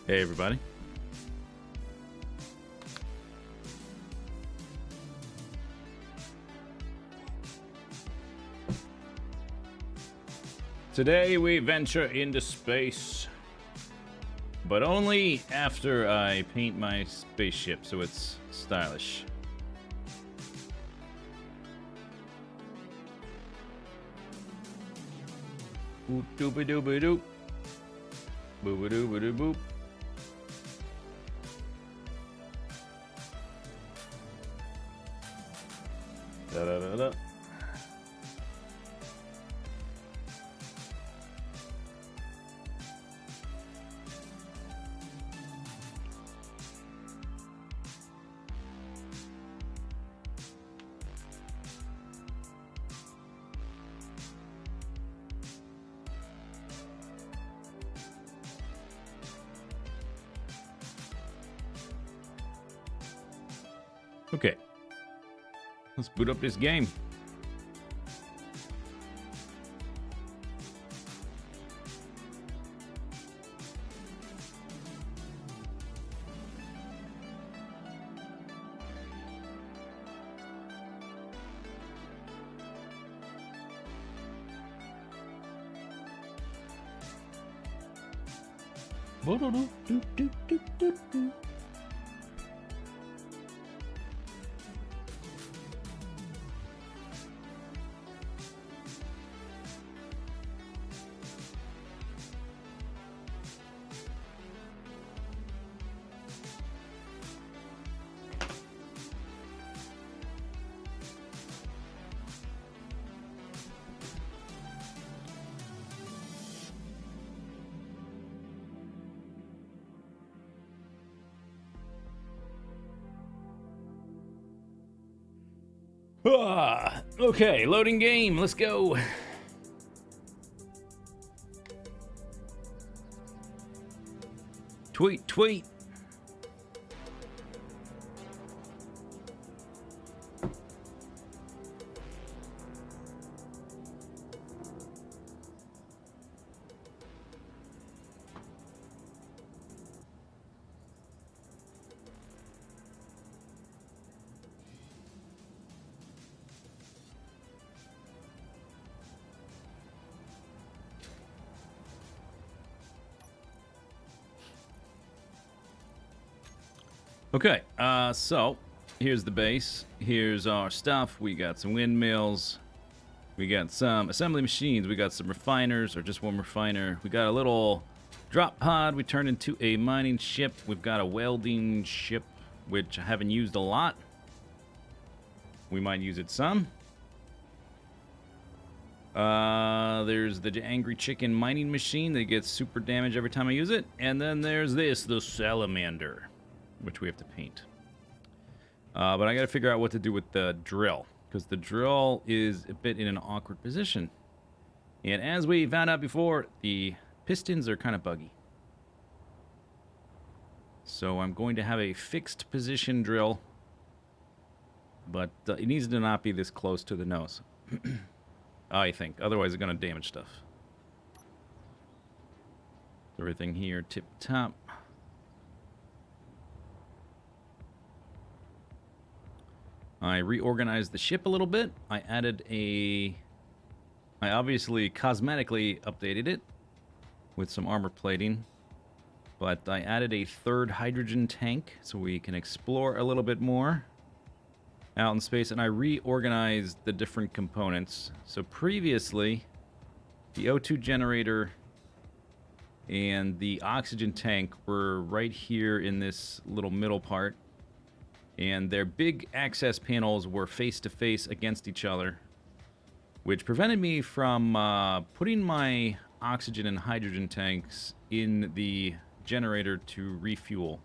Hey, everybody. Today we venture into space, but only after I paint my spaceship so it's stylish. Boop doopy doopy doop. Boop doopy doop boop. Da da da da. Okay, let's boot up this game. Okay, loading game. Let's go. Tweet, tweet. Okay, so here's the base. Here's our stuff. We got some windmills. We got some assembly machines. We got some refiners, or just one refiner. We got a little drop pod we turned into a mining ship. We've got a welding ship, which I haven't used a lot. We might use it some. There's the angry chicken mining machine that gets super damage every time I use it. And then there's this, the salamander, which we have to paint. But I gotta figure out what to do with the drill, because the drill is a bit in an awkward position. And as we found out before, the pistons are kind of buggy. So I'm going to have a fixed position drill, but it needs to not be this close to the nose. I think, otherwise it's gonna damage stuff. Everything here tip top. I reorganized the ship a little bit. I obviously cosmetically updated it with some armor plating, but I added a third hydrogen tank so we can explore a little bit more out in space, and I reorganized the different components. So previously, the O2 generator and the oxygen tank were right here in this little middle part. And their big access panels were face-to-face against each other, which prevented me from putting my oxygen and hydrogen tanks in the generator to refuel.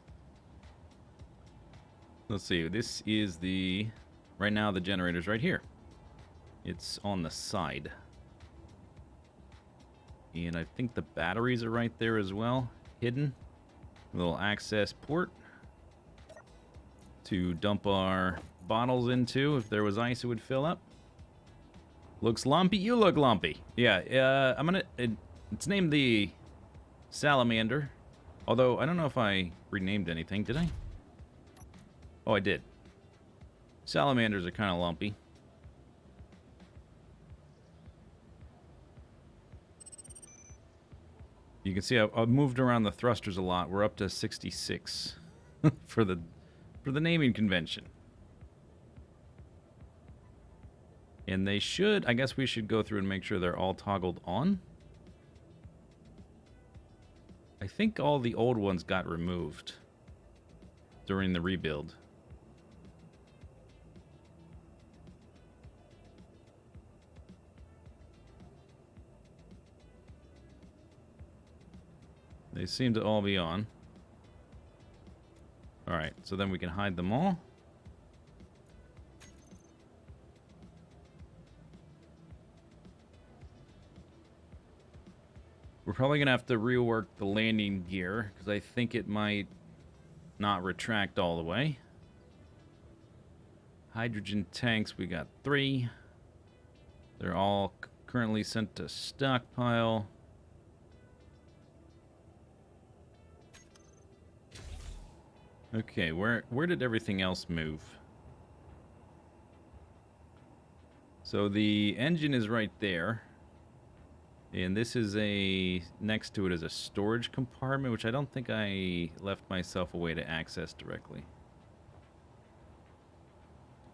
Let's see, this is the... Right now, the generator's right here. It's on the side. And I think the batteries are right there as well, hidden. A little access port to dump our bottles into. If there was ice, it would fill up. Looks lumpy. You look lumpy. Yeah, I'm gonna... It's named the Salamander. Although, I don't know if I renamed anything. Did I? Oh, I did. Salamanders are kind of lumpy. You can see I've moved around the thrusters a lot. We're up to 66 for the naming convention. And they should, I guess we should go through and make sure they're all toggled on. I think all the old ones got removed during the rebuild. They seem to all be on. Alright, so then we can hide them all. We're probably going to have to rework the landing gear, because I think it might not retract all the way. Hydrogen tanks, we got 3. They're all currently sent to stockpile. Okay, where did everything else move? So the engine is right there. And this is next to it is a storage compartment, which I don't think I left myself a way to access directly.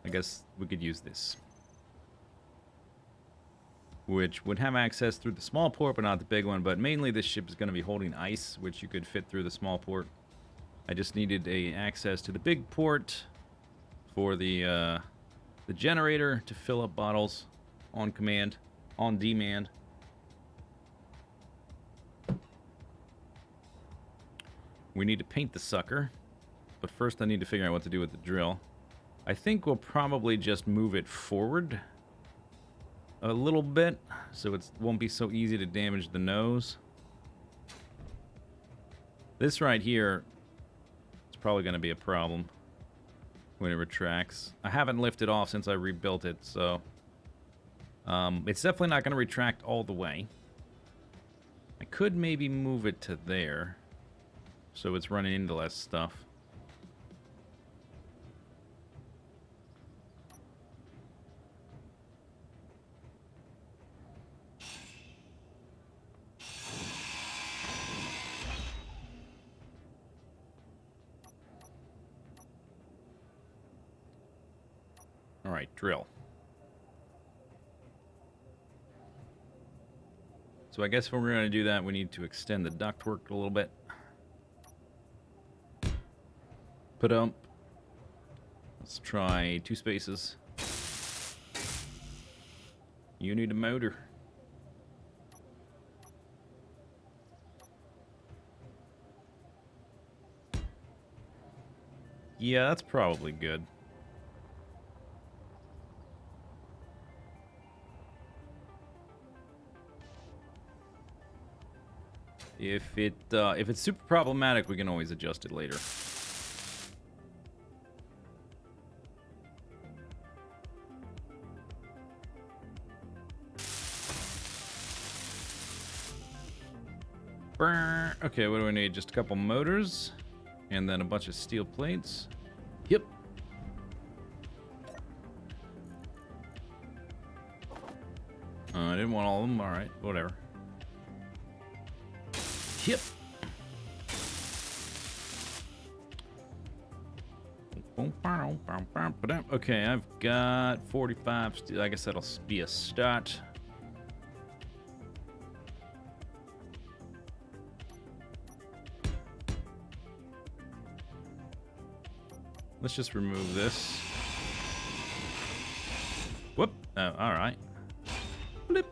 I guess we could use this. Which would have access through the small port, but not the big one. But mainly this ship is going to be holding ice, which you could fit through the small port. I just needed access to the big port for the generator to fill up bottles on command, on demand. We need to paint the sucker, but first I need to figure out what to do with the drill. I think we'll probably just move it forward a little bit, so it won't be so easy to damage the nose. This right here is probably going to be a problem when it retracts. I haven't lifted off since I rebuilt it, so it's definitely not going to retract all the way. I could maybe move it to there, so it's running into less stuff. All right, drill. So I guess if we're going to do that, we need to extend the ductwork a little bit. Put up. Let's try 2 spaces. You need a motor. Yeah, that's probably good. If it's super problematic, we can always adjust it later. Okay, what do we need? Just a couple motors, and then a bunch of steel plates. Yep. I didn't want all of them. All right, whatever. Yep. Okay, I've got 45 steel. I guess that'll be a start. Let's just remove this. Whoop. Oh, all right. Blip.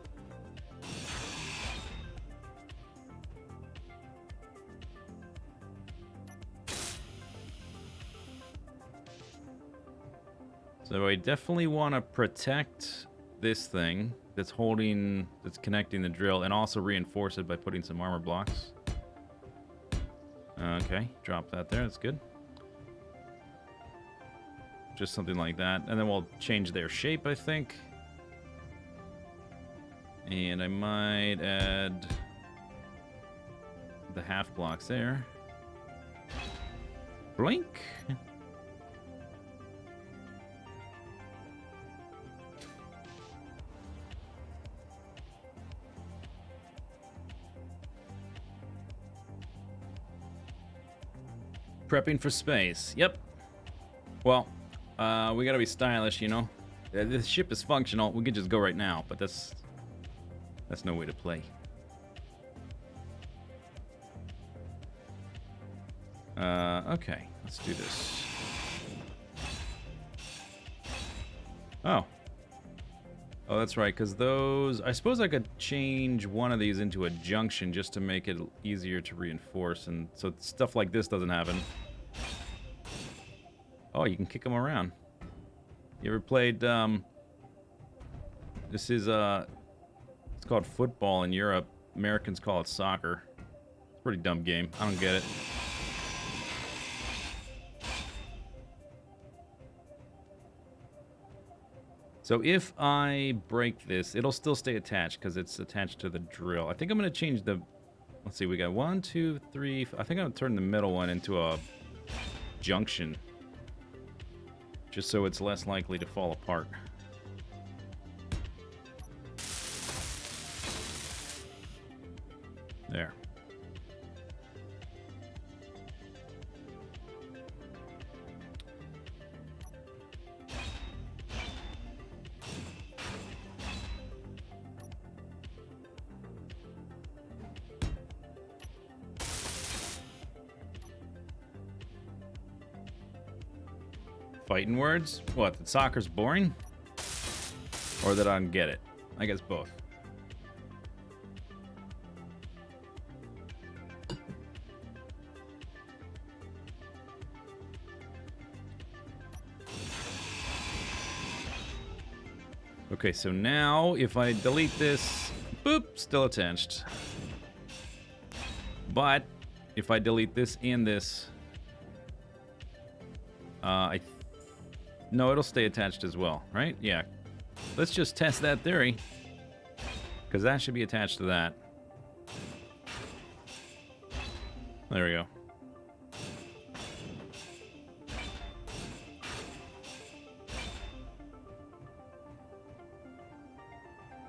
So I definitely want to protect this thing that's connecting the drill, and also reinforce it by putting some armor blocks. Okay, drop that there. That's good. Just something like that. And then we'll change their shape, I think. And I might add the half blocks there. Blink. Prepping for space. Yep. Well, we gotta be stylish, you know. This ship is functional. We could just go right now, but that's no way to play. Okay, let's do this. Oh. Oh, that's right, because those... I suppose I could change one of these into a junction just to make it easier to reinforce, and so stuff like this doesn't happen. Oh, you can kick them around. You ever played, This is, it's called football in Europe. Americans call it soccer. It's a pretty dumb game. I don't get it. So if I break this, it'll still stay attached because it's attached to the drill. I think I'm going to change the... Let's see, we got 1, 2, 3... I think I'm going to turn the middle one into a junction. Just so it's less likely to fall apart. There. Fighting words? What, that soccer's boring? Or that I don't get it? I guess both. Okay, so now if I delete this, boop, still attached. But if I delete this and this, no, it'll stay attached as well, right? Yeah. Let's just test that theory, because that should be attached to that. There we go.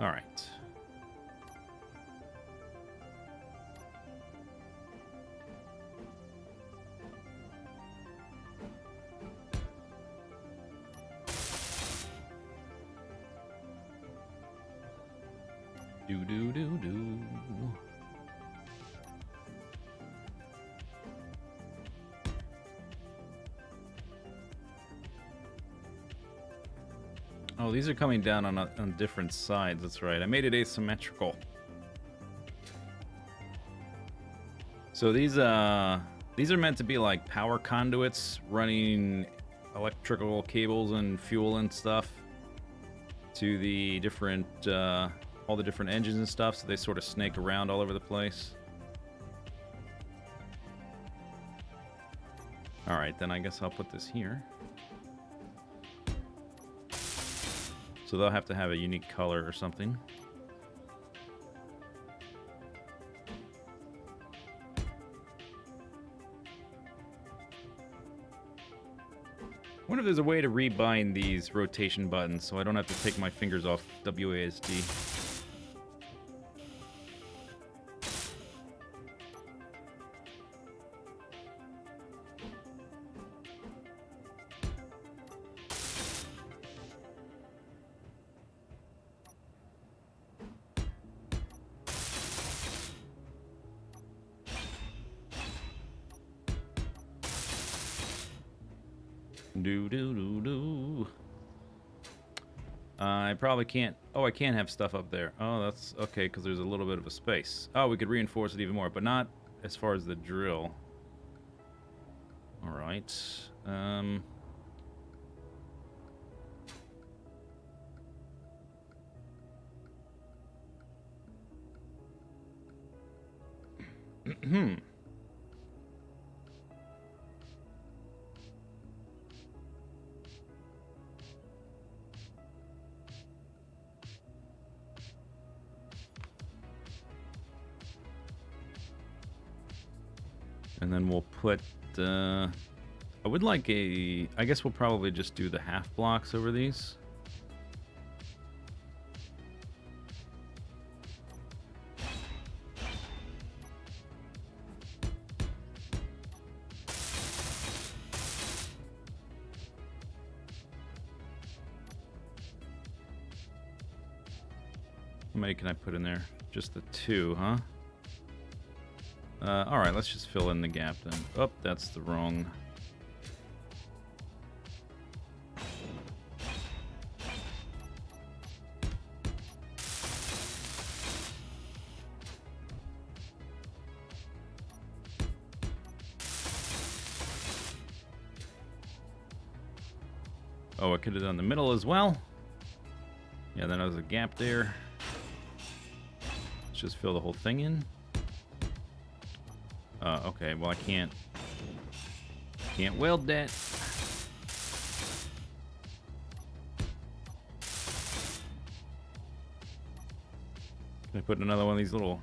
All right. Do. Oh, these are coming down on different sides. That's right. I made it asymmetrical. So these are meant to be like power conduits running electrical cables and fuel and stuff to the different all the different engines and stuff, so they sort of snake around all over the place. All right, then I guess I'll put this here. So they'll have to have a unique color or something. I wonder if there's a way to rebind these rotation buttons so I don't have to take my fingers off WASD. I probably can't... Oh, I can't have stuff up there. Oh, that's okay, because there's a little bit of a space. Oh, we could reinforce it even more, but not as far as the drill. All right. And then we'll put, I would like a... I guess we'll probably just do the half blocks over these. How many can I put in there? Just the 2, huh? Alright, let's just fill in the gap then. Oh, that's the wrong... Oh, I could have done the middle as well. Yeah, then there's a gap there. Let's just fill the whole thing in. Okay, well I can't weld that. Can I put another one of these little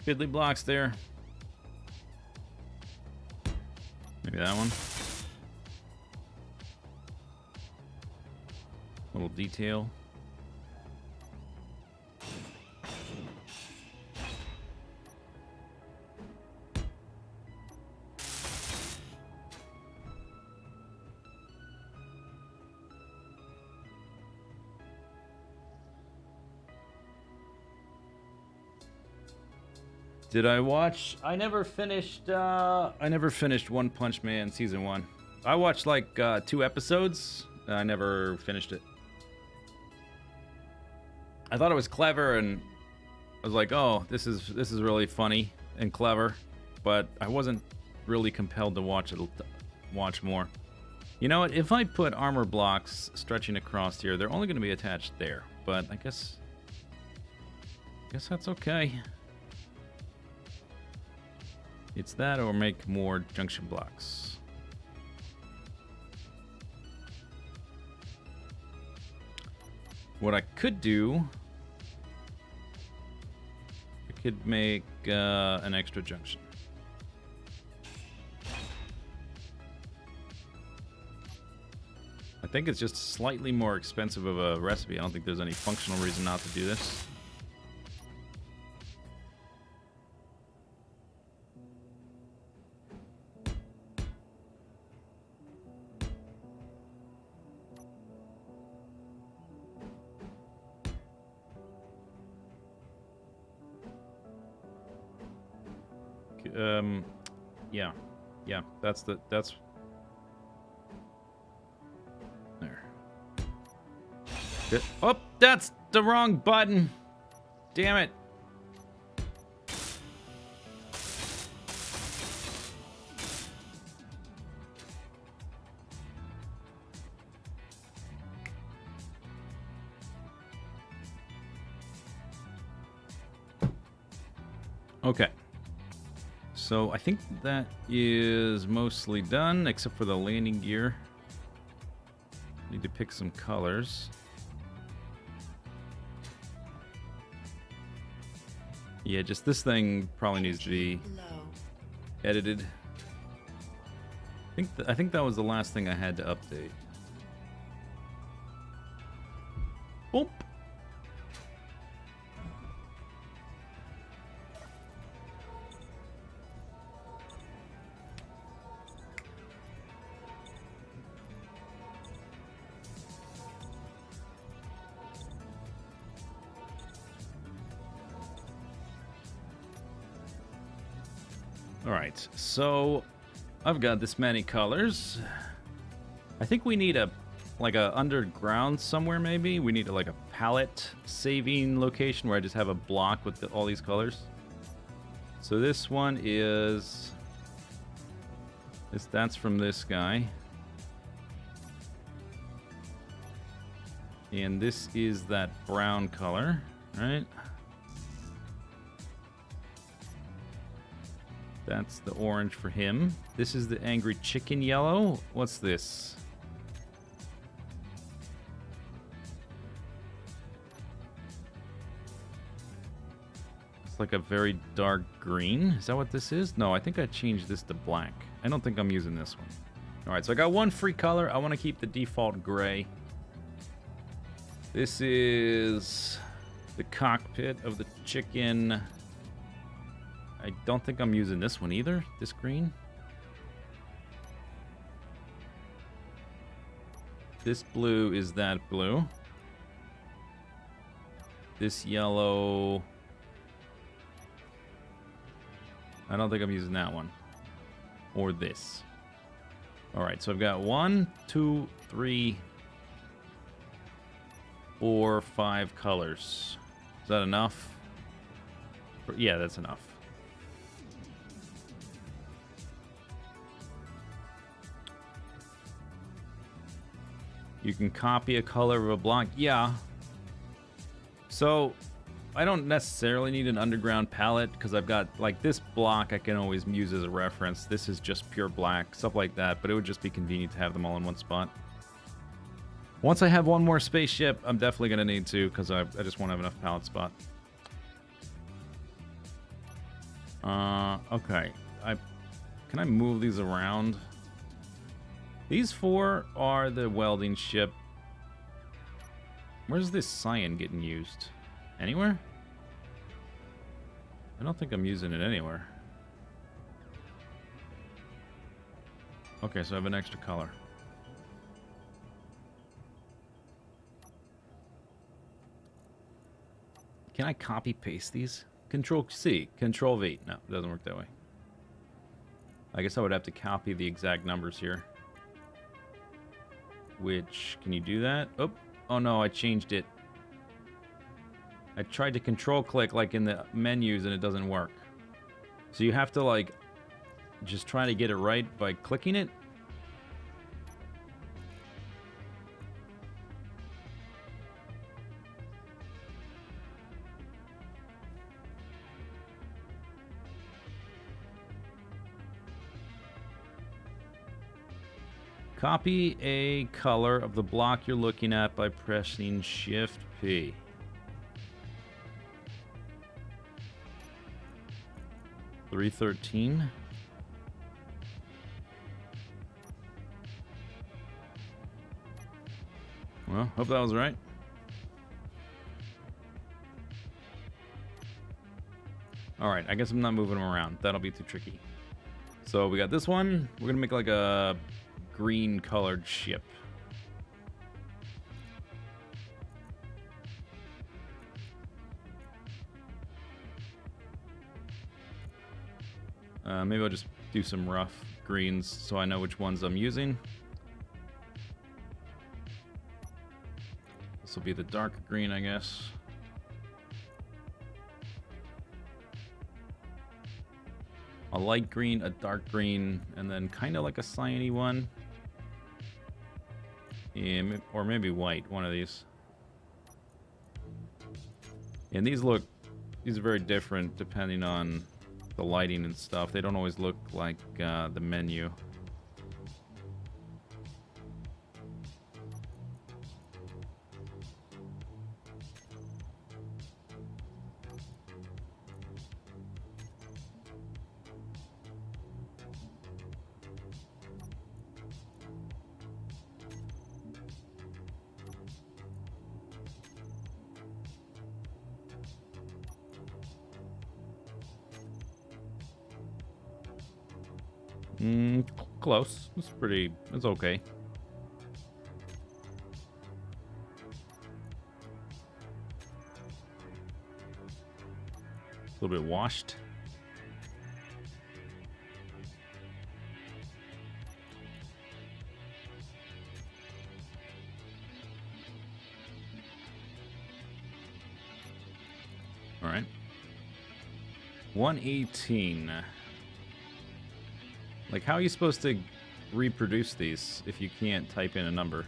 fiddly blocks there? Maybe that one. Little detail. Did I watch? I never finished One Punch Man season 1. I watched like 2 episodes. I never finished it. I thought it was clever, and I was like, "Oh, this is really funny and clever," but I wasn't really compelled to watch more. You know what? If I put armor blocks stretching across here, they're only going to be attached there. But I guess that's okay. It's that, or make more junction blocks. What I could do, I could make an extra junction. I think it's just slightly more expensive of a recipe. I don't think there's any functional reason not to do this. Yeah, that's there. Oh, that's the wrong button. Damn it. Okay. So I think that is mostly done, except for the landing gear. Need to pick some colors. Yeah, just this thing probably needs to be edited. I think that was the last thing I had to update. Boop. Alright, so I've got this many colors. I think we need a underground somewhere maybe. We need like a palette saving location where I just have a block with all these colors. So this one is... that's from this guy. And this is that brown color, right? That's the orange for him. This is the angry chicken yellow. What's this? It's like a very dark green. Is that what this is? No, I think I changed this to black. I don't think I'm using this one. All right, so I got one free color. I want to keep the default gray. This is the cockpit of the chicken. I don't think I'm using this one either, this green. This blue is that blue. This yellow... I don't think I'm using that one. Or this. Alright, so I've got 1, 2, 3, 4, 5 colors. Is that enough? Yeah, that's enough. You can copy a color of a block. Yeah. So, I don't necessarily need an underground palette because I've got, like, this block I can always use as a reference. This is just pure black, stuff like that, but it would just be convenient to have them all in one spot. Once I have one more spaceship, I'm definitely going to need to because I just won't have enough palette spot. Okay. Can I move these around? These 4 are the welding ship. Where's this cyan getting used? Anywhere? I don't think I'm using it anywhere. Okay, so I have an extra color. Can I copy paste these? Control C, Control V. No, it doesn't work that way. I guess I would have to copy the exact numbers here. Which, can you do that? Oh no, I changed it. I tried to control click like in the menus and it doesn't work. So you have to like just try to get it right by clicking it. Copy a color of the block you're looking at by pressing Shift P. $313. Well, hope that was right. Alright, I guess I'm not moving them around. That'll be too tricky. So we got this one. We're gonna make like a green colored ship. Maybe I'll just do some rough greens so I know which ones I'm using. This will be the dark green, I guess. A light green, a dark green, and then kind of like a cyany one. Yeah, or maybe white, one of these. And these are very different depending on the lighting and stuff. They don't always look like the menu. Close. It's okay. A little bit washed. All right. 118. Like, how are you supposed to reproduce these if you can't type in a number?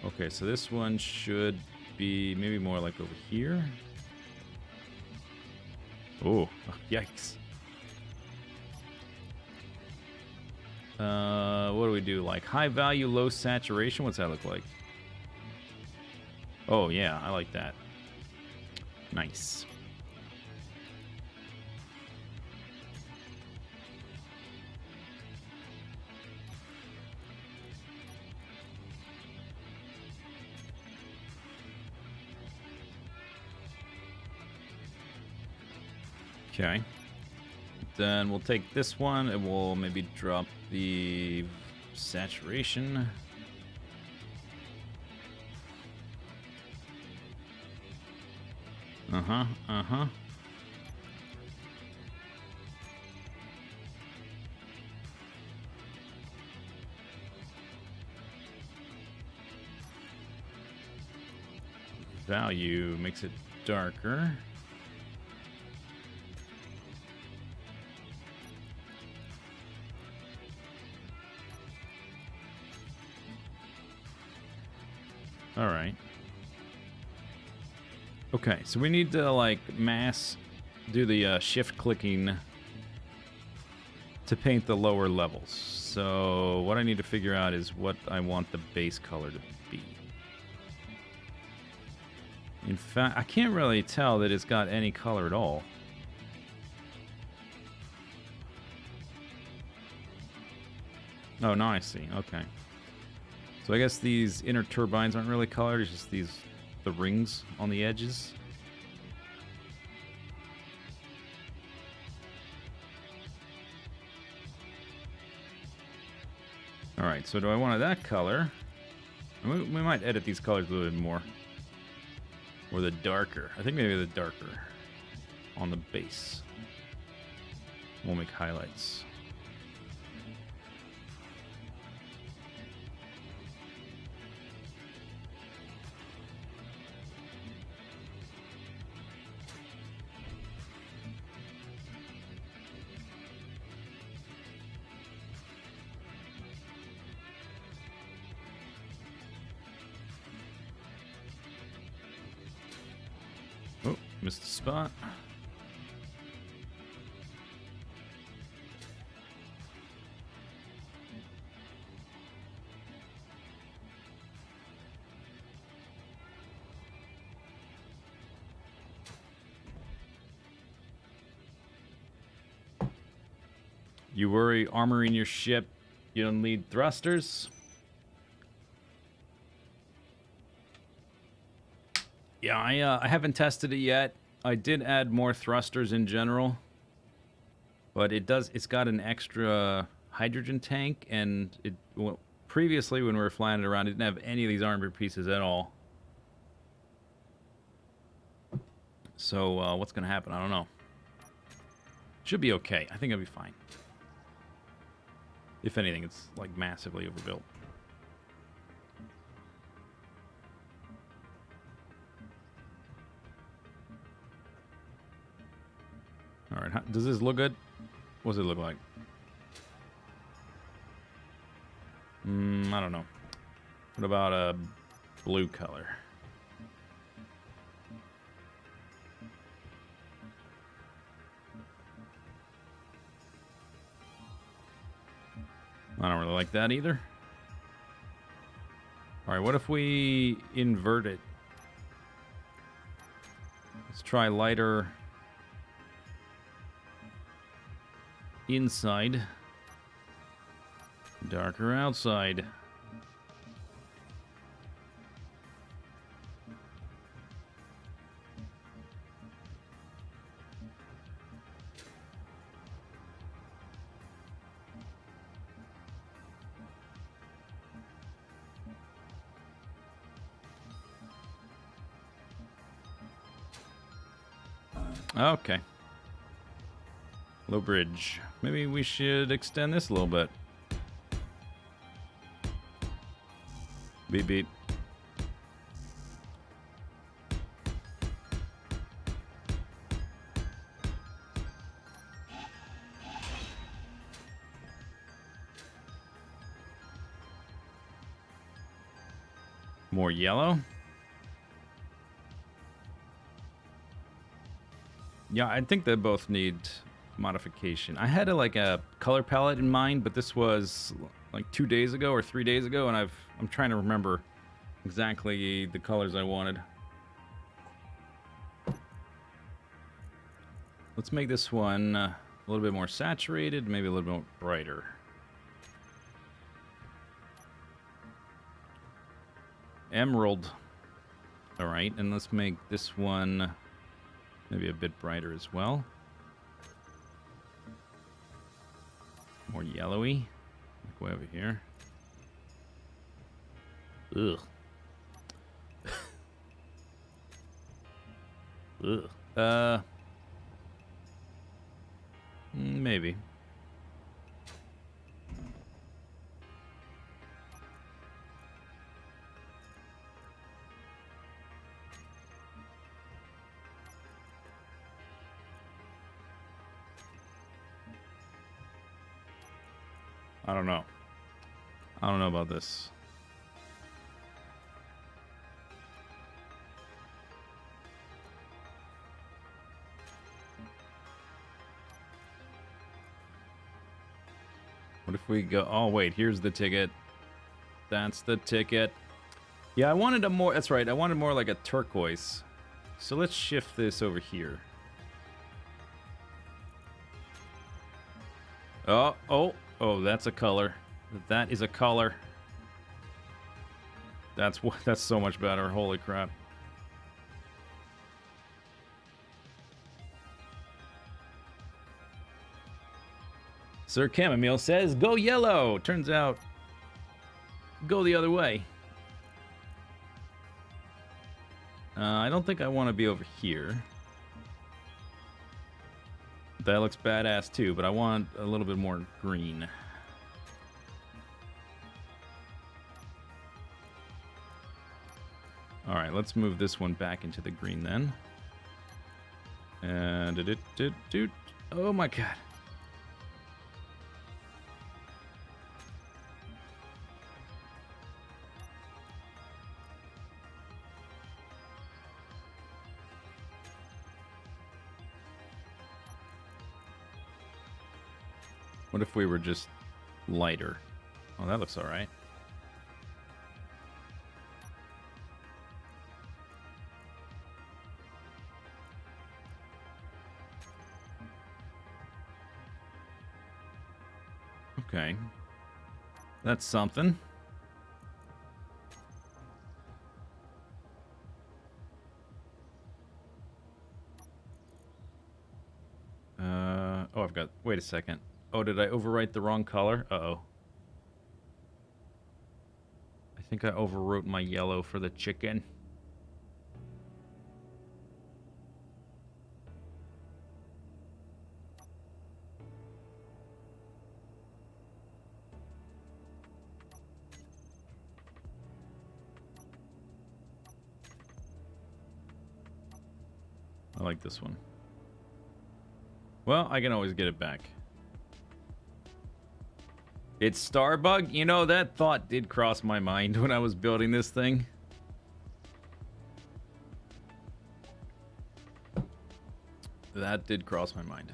Okay, so this one should be maybe more like over here. Oh, yikes. What do we do? Like high value, low saturation? What's that look like? Oh, yeah, I like that. Nice. Okay. Then we'll take this one and we'll maybe drop the saturation. Uh-huh, uh-huh. Value makes it darker. All right. Okay, so we need to, like, do the shift clicking to paint the lower levels. So what I need to figure out is what I want the base color to be. In fact, I can't really tell that it's got any color at all. Oh, now I see. Okay. So I guess these inner turbines aren't really colored, it's just the rings on the edges. Alright, so do I want it that color? We might edit these colors a little bit more. Or the darker. I think maybe the darker on the base. We'll make highlights. Oh, missed a spot. You worry armoring your ship, you don't need thrusters? Yeah, I haven't tested it yet. I did add more thrusters in general, but it's got an extra hydrogen tank, and well, previously when we were flying it around, it didn't have any of these armor pieces at all. So what's gonna happen? I don't know. Should be okay. I think it'll be fine. If anything, it's like massively overbuilt. All right, does this look good? What does it look like? I don't know. What about a blue color? I don't really like that either. All right, what if we invert it? Let's try lighter inside, darker outside. Okay. Low bridge. Maybe we should extend this a little bit. Beep beep. More yellow. Yeah, I think they both need modification. I had a color palette in mind, but this was like 2 days ago or 3 days ago, and I'm trying to remember exactly the colors I wanted. Let's make this one a little bit more saturated, maybe a little bit more brighter. Emerald. All right, and let's make this one maybe a bit brighter as well. More yellowy. Like way over here. Ugh. Ugh. Maybe. I don't know. I don't know about this. What if we go... Oh, wait. Here's the ticket. That's the ticket. Yeah, I wanted a more... That's right. I wanted more like a turquoise. So let's shift this over here. Oh, that's a color. That is a color. That's so much better. Holy crap. Sir Chamomile says, go yellow. Turns out, go the other way. I don't think I want to be over here. That looks badass too, but I want a little bit more green. All right, let's move this one back into the green then. And oh my god. What if we were just lighter? Oh, that looks all right. Okay. That's something. Oh, I've got... Wait a second. Oh, did I overwrite the wrong color? Uh-oh. I think I overwrote my yellow for the chicken. I like this one. Well, I can always get it back. It's Starbug? You know, that thought did cross my mind when I was building this thing. That did cross my mind.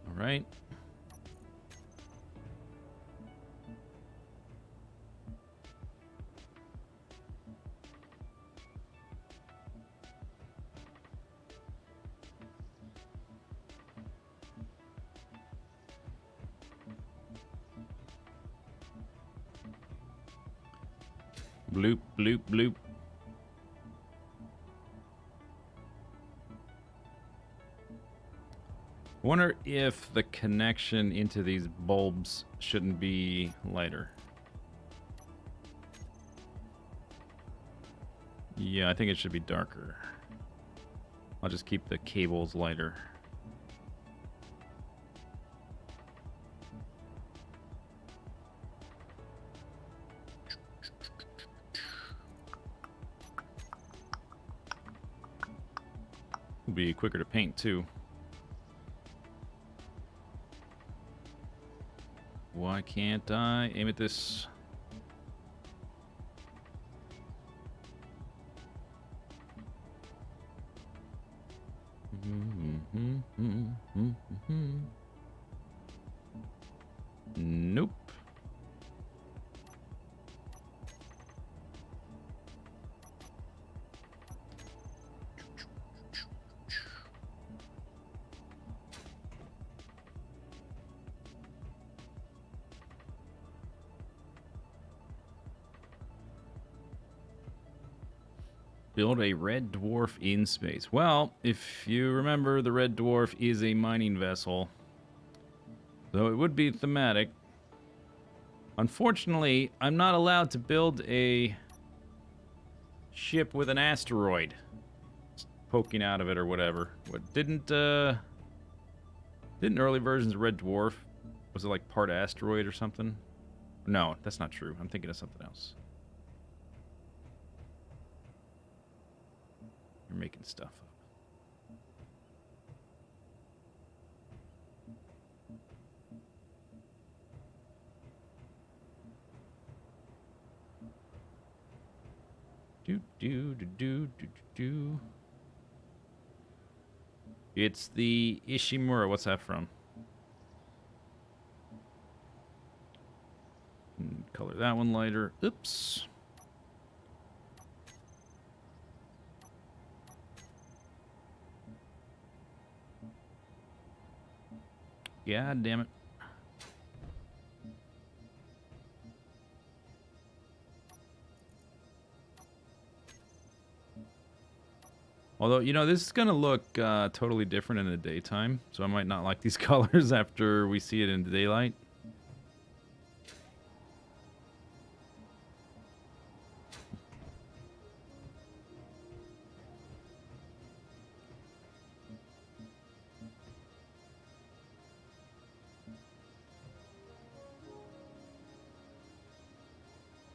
All right. Bloop, bloop, bloop. Wonder if the connection into these bulbs shouldn't be lighter. Yeah, I think it should be darker. I'll just keep the cables lighter. It'll be quicker to paint too. Why can't I aim at this? Nope. Build a red dwarf in space. Well, if you remember, the red dwarf is a mining vessel, so it would be thematic. Unfortunately, I'm not allowed to build a ship with an asteroid poking out of it or whatever. What didn't early versions of Red Dwarf, was it like part asteroid or something? No, that's not true. I'm thinking of something else. You're making stuff up. Do. It's the Ishimura. What's that from? Color that one lighter. Oops. God damn it. Although, you know, this is going to look totally different in the daytime, so I might not like these colors after we see it in the daylight.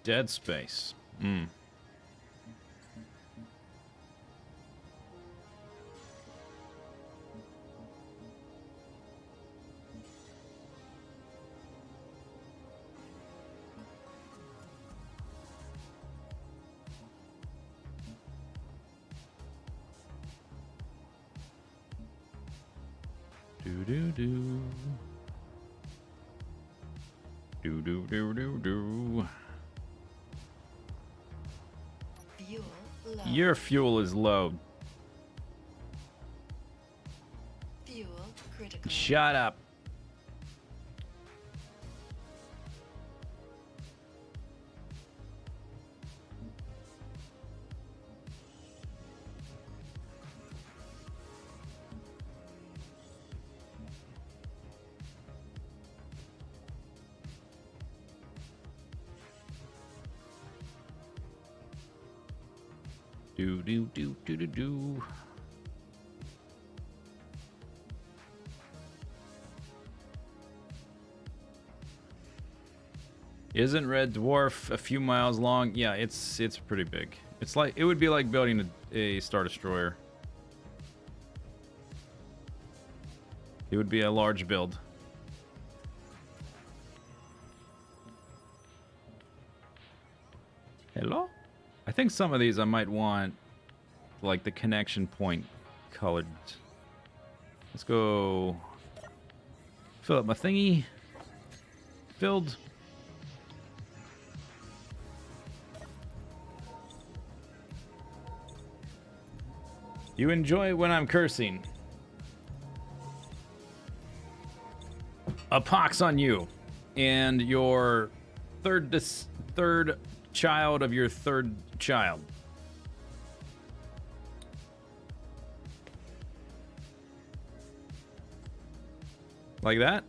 Dead Space. Hmm. Do. Do. Fuel low. Your fuel is low. Fuel critical. Shut up. Do. Isn't Red Dwarf a few miles long? Yeah, it's pretty big. It's like, it would be like building a Star Destroyer. It would be a large build. Hello? I think some of these I might want like the connection point colored. Let's go fill up my thingy. Filled. You enjoy when I'm cursing. A pox on you and your third child of your third child. Like that?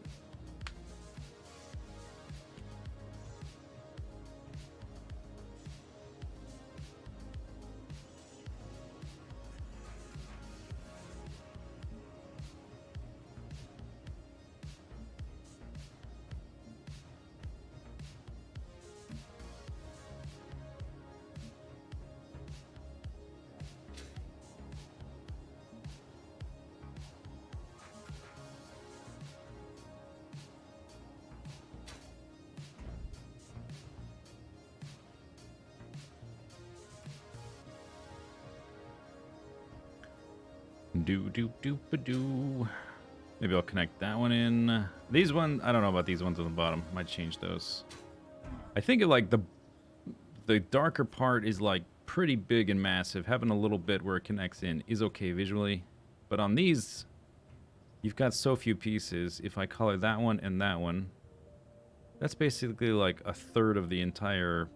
Do. Maybe I'll connect that one in. These ones, I don't know about these ones on the bottom. Might change those. I think like the darker part is like pretty big and massive. Having a little bit where it connects in is okay visually, but on these, you've got so few pieces. If I color that one and that one, that's basically like a third of the entire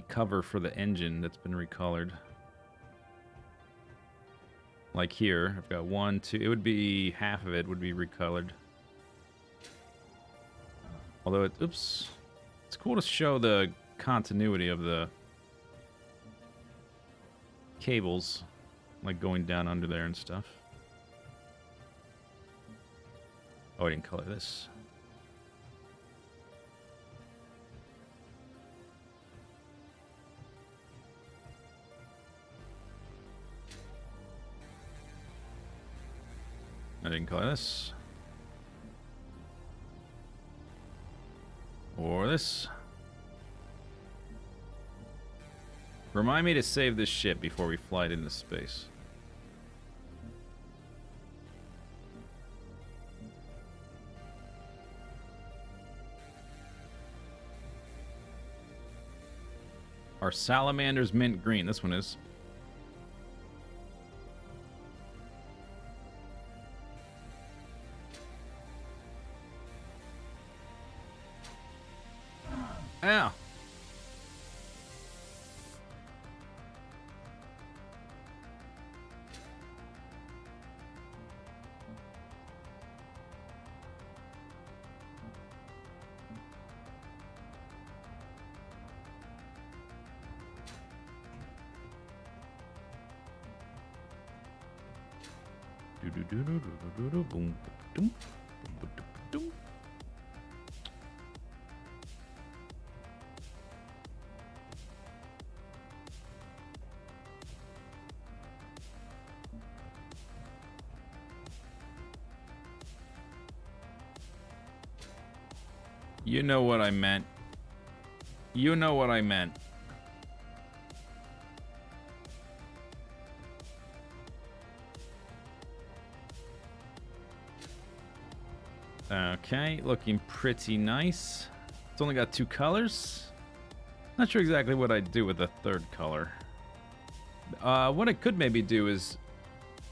cover for the engine that's been recolored. Like here, I've got 1, 2. It would be half of it would be recolored. Although it, oops, it's cool to show the continuity of the cables, like going down under there and stuff. Oh, I didn't color this. I didn't color this. Or this. Remind me to save this ship before we fly it into space. Our salamander's mint green. This one is. Ow. Boom, boom, boom. You know what I meant. You know what I meant. Okay, looking pretty nice. It's only got 2 colors. Not sure exactly what I'd do with the third color. What I could maybe do is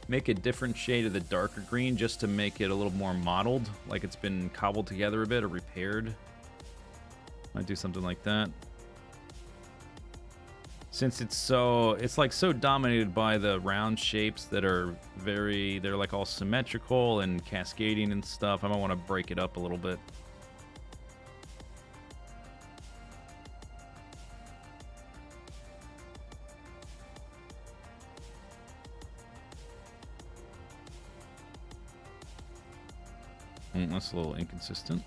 make a different shade of the darker green just to make it a little more mottled, like it's been cobbled together a bit or repaired. Might do something like that. Since it's like so dominated by the round shapes that are they're like all symmetrical and cascading and stuff. I might want to break it up a little bit. That's a little inconsistent.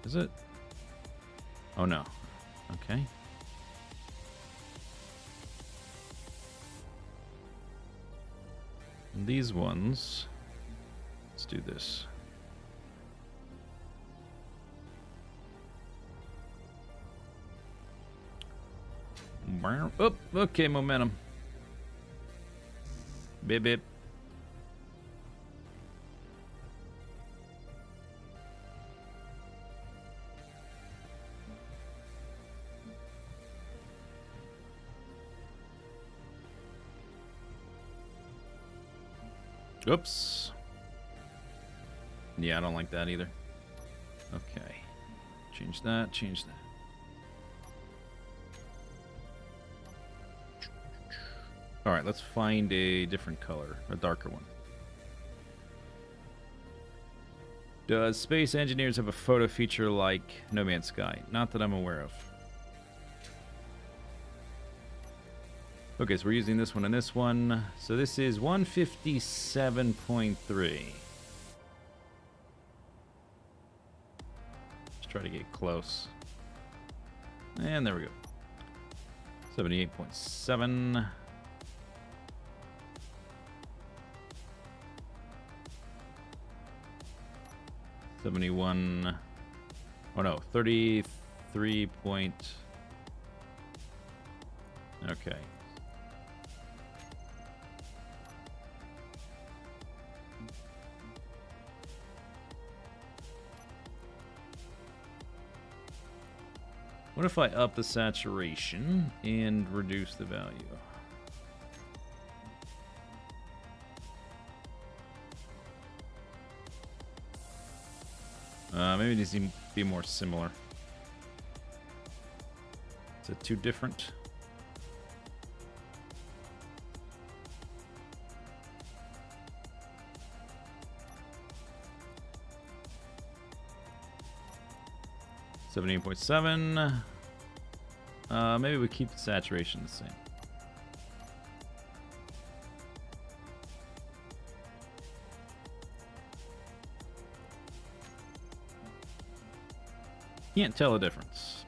Is it? Oh no. Okay. And these ones, let's do this. Oh, okay, momentum. Bip bip. Oops. Yeah, I don't like that either. Okay. Change that, change that. Alright, let's find a different color, a darker one. Does Space Engineers have a photo feature like No Man's Sky? Not that I'm aware of. Okay, so we're using this one and this one. So this is 157.3. Let's try to get close. And there we go. 78.7. Oh no, 33 point. Okay. What if I up the saturation and reduce the value? Maybe these need to be more similar. Is it too different? $17.7. Maybe we keep the saturation the same. Can't tell the difference.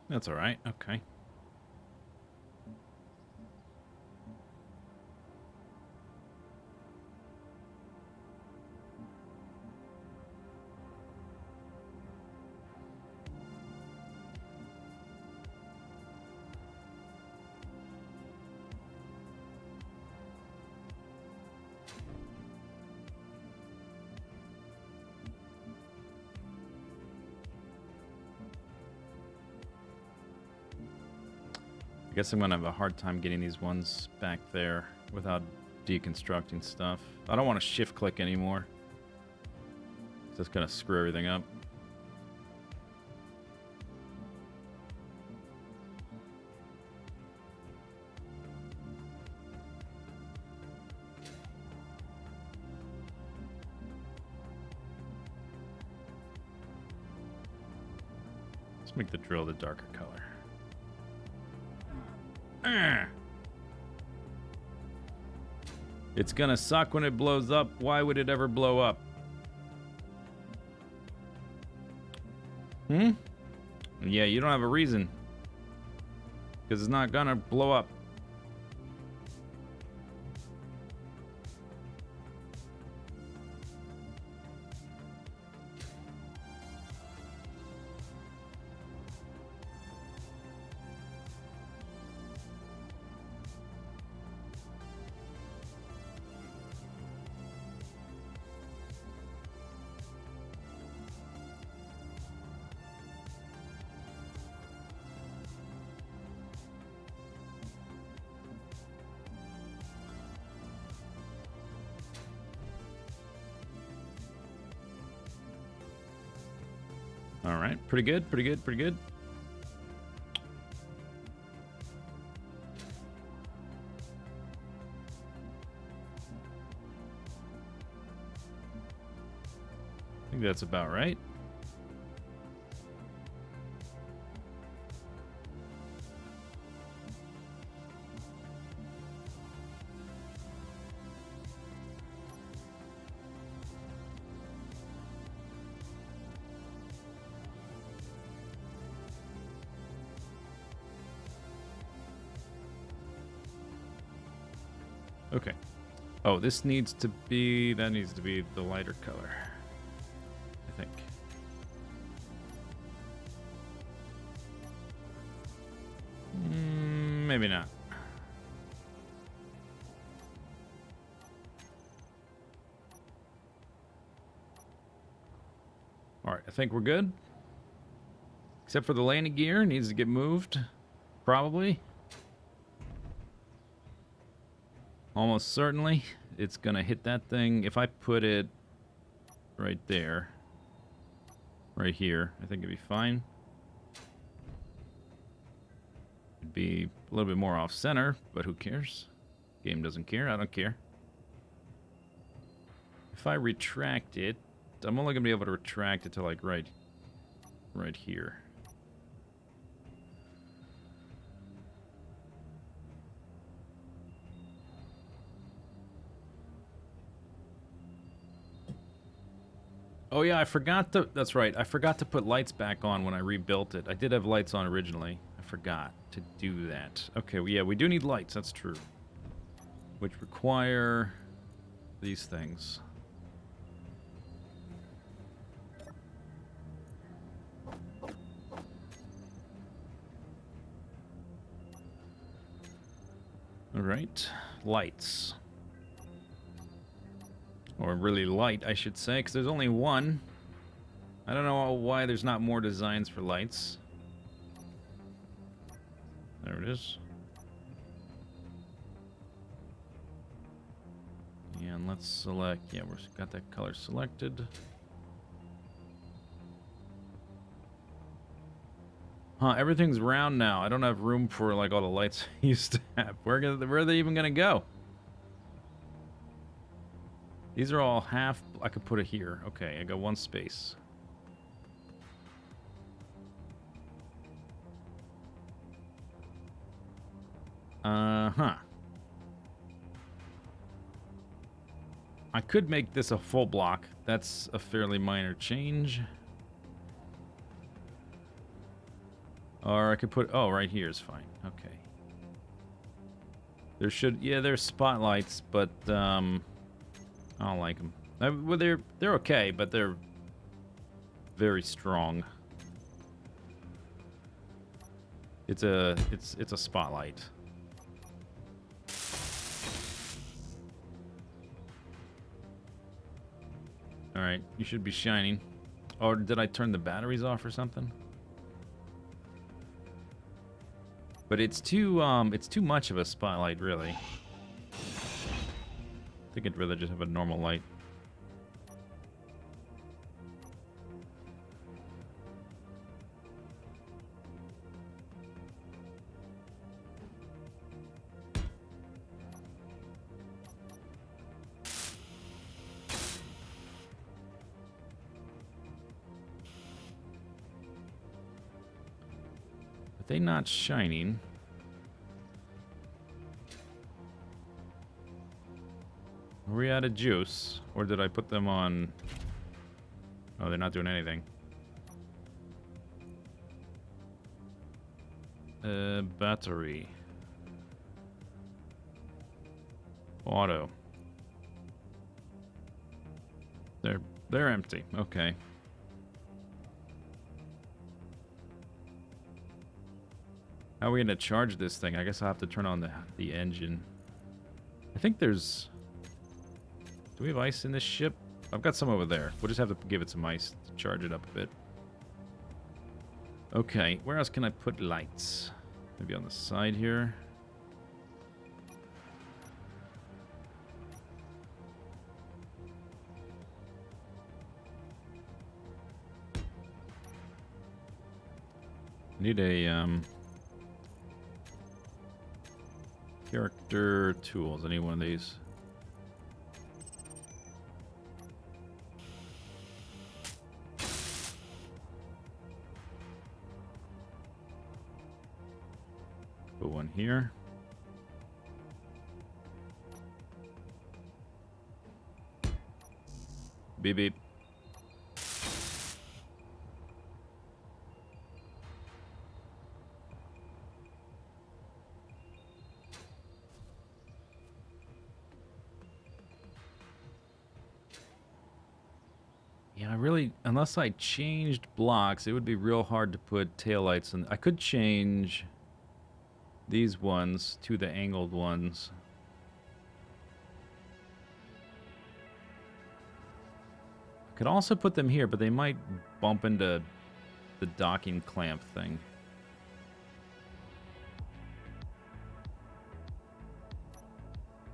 That's all right. Okay. I guess I'm gonna have a hard time getting these ones back there without deconstructing stuff. I don't want to shift click anymore. That's gonna screw everything up. Let's make the drill the darker color. It's gonna suck when it blows up. Why would it ever blow up? Yeah, you don't have a reason. Because it's not gonna blow up. All right, pretty good, pretty good, pretty good. I think that's about right. Okay. Oh, this needs to be, that needs to be the lighter color, I think. Maybe not. All right, I think we're good. Except for the landing gear, needs to get moved, probably. Almost certainly, it's gonna hit that thing. If I put it right there, right here, I think it'd be fine. It'd be a little bit more off center, but who cares? Game doesn't care. I don't care. If I retract it, I'm only gonna be able to retract it to like right here. Oh yeah, I forgot to, that's right, I forgot to put lights back on when I rebuilt it. I did have lights on originally. I forgot to do that. Okay, well, yeah, we do need lights, that's true. which require these things. All right, lights. Or really light, I should say, because there's only one. I don't know why there's not more designs for lights. There it is. And let's select, yeah, we've got that color selected. Huh, everything's round now. I don't have room for like all the lights I used to have. Where are they even gonna go? These are all half, I could put it here. Okay, I got one space. Huh. I could make this a full block. That's a fairly minor change. Or I could put, oh, right here is fine. Okay. There should, yeah, there's spotlights, but I don't like them. Well, they're okay, but they're very strong. It's a spotlight. All right, you should be shining. Or did I turn the batteries off or something? But it's too much of a spotlight, really. I think I'd rather just have a normal light. Are they not shining? Are we out of juice? Or did I put them on... Oh, they're not doing anything. Battery. Auto. They're empty. Okay. How are we gonna charge this thing? I guess I'll have to turn on the engine. I think there's... Do we have ice in this ship? I've got some over there. We'll just have to give it some ice to charge it up a bit. Okay, where else can I put lights? Maybe on the side here. Need a character tools. I need one of these. Put one here. Beep beep. Yeah, I really, unless I changed blocks, it would be real hard to put taillights in. I could change these ones to the angled ones. Could also put them here, but they might bump into the docking clamp thing.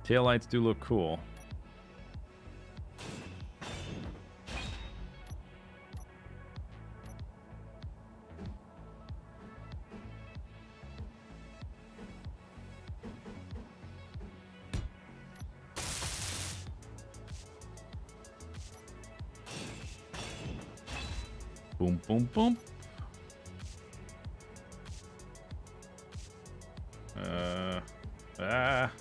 Taillights do look cool. Boom, boom, boom. Ah.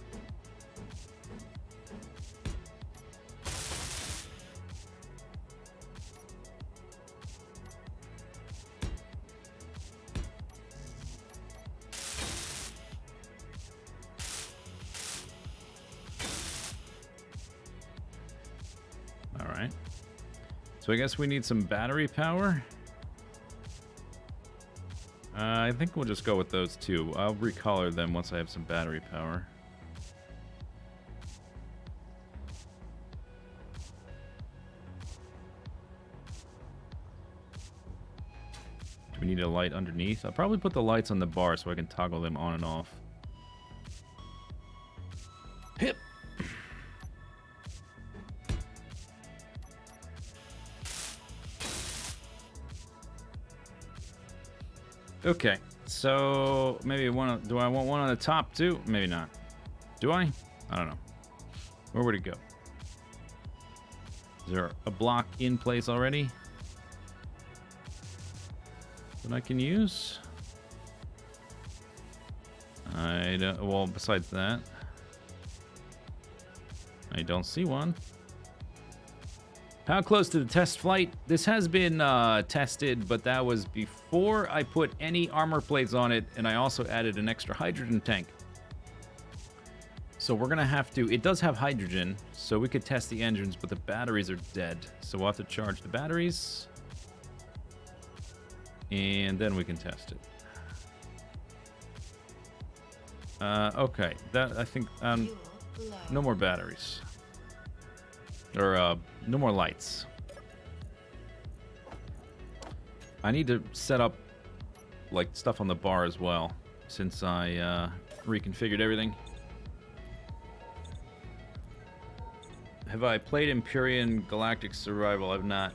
Alright. So I guess we need some battery power. I think we'll just go with those two. I'll recolor them once I have some battery power. Do we need a light underneath? I'll probably put the lights on the bar so I can toggle them on and off. Hip! Okay, so maybe one. Do I want one on the top too? Maybe not. Do I? I don't know. Where would it go? Is there a block in place already that I can use? I don't. Well, besides that, I don't see one. How close to the test flight? This has been tested, but that was before I put any armor plates on it, and I also added an extra hydrogen tank. So we're gonna have to, it does have hydrogen, so we could test the engines, but the batteries are dead. So we'll have to charge the batteries, and then we can test it. Okay, that, I think, Fuel low. no more batteries. Or, no more lights. I need to set up, like, stuff on the bar as well, since I, reconfigured everything. Have I played Empyrean Galactic Survival? I've not.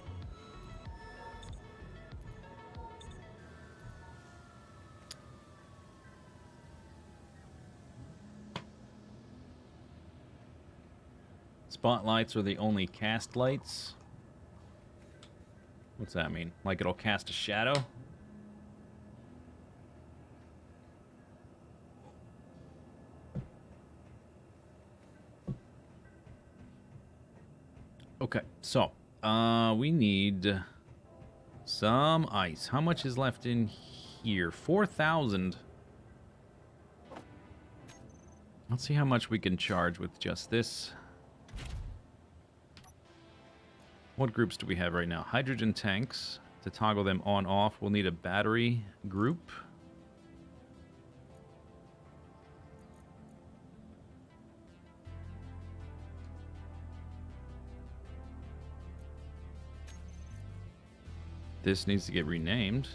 Spotlights are the only cast lights. What's that mean? Like it'll cast a shadow? Okay, so we need some ice. How much is left in here? 4,000. Let's see how much we can charge with just this. What groups do we have right now? Hydrogen tanks. To toggle them on off, we'll need a battery group. This needs to get renamed.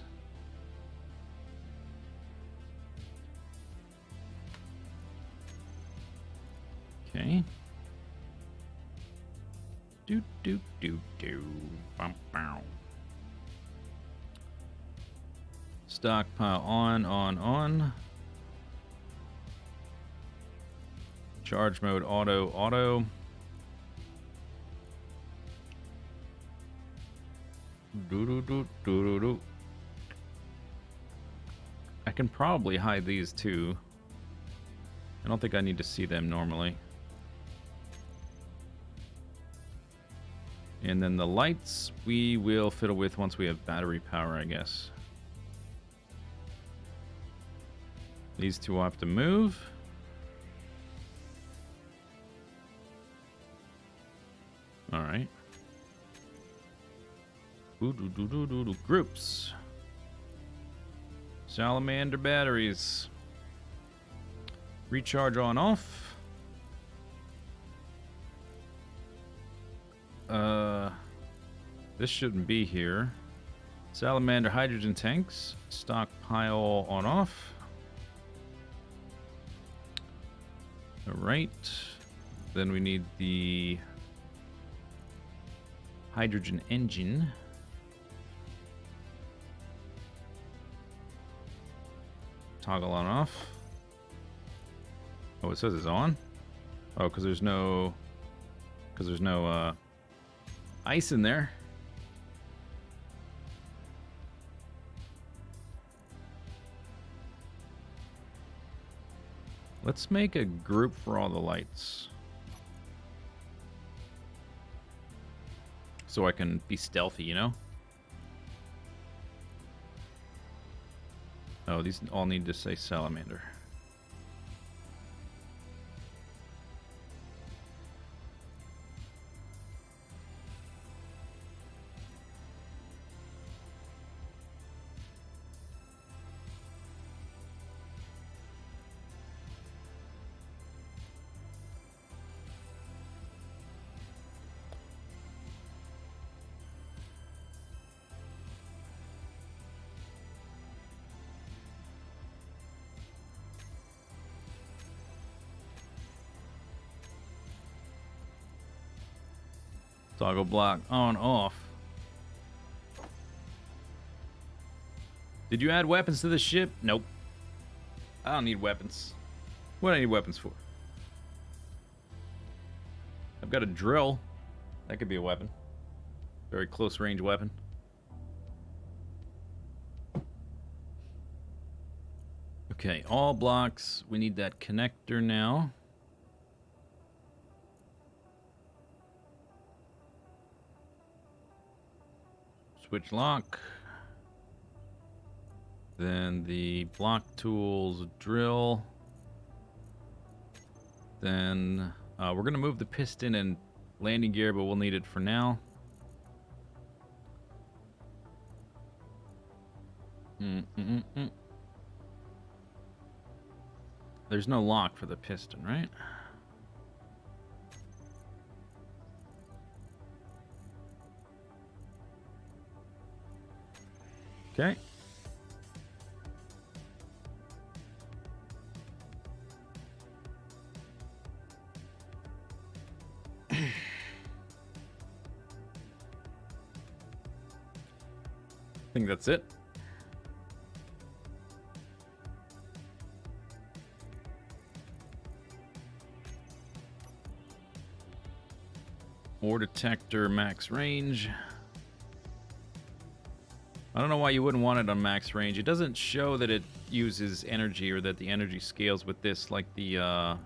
Okay. Do do do do. Bum, bow. Stockpile on. Charge mode auto. Do. I can probably hide these too. I don't think I need to see them normally. And then the lights we will fiddle with once we have battery power, I guess. These two will have to move. All right. Groups. Salamander batteries. Recharge on off. This shouldn't be here. Salamander hydrogen tanks. Stockpile on off. Alright. Then we need the hydrogen engine. Toggle on off. Oh, it says it's on? Oh, because there's no ice in there. Let's make a group for all the lights. So I can be stealthy, you know? Oh, these all need to say salamander. Toggle block on, off. Did you add weapons to the ship? Nope. I don't need weapons. What do I need weapons for? I've got a drill. That could be a weapon. Very close range weapon. Okay, all blocks. We need that connector now. Switch lock. Then the block tools drill. Then we're going to move the piston and landing gear, but we'll need it for now. There's no lock for the piston, right? Okay. I think that's it. Ore detector max range. I don't know why you wouldn't want it on max range. It doesn't show that it uses energy or that the energy scales with this like the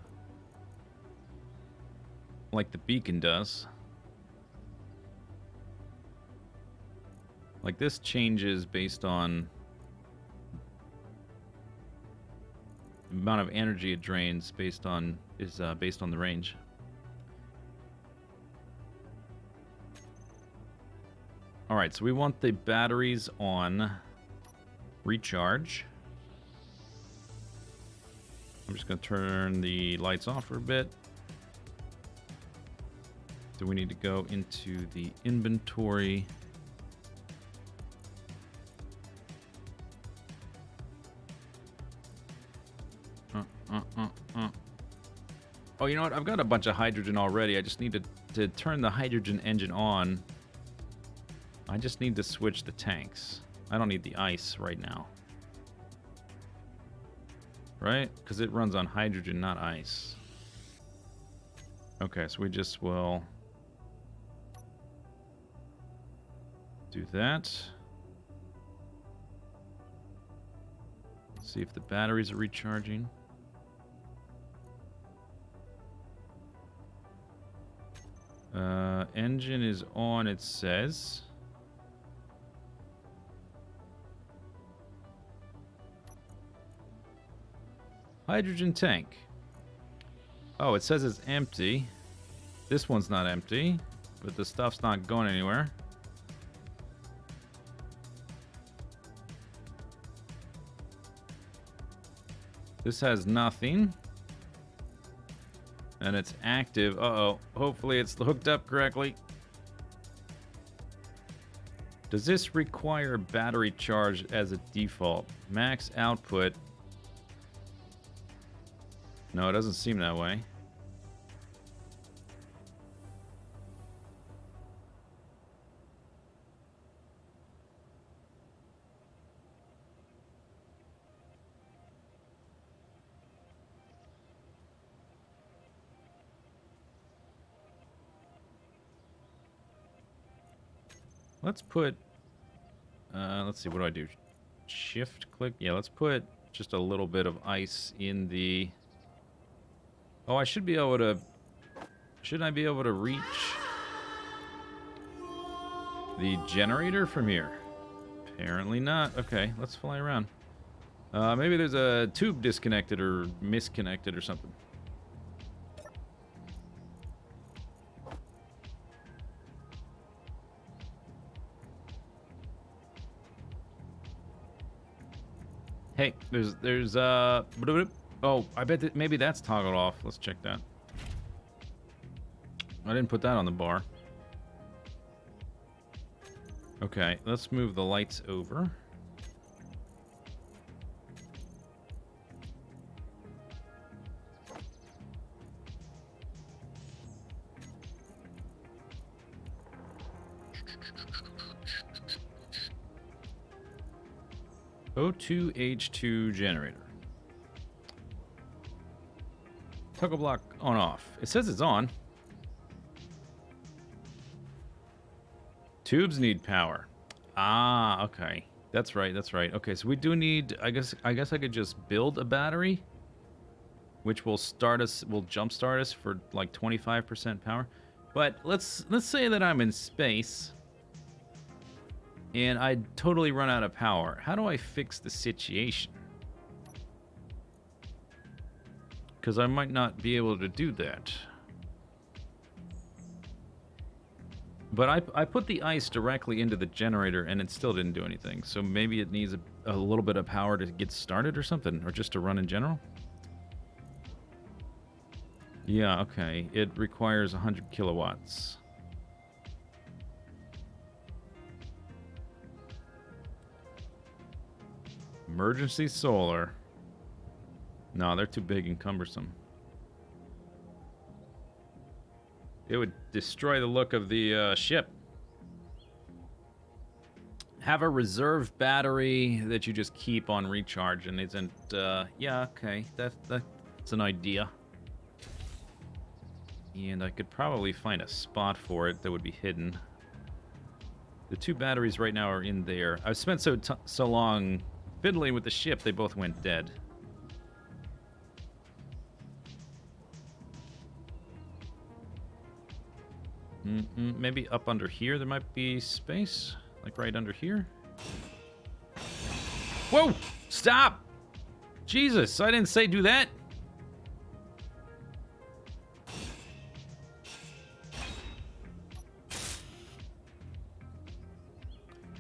beacon does. Like this changes based on the amount of energy it drains based on the range. All right, so we want the batteries on recharge. I'm just going to turn the lights off for a bit. So we need to go into the inventory. Oh, you know what? I've got a bunch of hydrogen already. I just need to turn the hydrogen engine on. I just need to switch the tanks. I don't need the ice right now. Right? Because it runs on hydrogen, not ice. Okay, so we just will do that. See if the batteries are recharging. Engine is on, it says. Hydrogen tank. Oh, it says it's empty. This one's not empty, but the stuff's not going anywhere. This has nothing. And it's active. Uh-oh. Hopefully it's hooked up correctly. Does this require battery charge as a default? Max output. No, it doesn't seem that way. Let's put, let's see, what do I do? Shift click? Yeah, let's put just a little bit of ice in the... Oh, I should be able to... Shouldn't I be able to reach the generator from here? Apparently not. Okay, let's fly around. Maybe there's a tube disconnected or misconnected or something. Hey, there's oh, I bet that maybe that's toggled off. Let's check that. I didn't put that on the bar. Okay, let's move the lights over. O2H2 generator. Toggle block on off. It says it's on. Tubes need power. Ah, okay. That's right, that's right. Okay, so we do need, I guess I could just build a battery, which will jumpstart us for like 25% power. But let's say that I'm in space and I totally run out of power. How do I fix the situation? Because I might not be able to do that. But I put the ice directly into the generator and it still didn't do anything. So maybe it needs a little bit of power to get started or something, or just to run in general. Yeah, okay. It requires 100 kilowatts. Emergency solar. No, they're too big and cumbersome. It would destroy the look of the ship. Have a reserve battery that you just keep on recharge and isn't... yeah, okay. That's an idea. And I could probably find a spot for it that would be hidden. The two batteries right now are in there. I've spent so long fiddling with the ship, they both went dead. Maybe up under here there might be space. Like right under here. Whoa! Stop! Jesus, I didn't say do that.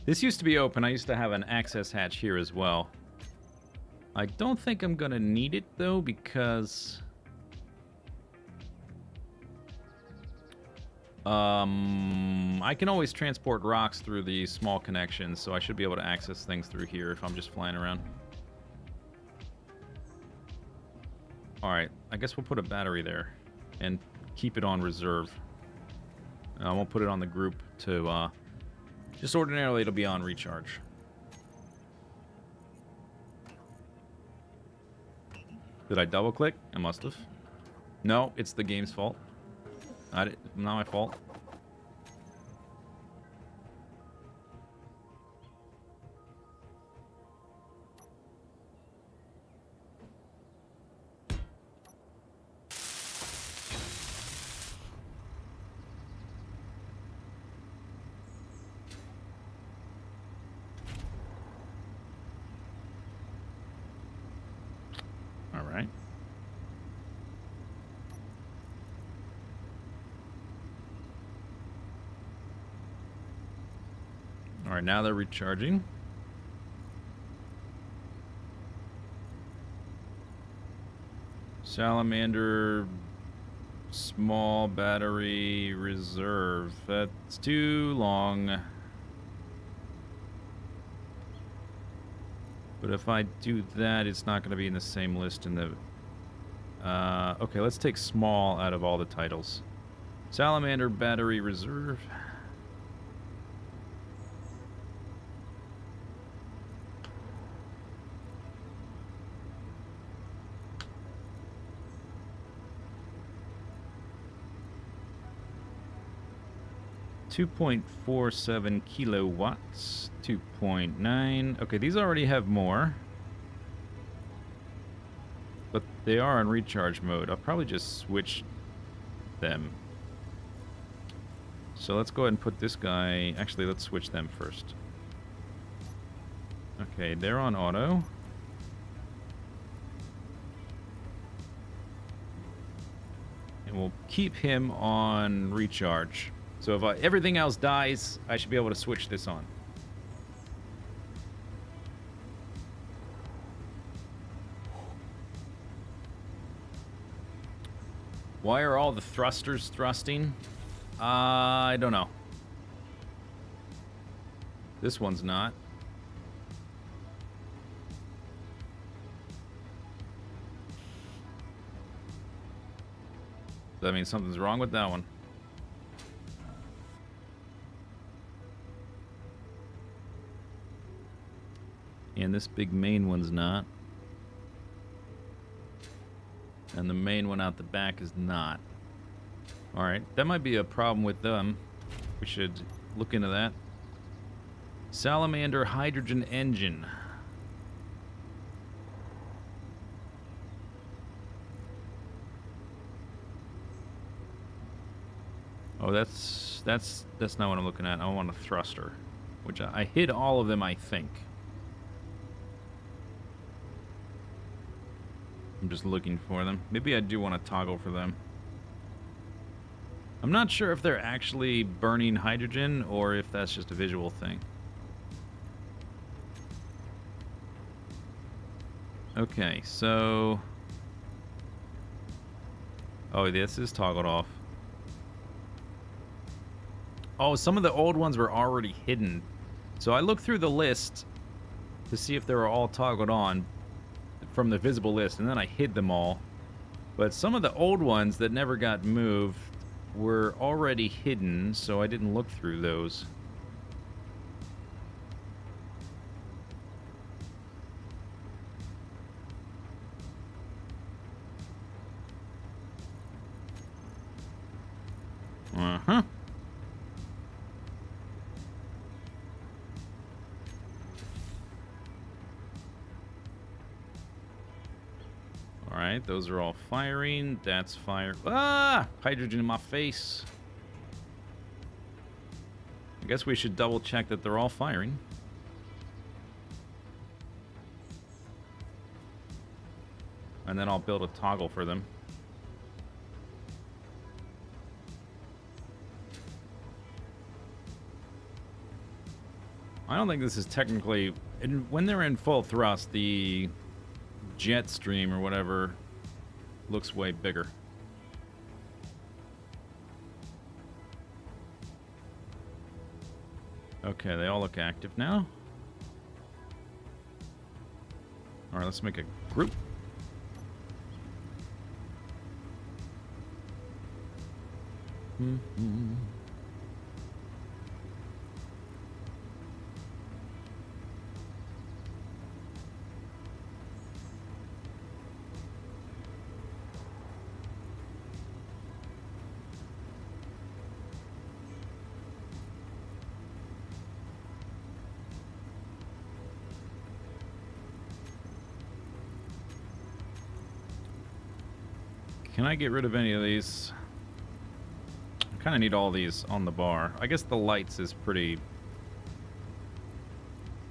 This used to be open. I used to have an access hatch here as well. I don't think I'm gonna need it though, because I can always transport rocks through the small connections, so I should be able to access things through here if I'm just flying around. Alright, I guess we'll put a battery there and keep it on reserve. I won't put it on the group to, just ordinarily it'll be on recharge. Did I double click? I must have. No, it's the game's fault. Not my fault. All right. All right, now they're recharging. Salamander, small battery reserve. That's too long. But if I do that, it's not going to be in the same list in the... okay, let's take small out of all the titles. Salamander battery reserve. .47 kilowatts, 2.9. Okay, these already have more, but they are in recharge mode. I'll probably just switch them. So let's go ahead and put this guy... Actually, let's switch them first. Okay, they're on auto. And we'll keep him on recharge. So if everything else dies, I should be able to switch this on. Why are all the thrusters thrusting? I don't know. This one's not. That means something's wrong with that one. And this big main one's not. And the main one out the back is not. Alright, that might be a problem with them. We should look into that. Salamander hydrogen engine. Oh, that's not what I'm looking at. I want a thruster, which I hid all of them, I think. I'm just looking for them. Maybe I do want to toggle for them. I'm not sure if they're actually burning hydrogen or if that's just a visual thing. Okay, so... Oh, this is toggled off. Oh, some of the old ones were already hidden. So I looked through the list to see if they were all toggled on from the visible list, and then I hid them all. But some of the old ones that never got moved were already hidden, so I didn't look through those. Uh-huh. Alright, those are all firing. That's fire. Ah! Hydrogen in my face. I guess we should double check that they're all firing. And then I'll build a toggle for them. I don't think this is technically... when they're in full thrust, the jet stream or whatever looks way bigger. Okay, they all look active now. Alright, let's make a group. Mm-hmm. Can I get rid of any of these? I kind of need all these on the bar. I guess the lights is pretty...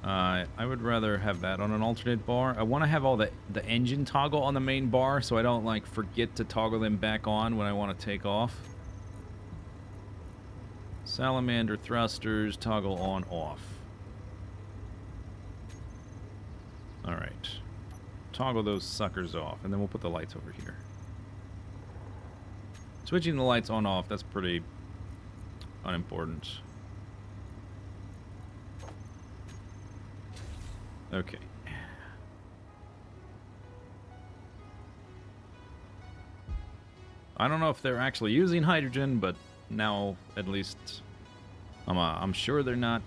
I would rather have that on an alternate bar. I want to have all the engine toggle on the main bar so I don't, like, forget to toggle them back on when I want to take off. Salamander thrusters, toggle on, off. Alright. Toggle those suckers off, and then we'll put the lights over here. Switching the lights on off, that's pretty unimportant. Okay. I don't know if they're actually using hydrogen, but now at least I'm sure they're not.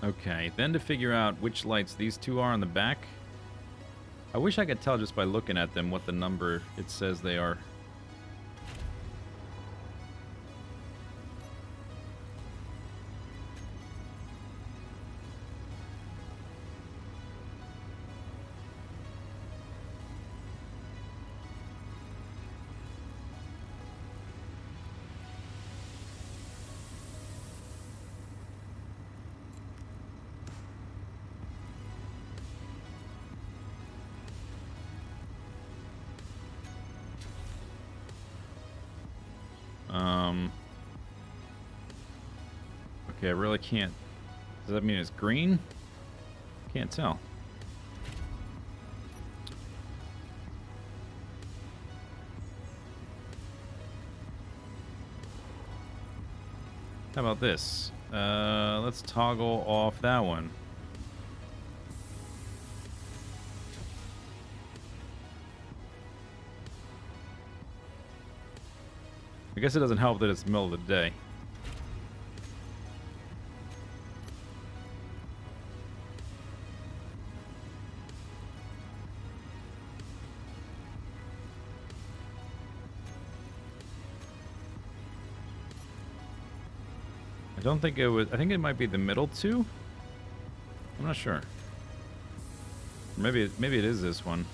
Okay, then to figure out which lights these two are on the back. I wish I could tell just by looking at them what the number it says they are. Okay, I really can't. Does that mean it's green? Can't tell. How about this? Let's toggle off that one. I guess it doesn't help that it's the middle of the day. I don't think it was... I think it might be the middle two? I'm not sure. Maybe it is this one.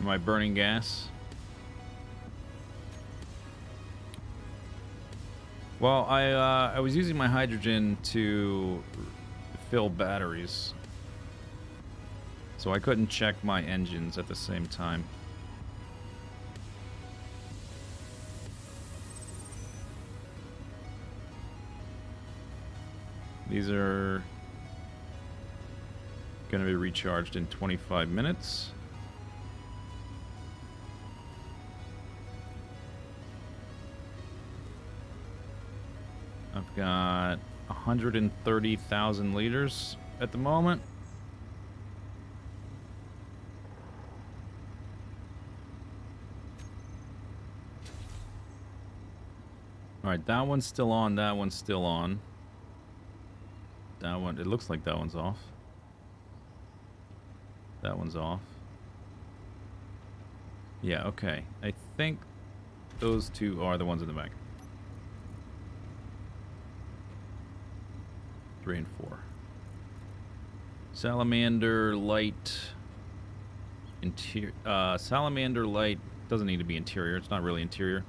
Am I burning gas? Well, I was using my hydrogen to fill batteries, so I couldn't check my engines at the same time. These are going to be recharged in 25 minutes. I've got 130,000 liters at the moment. All right, that one's still on. That one's still on. That one, it looks like that one's off. That one's off. Yeah, okay. I think those two are the ones in the back. 3 and 4. Salamander light. Salamander light doesn't need to be interior. It's not really interior.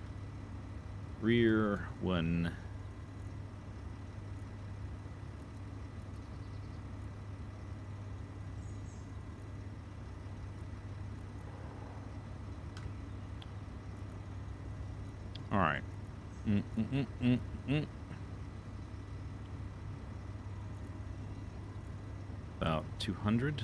Rear 1. All right. About 200.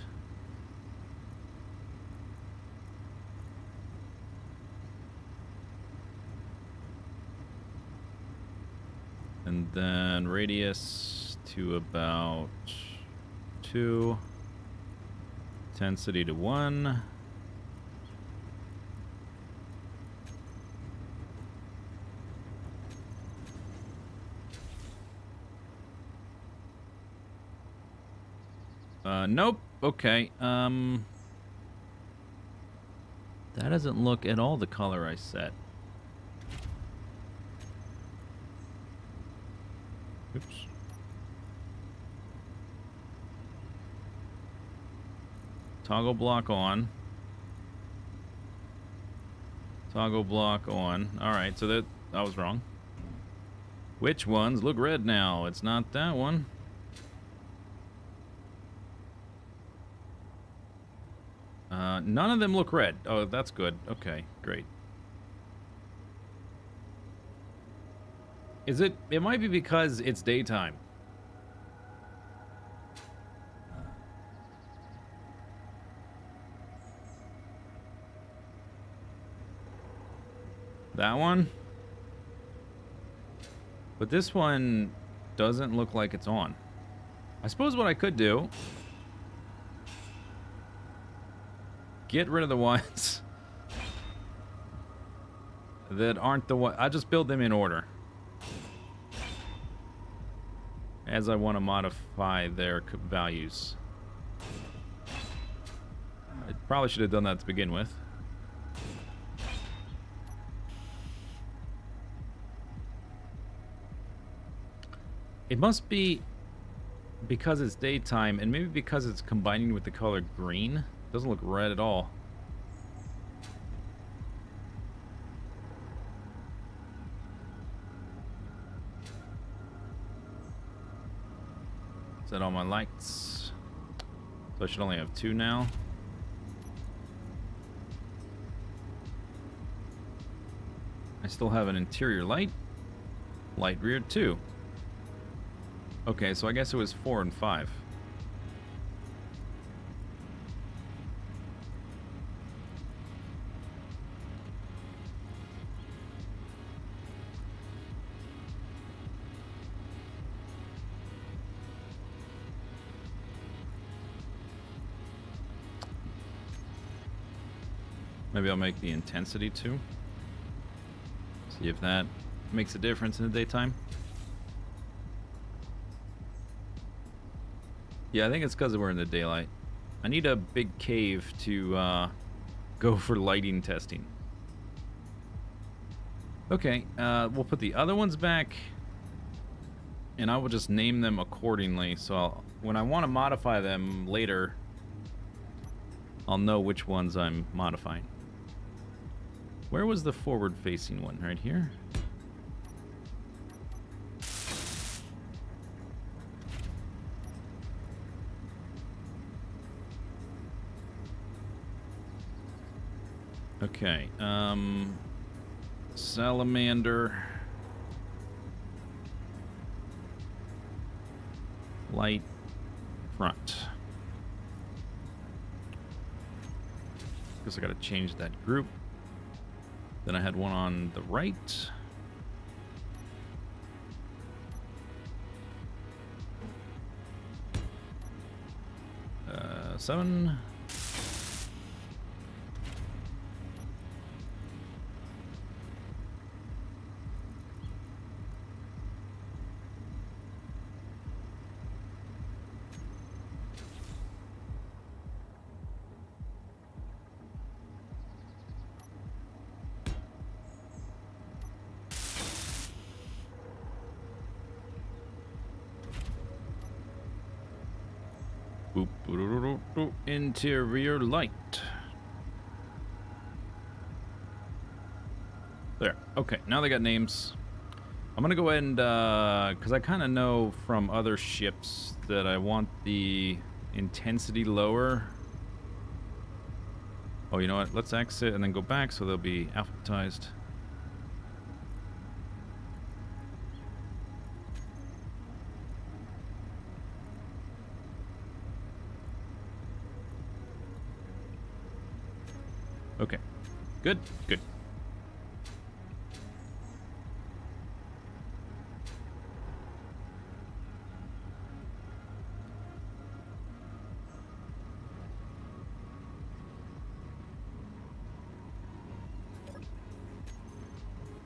And then radius to about 2. Intensity to 1. Nope. Okay. That doesn't look at all the color I set. Oops. Toggle block on. Toggle block on. Alright, so that I was wrong. Which ones look red now? It's not that one. None of them look red. Oh, that's good. Okay, great. Is it... It might be because it's daytime. That one? But this one doesn't look like it's on. I suppose what I could do... Get rid of the ones that aren't the one. I'll just build them in order as I want to modify their values. I probably should have done that to begin with. It must be because it's daytime, and maybe because it's combining with the color green. Doesn't look red at all. Set all my lights. So I should only have 2 now. I still have an interior light. Light rear 2. Okay, so I guess it was 4 and 5. Maybe I'll make the intensity too. See if that makes a difference in the daytime. Yeah, I think it's because we're in the daylight. I need a big cave to go for lighting testing. Okay, we'll put the other ones back, and I will just name them accordingly. So when I want to modify them later, I'll know which ones I'm modifying. Where was the forward-facing one? Right here? Okay, salamander. Light front. Guess I gotta change that group. Then I had one on the right. Seven. Boop, boop, interior light. There. Okay, now they got names. I'm gonna go ahead and, because I kind of know from other ships that I want the intensity lower. Oh, you know what? Let's exit and then go back so they'll be alphabetized. Okay. Good, good.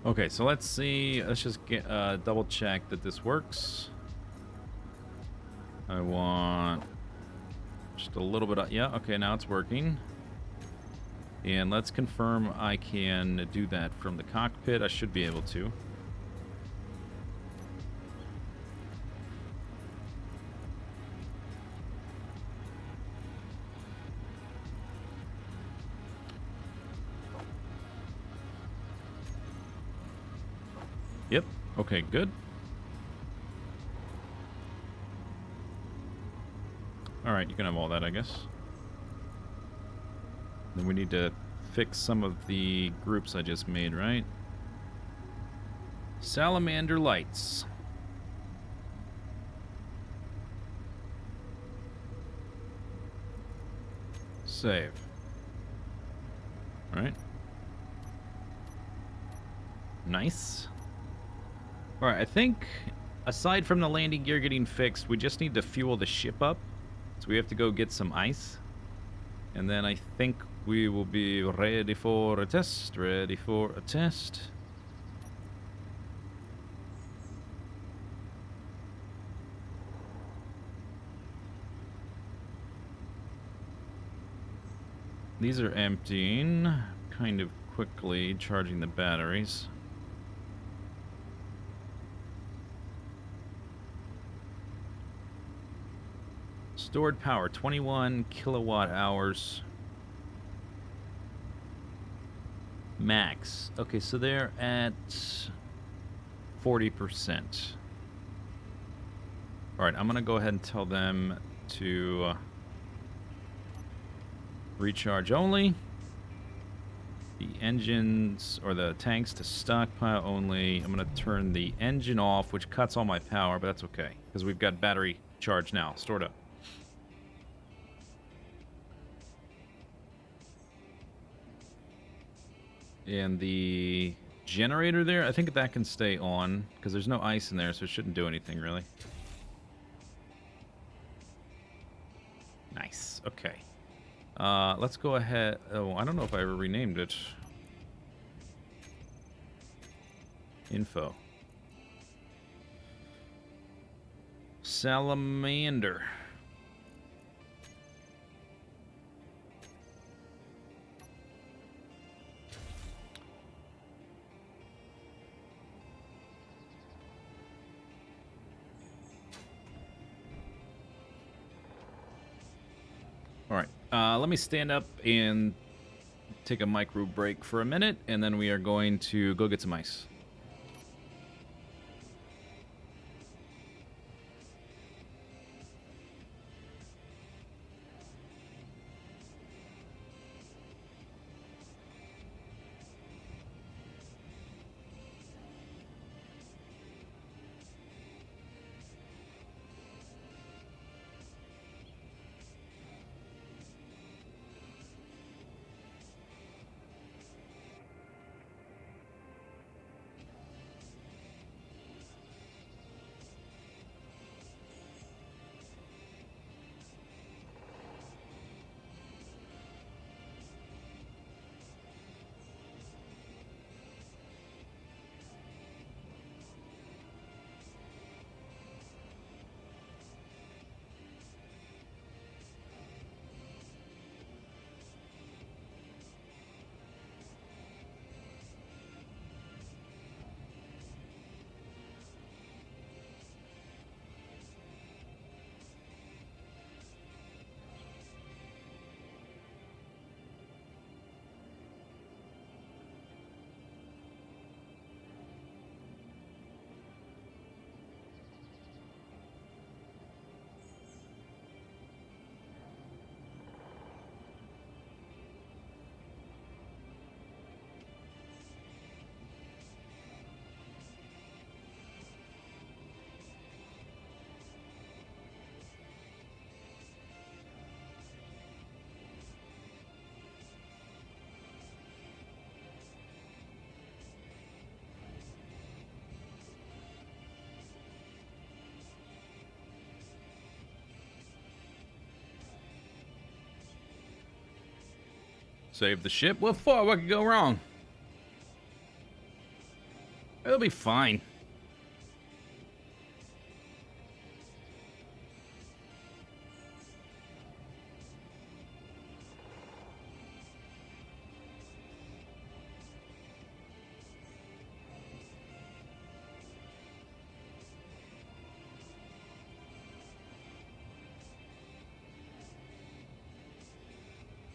Okay, so let's see. Let's just get double check that this works. I want just a little bit of, yeah, okay, now it's working. And let's confirm I can do that from the cockpit. I should be able to. Yep. Okay, good. Alright, you can have all that, I guess. Then we need to fix some of the groups I just made, right? Salamander lights. Save. Alright. Nice. Alright, I think aside from the landing gear getting fixed, we just need to fuel the ship up. So we have to go get some ice. And then I think we will be ready for a test. Ready for a test. These are emptying kind of quickly, charging the batteries. Stored power, 21 kilowatt hours. Max. Okay, so they're at 40%. Alright, I'm going to go ahead and tell them to recharge only. The engines, or the tanks, to stockpile only. I'm going to turn the engine off, which cuts all my power, but that's okay. Because we've got battery charge now, stored up. And the generator there, I think that can stay on, because there's no ice in there, so it shouldn't do anything, really. Nice. Okay. Let's go ahead. Oh, I don't know if I ever renamed it. Info. Salamander. All right. Let me stand up and take a micro break for a minute, and then we are going to go get some ice. Save the ship? What for? What could go wrong? It'll be fine.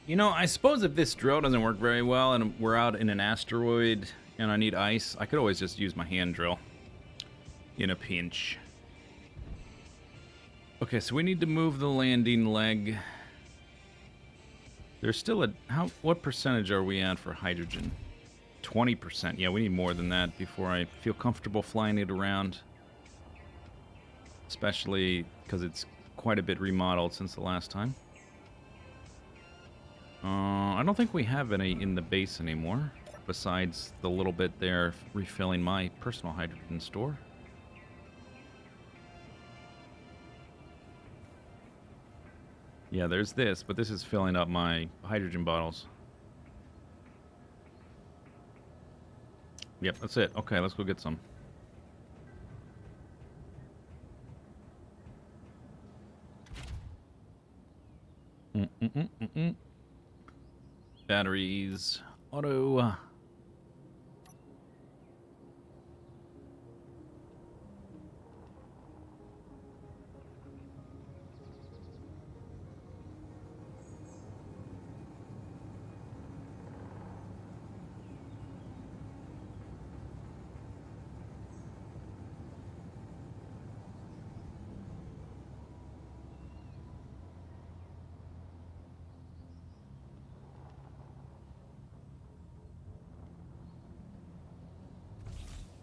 You know, I suppose if this drill doesn't work very well and we're out in an asteroid and I need ice, I could always just use my hand drill in a pinch. Okay, so we need to move the landing leg. There's still a... what percentage are we at for hydrogen? 20%. Yeah, we need more than that before I feel comfortable flying it around. Especially because it's quite a bit remodeled since the last time. I don't think we have any in the base anymore, besides the little bit there refilling my personal hydrogen store. Yeah, there's this, but this is filling up my hydrogen bottles. Yep, that's it. Okay, let's go get some. Batteries. Auto.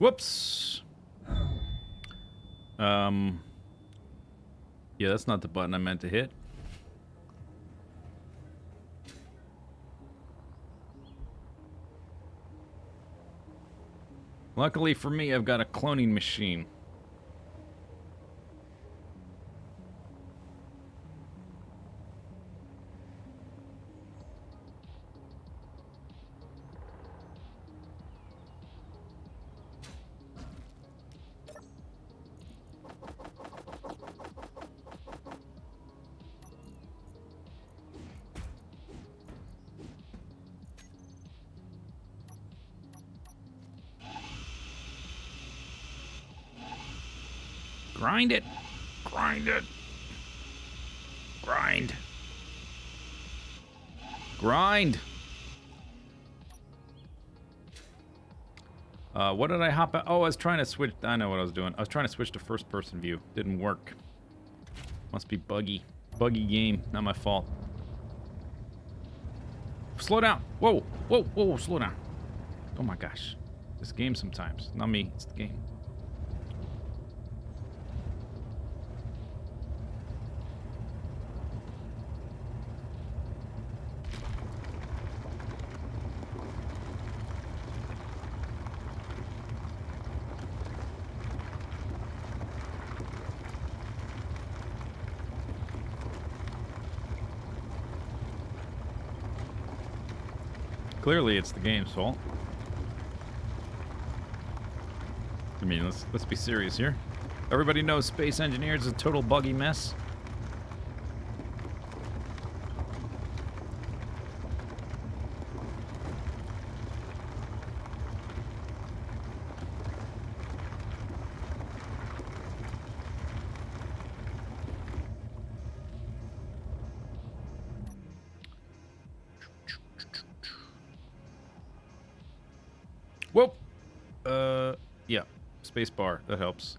Whoops. Yeah, that's not the button I meant to hit. Luckily for me, I've got a cloning machine. Grind it. Grind it. Grind. Grind. What did I hop out? Oh, I was trying to switch. I know what I was doing. I was trying to switch to first-person view. Didn't work. Must be buggy. Buggy game. Not my fault. Slow down. Whoa. Whoa. Whoa. Slow down. Oh my gosh. This game sometimes. Not me. It's the game. Clearly, it's the game's fault. I mean, let's be serious here. Everybody knows Space Engineers is a total buggy mess. Whoop! Yeah. Space bar. That helps.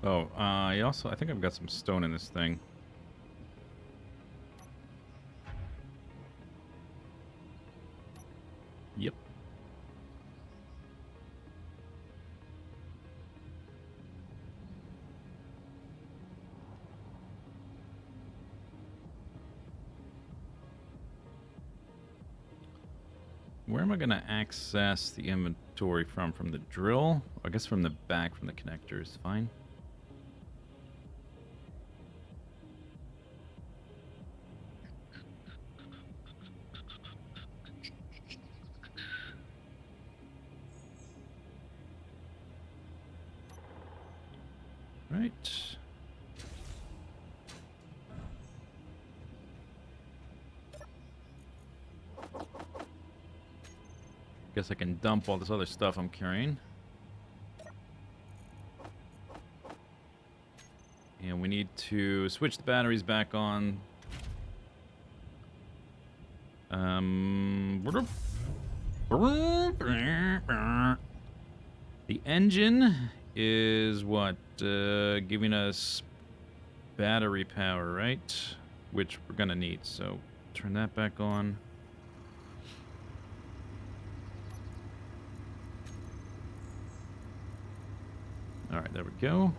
Oh, I think I've got some stone in this thing. Yep. Where am I going to access the inventory from? From the drill? I guess from the back, from the connector is fine. Right. Guess I can dump all this other stuff I'm carrying. And we need to switch the batteries back on. The engine is what? Giving us battery power, right? Which we're gonna need, so turn that back on. Alright, there we go.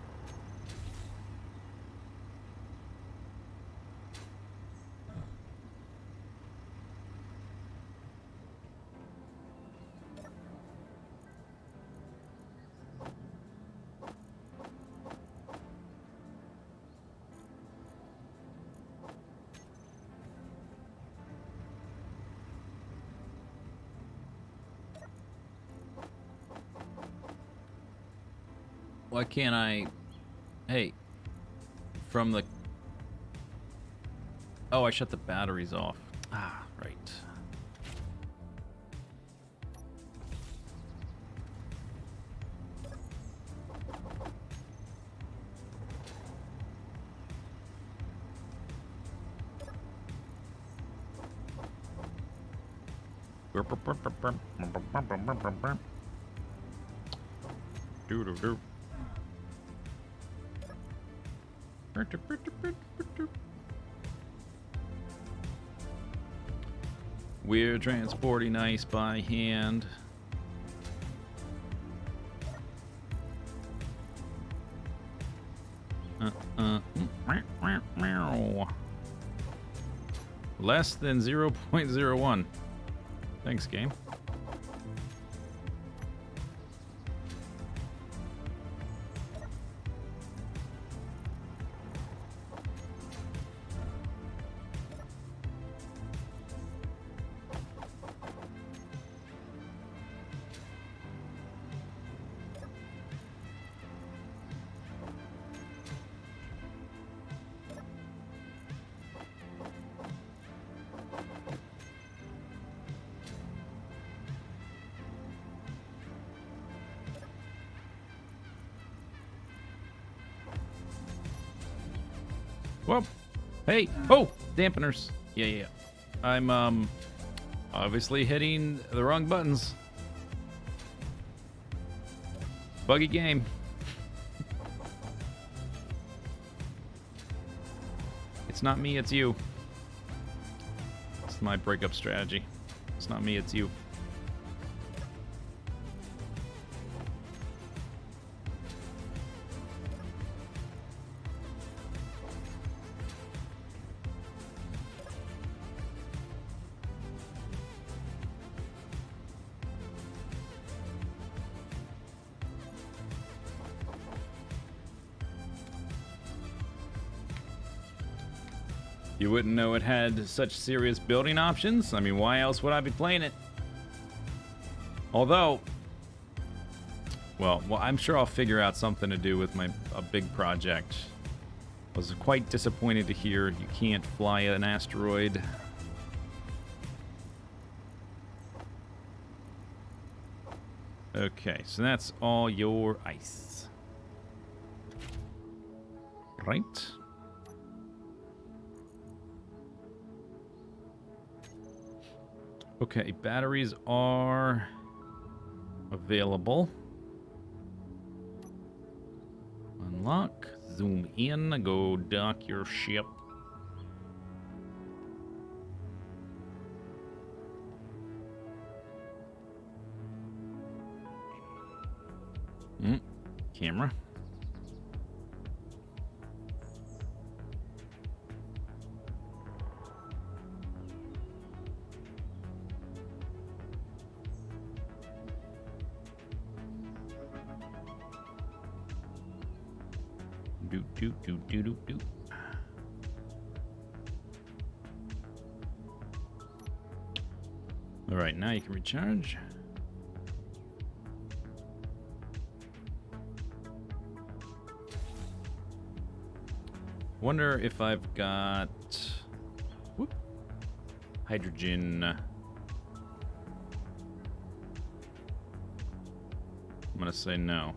Why can't I... Hey. From the... Oh, I shut the batteries off. Ah, right. Doo-doo-doo. We're transporting ice by hand. Less than 0.01. Thanks, game. Whoa. Hey. Oh, dampeners. Yeah, yeah. I'm obviously hitting the wrong buttons. Buggy game. It's not me, it's you. It's my breakup strategy. It's not me, it's you. You wouldn't know it had such serious building options. I mean, why else would I be playing it? Although, well, I'm sure I'll figure out something to do with a big project. I was quite disappointed to hear you can't fly an asteroid. Okay, so that's all your ice. Right. Okay, batteries are available. Unlock, zoom in, go dock your ship. Camera. Do. All right, now you can recharge. Wonder if I've got hydrogen. I'm gonna say no.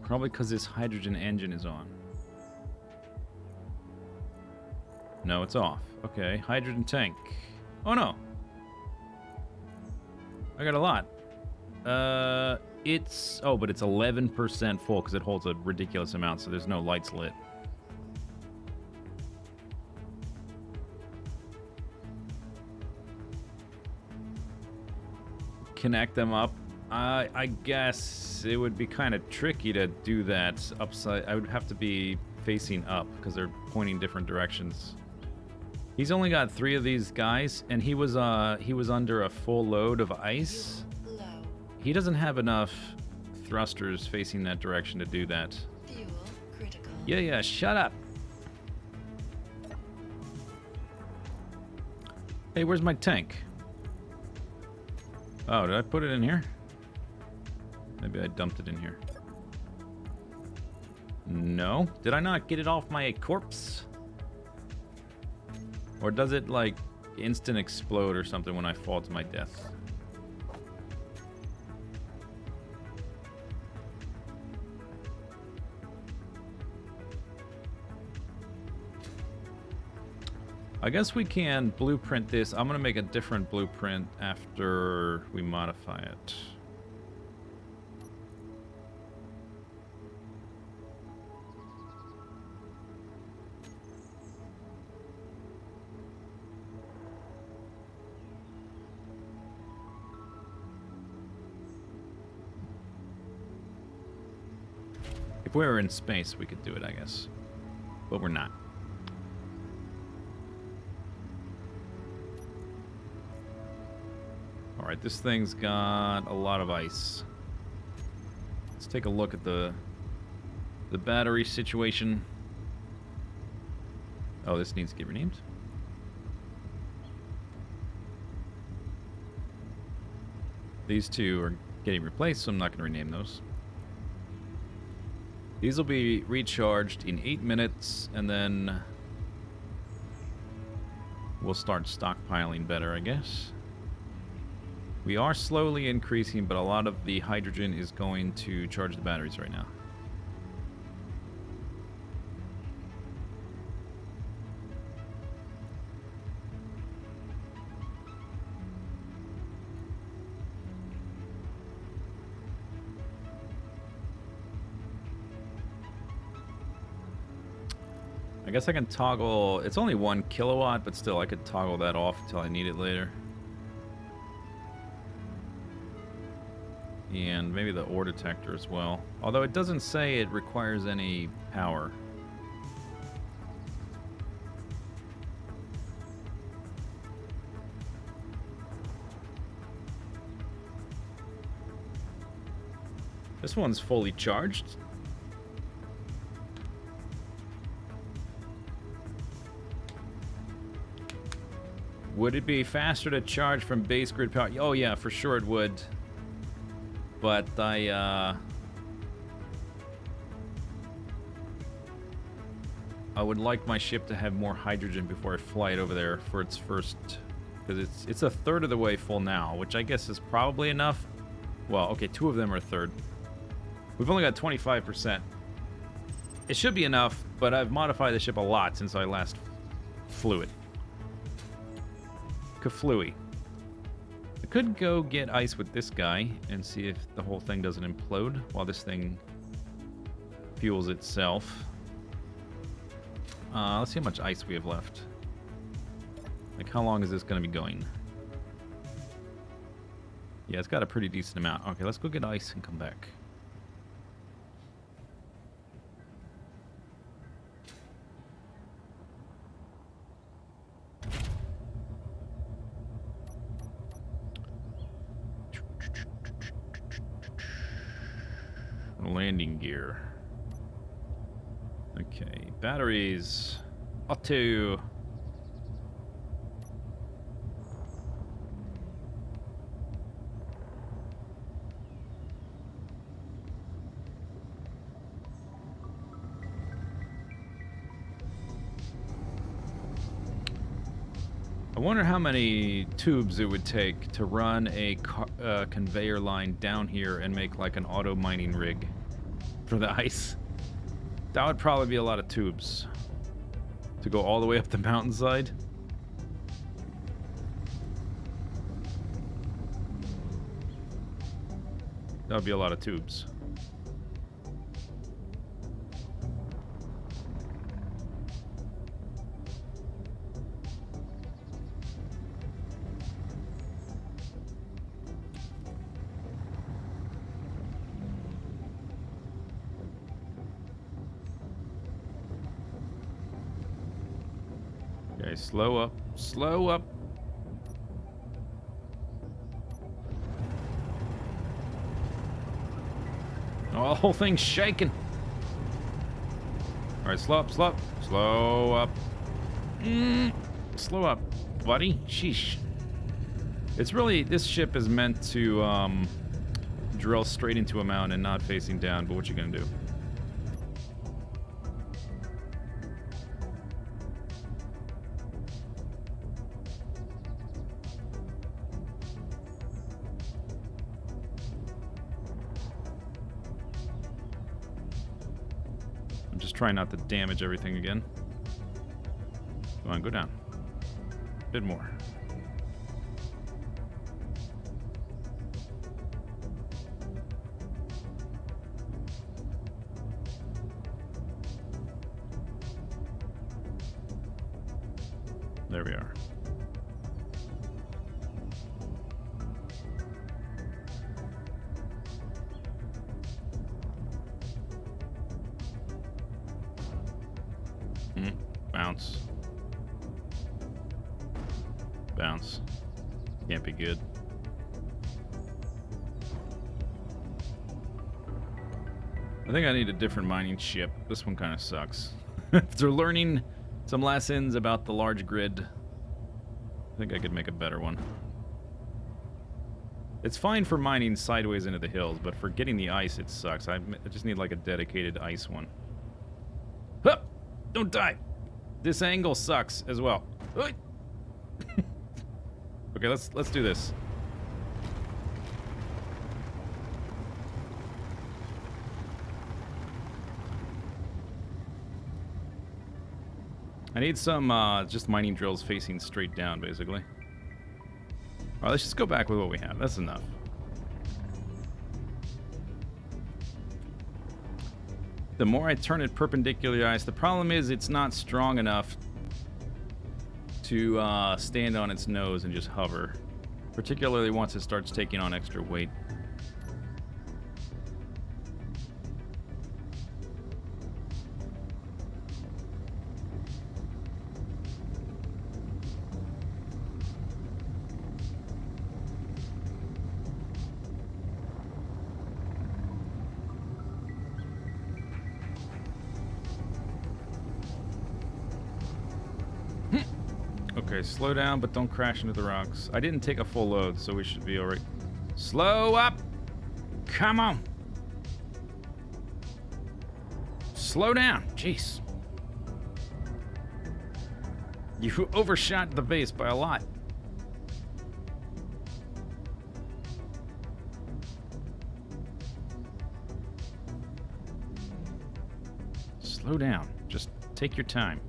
Probably because this hydrogen engine is on. No, it's off. Okay, hydrogen tank. Oh no. I got a lot. But it's 11% full because it holds a ridiculous amount, so there's no lights lit. Connect them up. I guess it would be kind of tricky to do that upside. I would have to be facing up because they're pointing different directions. He's only got 3 of these guys, and he was under a full load of ice. He doesn't have enough thrusters facing that direction to do that. Fuel critical. Yeah, shut up. Hey, where's my tank? Oh, did I put it in here? Maybe I dumped it in here. No. Did I not get it off my corpse? Or does it, like, instant explode or something when I fall to my death? I guess we can blueprint this. I'm going to make a different blueprint after we modify it. If we were in space, we could do it, I guess. But we're not. Alright, this thing's got a lot of ice. Let's take a look at the battery situation. Oh, this needs to get renamed. These 2 are getting replaced, so I'm not going to rename those. These will be recharged in 8 minutes, and then we'll start stockpiling better, I guess. We are slowly increasing, but a lot of the hydrogen is going to charge the batteries right now. I guess I can toggle... It's only 1 kilowatt, but still, I could toggle that off until I need it later. And maybe the ore detector as well. Although it doesn't say it requires any power. This one's fully charged. Would it be faster to charge from base grid power? Oh yeah, for sure it would. But I would like my ship to have more hydrogen before I fly it over there for its first, because it's a third of the way full now, which I guess is probably enough. Well, okay, 2 of them are a third. We've only got 25%. It should be enough, but I've modified the ship a lot since I last flew it. Kaflooey. I could go get ice with this guy and see if the whole thing doesn't implode while this thing fuels itself. Let's see how much ice we have left. Like, how long is this going to be going? Yeah, it's got a pretty decent amount. Okay, let's go get ice and come back. Landing gear. Okay, batteries. Auto. I wonder how many tubes it would take to run a conveyor line down here and make like an auto mining rig for the ice. That would probably be a lot of tubes to go all the way up the mountainside. That would be a lot of tubes. Okay, slow up. Slow up. Oh, the whole thing's shaking. Alright, slow up, slow up. Slow up. Slow up, buddy. Sheesh. It's really... This ship is meant to drill straight into a mountain and not facing down, but what you gonna do? I'm just trying not to damage everything again. Come on, go down. A bit more. There we are. Bounce. Bounce. Can't be good. I think I need a different mining ship. This one kind of sucks. After learning some lessons about the large grid, I think I could make a better one. It's fine for mining sideways into the hills, but for getting the ice, it sucks. I just need like a dedicated ice one. Huh! Don't die! This angle sucks as well. Okay, let's do this. I need some just mining drills facing straight down, basically. Alright, let's just go back with what we have. That's enough. The more I turn it perpendicular ice, the problem is it's not strong enough to stand on its nose and just hover, particularly once it starts taking on extra weight. Okay, slow down, but don't crash into the rocks. I didn't take a full load, so we should be alright. Slow up! Come on! Slow down! Jeez. You overshot the base by a lot. Slow down. Just take your time.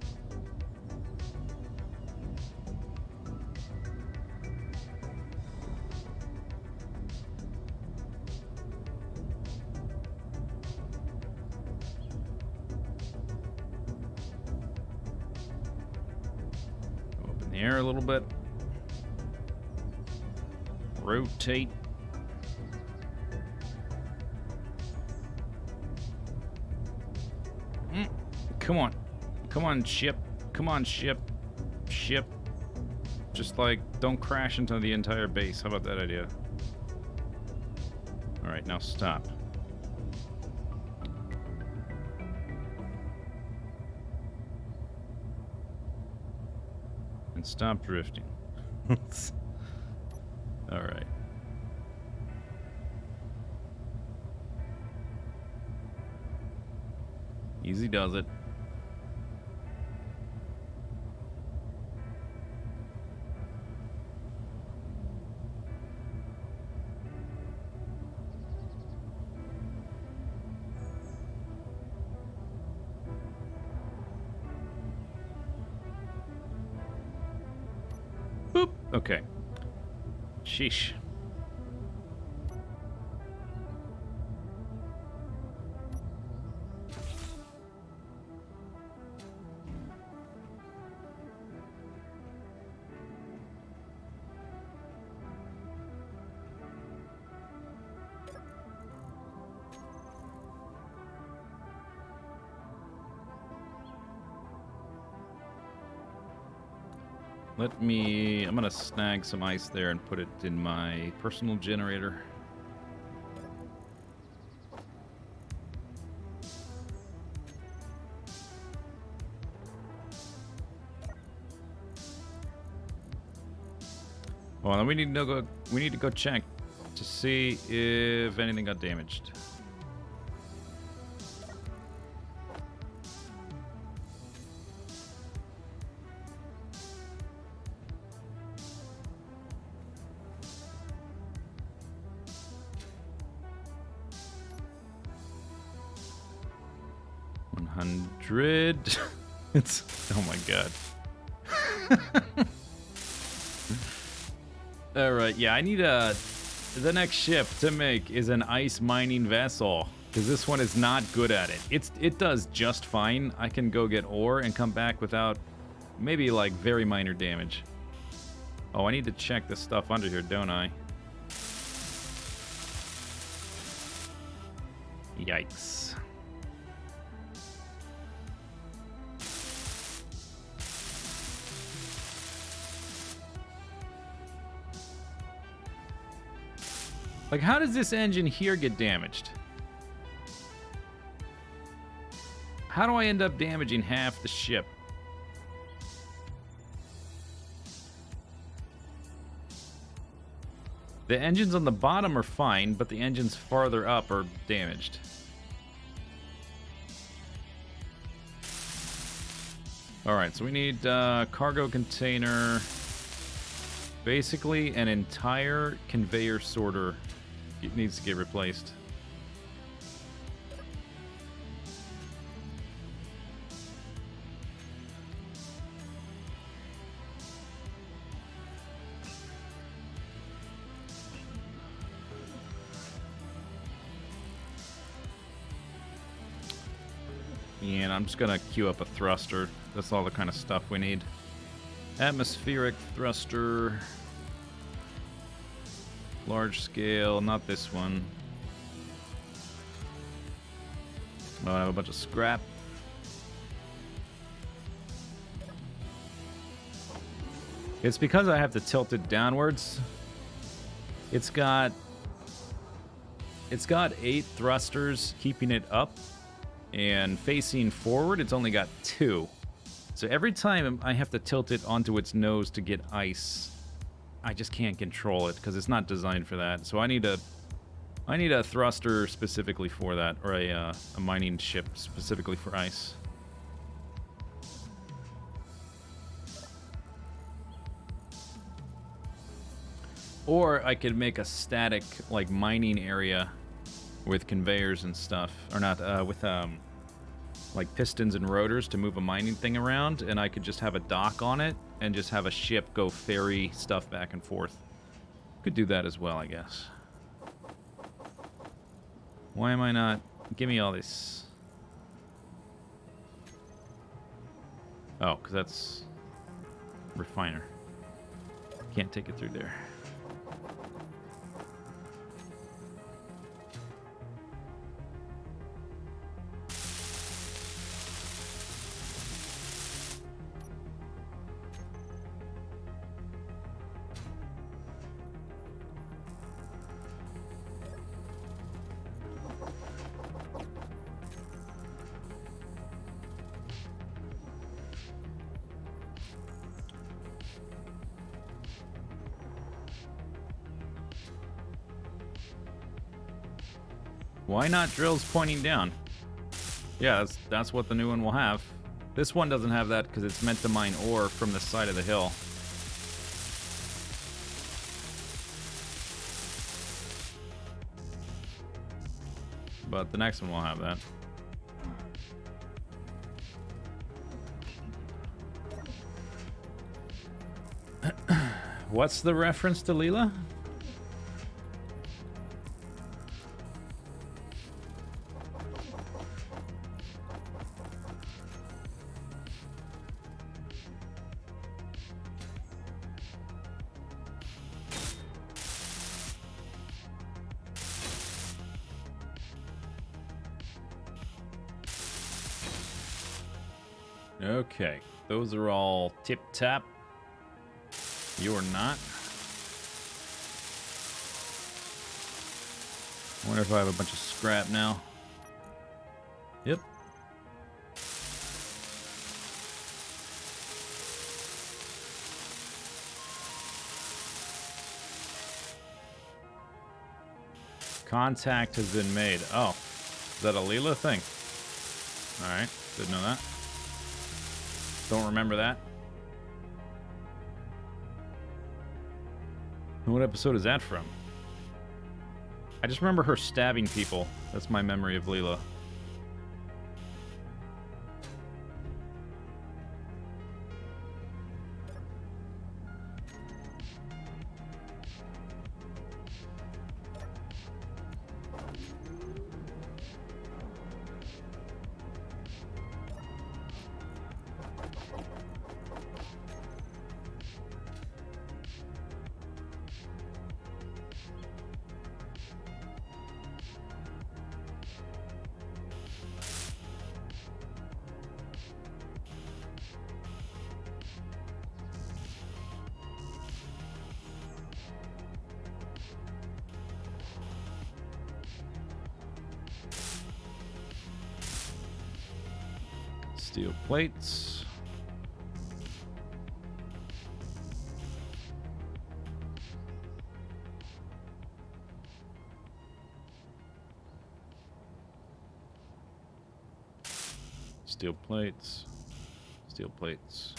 Air a little bit. Rotate. Come on. Come on, ship. Come on, ship. Ship. Just like, don't crash into the entire base. How about that idea? Alright, now stop. And stop drifting. Alright. Easy does it. Boop. Okay. Sheesh. I'm gonna snag some ice there and put it in my personal generator. Well, then we need to go check to see if anything got damaged. It's, oh my god. All right, yeah, I need the next ship to make is an ice mining vessel, because this one is not good at it. It does just fine. I can go get ore and come back without maybe like very minor damage. Oh, I need to check this stuff under here, don't I? Yikes. Like, how does this engine here get damaged? How do I end up damaging half the ship? The engines on the bottom are fine, but the engines farther up are damaged. Alright, so we need cargo container. Basically, an entire conveyor sorter. It needs to get replaced. And I'm just gonna queue up a thruster. That's all the kind of stuff we need. Atmospheric thruster. Large scale, not this one. Oh, I have a bunch of scrap. It's because I have to tilt it downwards. It's got 8 thrusters keeping it up, and facing forward it's only got 2. So every time I have to tilt it onto its nose to get ice, I just can't control it because it's not designed for that. So I need a thruster specifically for that, or a mining ship specifically for ice. Or I could make a static, like, mining area with conveyors and stuff. Or not, with, like, pistons and rotors to move a mining thing around. And I could just have a dock on it and just have a ship go ferry stuff back and forth. Could do that as well, I guess. Why am I not... Give me all this. Oh, because that's... refiner. Can't take it through there. Why not drills pointing down? Yeah, that's what the new one will have. This one doesn't have that because it's meant to mine ore from the side of the hill. But the next one will have that. What's the reference to Leela? Okay, those are all tip-tap. You're not. I wonder if I have a bunch of scrap now. Yep. Contact has been made. Oh, is that a Leela thing? Alright, didn't know that. Don't remember that. What episode is that from? I just remember her stabbing people. That's my memory of Leela. Steel plates. Steel plates. Steel plates.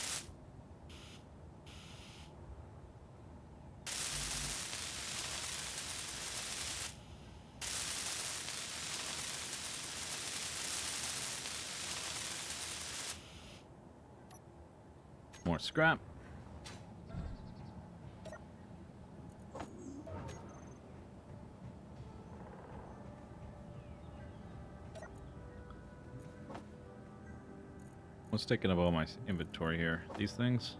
More scrap. What's taking up all my inventory here? These things?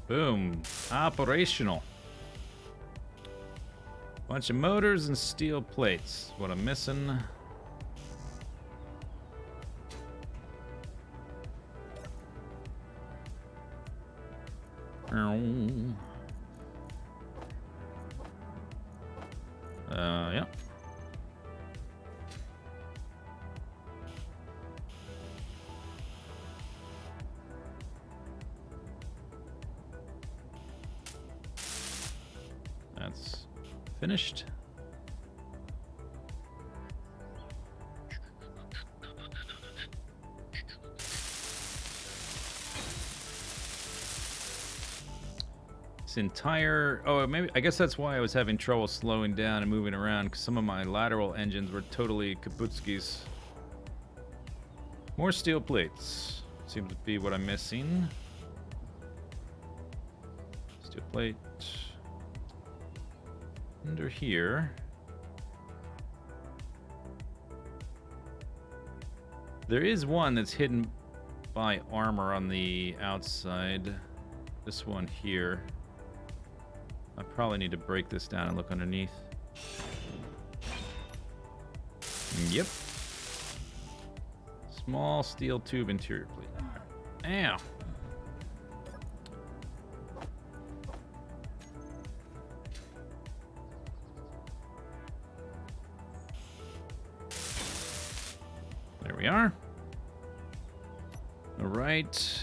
Boom. Operational. Bunch of motors and steel plates. What I'm missing. Yeah. That's finished. This entire... Oh, maybe... I guess that's why I was having trouble slowing down and moving around, because some of my lateral engines were totally kaputskis. More steel plates. Seems to be what I'm missing. Steel plate. Under here. There is one that's hidden by armor on the outside. This one here. I probably need to break this down and look underneath. Yep. Small steel tube interior plate. Ow. There we are. All right.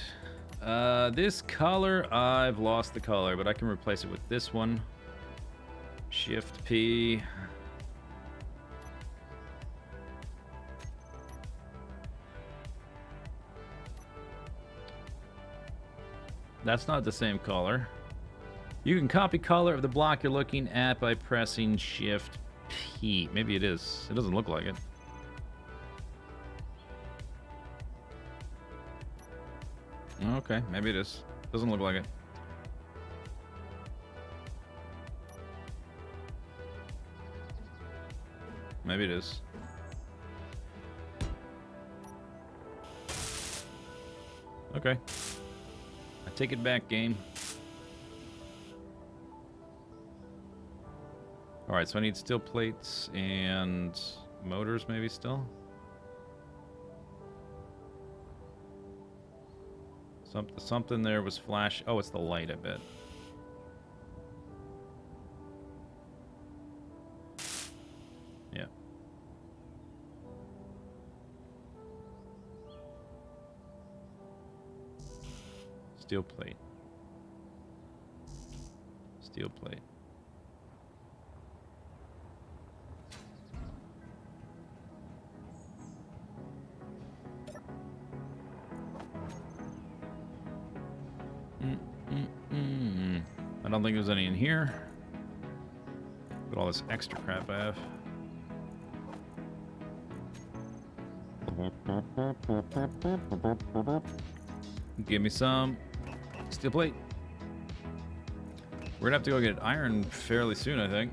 This color, I've lost the color, but I can replace it with this one. Shift P. That's not the same color. You can copy color of the block you're looking at by pressing Shift P. Maybe it is. It doesn't look like it. Okay, maybe it is. Doesn't look like it. Maybe it is. Okay. I take it back, game. Alright, so I need steel plates and motors maybe still. Something there was flash. Oh, it's the light, I bet. Yeah. Steel plate. Steel plate. I don't think there's any in here. Look at all this extra crap I have. Give me some steel plate. We're gonna have to go get iron fairly soon, I think.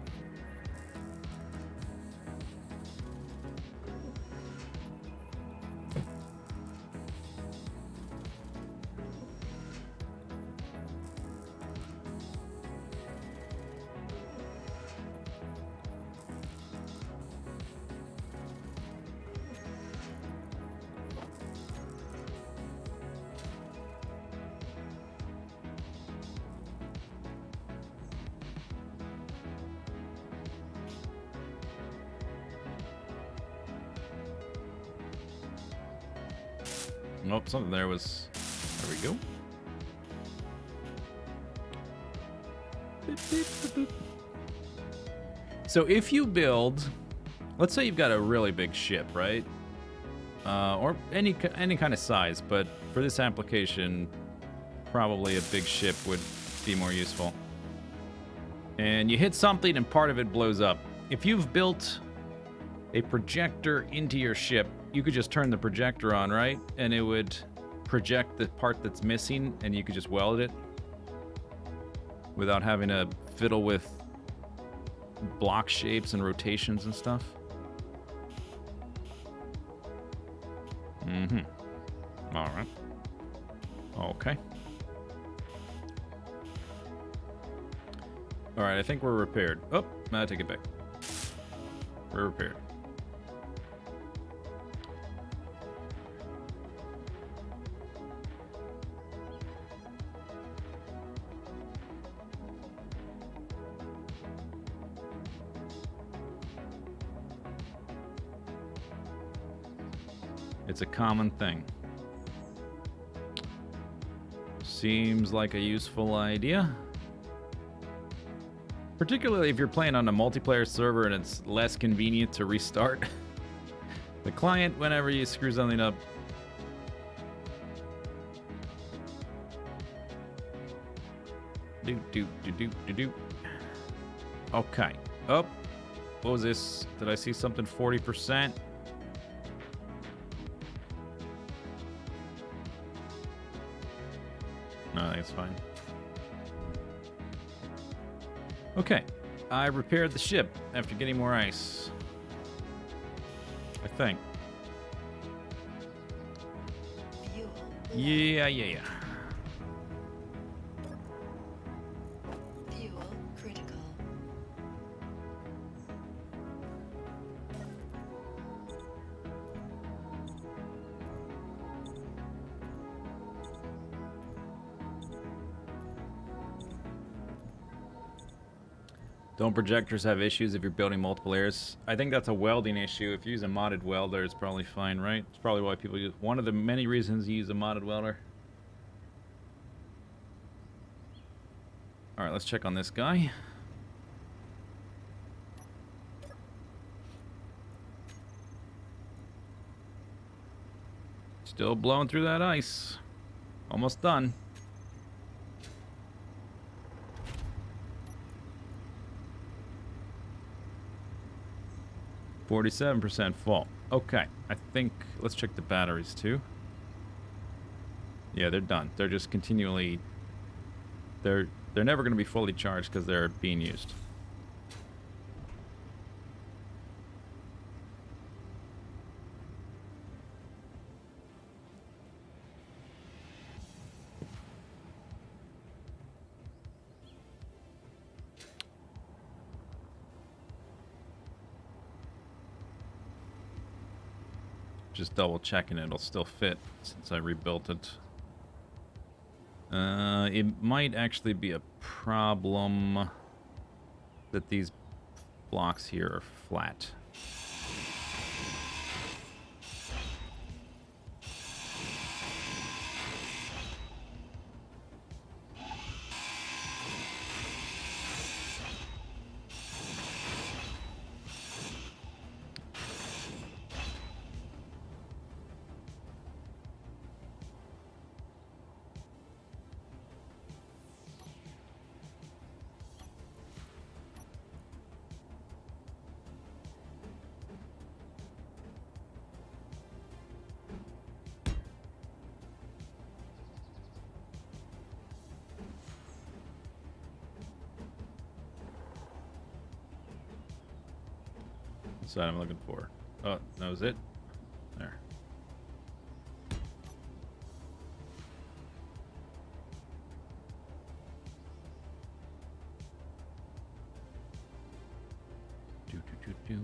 Nope, something there was... There we go. So if you build... Let's say you've got a really big ship, right? or any kind of size. But for this application, probably a big ship would be more useful. And you hit something and part of it blows up. If you've built a projector into your ship, you could just turn the projector on, right? And it would project the part that's missing, and you could just weld it without having to fiddle with block shapes and rotations and stuff. Mm-hmm. All right. Okay. All right, I think we're repaired. Oh, I take it back. We're repaired. It's a common thing. Seems like a useful idea. Particularly if you're playing on a multiplayer server and it's less convenient to restart the client whenever you screw something up. Do. Okay. Oh, what was this? Did I see something? 40%? No, I think it's fine. Okay, I repaired the ship after getting more ice. I think. Fuel. Yeah. Fuel critical. Don't projectors have issues if you're building multiple layers? I think that's a welding issue. If you use a modded welder, it's probably fine, right? It's probably why people use... One of the many reasons you use a modded welder. Alright, let's check on this guy. Still blowing through that ice. Almost done. %47% full. Okay, I think let's check the batteries too. Yeah, they're done. They're just continually they're never going to be fully charged because they're being used. Just double checking it'll still fit since I rebuilt it. It might actually be a problem that these blocks here are flat. That's what I'm looking for. Oh, that was it? There. Do.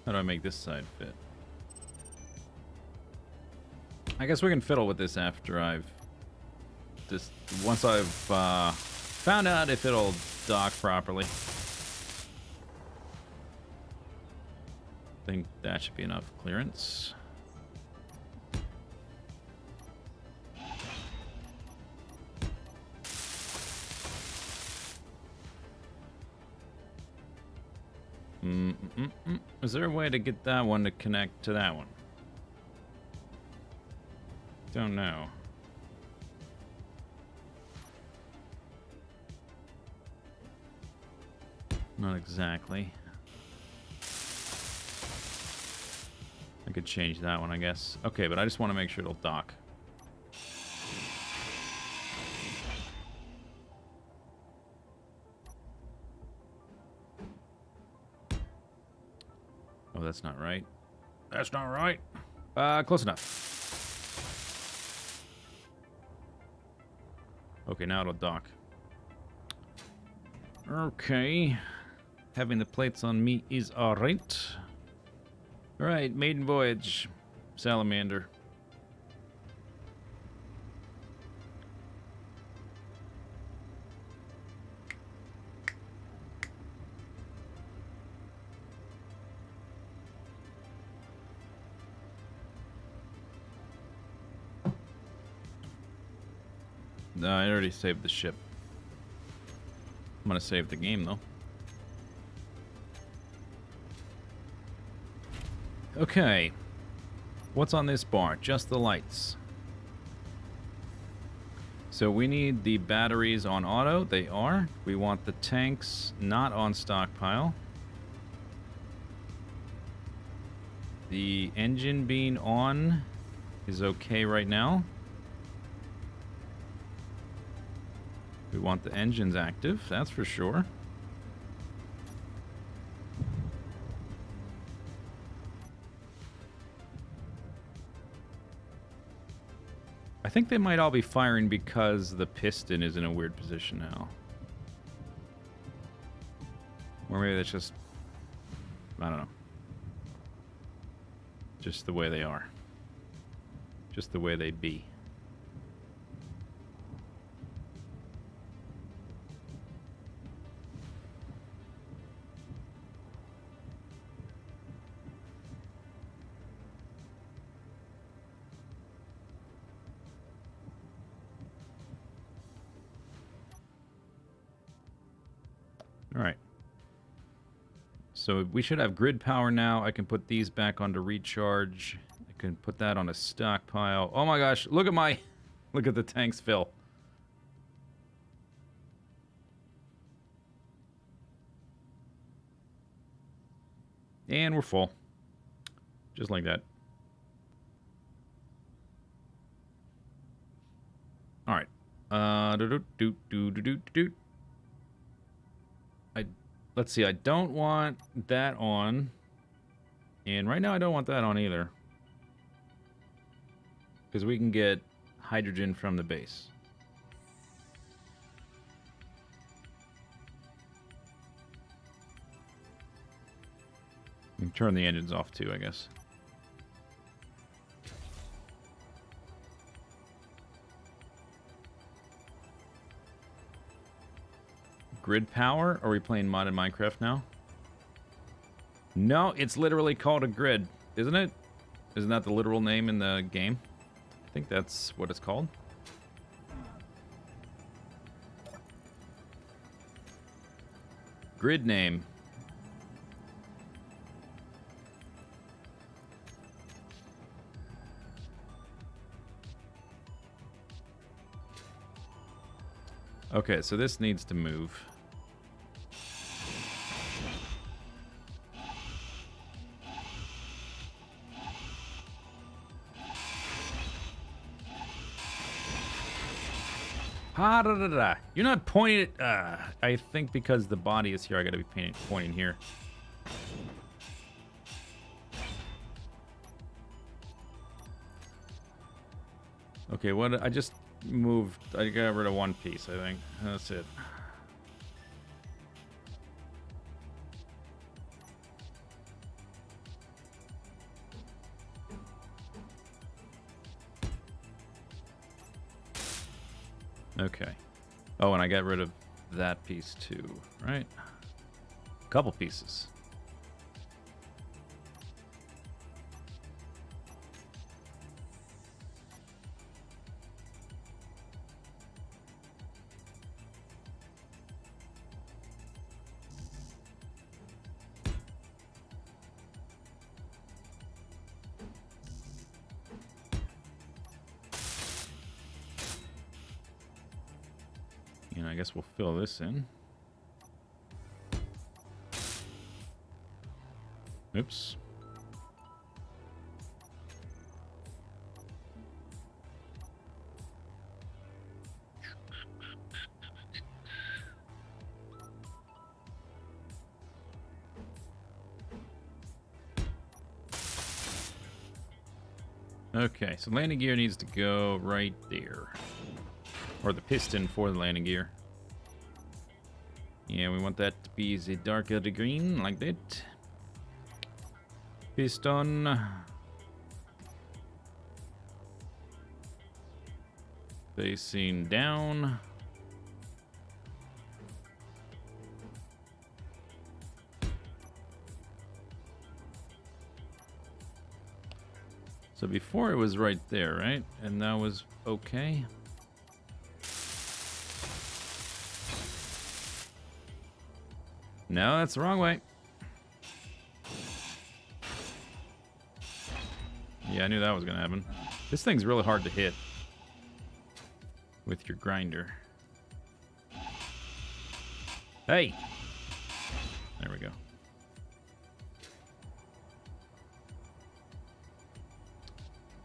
How do I make this side fit? I guess we can fiddle with this after I've just once I've found out if it'll dock properly. I think that should be enough clearance. is there a way to get that one to connect to that one? Don't know. Not exactly. I could change that one, I guess. Okay, but I just want to make sure it'll dock. Oh, that's not right. That's not right. Close enough. Okay, now it'll dock. Okay. Having the plates on me is alright. Alright, maiden voyage. Salamander. No, I already saved the ship. I'm gonna save the game, though. Okay. What's on this bar? Just the lights. So we need the batteries on auto. They are. We want the tanks not on stockpile. The engine being on is okay right now. We want the engines active, that's for sure. I think they might all be firing because the piston is in a weird position now. Or maybe that's just... I don't know. Just the way they are. Just the way they be. Alright. So we should have grid power now. I can put these back onto recharge. I can put that on a stockpile. Oh my gosh, look at my... Look at the tanks fill. And we're full. Just like that. Alright. Let's see, I don't want that on. And right now I don't want that on either. Because we can get hydrogen from the base. You can turn the engines off too, I guess. Grid power? Are we playing modded Minecraft now? No, it's literally called a grid, isn't it? Isn't that the literal name in the game? I think that's what it's called. Grid name. Okay, so this needs to move. Ha da da da. You're not pointing at... I think because the body is here, I gotta be pointing here. Okay, what... I just moved... I got rid of one piece, I think. That's it. Okay. Oh, and I got rid of that piece too, right? A couple pieces. guess we'll fill this in. Oops. Okay, so landing gear needs to go right there. Or the piston for the landing gear. Yeah, we want that to be the darker the green, like that. Piston. Facing down. So before it was right there, right? And that was okay. No, that's the wrong way. Yeah, I knew that was going to happen. This thing's really hard to hit with your grinder. Hey! There we go.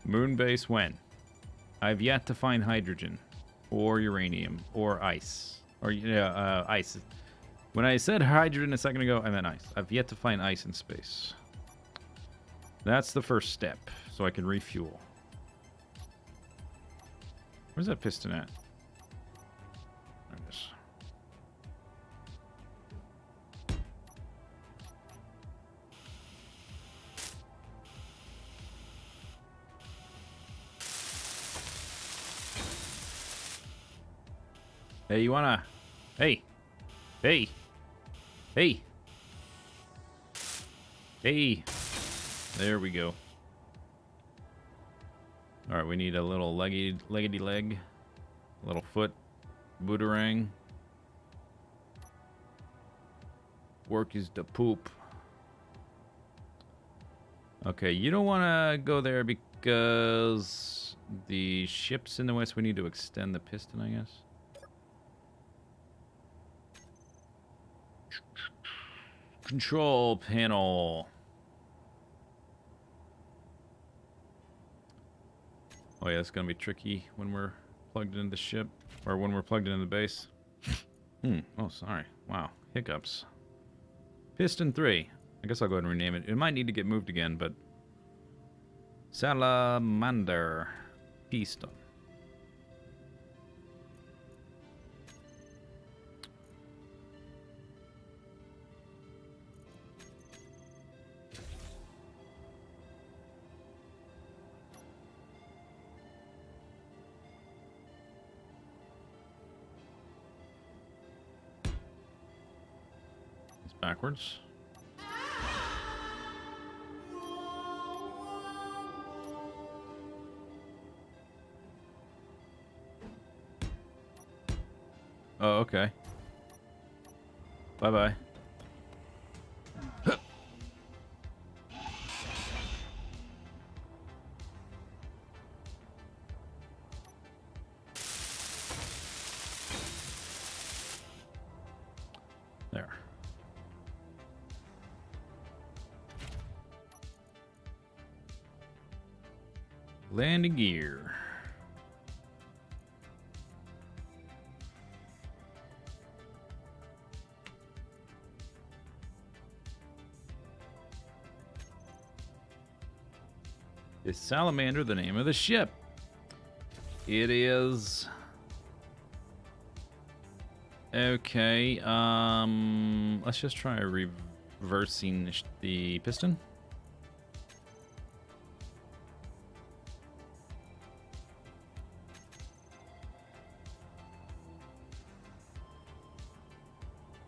Moon base when? I've yet to find hydrogen or uranium or ice. Or, yeah, ice. When I said hydrogen a second ago, I meant ice. I've yet to find ice in space. That's the first step, so I can refuel. Where's that piston at? There it is. Hey, you wanna... Hey! Hey! Hey! Hey! There we go. Alright, we need a little leggedy leg. A little foot. Booterang. Work is the poop. Okay, you don't want to go there because the ship's in the west. We need to extend the piston, I guess. Control panel. Oh yeah, it's gonna be tricky when we're plugged into the ship, or when we're plugged into the base. Oh, sorry. Wow, hiccups. Piston 3. I guess I'll go ahead and rename it. It might need to get moved again, but Salamander Piston. Backwards. Oh, okay. Bye-bye. There. Landing gear. Is Salamander the name of the ship? It is. Okay, let's just try reversing the piston.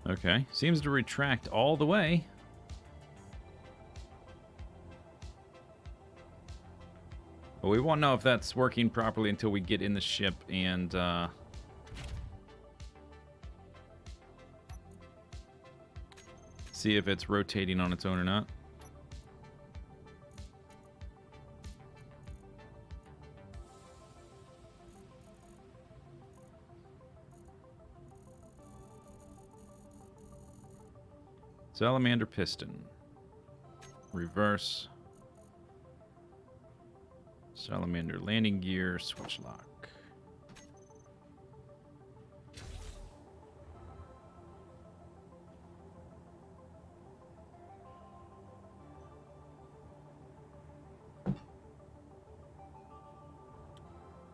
Okay, seems to retract all the way. But we won't know if that's working properly until we get in the ship and, see if it's rotating on its own or not. Salamander piston. Reverse. Salamander landing gear, switch lock.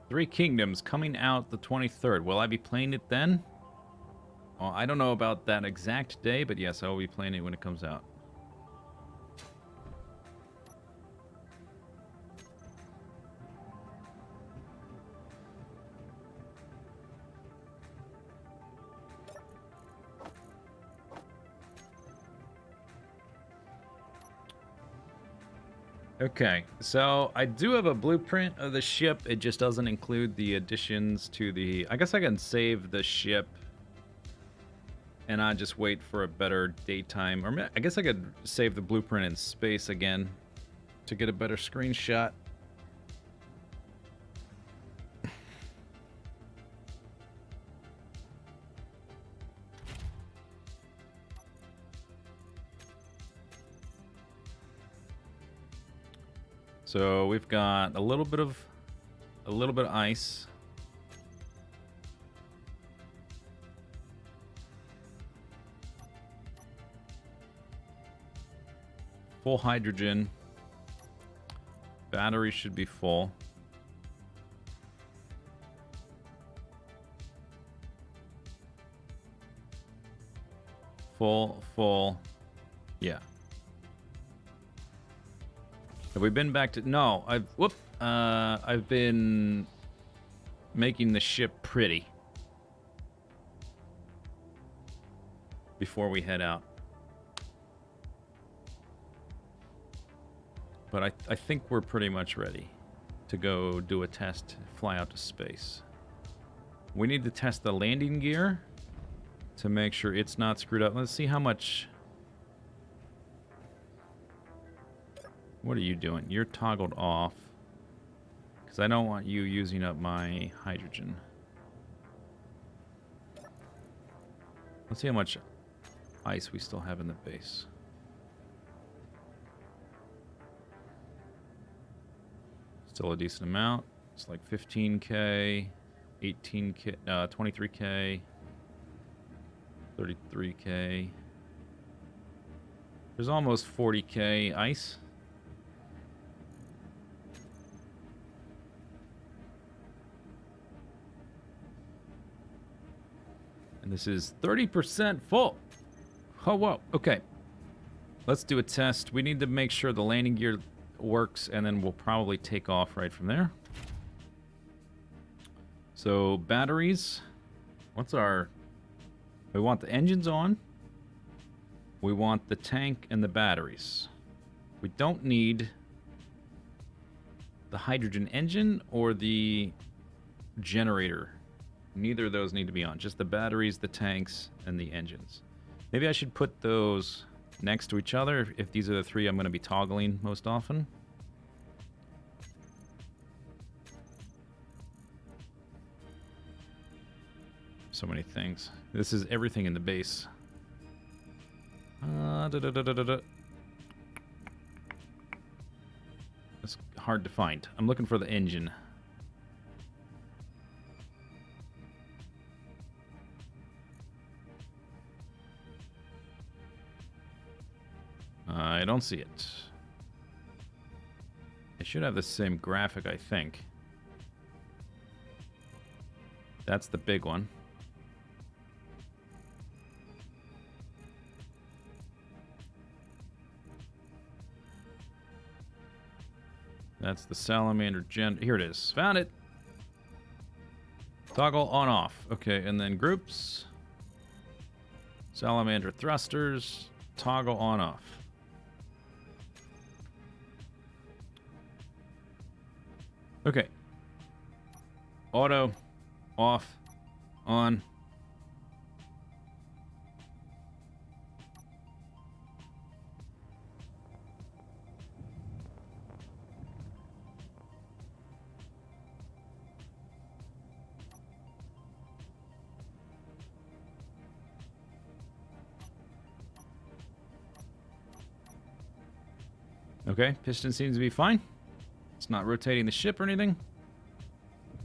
Three Kingdoms coming out the 23rd. Will I be playing it then? Well, I don't know about that exact day, but yes, I will be playing it when it comes out. Okay, so I do have a blueprint of the ship. It just doesn't include the additions to the... I guess I can save the ship and I just wait for a better daytime. Or I guess I could save the blueprint in space again to get a better screenshot. So we've got a little bit of ice. Full hydrogen. Battery should be full. Full. Yeah. Have we been back to... No, I've been making the ship pretty before we head out. But I think we're pretty much ready to go do a test, fly out to space. We need to test the landing gear to make sure it's not screwed up. Let's see how much... What are you doing? You're toggled off. Because I don't want you using up my hydrogen. Let's see how much ice we still have in the base. Still a decent amount. It's like 15k, 18k, 23k, 33k. There's almost 40k ice. And this is 30% full. Oh, whoa. Okay. Let's do a test. We need to make sure the landing gear works, and then we'll probably take off right from there. So, batteries. What's our... We want the engines on. We want the tank and the batteries. We don't need the hydrogen engine or the generator. Neither of those need to be on. Just the batteries, the tanks, and the engines. Maybe I should put those next to each other if these are the three I'm going to be toggling most often. So many things. This is everything in the base. It's hard to find. I'm looking for the engine. I don't see it. It should have the same graphic, I think. That's the big one. That's the salamander gen. Here it is. Found it. Toggle on off. Okay, and then groups. Salamander thrusters. Toggle on off. Okay. Auto. Off. On. Okay, piston seems to be fine. It's not rotating the ship or anything.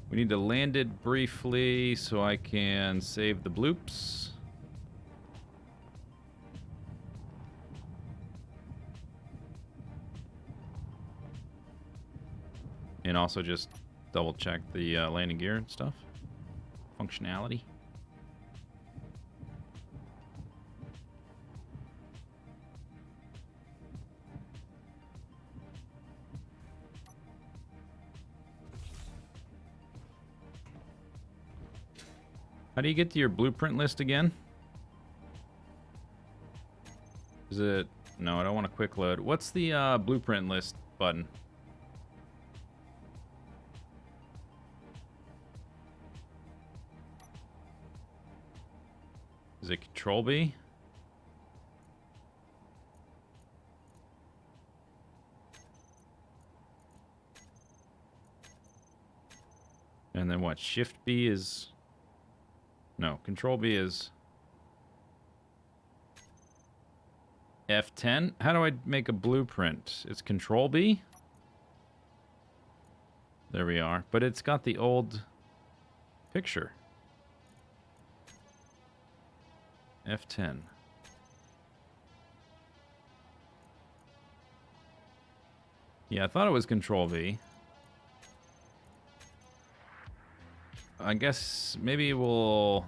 We need to land it briefly so I can save the bloops. And also just double check the landing gear and stuff. Functionality. How do you get to your blueprint list again? Is it... No, I don't want a quick load. What's the blueprint list button? Is it Control B? And then what? Shift B is... No, Control B is... F10? How do I make a blueprint? It's Control B? There we are. But it's got the old picture. F10. Yeah, I thought it was Control V. I guess maybe we'll...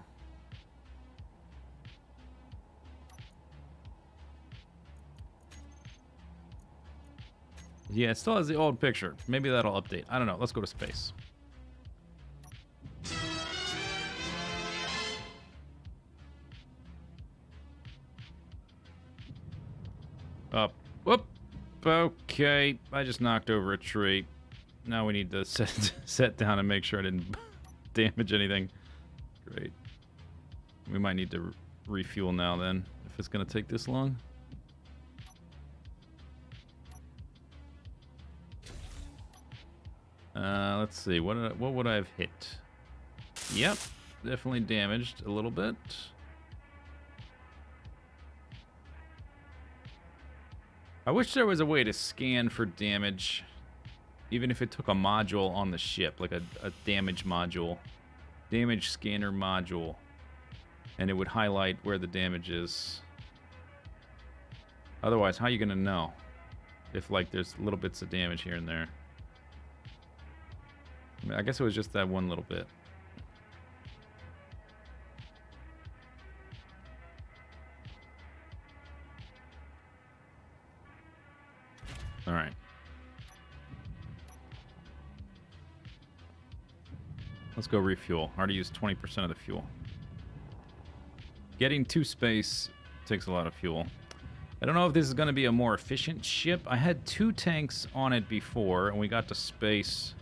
Yeah, it still has the old picture. Maybe that'll update. I don't know. Let's go to space. Up. Whoop. Okay. I just knocked over a tree. Now we need to set down and make sure I didn't damage anything. Great. We might need to refuel now then, if it's going to take this long. Let's see. What would I have hit? Yep. Definitely damaged a little bit. I wish there was a way to scan for damage, even if it took a module on the ship, like a damage module. Damage scanner module. And it would highlight where the damage is. Otherwise, how are you going to know if, like, there's little bits of damage here and there? I mean, I guess it was just that one little bit. All right. Let's go refuel. I already used 20% of the fuel. Getting to space takes a lot of fuel. I don't know if this is going to be a more efficient ship. I had 2 tanks on it before, and we got to space.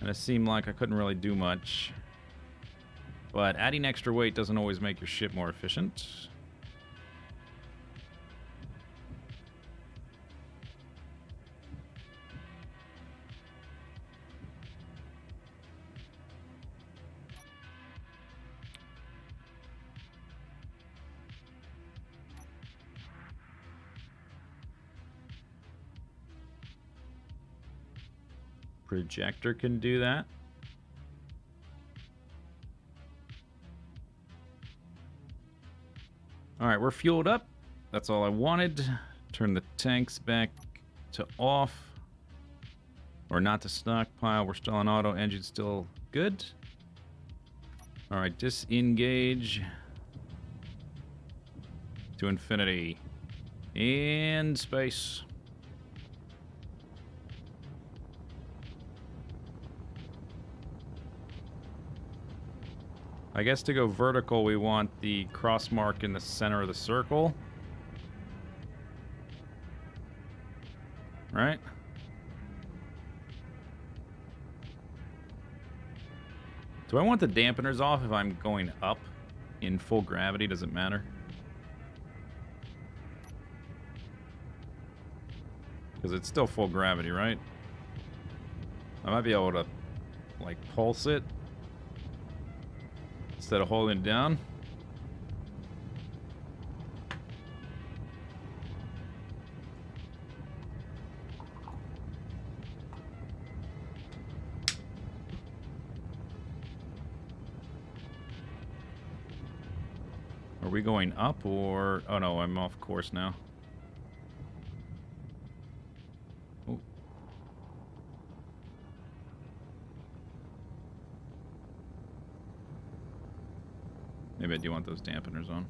And it seemed like I couldn't really do much. But adding extra weight doesn't always make your ship more efficient. Projector can do that. Alright, we're fueled up. That's all I wanted. Turn the tanks back to off. Or not to stockpile. We're still on auto. Engine still good. Alright, disengage. To infinity. And space. I guess to go vertical, we want the cross mark in the center of the circle. Right? Do I want the dampeners off if I'm going up in full gravity? Does it matter? Because it's still full gravity, right? I might be able to, like, pulse it instead of holding it down. Are we going up or... Oh no, I'm off course now. Oh. Maybe I do want those dampeners on.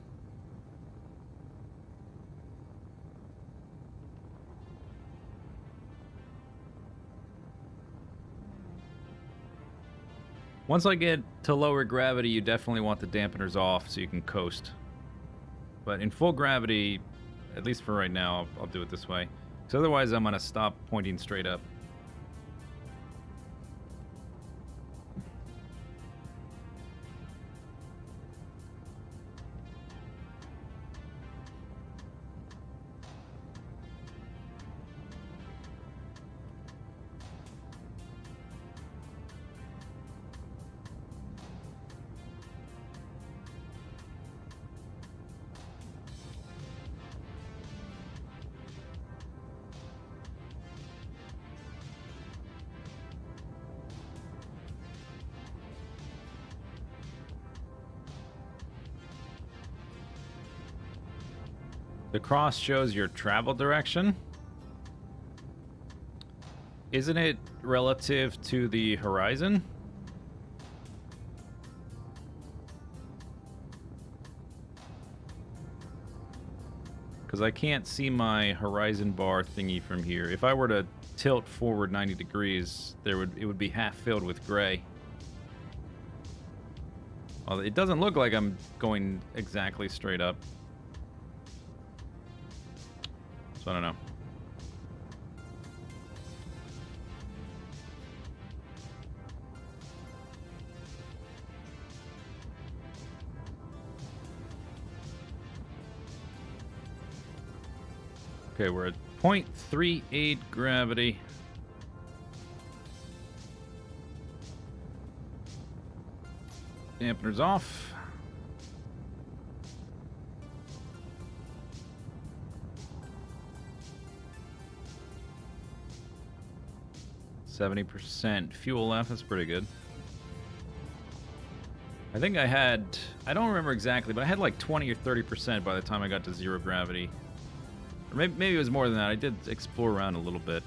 Once I get to lower gravity, you definitely want the dampeners off so you can coast. But in full gravity, at least for right now, I'll do it this way. Because otherwise I'm going to stop pointing straight up. The cross shows your travel direction. Isn't it relative to the horizon? Because I can't see my horizon bar thingy from here. If I were to tilt forward 90 degrees, it would be half filled with gray. Well, it doesn't look like I'm going exactly straight up. So I don't know. Okay, we're at 0.38 gravity. Dampeners off. %70 fuel left. That's pretty good. I think I had... I don't remember exactly, but I had like 20 or 30% by the time I got to zero gravity. Or maybe it was more than that. I did explore around a little bit.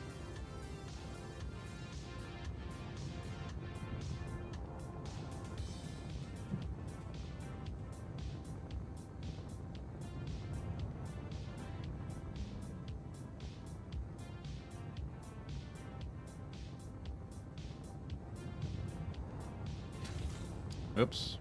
Oops.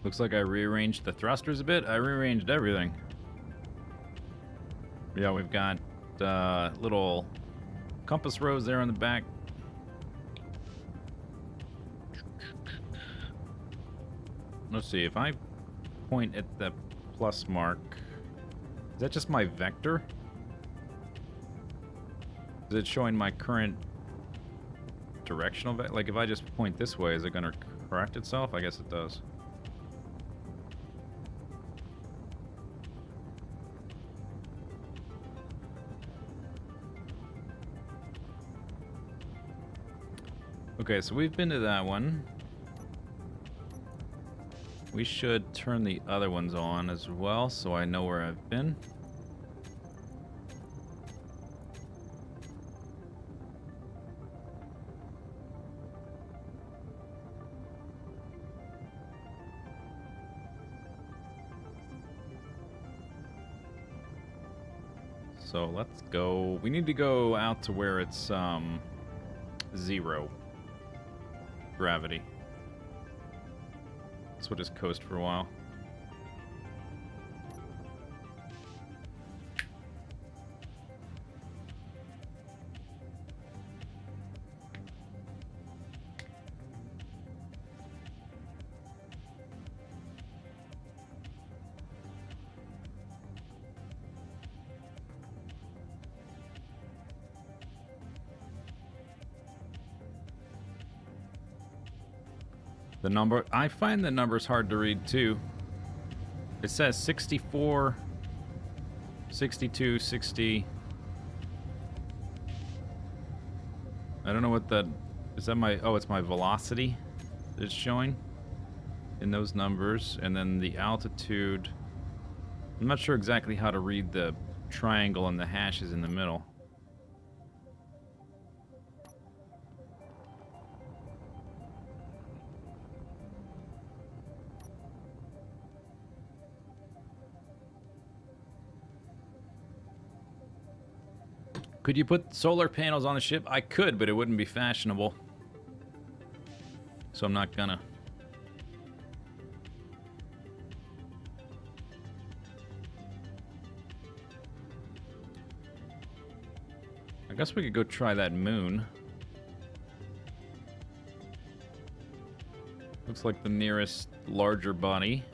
Looks like I rearranged the thrusters a bit. I rearranged everything. Yeah, we've got little compass rose there on the back. Let's see, if I point at the plus mark, is that just my vector? Is it showing my current directional vector? Like if I just point this way, is it going to correct itself? I guess it does. Okay, so we've been to that one. We should turn the other ones on as well, so I know where I've been. So let's go. We need to go out to where it's 0 gravity. So we'll just coast for a while. The number, I find the numbers hard to read too. It says 64, 62, 60. I don't know what that, is that my, oh, it's my velocity that's showing in those numbers. And then the altitude, I'm not sure exactly how to read the triangle and the hashes in the middle. Could you put solar panels on the ship? I could, but it wouldn't be fashionable. So I'm not gonna. I guess we could go try that moon. Looks like the nearest larger body.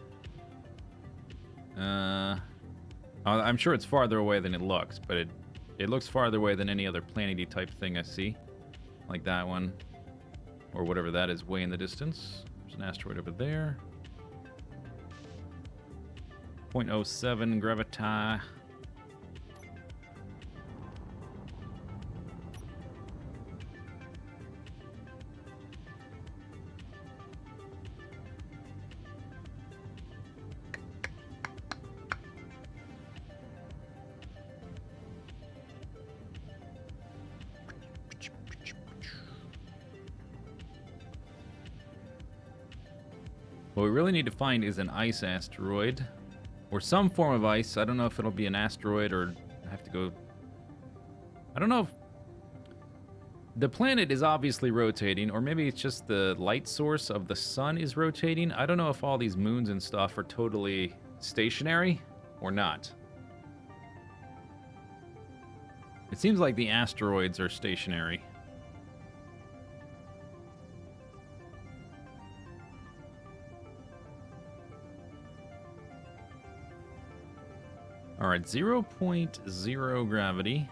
I'm sure it's farther away than it looks, but it looks farther away than any other planety type thing I see. Like that one. Or whatever that is way in the distance. There's an asteroid over there. 0.07 gravity. What we really need to find is an ice asteroid. Or some form of ice. I don't know if it'll be an asteroid or I have to go... I don't know if... The planet is obviously rotating, or maybe it's just the light source of the sun is rotating. I don't know if all these moons and stuff are totally stationary or not. It seems like the asteroids are stationary. All right, 0.0 gravity.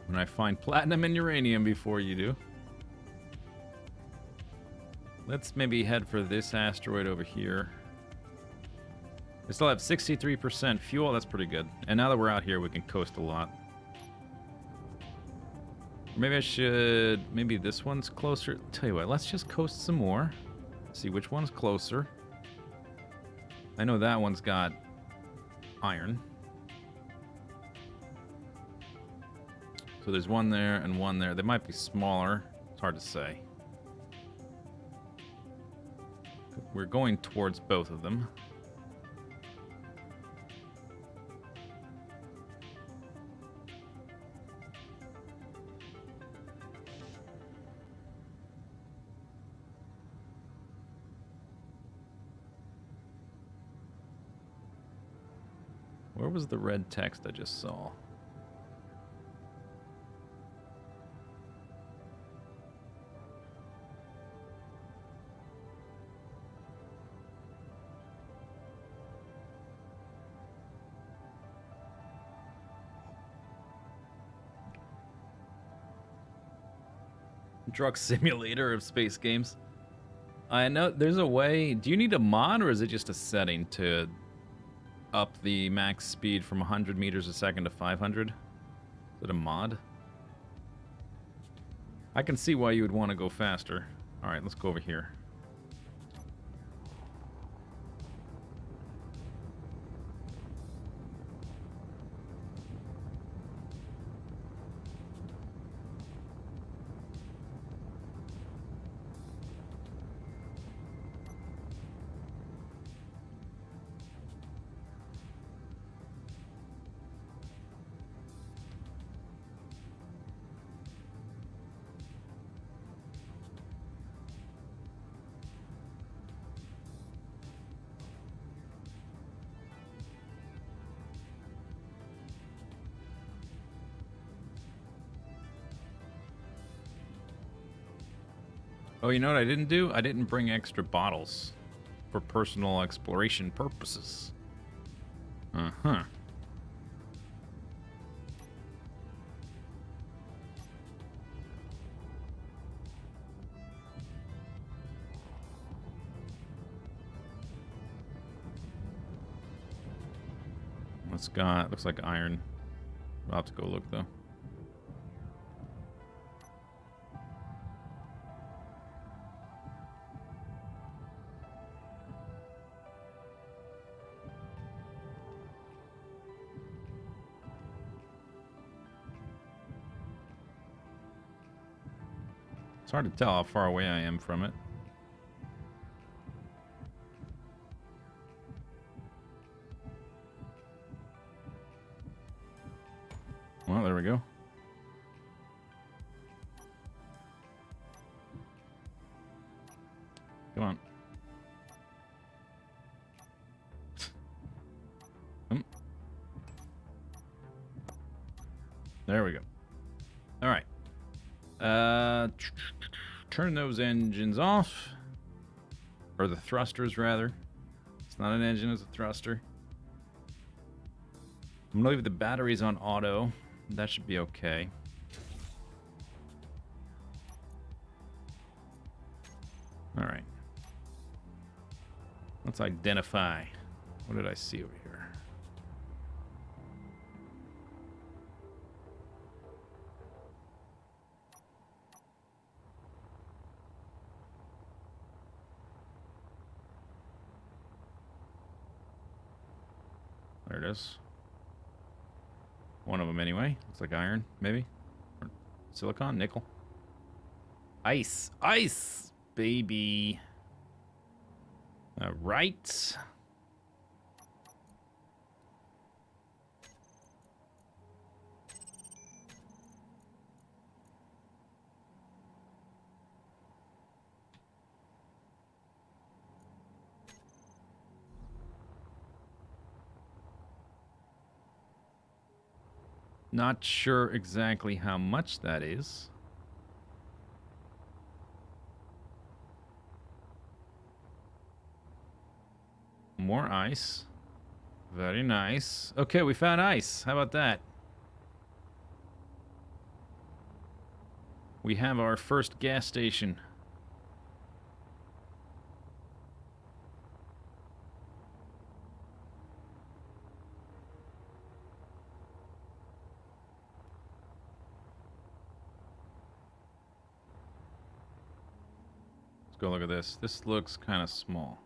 When I find platinum and uranium before you do. Let's maybe head for this asteroid over here. We still have 63% fuel. That's pretty good. And now that we're out here, we can coast a lot. Maybe I should... Maybe this one's closer. Tell you what, let's just coast some more. See which one's closer. I know that one's got iron. So there's one there and one there. They might be smaller. It's hard to say. We're going towards both of them. Where was the red text I just saw? Truck simulator of space games. I know there's a way. Do you need a mod or is it just a setting to up the max speed from 100 meters a second to 500? Is it a mod? I can see why you would want to go faster. All right, let's go over here. Oh, you know what I didn't do? I didn't bring extra bottles for personal exploration purposes. Uh-huh. Looks like iron. I'll have to go look though. It's hard to tell how far away I am from it. Well, there we go. Come on. There we go. All right. Turn those engines off. Or the thrusters, rather. It's not an engine, it's a thruster. I'm gonna leave the batteries on auto. That should be okay. All right. Let's identify. What did I see over here? There it is. One of them anyway. Looks like iron, maybe. Or silicon, nickel. Ice. Ice, baby. All right. Not sure exactly how much that is. More ice. Very nice. Okay, we found ice. How about that? We have our first gas station. Let's go look at this. This looks kind of small.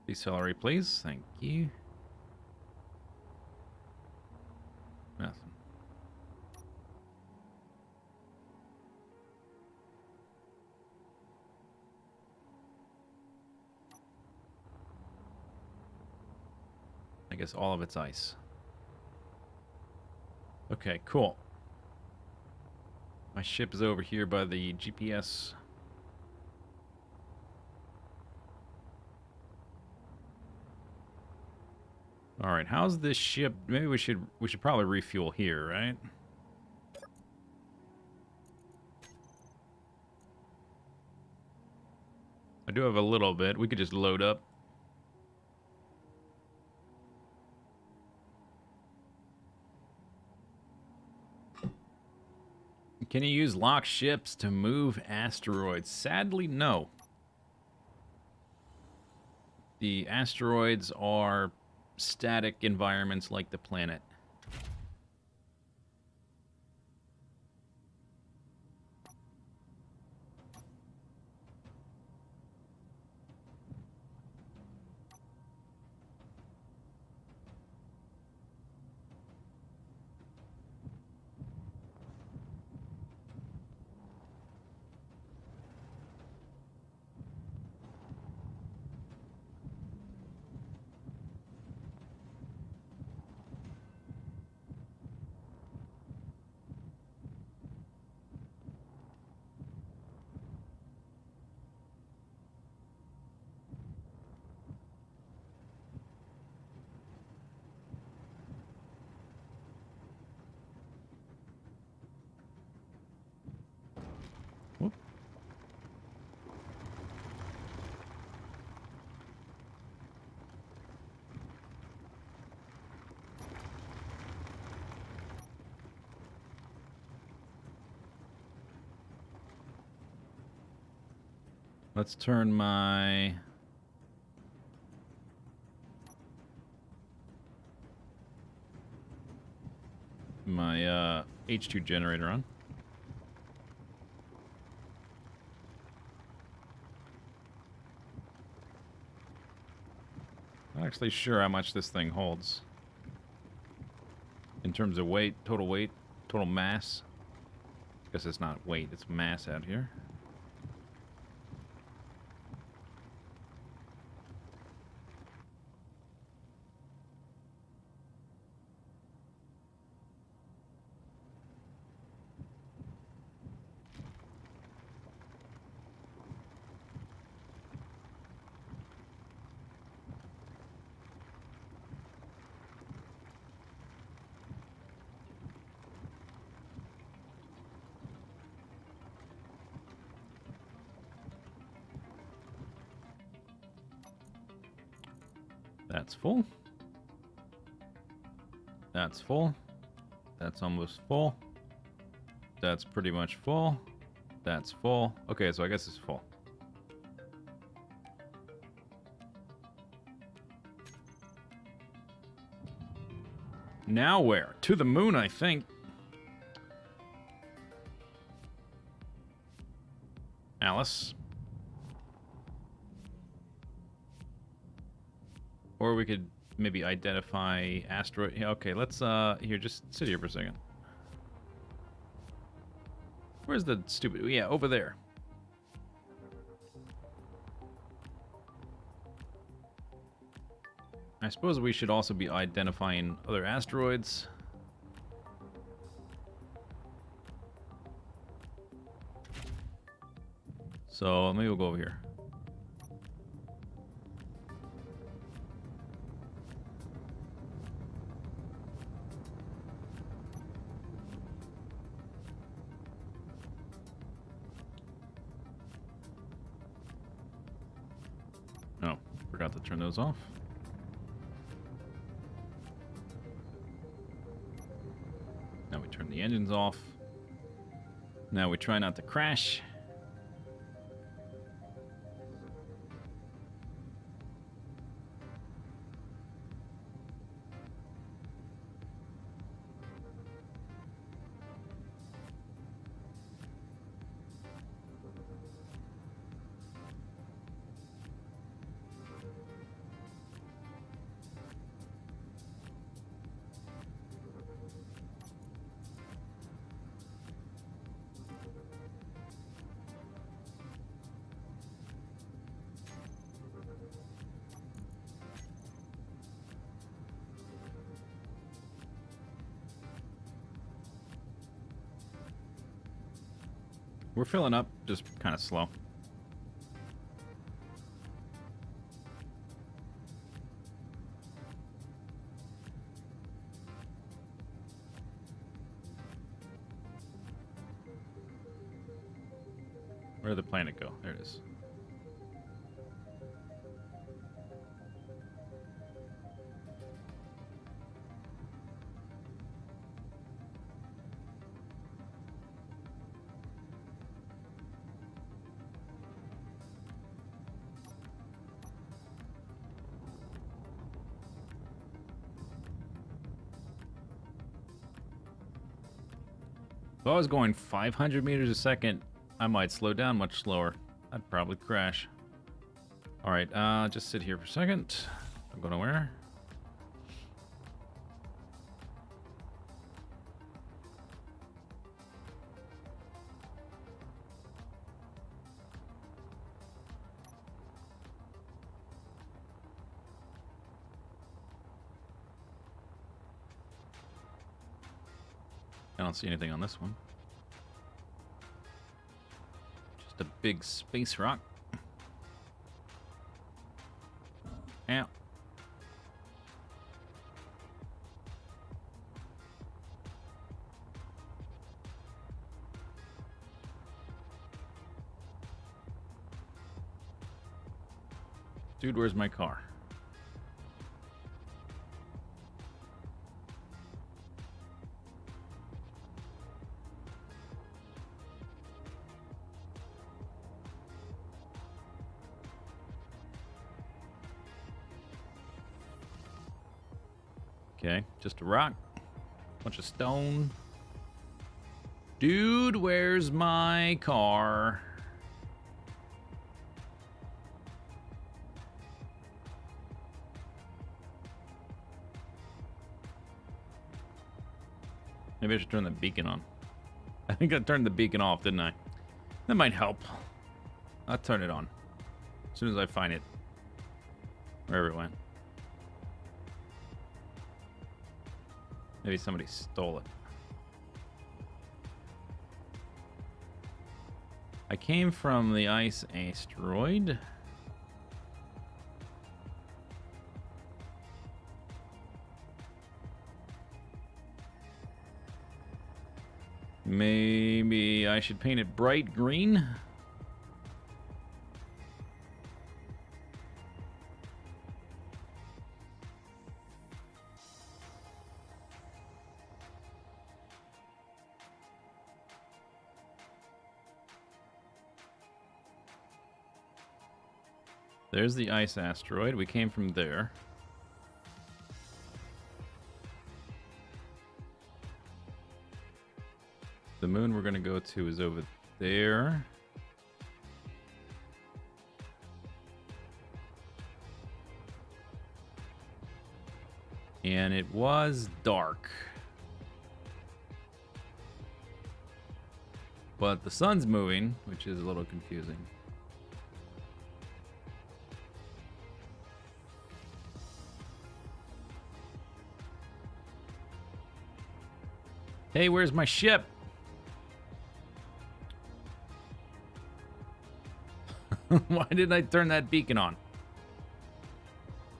Decelerate, please. Thank you. Nothing. I guess all of it's ice. Okay, cool. My ship is over here by the GPS. All right, how's this ship? Maybe we should probably refuel here, right? I do have a little bit. We could just load up. Can you use lock ships to move asteroids? Sadly, no. The asteroids are static environments like the planet. Let's turn my... H2 generator on. Not actually sure how much this thing holds. In terms of weight, total mass. Guess it's not weight, it's mass out here. That's full. That's full. That's almost full. That's pretty much full. That's full. Okay, so I guess it's full. Now where? To the moon, I think. Alice. Or we could maybe identify asteroid. Yeah, okay, let's here, just sit here for a second. Where's the stupid... Yeah, over there. I suppose we should also be identifying other asteroids. So maybe we'll go over here. Oh, forgot to turn those off. Now we turn the engines off. Now we try not to crash. We're filling up, just kind of slow. Where did the planet go? There it is. If I was going 500 meters a second, I might slow down much slower. I'd probably crash. Alright, just sit here for a second. Don't go nowhere. I don't see anything on this one. Just a big space rock. Ow. Dude, where's my car? Okay, just a rock. Bunch of stone. Dude, where's my car? Maybe I should turn the beacon on. I think I turned the beacon off, didn't I? That might help. I'll turn it on as soon as I find it. Wherever it went. Maybe somebody stole it. I came from the ice asteroid. Maybe I should paint it bright green. There's the ice asteroid. We came from there. The moon we're going to go to is over there. And it was dark. But the sun's moving, which is a little confusing. Hey, where's my ship? Why didn't I turn that beacon on?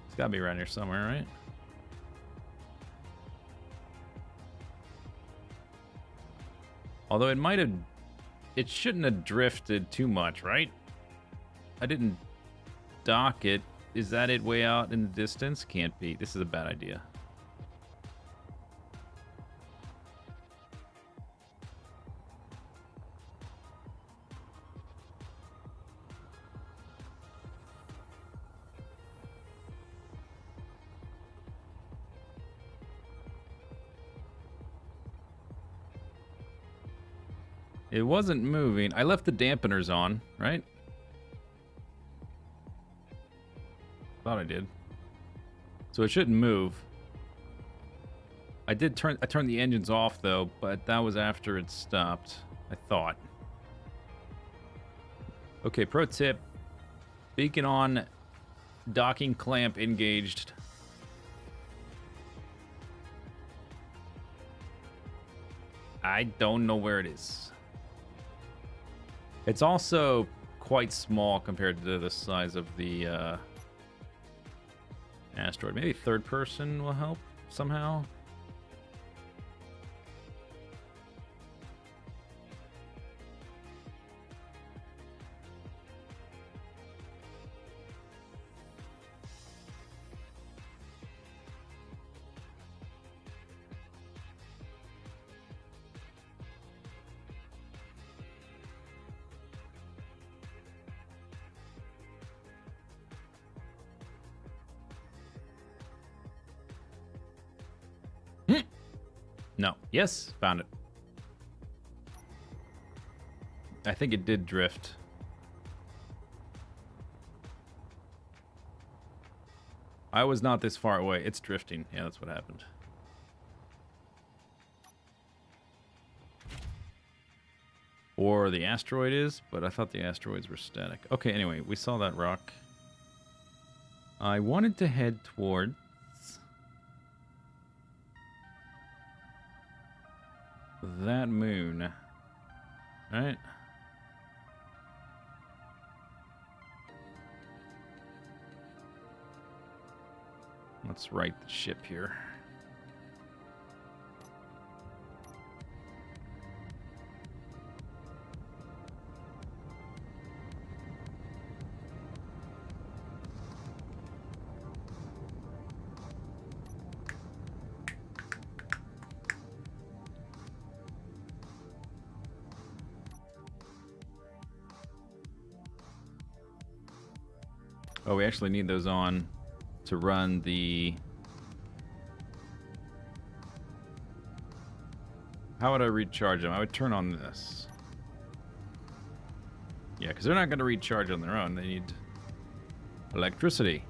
It's gotta be around here somewhere, right? Although it might have... It shouldn't have drifted too much, right? I didn't dock it. Is that it way out in the distance? Can't be. This is a bad idea. It wasn't moving. I left the dampeners on, right? Thought I did. So it shouldn't move. I turned the engines off though, but that was after it stopped, I thought. Okay, pro tip. Beacon on, docking clamp engaged. I don't know where it is. It's also quite small compared to the size of the asteroid. Maybe third person will help somehow. No. Yes, found it. I think it did drift. I was not this far away. It's drifting. Yeah, that's what happened. Or the asteroid is, but I thought the asteroids were static. Okay, anyway, we saw that rock. I wanted to head towards... that moon. Right? Let's right the ship here. Oh, we actually need those on to run the How would I recharge them? I would turn on this. Yeah, because they're not going to recharge on their own. They need electricity.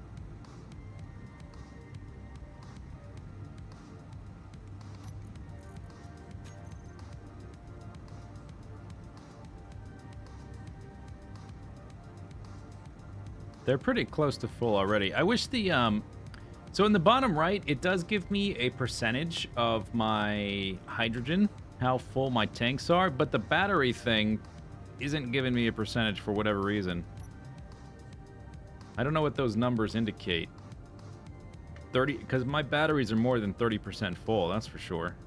They're pretty close to full already. I wish the, so in the bottom right, it does give me a percentage of my hydrogen, how full my tanks are, but the battery thing isn't giving me a percentage for whatever reason. I don't know what those numbers indicate. 30, because my batteries are more than 30% full, that's for sure.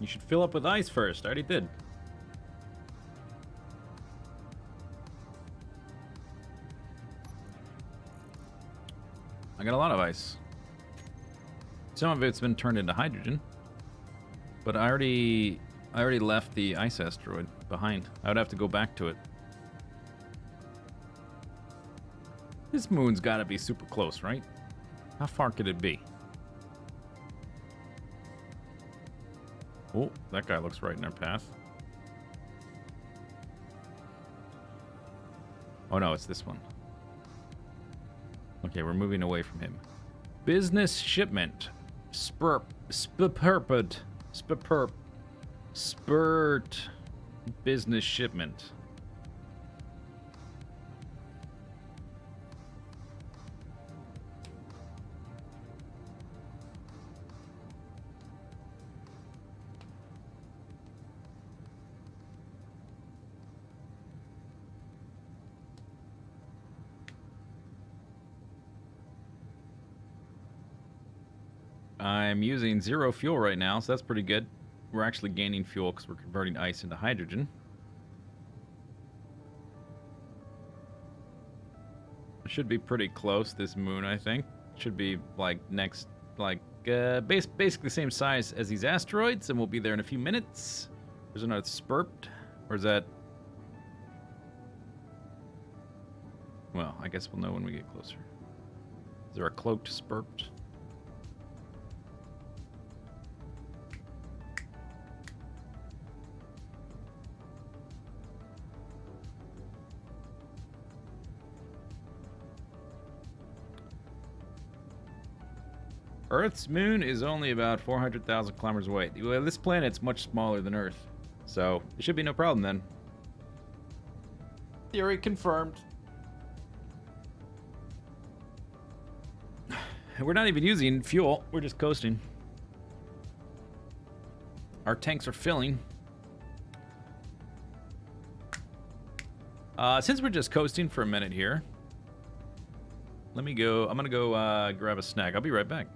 You should fill up with ice first. I already did. I got a lot of ice. Some of it's been turned into hydrogen. But I already left the ice asteroid behind. I would have to go back to it. This moon's got to be super close, right? How far could it be? Oh, that guy looks right in our path. Oh no, it's this one. Okay, we're moving away from him. Business shipment. Spurt. Business shipment. I'm using 0 fuel right now, so that's pretty good. We're actually gaining fuel because we're converting ice into hydrogen. It should be pretty close, this moon, I think. Should be, like, next, like, basically the same size as these asteroids, and we'll be there in a few minutes. There's another spurt. Or is that... Well, I guess we'll know when we get closer. Is there a cloaked spurt? Earth's moon is only about 400,000 kilometers away. Well, this planet's much smaller than Earth, so it should be no problem then. Theory confirmed. We're not even using fuel, we're just coasting. Our tanks are filling. Since we're just coasting for a minute here, let me go. I'm gonna go grab a snack. I'll be right back.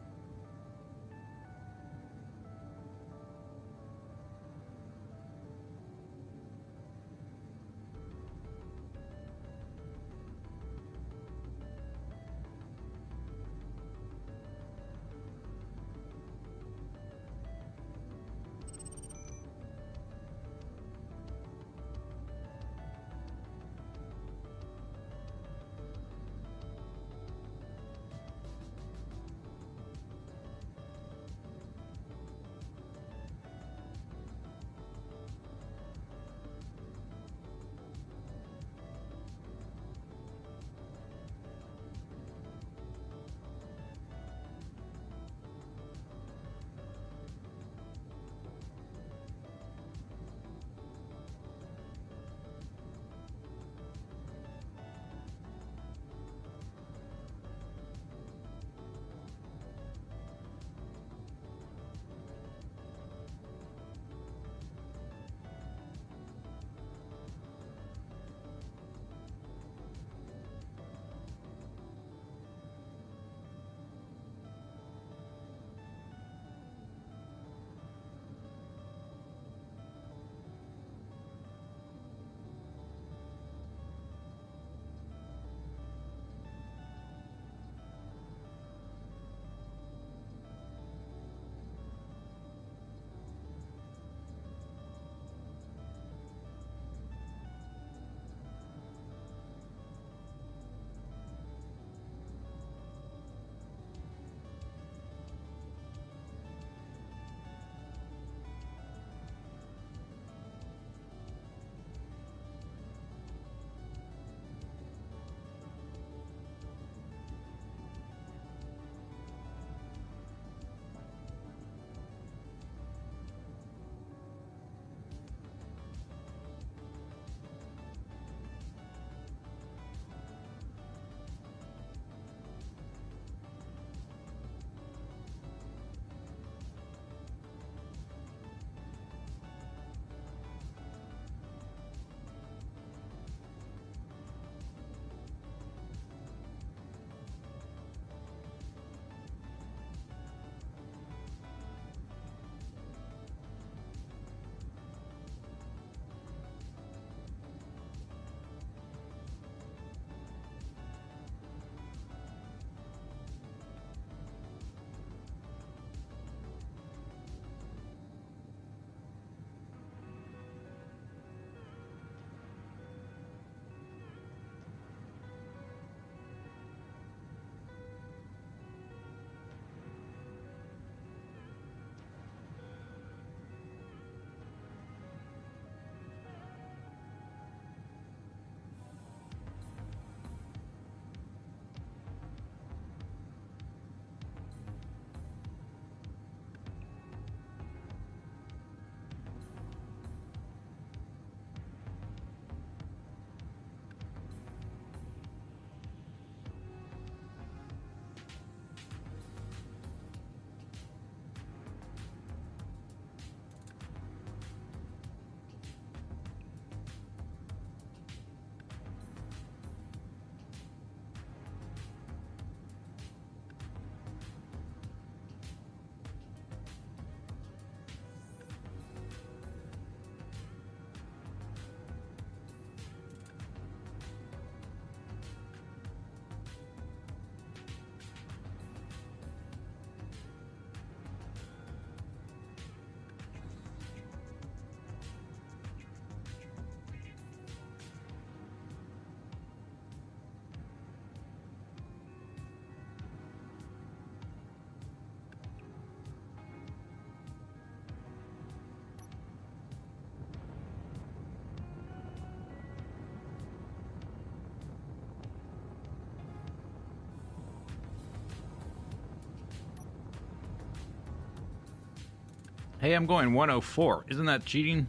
Hey, I'm going 104. Isn't that cheating?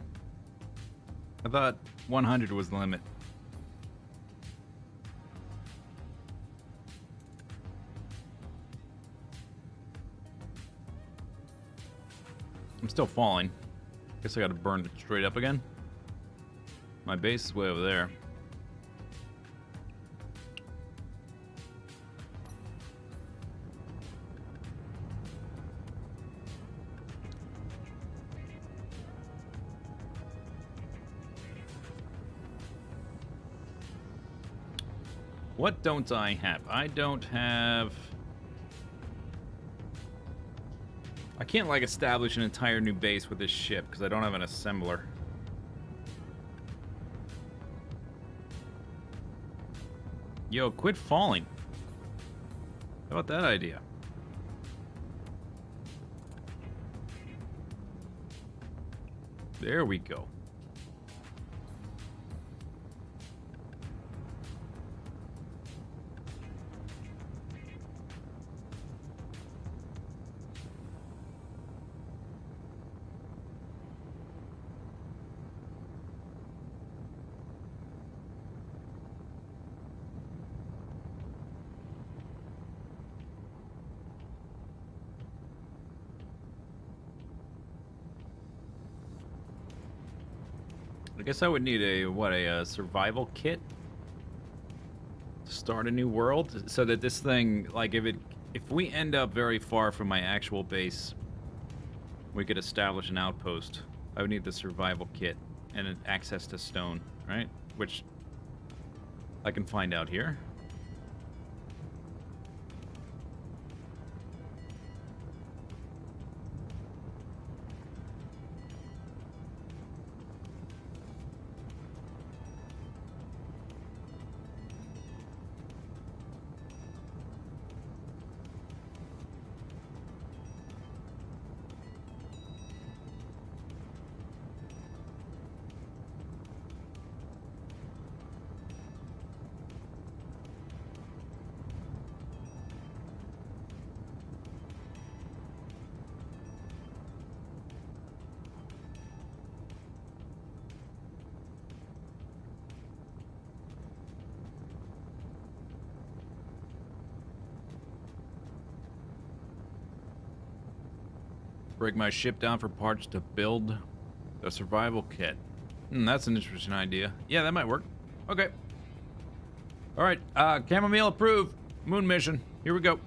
I thought 100 was the limit. I'm still falling. Guess I gotta burn it straight up again. My base is way over there. What don't I have? I don't have... I can't, like, establish an entire new base with this ship, because I don't have an assembler. Yo, quit falling. How about that idea? There we go. I guess I would need a survival kit to start a new world, so that this thing, like, if we end up very far from my actual base, we could establish an outpost. I would need the survival kit and access to stone, right? Which I can find out here. Break my ship down for parts to build a survival kit. That's an interesting idea. Yeah, that might work. Okay. All right, chamomile approved. Moon mission. Here we go.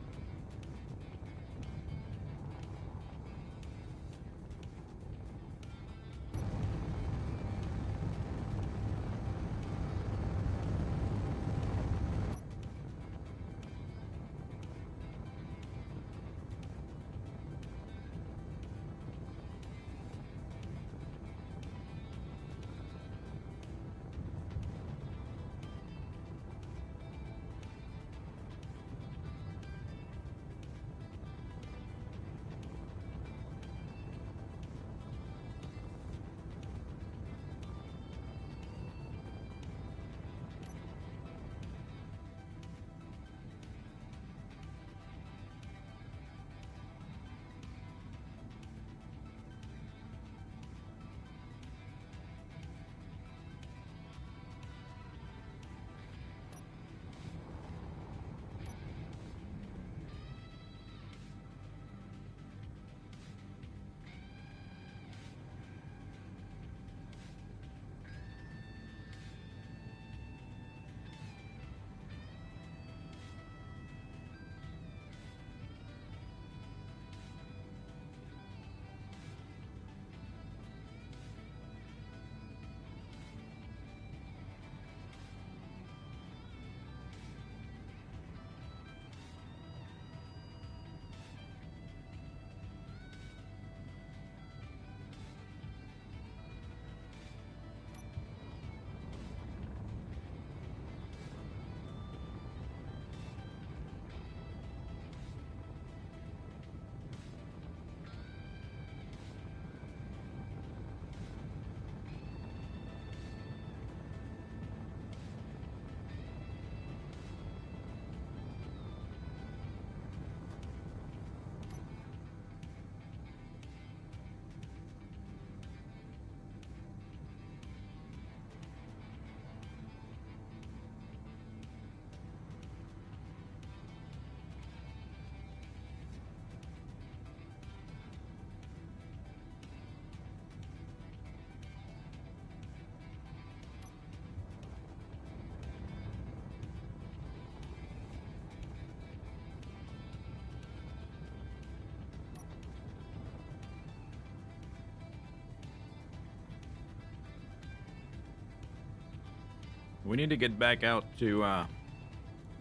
We need to get back out to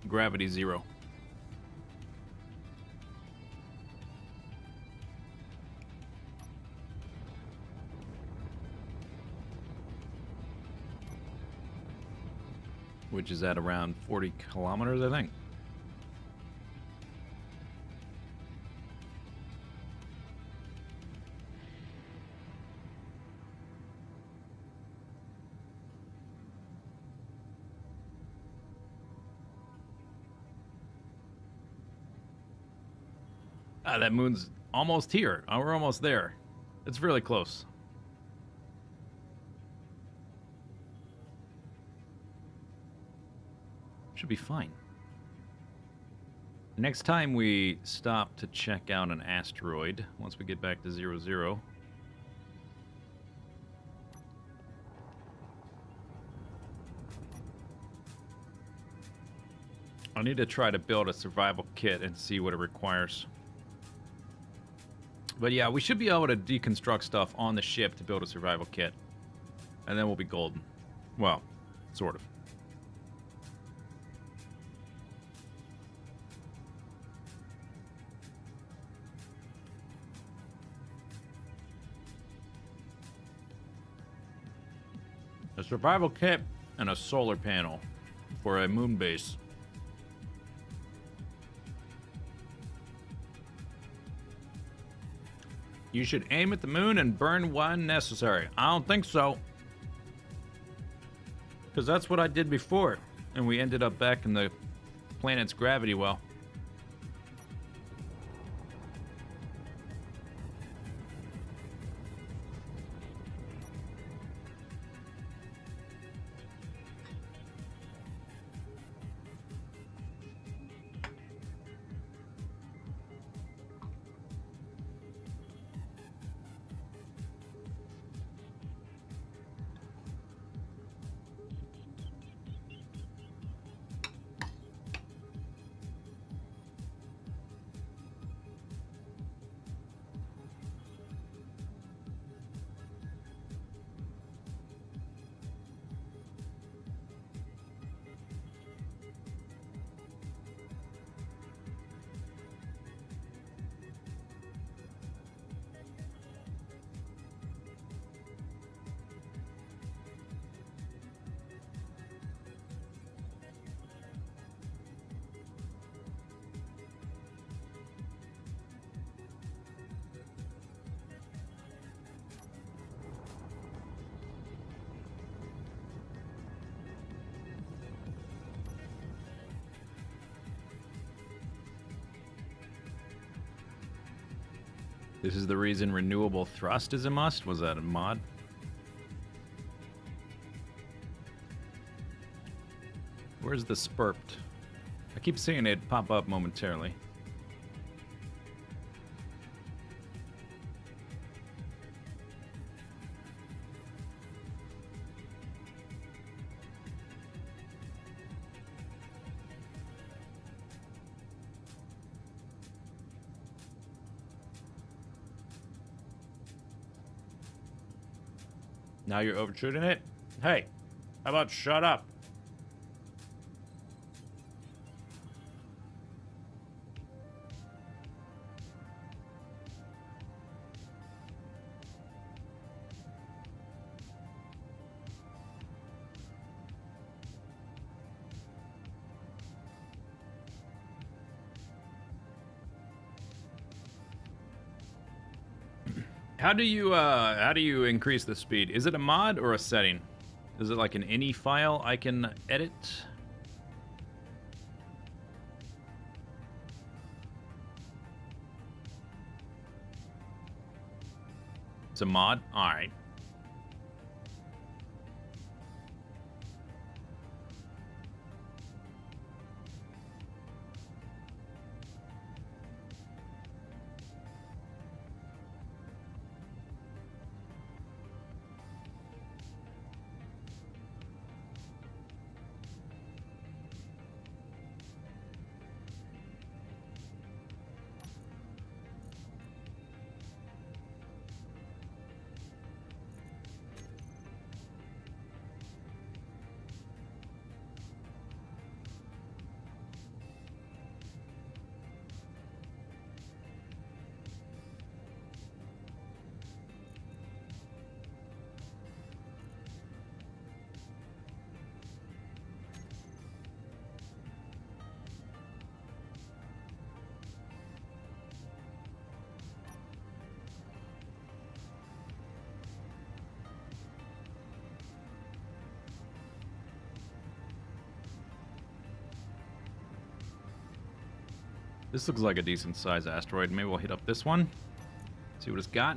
gravity 0. Which is at around 40 kilometers, I think. Ah, that moon's almost here. Oh, we're almost there. It's really close. Should be fine. Next time we stop to check out an asteroid, once we get back to 00. I need to try to build a survival kit and see what it requires. But yeah, we should be able to deconstruct stuff on the ship to build a survival kit. And then we'll be golden. Well, sort of. A survival kit and a solar panel for a moon base. You should aim at the moon and burn when necessary. I don't think so. Because that's what I did before. And we ended up back in the planet's gravity well. This is the reason renewable thrust is a must? Was that a mod? Where's the spurt? I keep seeing it pop up momentarily. Now you're overshooting it? Hey, how about shut up? How do you increase the speed? Is it a mod or a setting? Is it like an any file I can edit? It's a mod? Alright. This looks like a decent sized asteroid. Maybe we'll hit up this one. See what it's got.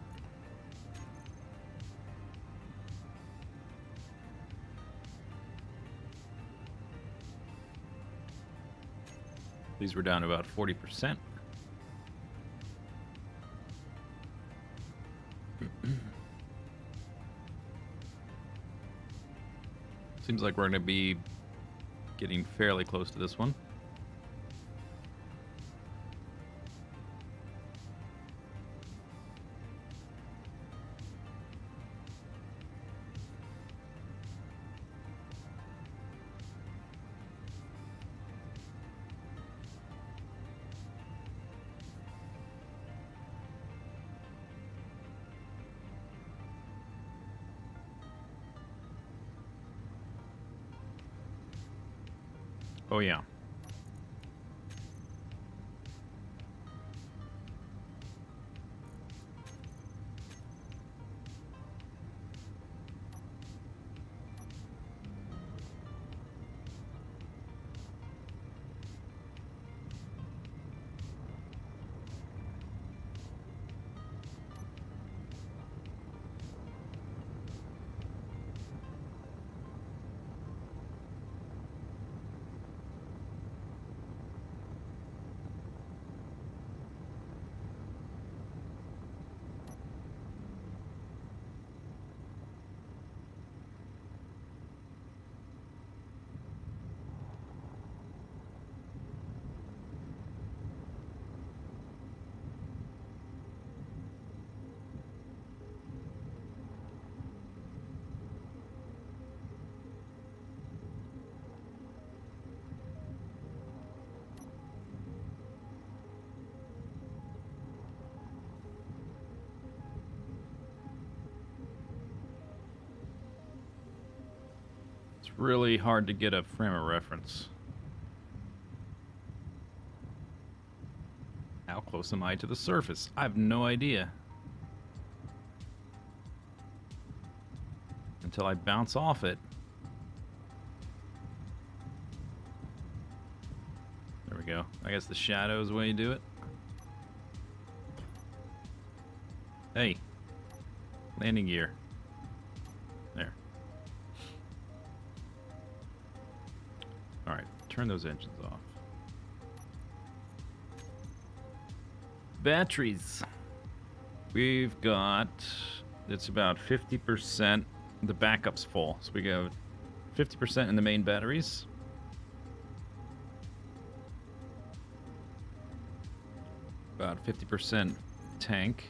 These were down to about 40%. Seems like we're going to be getting fairly close to this one. Oh, yeah. It's really hard to get a frame of reference. How close am I to the surface? I have no idea. Until I bounce off it. There we go. I guess the shadow is the way you do it. Hey. Landing gear. There. Alright, turn those engines off. Batteries. We've got... It's about 50%. The backup's full. So we go 50% in the main batteries. About 50% tank.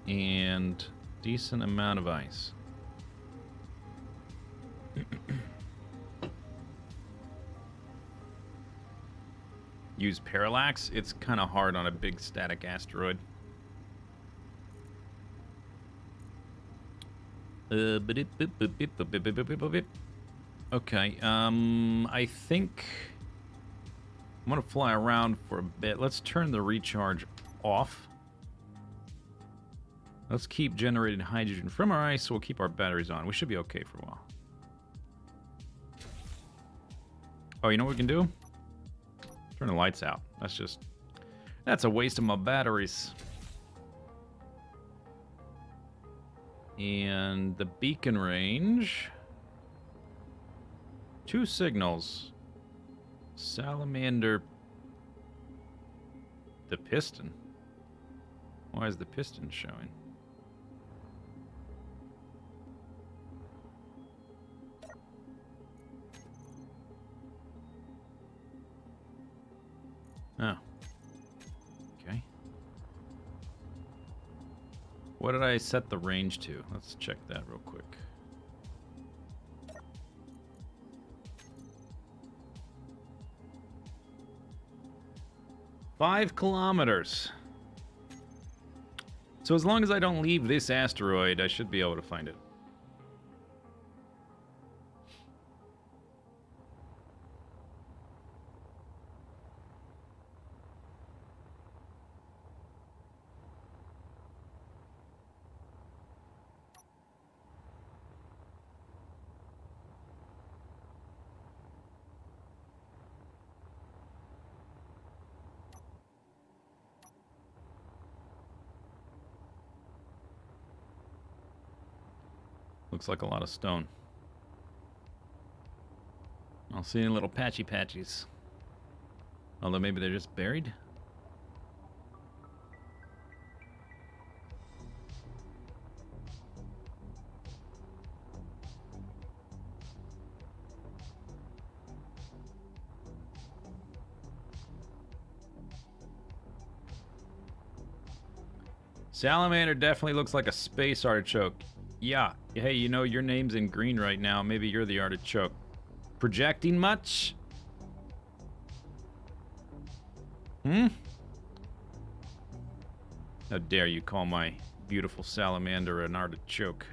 And decent amount of ice. Use parallax. It's kind of hard on a big static asteroid. Okay, I think I'm gonna fly around for a bit. Let's turn the recharge off. Let's keep generating hydrogen from our ice, so we'll keep our batteries on. We should be okay for a while. Oh, you know what we can do? Turn the lights out. That's a waste of my batteries. And the beacon range. 2 signals. Salamander. The piston. Why is the piston showing? Oh. Okay. What did I set the range to? Let's check that real quick. "5 kilometers. So as long as I don't leave this asteroid, I should be able to find it. looks like a lot of stone. I don't see any little patchies. Although maybe they're just buried. Salamander definitely looks like a space artichoke. Yeah. Hey, you know, your name's in green right now. Maybe you're the artichoke. Projecting much? Hmm? How dare you call my beautiful salamander an artichoke?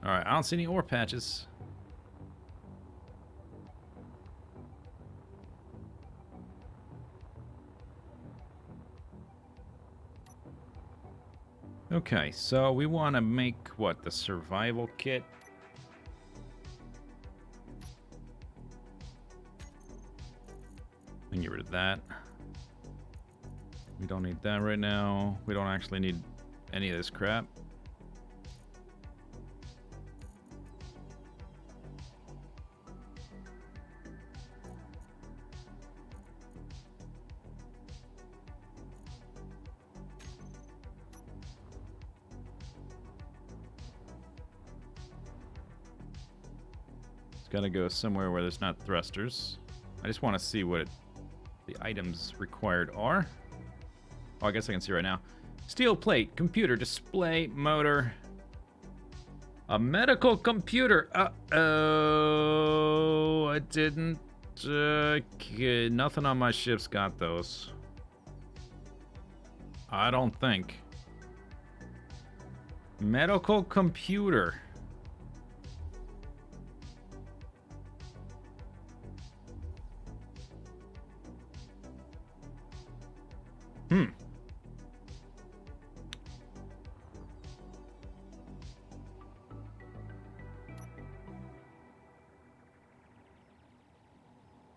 Alright, I don't see any ore patches. Okay, so we want to make, what, the survival kit? And get rid of that. We don't need that right now. We don't actually need any of this crap. It's got to go somewhere where there's not thrusters. I just want to see what the items required are. Oh, I guess I can see right now. Steel plate, computer, display, motor. A medical computer. Uh-oh. I didn't... nothing on my ship's got those. I don't think. Medical computer. Hmm.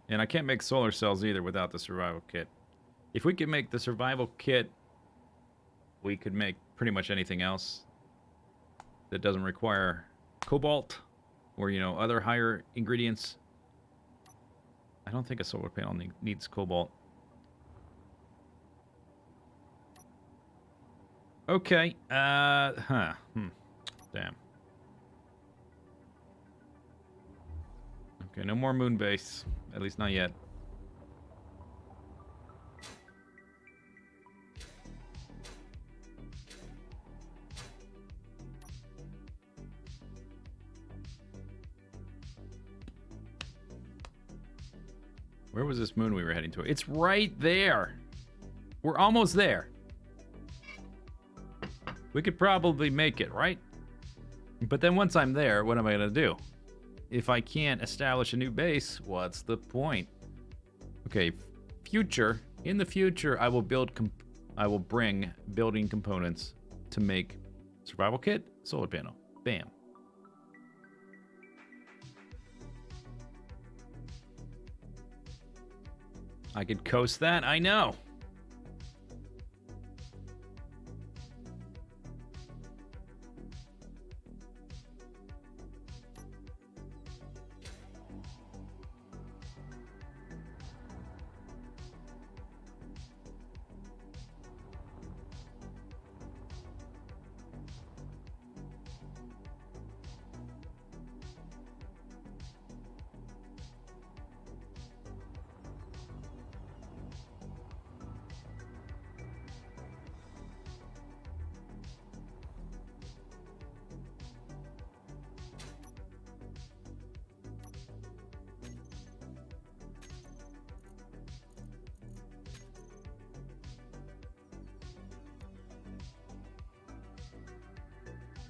And I can't make solar cells either without the survival kit. If we could make the survival kit, we could make pretty much anything else that doesn't require cobalt or, you know, other higher ingredients. I don't think a solar panel needs cobalt. Okay. Damn. Okay, no more moon base. At least not yet. Where was this moon we were heading to? It's right there. We're almost there. We could probably make it, right? But then once I'm there, what am I going to do? If I can't establish a new base, what's the point? Okay, future. In the future, I will bring building components to make survival kit, solar panel. Bam. I could coast that, I know.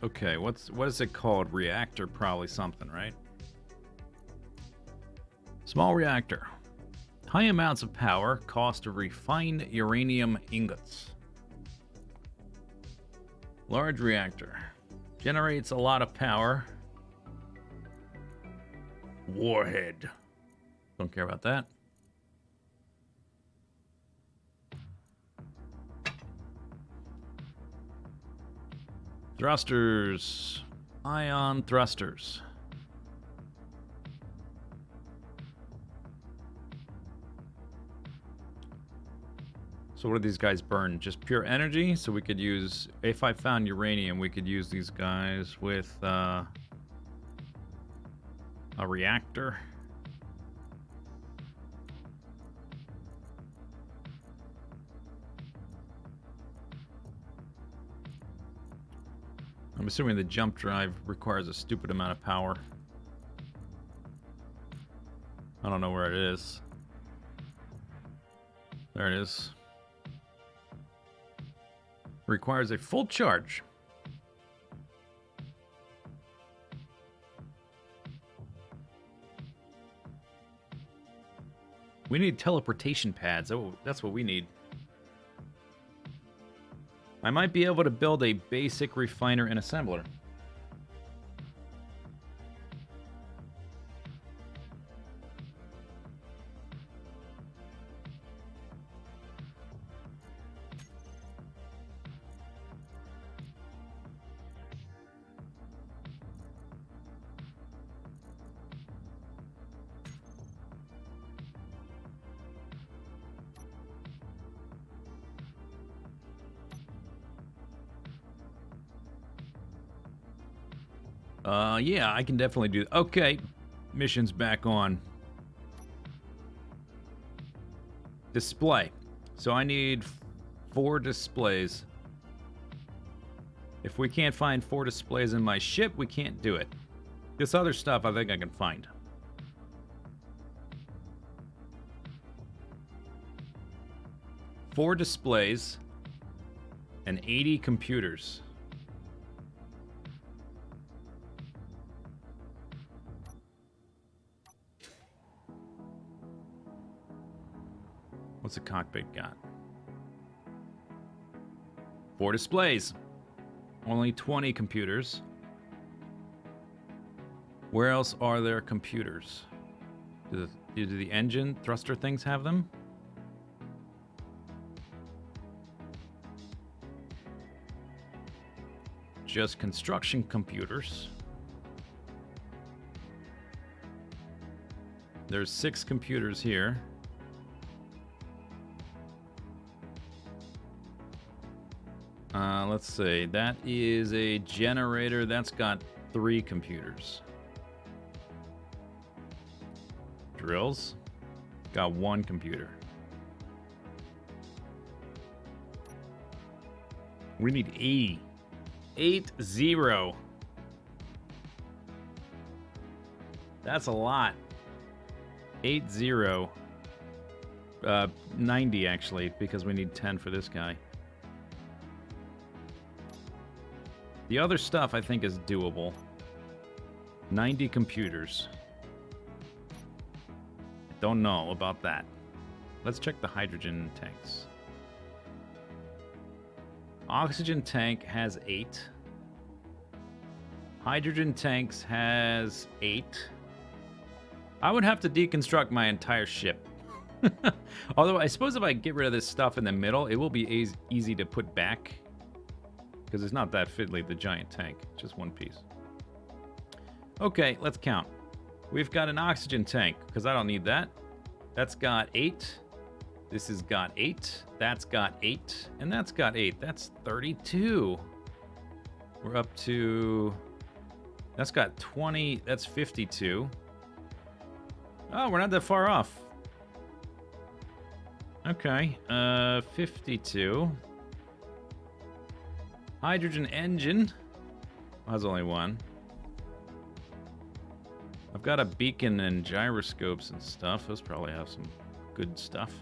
Okay, what is it called? Reactor, probably something, right? Small reactor. High amounts of power, cost of refined uranium ingots. Large reactor. Generates a lot of power. Warhead. Don't care about that. Thrusters. Ion thrusters. So what do these guys burn? Just pure energy? So we could use... If I found uranium, we could use these guys with a reactor. I'm assuming the jump drive requires a stupid amount of power. I don't know where it is. There it is. Requires a full charge. We need teleportation pads. Oh, that's what we need. I might be able to build a basic refiner and assembler. Yeah, I can definitely do... Okay, mission's back on. Display. So I need 4 displays. If we can't find 4 displays in my ship, we can't do it. This other stuff I think I can find. Four displays and 80 computers. What's the cockpit got? 4 displays. Only 20 computers. Where else are there computers? Do the engine thruster things have them? Just construction computers. There's 6 computers here. Let's see. That is a generator. That's got 3 computers. Drills. Got 1 computer. We need 80. 80. That's a lot. 80. 90 actually, because we need 10 for this guy. The other stuff I think is doable. 90 computers. Don't know about that. Let's check the hydrogen tanks. Oxygen tank has 8. Hydrogen tanks has 8. I would have to deconstruct my entire ship. Although I suppose if I get rid of this stuff in the middle, it will be easy to put back. Because it's not that fiddly, the giant tank. Just one piece. Okay, let's count. We've got an oxygen tank, because I don't need that. That's got 8. This has got 8. That's got 8. And that's got 8. That's 32. We're up to... That's got 20. That's 52. Oh, we're not that far off. Okay. 52. Hydrogen engine. Has only 1. I've got a beacon and gyroscopes and stuff. Those probably have some good stuff.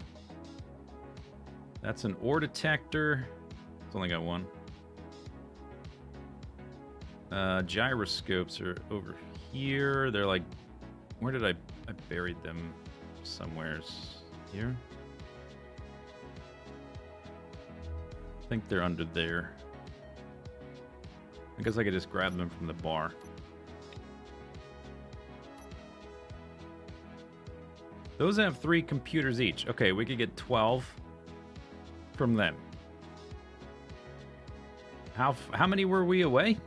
That's an ore detector. It's only got 1. Gyroscopes are over here. They're like... Where did I buried them somewheres here? I think they're under there. I guess I could just grab them from the bar. Those have 3 computers each. Okay, we could get 12 from them. How many were we away?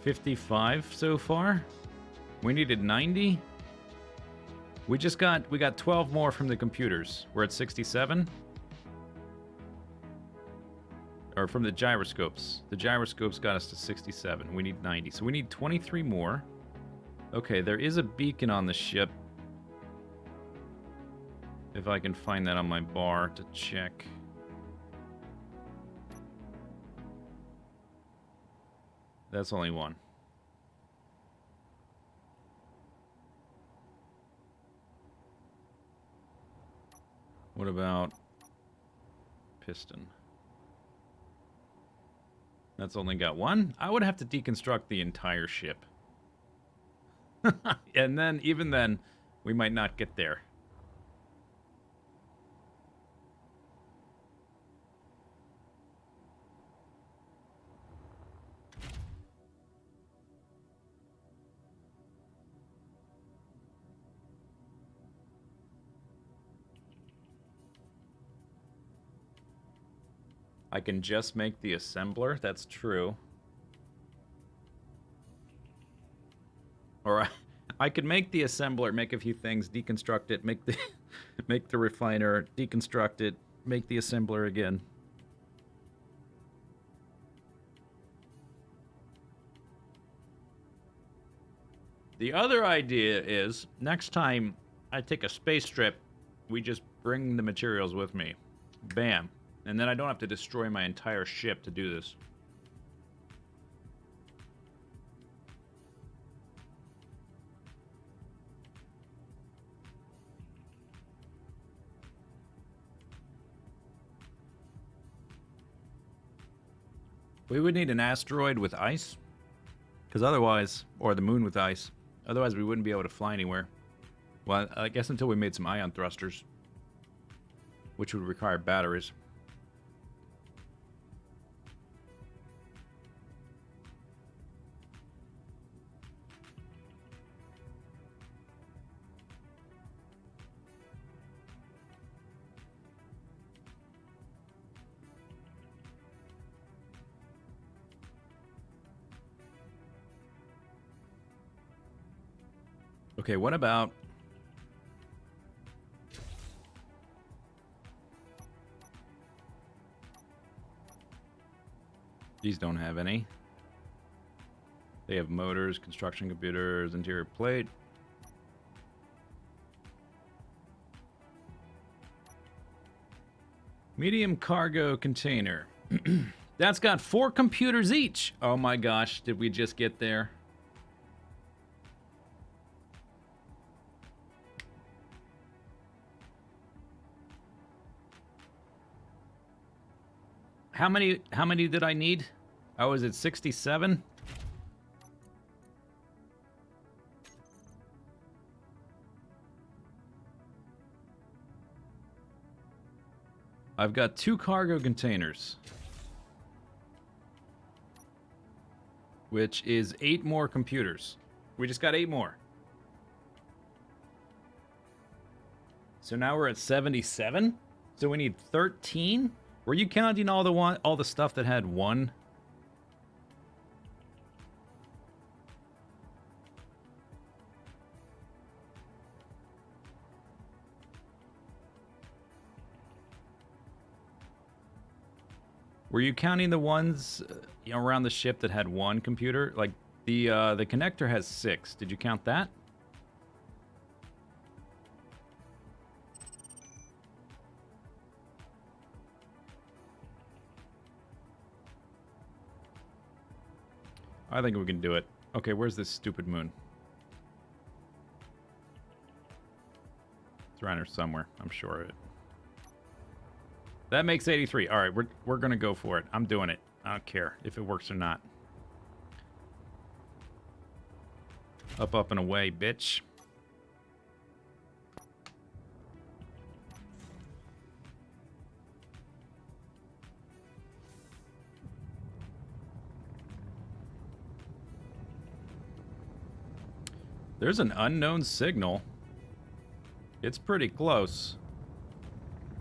55 so far. We needed 90. We got 12 more from the computers. We're at 67. Or from the gyroscopes. The gyroscopes got us to 67. We need 90. So we need 23 more. Okay, there is a beacon on the ship. If I can find that on my bar to check. That's only one. What about piston? That's only got one? I would have to deconstruct the entire ship. And then, even then, we might not get there. I can just make the assembler. That's true. Or I could make the assembler, make a few things, deconstruct it, make the make the refiner, deconstruct it, make the assembler again. The other idea is, next time I take a space trip, we just bring the materials with me. Bam. And then I don't have to destroy my entire ship to do this. We would need an asteroid with ice. Because otherwise, or the moon with ice. Otherwise, we wouldn't be able to fly anywhere. Well, I guess until we made some ion thrusters. Which would require batteries. Okay, what about... These don't have any. They have motors, construction computers, interior plate. Medium cargo container. That's got 4 computers each. Oh my gosh, did we just get there? How many did I need? I was at 67. I've got 2 cargo containers. Which is 8 more computers. We just got 8 more. So now we're at 77. So we need 13. Were you counting all the stuff that had 1? Were you counting the ones around the ship that had 1 computer? Like the connector has 6. Did you count that? I think we can do it. Okay, where's this stupid moon? It's around here somewhere. I'm sure of it. That makes 83. All right, we're gonna go for it. I'm doing it. I don't care if it works or not. Up, up, and away, bitch. There's an unknown signal. It's pretty close.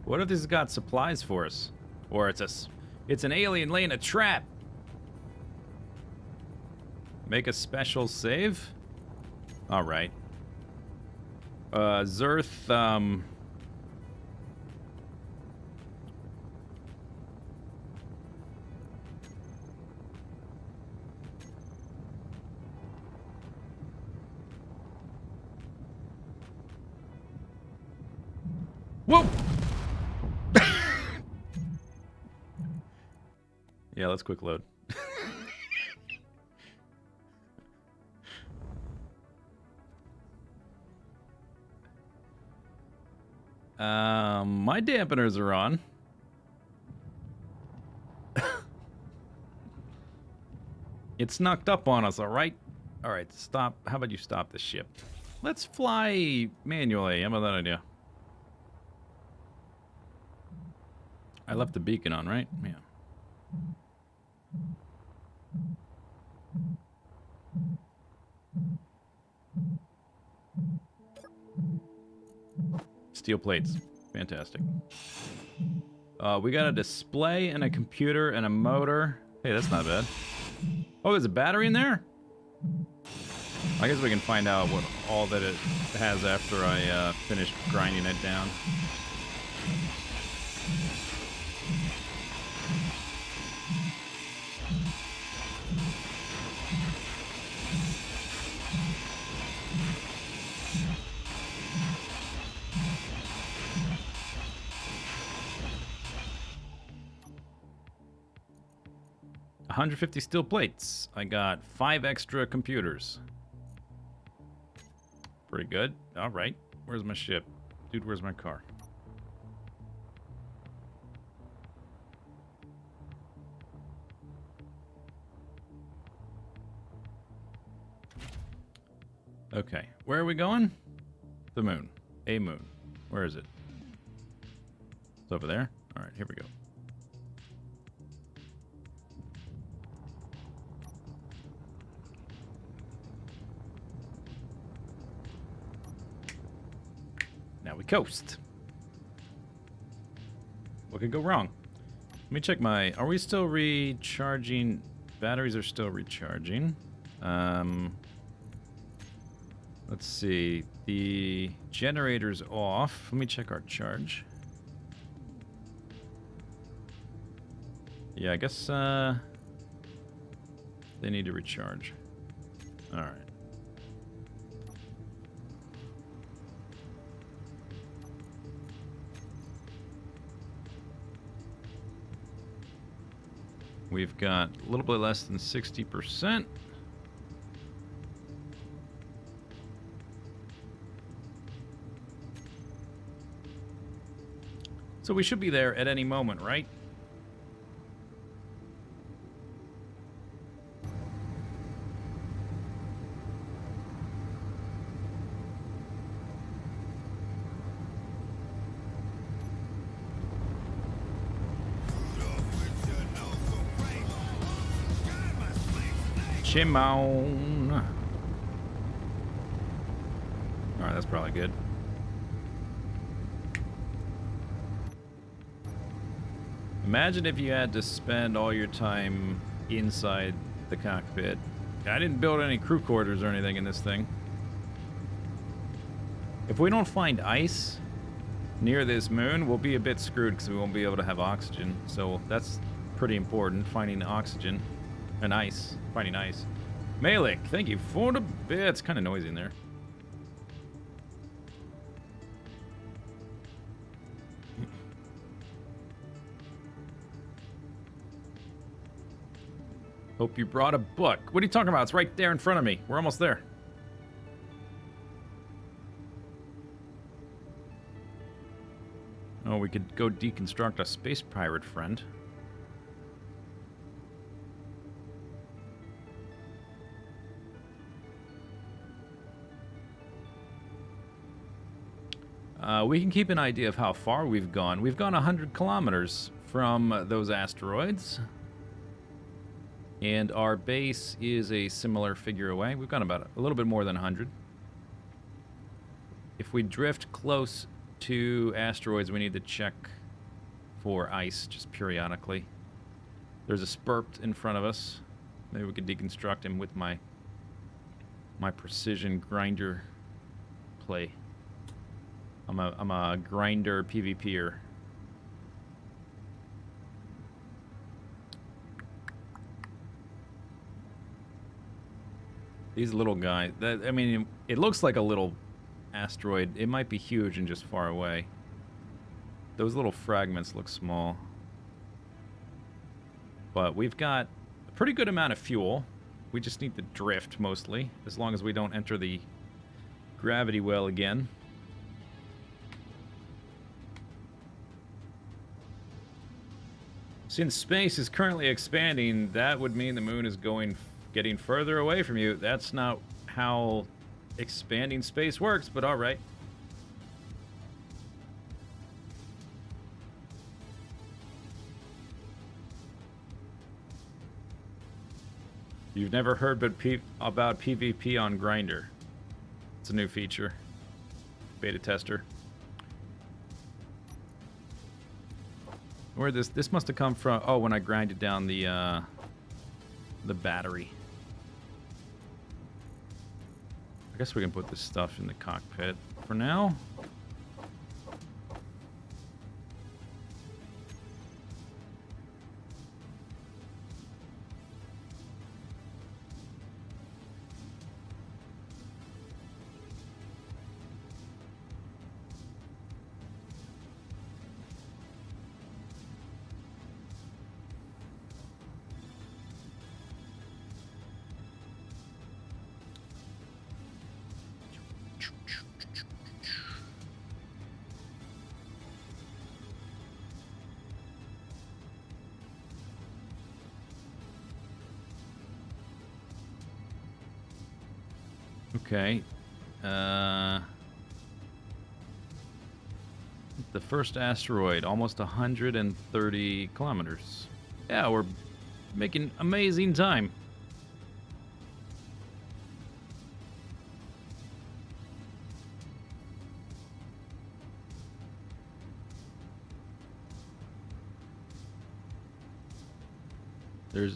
What if this has got supplies for us? Or it's an alien laying a trap. Make a special save? Alright. Zerth, Whoa! Yeah, let's quick load. My dampeners are on. It snuck up on us, alright? Alright, stop. How about you stop the ship? Let's fly manually. How about that idea? I left the beacon on, right? Yeah. Steel plates. Fantastic. We got a display and a computer and a motor. Hey, that's not bad. Oh, there's a battery in there? I guess we can find out what all that it has after I finish grinding it down. $150 steel plates. I got 5 extra computers. Pretty good. All right. Where's my ship? Dude, where's my car? Okay. Where are we going? The moon. A moon. Where is it? It's over there. All right, here we go. Now we coast. What could go wrong? Let me check my... Are we still recharging? Batteries are still recharging. Let's see. The generator's off. Let me check our charge. Yeah, I guess they need to recharge. All right. We've got a little bit less than 60%. So we should be there at any moment, right? Shimon. Alright, that's probably good. Imagine if you had to spend all your time inside the cockpit. I didn't build any crew quarters or anything in this thing. If we don't find ice near this moon, we'll be a bit screwed because we won't be able to have oxygen. So that's pretty important, finding oxygen and ice. Finding ice. Malik, thank you for the bit. It's kind of noisy in there. Hope you brought a book. What are you talking about? It's right there in front of me. We're almost there. Oh, we could go deconstruct a space pirate friend. We can keep an idea of how far we've gone. We've gone 100 kilometers from those asteroids. And our base is a similar figure away. We've gone about a little bit more than 100. If we drift close 2 asteroids we need to check for ice just periodically. There's a spurp in front of us. Maybe we could deconstruct him with my precision grinder play. I'm a grinder PvPer. These little guys, I mean, it looks like a little asteroid. It might be huge and just far away. Those little fragments look small. But we've got a pretty good amount of fuel. We just need to drift, mostly, as long as we don't enter the gravity well again. Since space is currently expanding, that would mean the moon is getting further away from you. That's not how expanding space works, but all right. You've never heard about PvP on Grindr. It's a new feature. Beta tester. Where this must have come from? Oh, when I grinded down the battery. I guess we can put this stuff in the cockpit for now. Okay. The first asteroid, almost 130 kilometers. Yeah, we're making amazing time.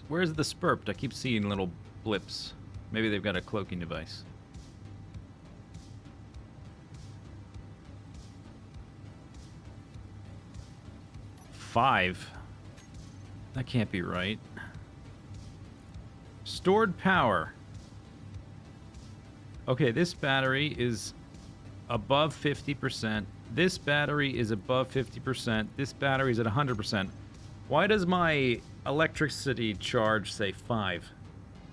Where's the spurp? I keep seeing little blips. Maybe they've got a cloaking device. Five. That can't be right. Stored power. Okay, this battery is above 50%. This battery is above 50%. This battery is at 100%. Why does my electricity charge say 5?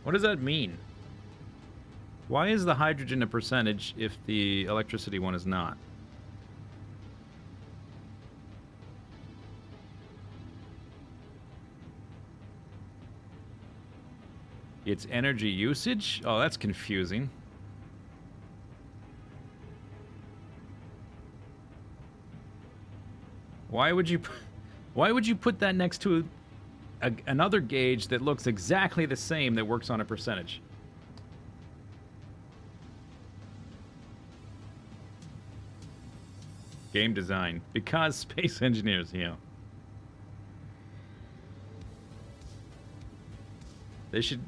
What does that mean? Why is the hydrogen a percentage if the electricity one is not? It's energy usage? Oh, that's confusing. Why would you put that next to another gauge that looks exactly the same that works on a percentage? Game design. Because space engineers, you know.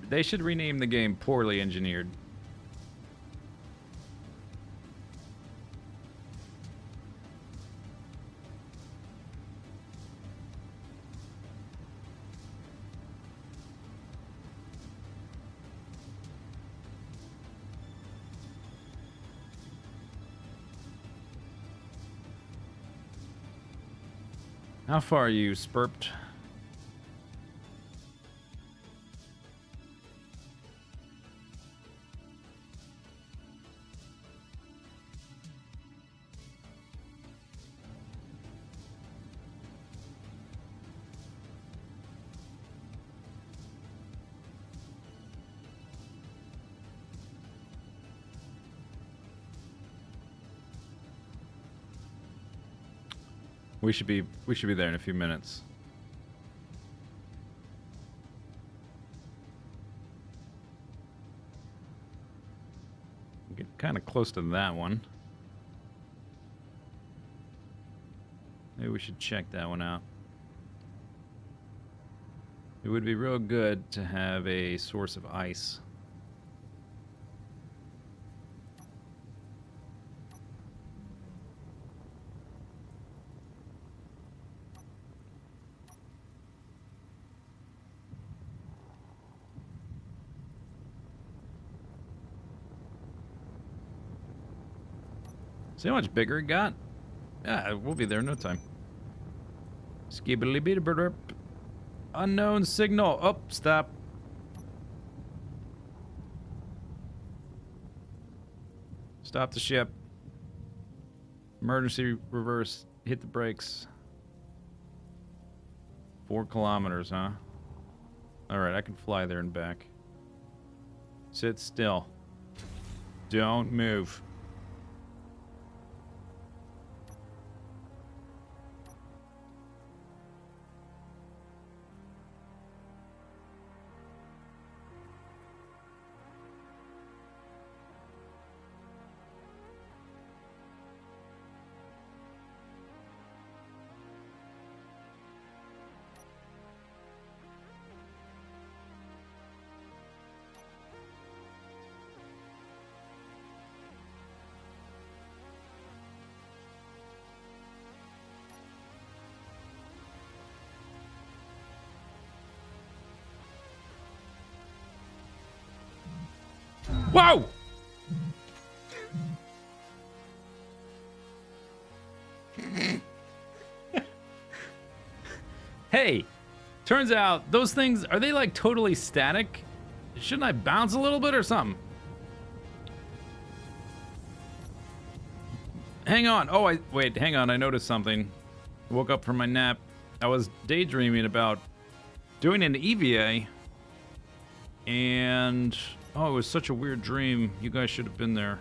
They should rename the game Poorly Engineered. How far are you, Spurped? We should be there in a few minutes. Get kind of close to that one. Maybe we should check that one out. It would be real good to have a source of ice. See how much bigger it got? Yeah, we'll be there in no time. Skibbly-biddy-burp. Unknown signal. Oh, stop. Stop the ship. Emergency reverse. Hit the brakes. 4 kilometers, huh? Alright, I can fly there and back. Sit still. Don't move. Whoa! Hey, turns out those things, are they like totally static? Shouldn't I bounce a little bit or something? Hang on. Oh, wait, hang on. I noticed something. Woke up from my nap. I was daydreaming about doing an EVA. And oh, it was such a weird dream. You guys should have been there.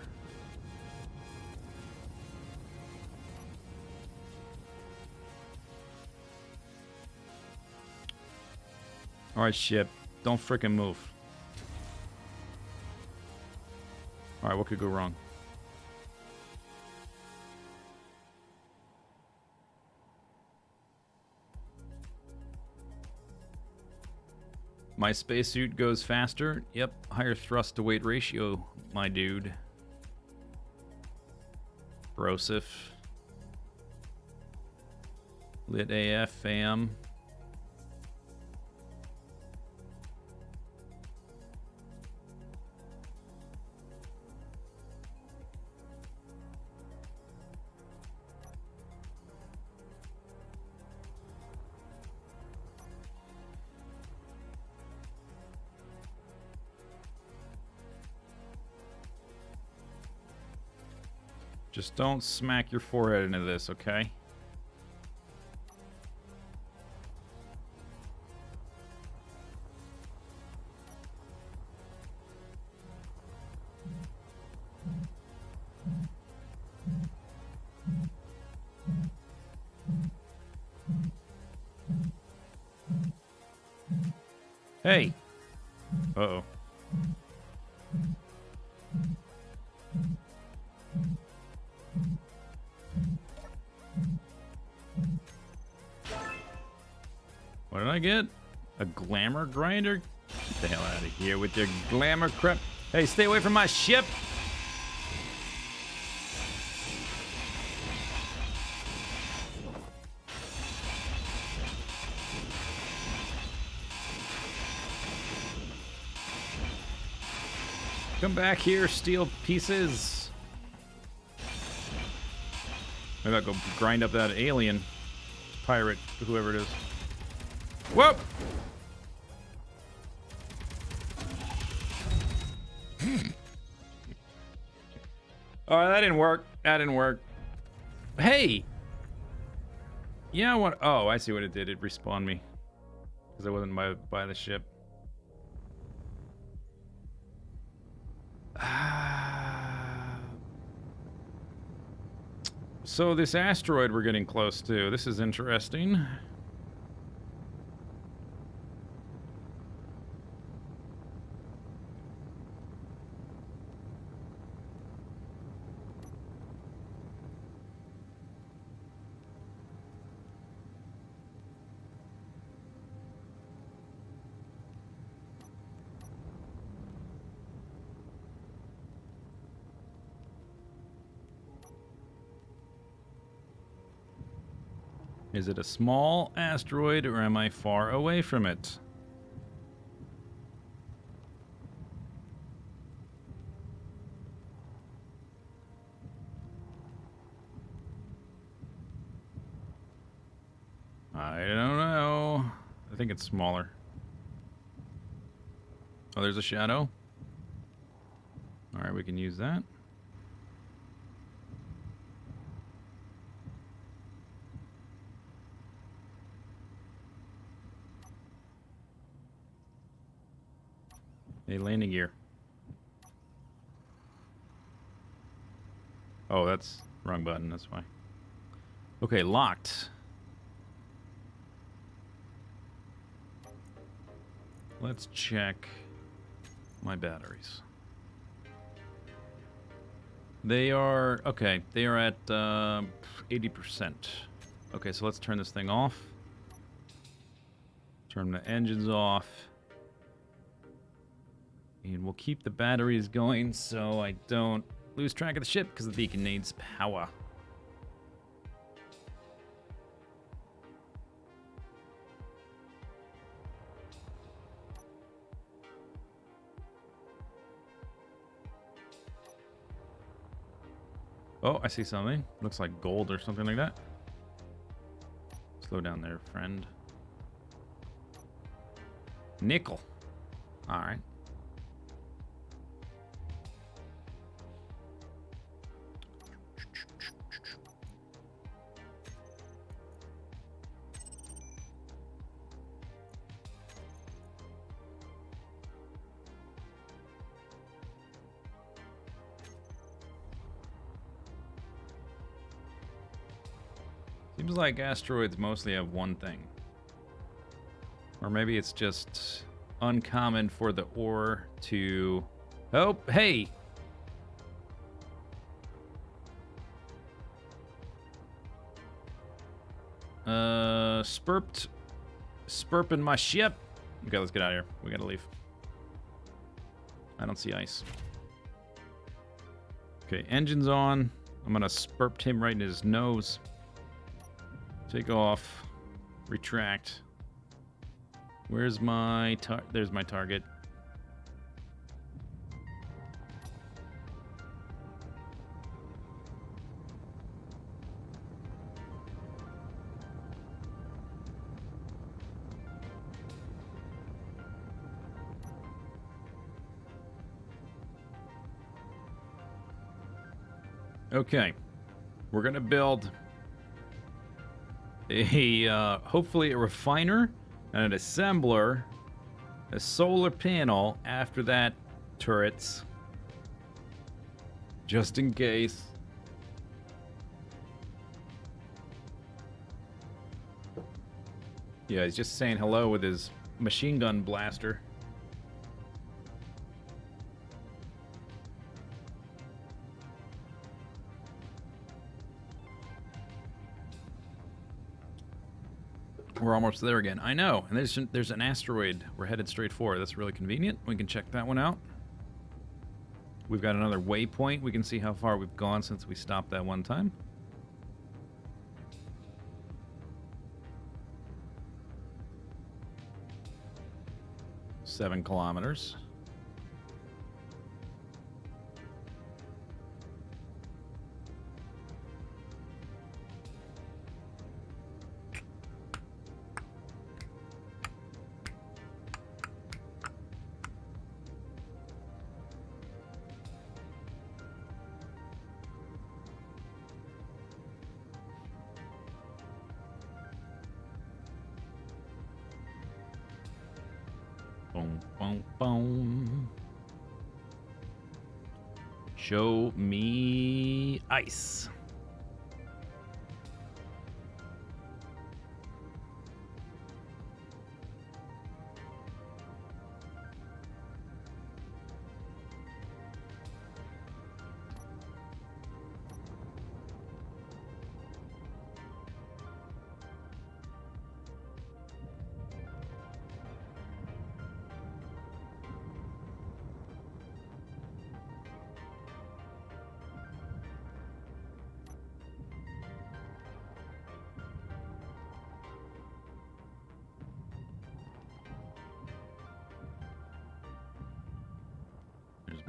All right, ship. Don't frickin' move. All right, what could go wrong? My spacesuit goes faster. Yep, higher thrust to weight ratio, my dude. Brosif. Lit AF, fam. Just don't smack your forehead into this, okay? Hey! Uh-oh. What did I get? A glamour grinder? Get the hell out of here with your glamour crap. Hey, stay away from my ship! Come back here, steel pieces. Maybe I'll go grind up that alien. Pirate, whoever it is. Whoa! Oh, that didn't work. That didn't work. Hey! Yeah, I want... Oh, I see what it did. It respawned me. Because I wasn't by the ship. So this asteroid we're getting close to. This is interesting. Is it a small asteroid or am I far away from it? I don't know. I think it's smaller. Oh, there's a shadow. All right, we can use that. Hey, landing gear. Oh, that's wrong button. That's why. Okay, locked. Let's check my batteries. They are, okay, they are at 80%. Okay, so let's turn this thing off. Turn the engines off. And we'll keep the batteries going so I don't lose track of the ship because the beacon needs power. Oh, I see something. Looks like gold or something like that. Slow down there, friend. Nickel. All right. Seems like asteroids mostly have one thing. Or maybe it's just uncommon for the ore to... Oh, hey! Spurping my ship. Okay, let's get out of here. We gotta leave. I don't see ice. Okay, engine's on. I'm gonna spurp him right in his nose. Take off. Retract. Where's my there's my target. Okay. We're gonna build a hopefully a refiner and an assembler, a solar panel, after that turrets, just in case. Yeah, he's just saying hello with his machine gun blaster. We're almost there again. I know. And there's an asteroid we're headed straight for. That's really convenient. We can check that one out. We've got another waypoint. We can see how far we've gone since we stopped that one time. Seven kilometers. Boom, boom, boom. Show me ice.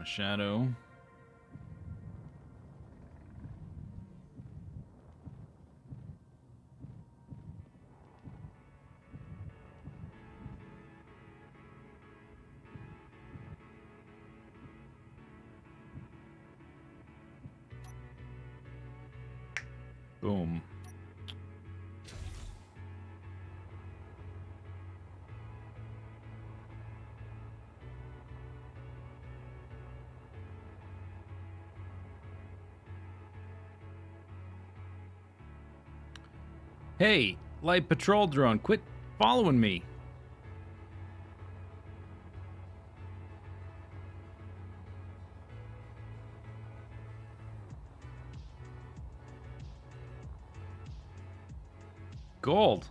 shadow. Boom. Hey, light patrol drone, quit following me. Gold.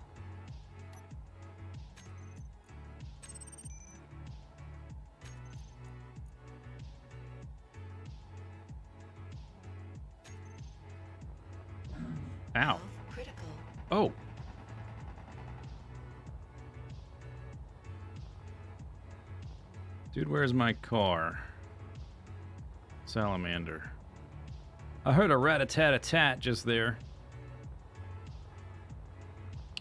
Ow. Health critical. Oh. Dude, where's my car? Salamander. I heard a rat-a-tat-a-tat just there.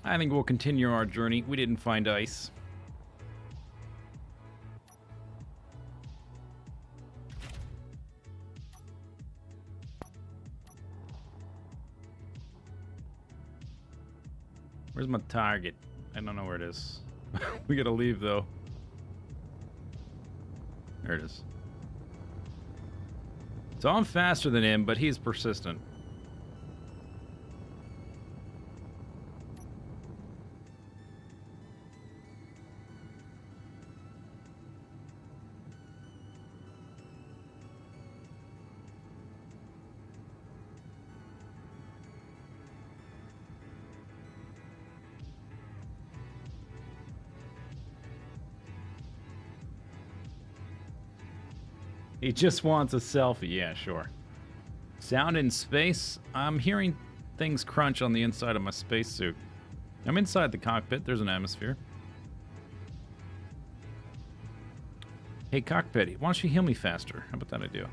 I think we'll continue our journey. We didn't find ice. Where's my target? I don't know where it is. We gotta leave, though. There it is. So I'm faster than him, but he's persistent. He just wants a selfie. Yeah, sure. Sound in space? I'm hearing things crunch on the inside of my spacesuit. I'm inside the cockpit. There's an atmosphere. Hey, cockpit, why don't you heal me faster? How about that idea?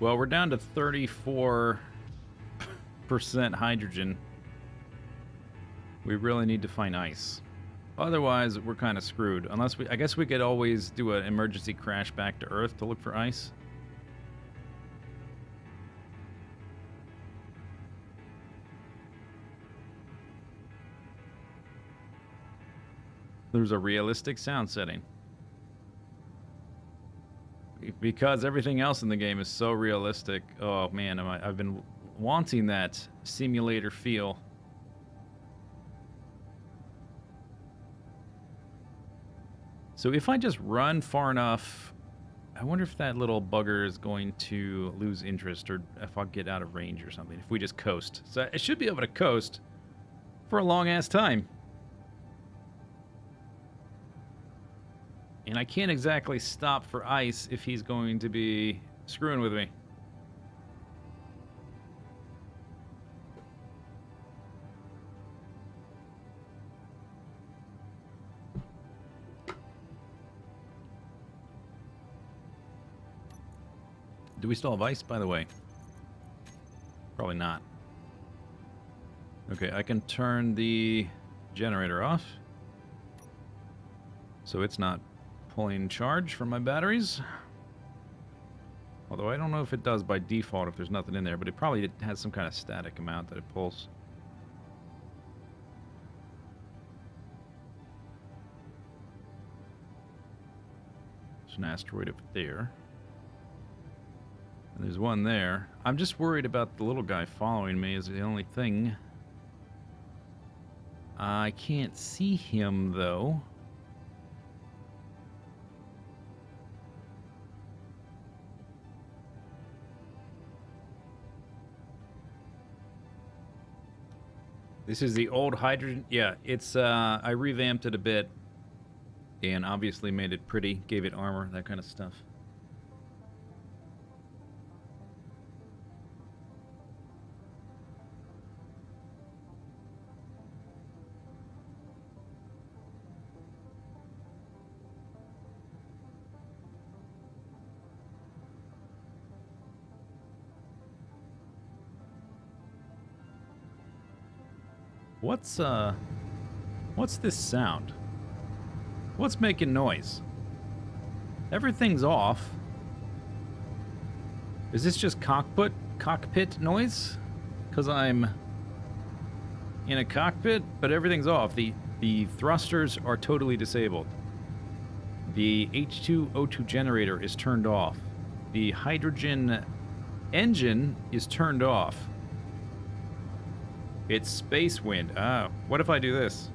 Well, we're down to 34% hydrogen. We really need to find ice. Otherwise, we're kind of screwed. Unless I guess we could always do an emergency crash back to Earth to look for ice. There's a realistic sound setting. Because everything else in the game is so realistic. Oh man, I've been wanting that simulator feel. So if I just run far enough, I wonder if that little bugger is going to lose interest, or if I'll get out of range or something. If we just coast. So I should be able to coast for a long ass time. And I can't exactly stop for ice if he's going to be screwing with me. Do we still have ice, by the way? Probably not. Okay, I can turn the generator off. So it's not pulling charge from my batteries. Although I don't know if it does by default if there's nothing in there, but it probably has some kind of static amount that it pulls. There's an asteroid up there. And there's one there. I'm just worried about the little guy following me is the only thing. I can't see him, though. This is the old hydrogen. Yeah, it's, I revamped it a bit. And obviously made it pretty. Gave it armor, that kind of stuff. What's this sound? What's making noise? Everything's off. Is this just cockpit noise? Because I'm in a cockpit, but everything's off. The thrusters are totally disabled. The H2O2 generator is turned off. The hydrogen engine is turned off. It's space wind. Ah, what if I do this?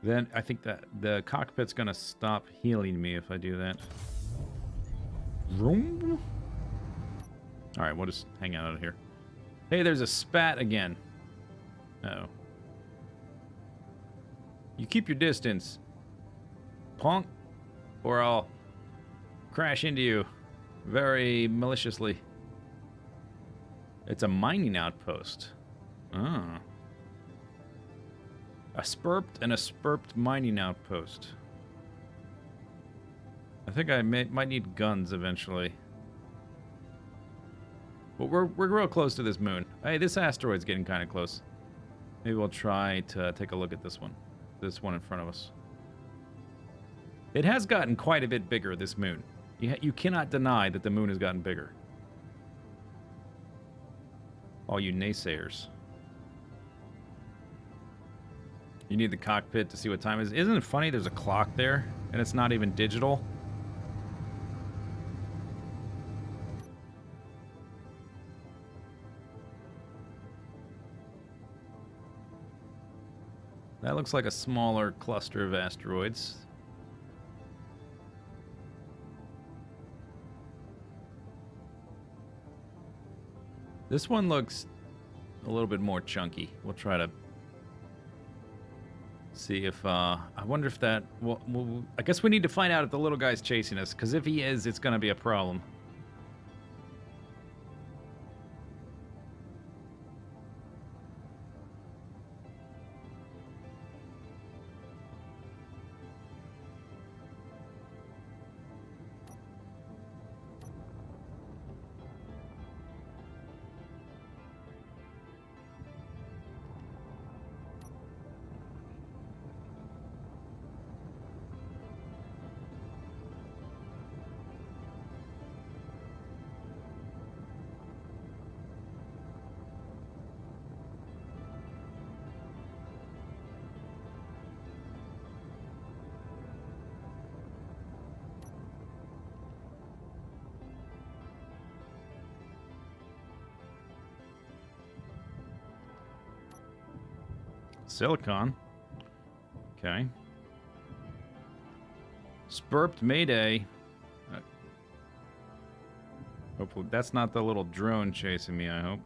Then I think that the cockpit's gonna stop healing me if I do that. Vroom. All right, we'll just hang out here. Hey, there's a spat again. Uh-oh. You keep your distance, punk, or I'll crash into you very maliciously. It's a mining outpost. Ah. A spurped mining outpost. I think I might need guns eventually. But we're real close to this moon. Hey, this asteroid's getting kind of close. Maybe we'll try to take a look at this one. This one in front of us. It has gotten quite a bit bigger, this moon. You cannot deny that the moon has gotten bigger. All you naysayers. You need the cockpit to see what time it is. Isn't it funny there's a clock there, and it's not even digital? That looks like a smaller cluster of asteroids. This one looks a little bit more chunky. We'll try to see if, I wonder if that, well, I guess we need to find out if the little guy's chasing us, because if he is, it's going to be a problem. Silicon. Okay. Spurped Mayday. Hopefully that's not the little drone chasing me, I hope.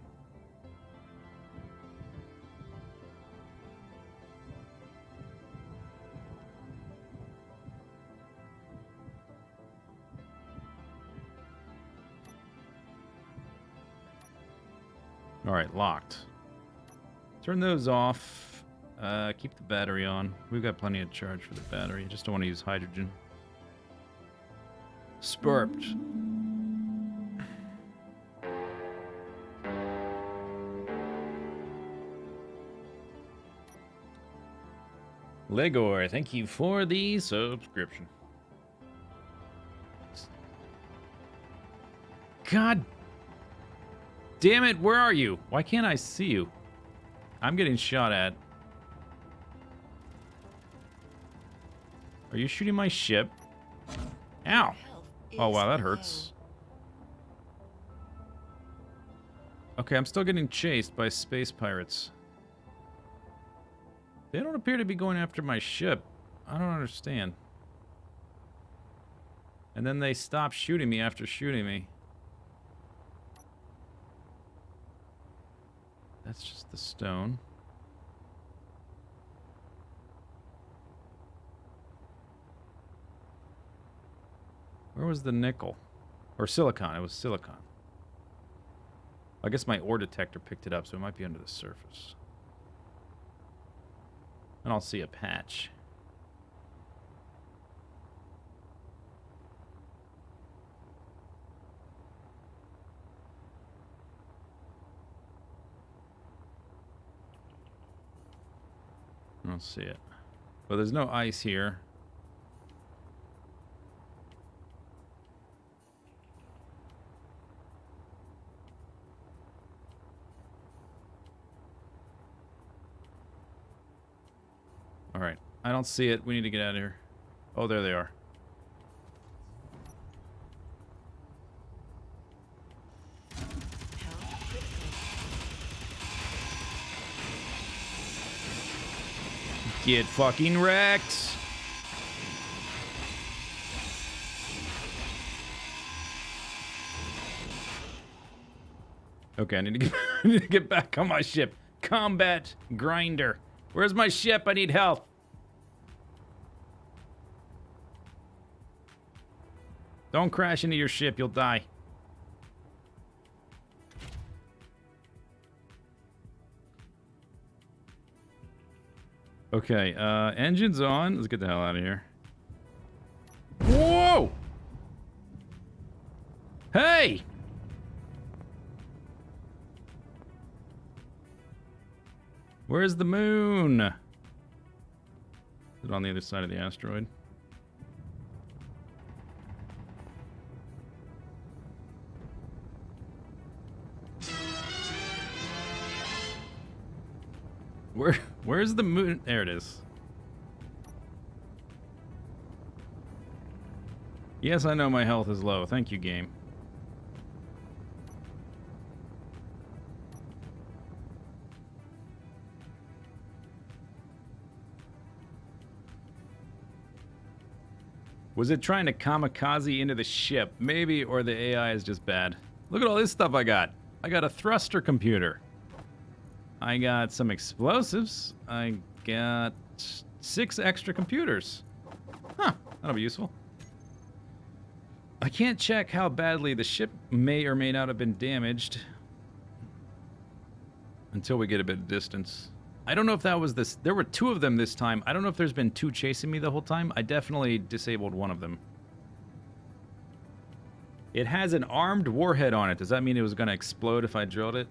Alright, locked. Turn those off. Keep the battery on. We've got plenty of charge for the battery. Just don't want to use hydrogen. Spurped. Legor, thank you for the subscription. God damn it, where are you? Why can't I see you? I'm getting shot at. Are you shooting my ship? Ow! Oh wow, that hurts. Okay, I'm still getting chased by space pirates. They don't appear to be going after my ship. I don't understand. And then they stop shooting me after shooting me. That's just the stone. Where was the nickel? Or silicon. It was silicon. I guess my ore detector picked it up, so it might be under the surface. And I'll see a patch. don't see it. But there's no ice here. Alright. I don't see it. We need to get out of here. Oh, there they are. Health critical. Get fucking wrecked! Okay, I need to get, I need to get back on my ship. Combat grinder. Where's my ship? I need help. Don't crash into your ship. You'll die. Okay, engine's on. Let's get the hell out of here. Whoa! Hey! Where's the moon? Is it on the other side of the asteroid? Where's the moon? There it is. Yes, I know my health is low. Thank you, game. Was it trying to kamikaze into the ship? Maybe, or the AI is just bad. Look at all this stuff I got. I got a thruster computer. I got some explosives. I got 6 extra computers. Huh, that'll be useful. I can't check how badly the ship may or may not have been damaged until we get a bit of distance. I don't know if that was this. There were 2 of them this time. I don't know if there's been 2 chasing me the whole time. I definitely disabled one of them. It has an armed warhead on it. Does that mean it was going to explode if I drilled it?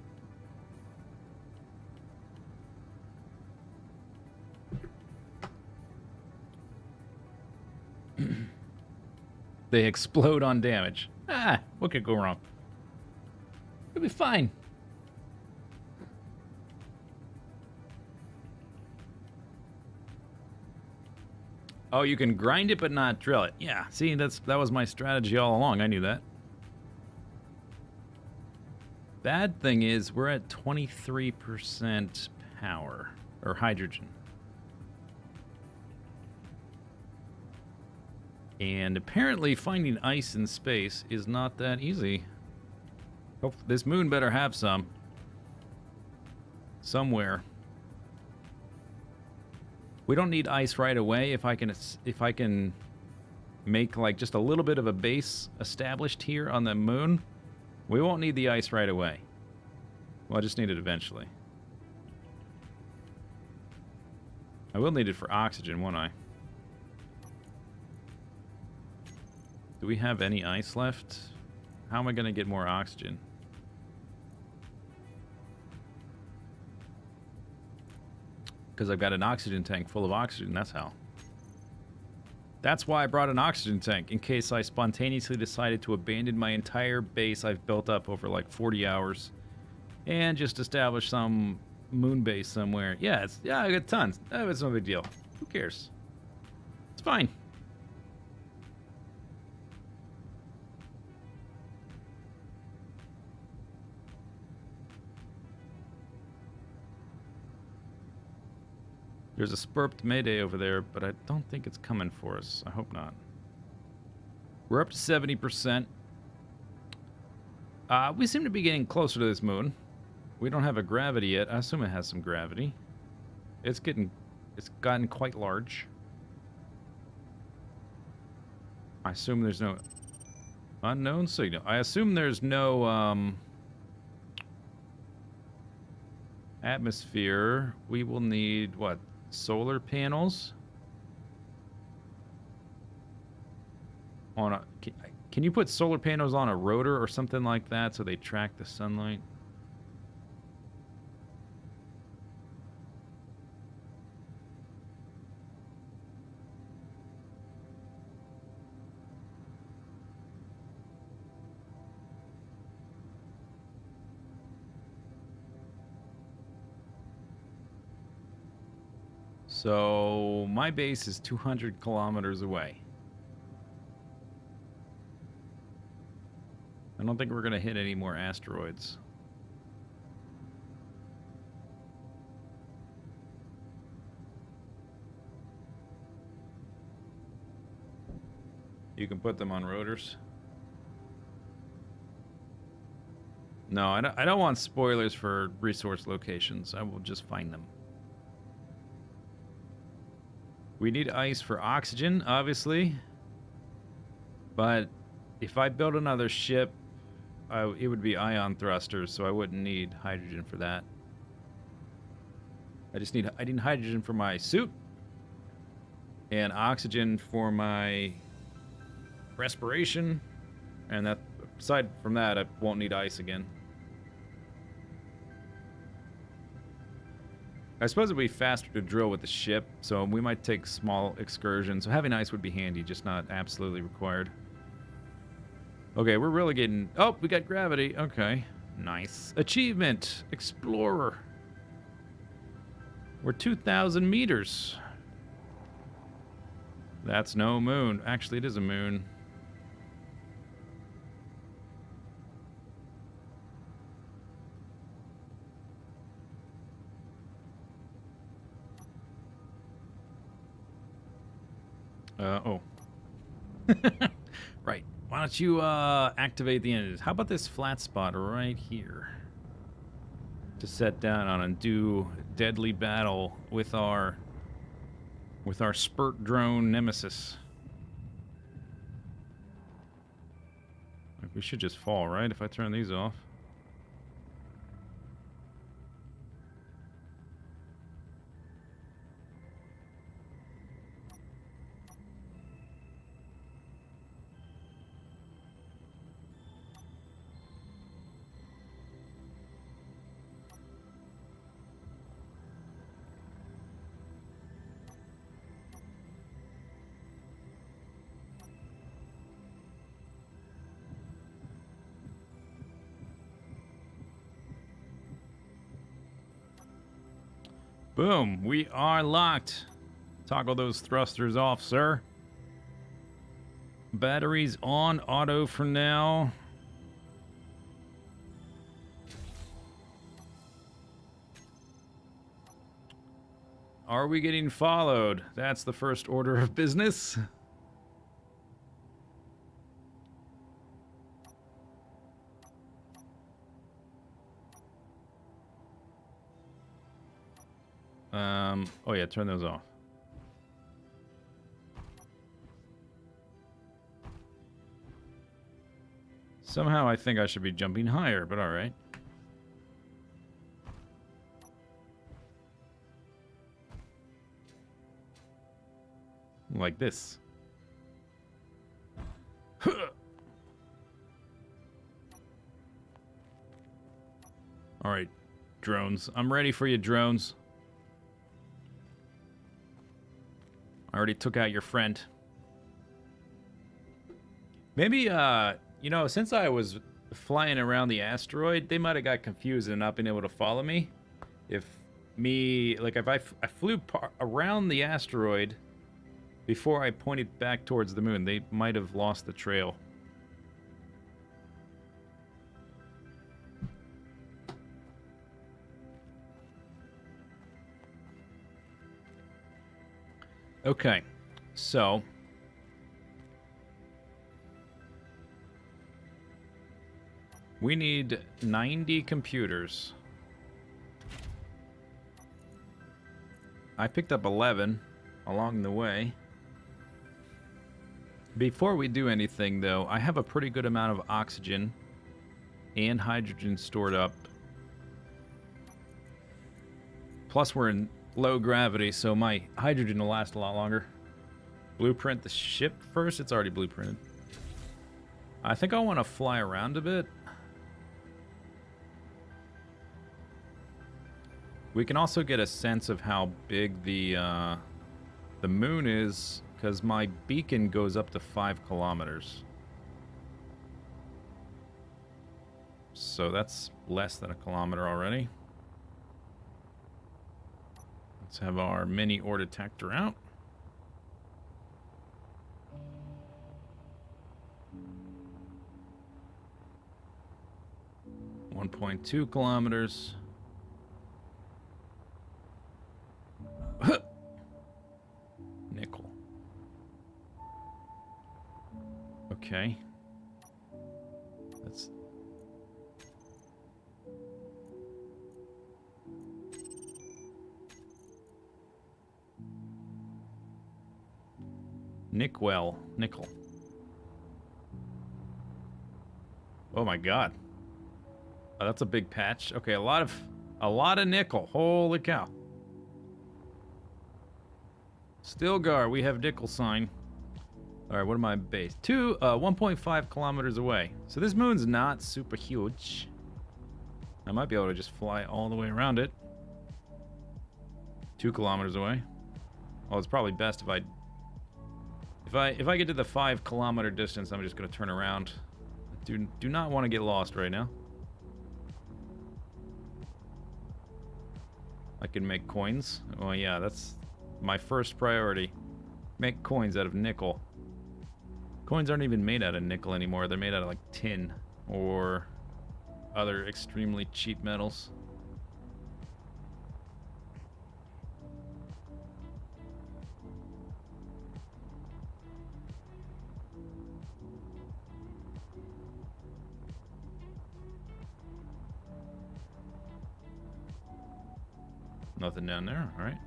They explode on damage. Ah, what could go wrong? It'll be fine. Oh, you can grind it but not drill it. Yeah, see, that was my strategy all along. I knew that. Bad thing is we're at 23% power, or hydrogen. And apparently finding ice in space is not that easy. Hope this moon better have some. Somewhere. We don't need ice right away. If I can make like just a little bit of a base established here on the moon, we won't need the ice right away. Well, I just need it eventually. I will need it for oxygen, won't I? Do we have any ice left? How am I going to get more oxygen? Because I've got an oxygen tank full of oxygen, that's how. That's why I brought an oxygen tank, in case I spontaneously decided to abandon my entire base I've built up over like 40 hours and just establish some moon base somewhere. Yeah, I got tons. It's no big deal. Who cares? It's fine. There's a spurped Mayday over there, but I don't think it's coming for us. I hope not. We're up to 70%. We seem to be getting closer to this moon. We don't have a gravity yet. I assume it has some gravity. It's gotten quite large. I assume there's no unknown signal. I assume there's no atmosphere. We will need what? Solar panels on a. Can you put solar panels on a rotor or something like that so they track the sunlight? So my base is 200 kilometers away. I don't think we're going to hit any more asteroids. You can put them on rotors. No, I don't want spoilers for resource locations. I will just find them. We need ice for oxygen, obviously. But if I build another ship, it would be ion thrusters, so I wouldn't need hydrogen for that. I need hydrogen for my suit and oxygen for my respiration, and that aside from that, I won't need ice again. I suppose it'd be faster to drill with the ship, so we might take small excursions. So having ice would be handy, just not absolutely required. Okay, we're really getting... Oh, we got gravity. Okay, nice. Achievement, Explorer. We're 2,000 meters. That's no moon. Actually, it is a moon. Oh. Right. Why don't you activate the engines? How about this flat spot right here? To set down on and do deadly battle with our spurt drone nemesis. We should just fall, right? If I turn these off. Boom, we are locked. Toggle those thrusters off, sir. Batteries on auto for now. Are we getting followed? That's the first order of business. Oh yeah, turn those off. Somehow I think I should be jumping higher, but alright. Like this. Alright, drones. I'm ready for you, drones. I already took out your friend. Maybe, you know, since I was flying around the asteroid, they might have got confused and not been able to follow me. If I flew around the asteroid before I pointed back towards the moon, they might have lost the trail. Okay, so we need 90 computers. I picked up 11 along the way. Before we do anything, though, I have a pretty good amount of oxygen and hydrogen stored up. Plus, we're in low gravity, so my hydrogen will last a lot longer. Blueprint the ship first. It's already blueprinted. I think I want to fly around a bit. We can also get a sense of how big the moon is, because my beacon goes up to 5 kilometers. So that's less than a kilometer already. Let's have our mini ore detector out. .2 kilometers. Nickel. Okay. That's... Nickwell. Nickel. Oh my god. Oh, that's a big patch. Okay, a lot of nickel. Holy cow. Stilgar, we have nickel sign. Alright, what am I based? 1.5 kilometers away. So this moon's not super huge. I might be able to just fly all the way around it. 2 kilometers away. Well, it's probably best if I get to the 5 kilometer distance, I'm just gonna turn around. Do not want to get lost right now. I can make coins. Oh yeah, that's my first priority. Make coins out of nickel. Coins aren't even made out of nickel anymore. They're made out of like tin or other extremely cheap metals. Nothing down there, alright.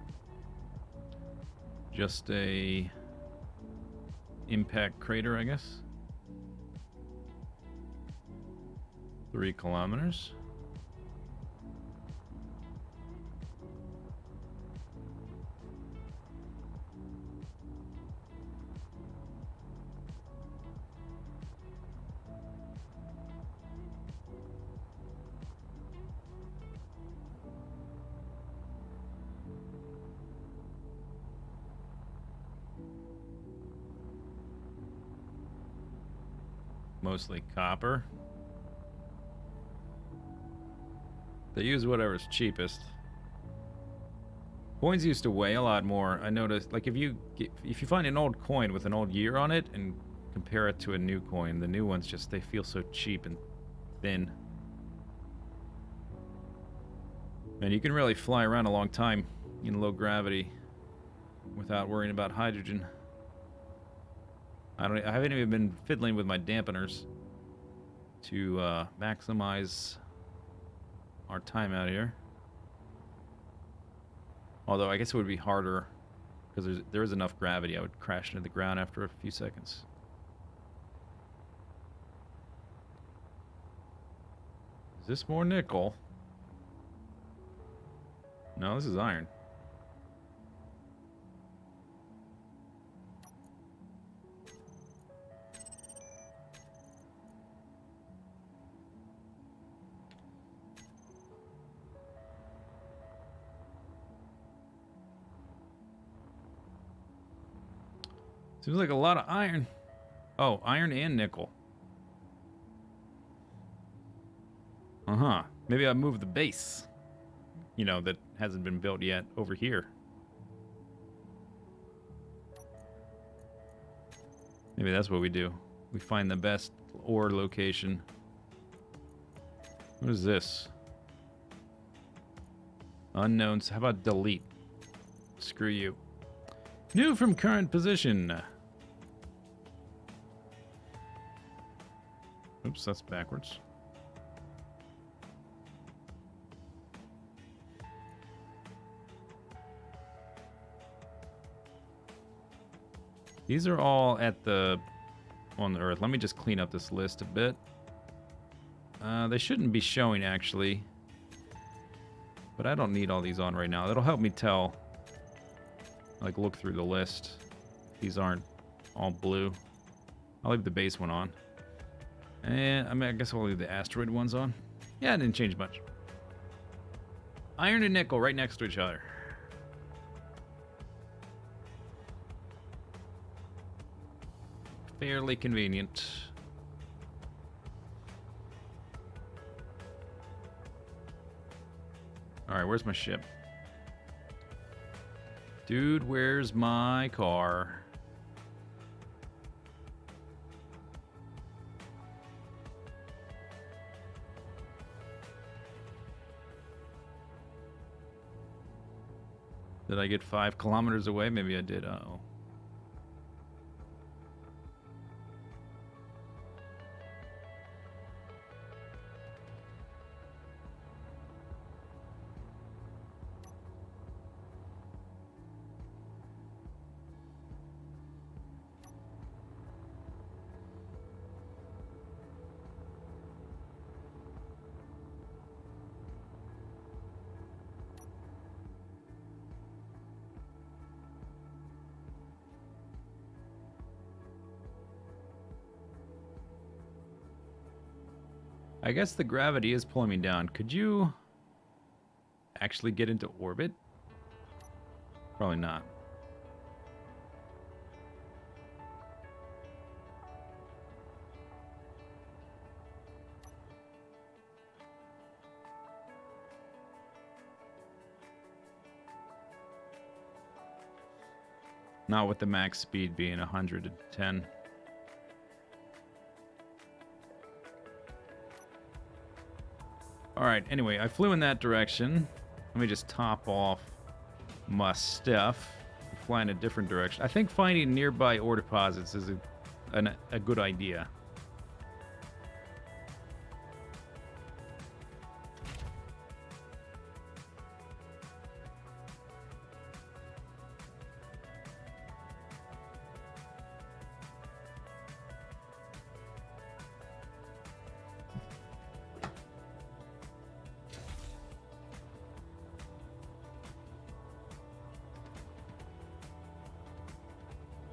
Just a impact crater, I guess. 3 kilometers. Mostly copper. They use whatever's cheapest. Coins used to weigh a lot more. I noticed, like if you find an old coin with an old year on it and compare it to a new coin, the new ones they feel so cheap and thin. And you can really fly around a long time in low gravity without worrying about hydrogen. I haven't even been fiddling with my dampeners to maximize our time out here. Although I guess it would be harder because there is enough gravity. I would crash into the ground after a few seconds. Is this more nickel? No, this is iron. Seems like a lot of iron. Oh, iron and nickel. Uh-huh. Maybe I move the base. You know, that hasn't been built yet over here. Maybe that's what we do. We find the best ore location. What is this? Unknowns. How about delete? Screw you. New from current position. Oops, that's backwards. These are all at on the Earth. Let me just clean up this list a bit. They shouldn't be showing, actually. But I don't need all these on right now. That'll help me tell. Like, look through the list. These aren't all blue. I'll leave the base one on. And, I mean, I guess I'll leave the asteroid ones on. Yeah, it didn't change much. Iron and nickel right next to each other. Fairly convenient. Alright, where's my ship? Dude, where's my car? Did I get 5 kilometers away? Maybe I did. Uh-oh. I guess the gravity is pulling me down. Could you actually get into orbit? Probably not. Not with the max speed being 110. Alright, anyway, I flew in that direction. Let me just top off my stuff. Fly in a different direction. I think finding nearby ore deposits is a good idea.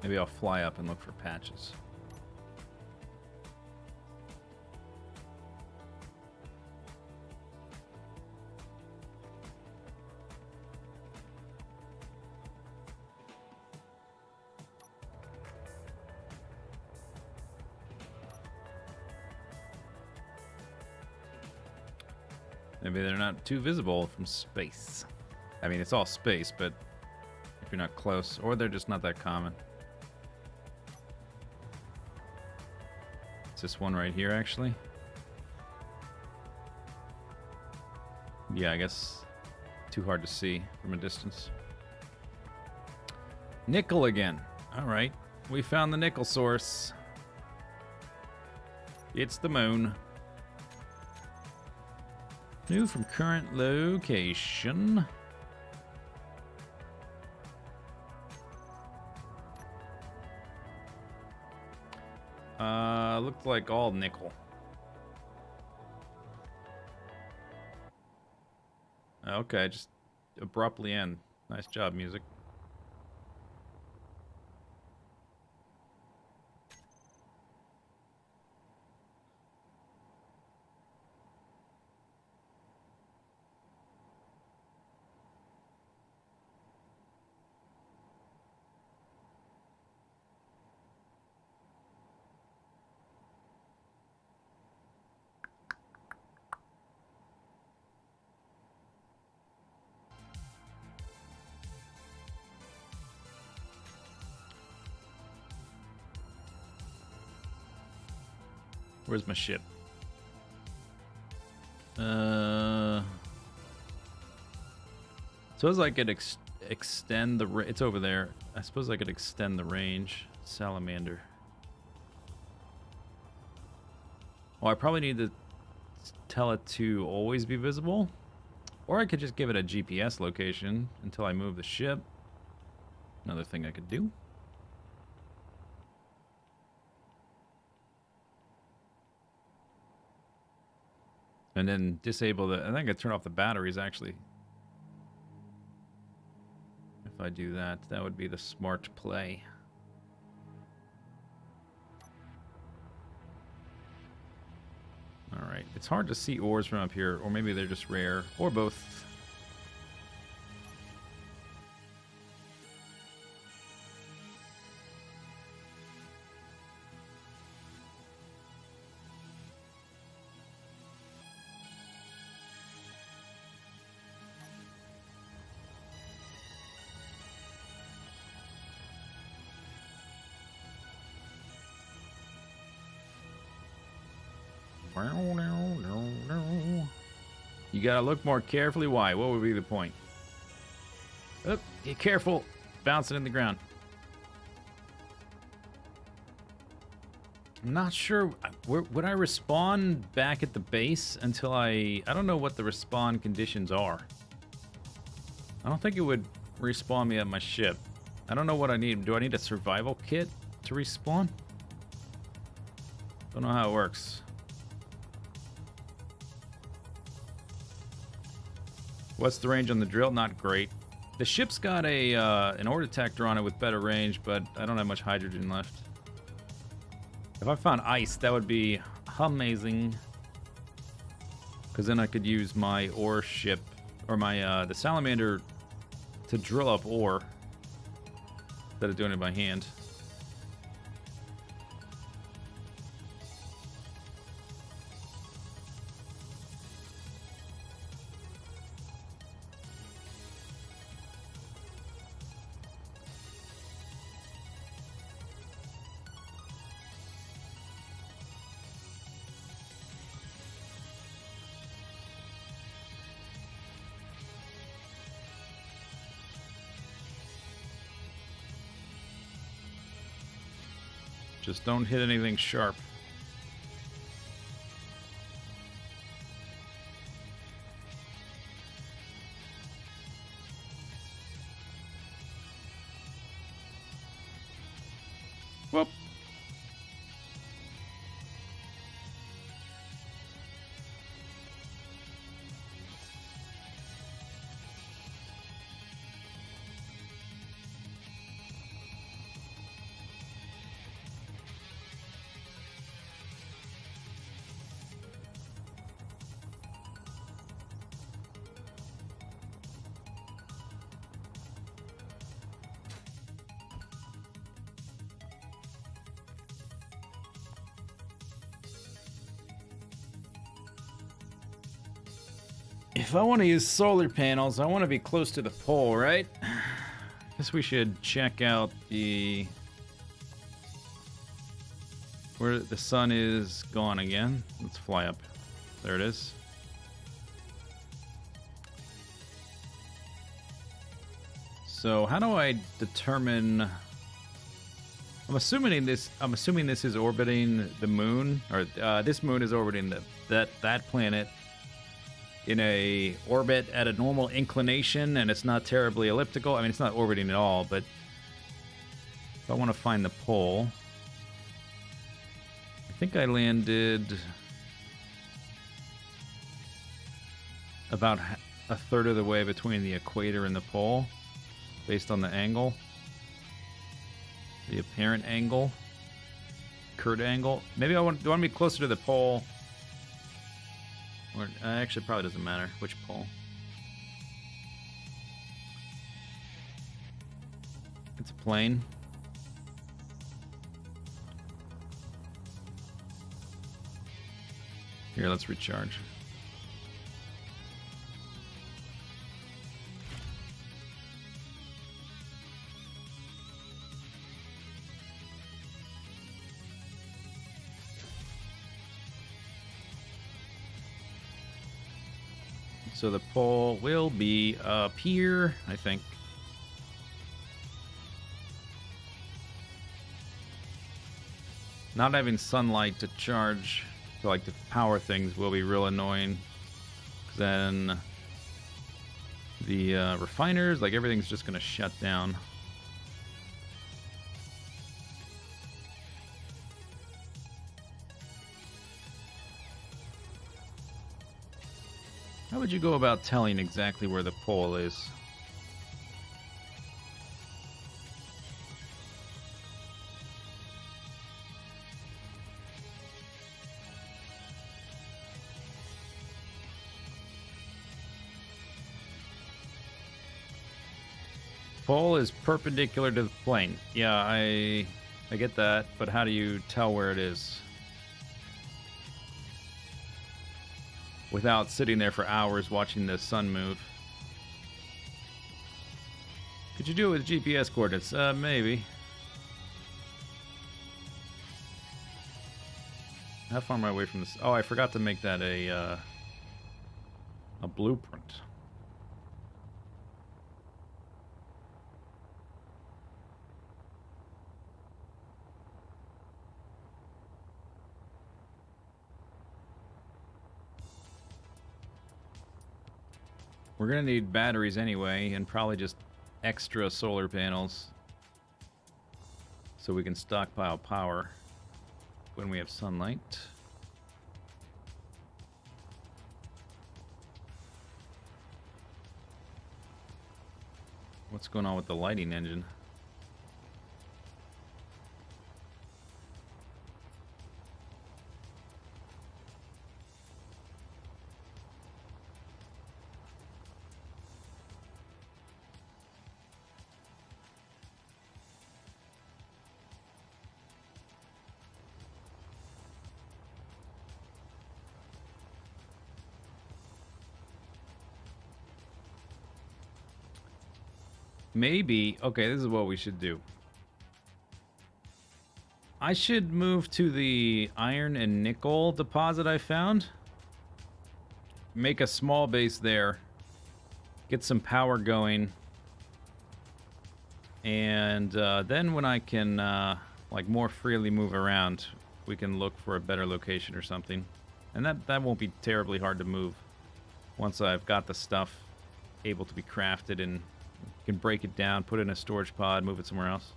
Maybe I'll fly up and look for patches. Maybe they're not too visible from space. I mean, it's all space, but if you're not close, or they're just not that common. It's this one right here, actually. Yeah, I guess too hard to see from a distance. Nickel again. All right, we found the nickel source. It's the moon. New from current location. Looked like all nickel. Okay, just abruptly end. Nice job, music. Where's my ship? Suppose I could extend the... It's over there. I suppose I could extend the range. Salamander. Well, I probably need to tell it to always be visible. Or I could just give it a GPS location until I move the ship. Another thing I could do. And then disable the... I think I turn off the batteries, actually. If I do that, that would be the smart play. Alright, it's hard to see ores from up here, or maybe they're just rare, or both. You gotta look more carefully. Why? What would be the point? Oh, get careful. Bouncing in the ground. I'm not sure. Would I respawn back at the base until I don't know what the respawn conditions are. I don't think it would respawn me at my ship. I don't know what I need. Do I need a survival kit to respawn? Don't know how it works. What's the range on the drill? Not great. The ship's got a an ore detector on it with better range, but I don't have much hydrogen left. If I found ice, that would be amazing. Because then I could use my ore ship, or my the salamander, to drill up ore instead of doing it by hand. Just don't hit anything sharp. Whoop. If I want to use solar panels, I want to be close to the pole, right? Guess we should check out the... where the sun is gone again. Let's fly up. There it is. So how do I determine... I'm assuming this is orbiting the moon, or this moon is orbiting that planet in a orbit at a normal inclination, and it's not terribly elliptical. I mean, it's not orbiting at all, but if I want to find the pole, I think I landed about a third of the way between the equator and the pole, based on the angle, the apparent angle, curved angle. Maybe do I want to be closer to the pole. Or, actually, it probably doesn't matter which pole. It's a plane. Here, let's recharge. So the pole will be up here, I think. Not having sunlight to charge, to like to power things, will be real annoying. Then the refiners, like everything's just gonna shut down. How would you go about telling exactly where the pole is? Pole is perpendicular to the plane. Yeah, I get that, but how do you tell where it is? Without sitting there for hours watching the sun move. Could you do it with GPS coordinates? Maybe. How far am I away from this? Oh, I forgot to make that a blueprint. We're gonna need batteries anyway, and probably just extra solar panels so we can stockpile power when we have sunlight. What's going on with the lighting engine? Maybe, okay, this is what we should do. I should move to the iron and nickel deposit I found. Make a small base there. Get some power going. And then when I can, like, more freely move around, we can look for a better location or something. And that won't be terribly hard to move once I've got the stuff able to be crafted and can break it down, put it in a storage pod, move it somewhere else.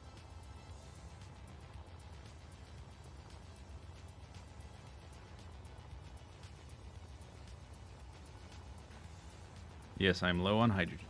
Yes, I'm low on hydrogen.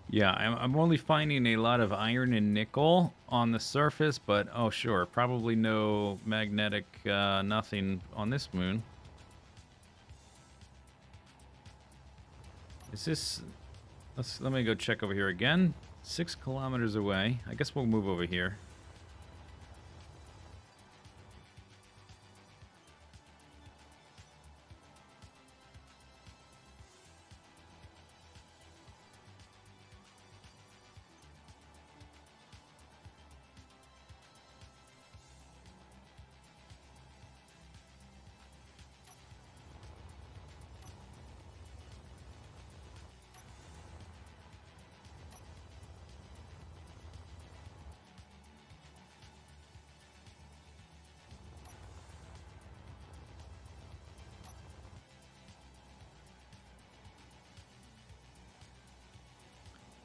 Yeah, I'm only finding a lot of iron and nickel on the surface, but oh sure, probably no magnetic nothing on this moon. Is this... let me go check over here again. 6 kilometers away. I guess we'll move over here.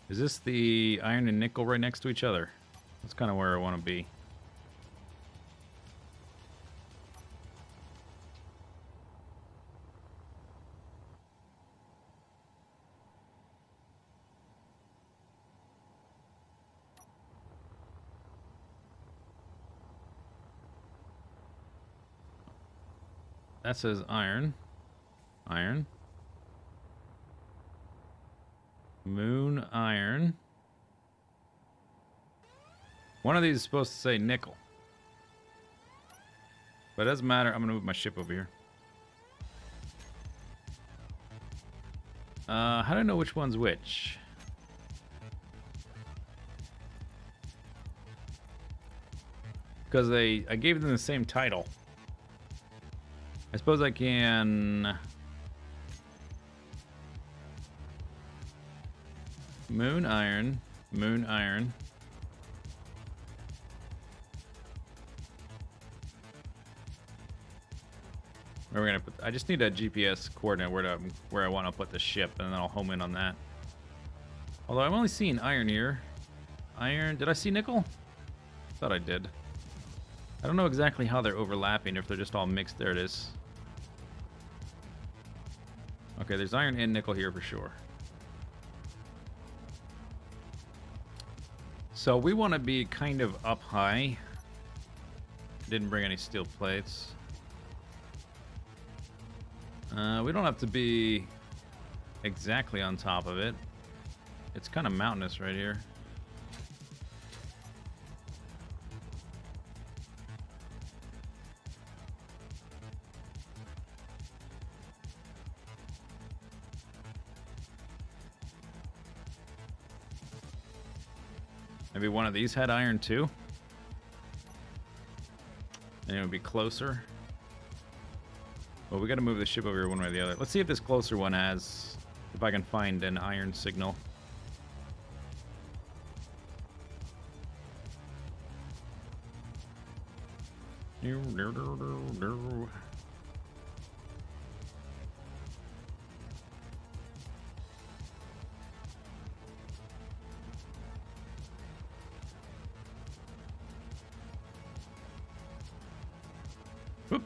Is this the iron and nickel right next to each other? That's kind of where I want to be. That says iron. Iron. Moon iron. One of these is supposed to say nickel. But it doesn't matter. I'm going to move my ship over here. How do I know which one's which? Because I gave them the same title. I suppose I can... Moon iron. Moon iron. Where are we gonna put? I just need a GPS coordinate where I want to put the ship, and then I'll home in on that. Although I'm only seeing iron here. Iron. Did I see nickel? Thought I did. I don't know exactly how they're overlapping. If they're just all mixed. There it is. Okay, Okay, there's iron and nickel here for sure. So we want to be kind of up high. Didn't bring any steel plates. We don't have to be exactly on top of it. It's kind of mountainous right here. Maybe one of these had iron too. And it would be closer. Well, we got to move the ship over here one way or the other. Let's see if this closer one has... If I can find an iron signal. Whoop.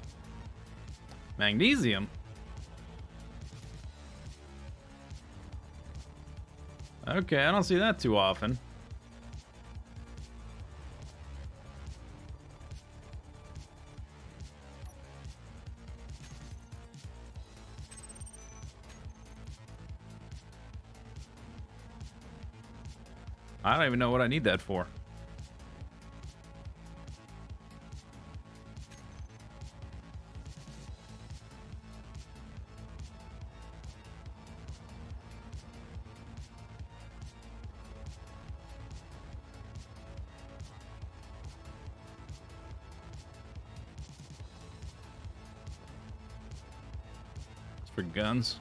Magnesium? Okay, I don't see that too often. I don't even know what I need that for. It's for guns.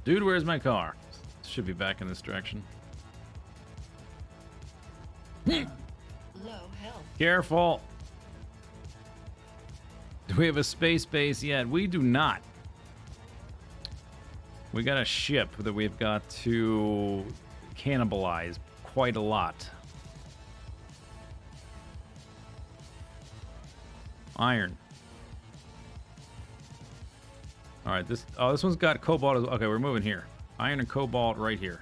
Dude, where's my car? Should be back in this direction. Low health. Careful. Do we have a space base yet? We do not. We got a ship that we've got to cannibalize quite a lot. Iron. All right, this one's got cobalt. Okay, we're moving here. Iron and cobalt right here.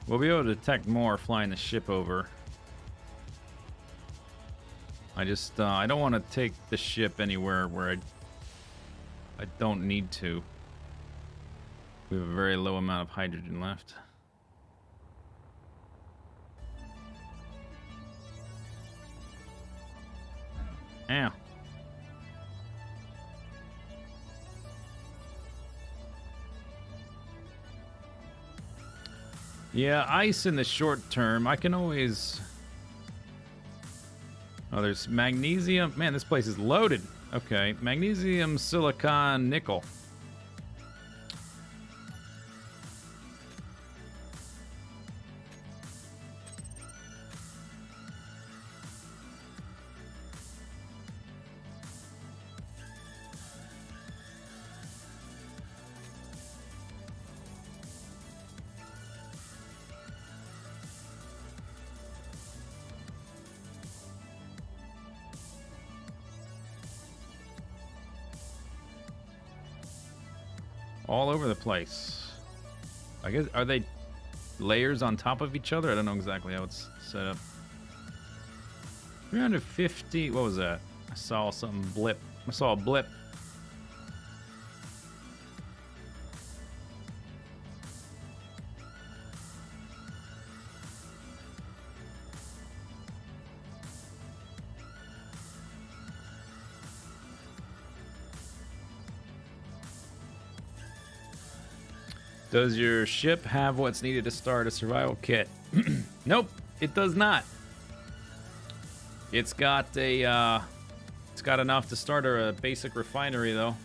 We'll be able to detect more flying the ship over. I just, I don't want to take the ship anywhere where I don't need to. We have a very low amount of hydrogen left. Ow. Yeah, ice in the short term. I can always... Oh, there's magnesium. Man, this place is loaded. Okay, magnesium, silicon, nickel. All over the place. I guess, are they layers on top of each other? I don't know exactly how it's set up. 350, what was that? I saw something blip. I saw a blip. Does your ship have what's needed to start a survival kit? Nope, it does not. It's got it's got enough to start a basic refinery though.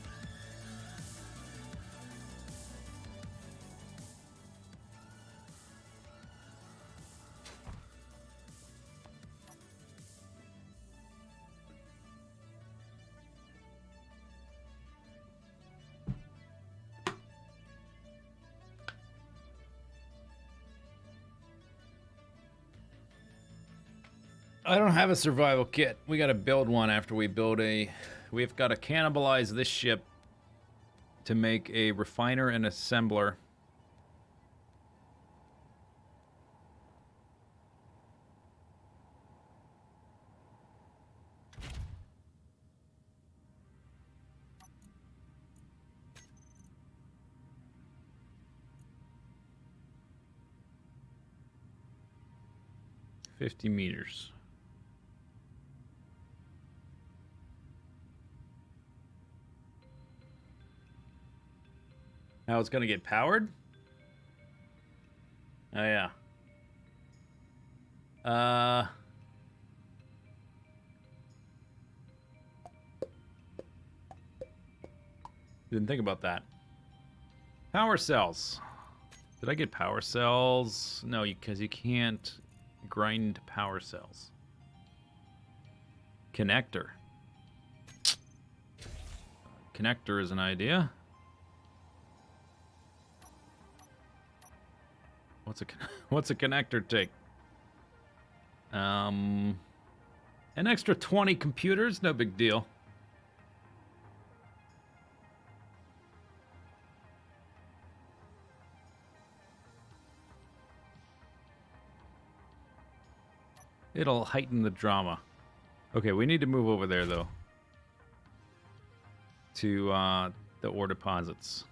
I don't have a survival kit. We gotta build one after we build a... We've got to cannibalize this ship to make a refiner and assembler. $50 meters. How it's gonna get powered? Oh yeah. Didn't think about that. Power cells. Did I get power cells? No, because you can't grind power cells. Connector. Connector is an idea. What's a connector take? An extra 20 computers, no big deal. It'll heighten the drama. Okay, we need to move over there though. To the ore deposits.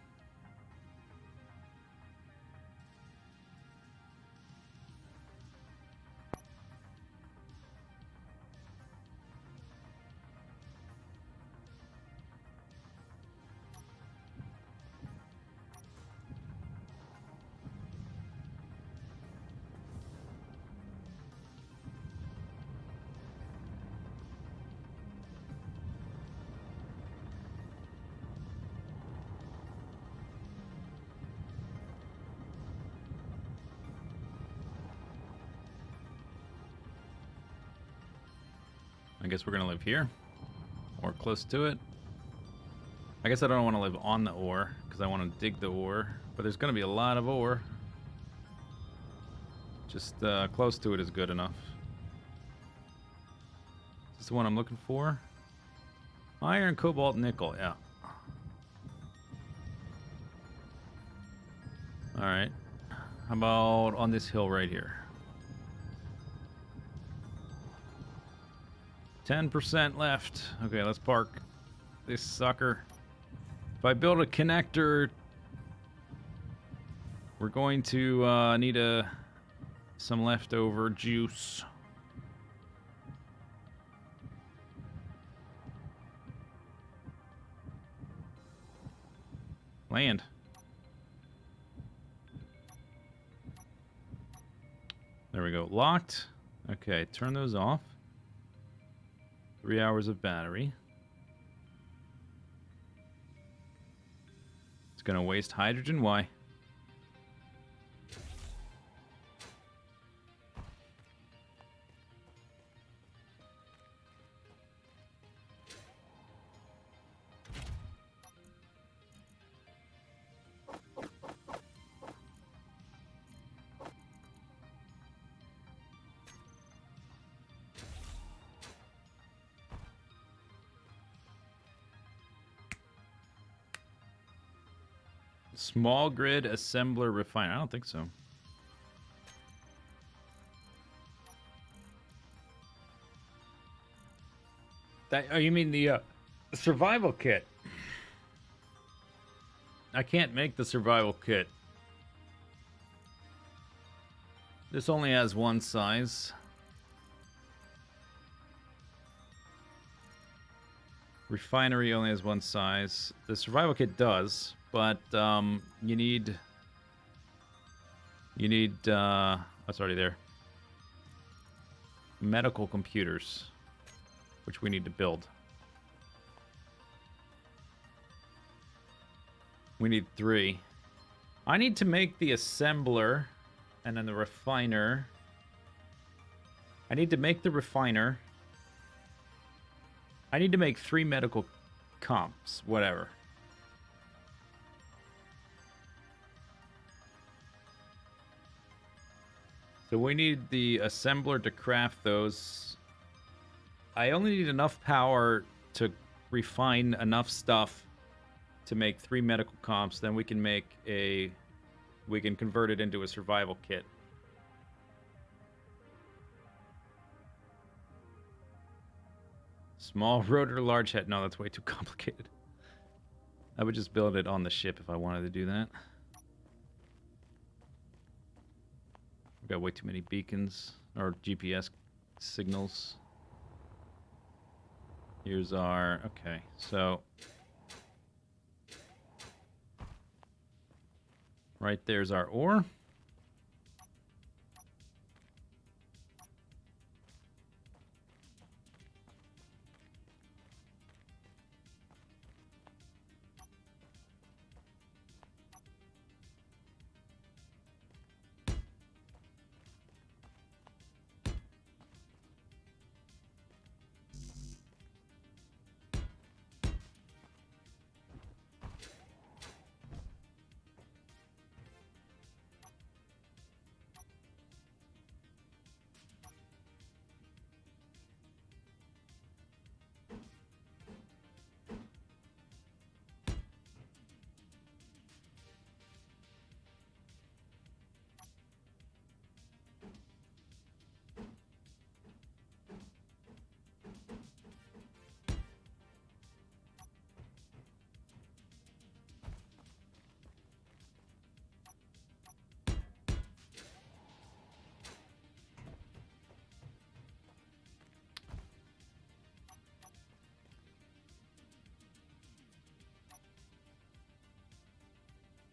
I guess we're gonna live here, or close to it. I guess I don't want to live on the ore, because I want to dig the ore, but there's gonna be a lot of ore. Just close to it is good enough. Is this the one I'm looking for? Iron, cobalt, nickel, yeah. Alright. How about on this hill right here? 10% left. Okay, let's park this sucker. If I build a connector, we're going to need some leftover juice. Land. There we go. Locked. Okay, turn those off. 3 hours of battery. It's gonna waste hydrogen. Why? Small grid assembler refiner. I don't think so. That, oh, you mean the survival kit? I can't make the survival kit. This only has one size. Refinery only has one size. The survival kit does, but you need You need, it's already there. Medical computers, which we need to build. We need 3. I need to make the assembler and then the refiner. I need to make the refiner. I need to make 3 medical comps, whatever. So we need the assembler to craft those. I only need enough power to refine enough stuff to make 3 medical comps. Then we can make a... we can convert it into a survival kit. Small rotor, large head. No, that's way too complicated. I would just build it on the ship if I wanted to do that. We've got way too many beacons or GPS signals. Here's our... okay, so... right there's our ore.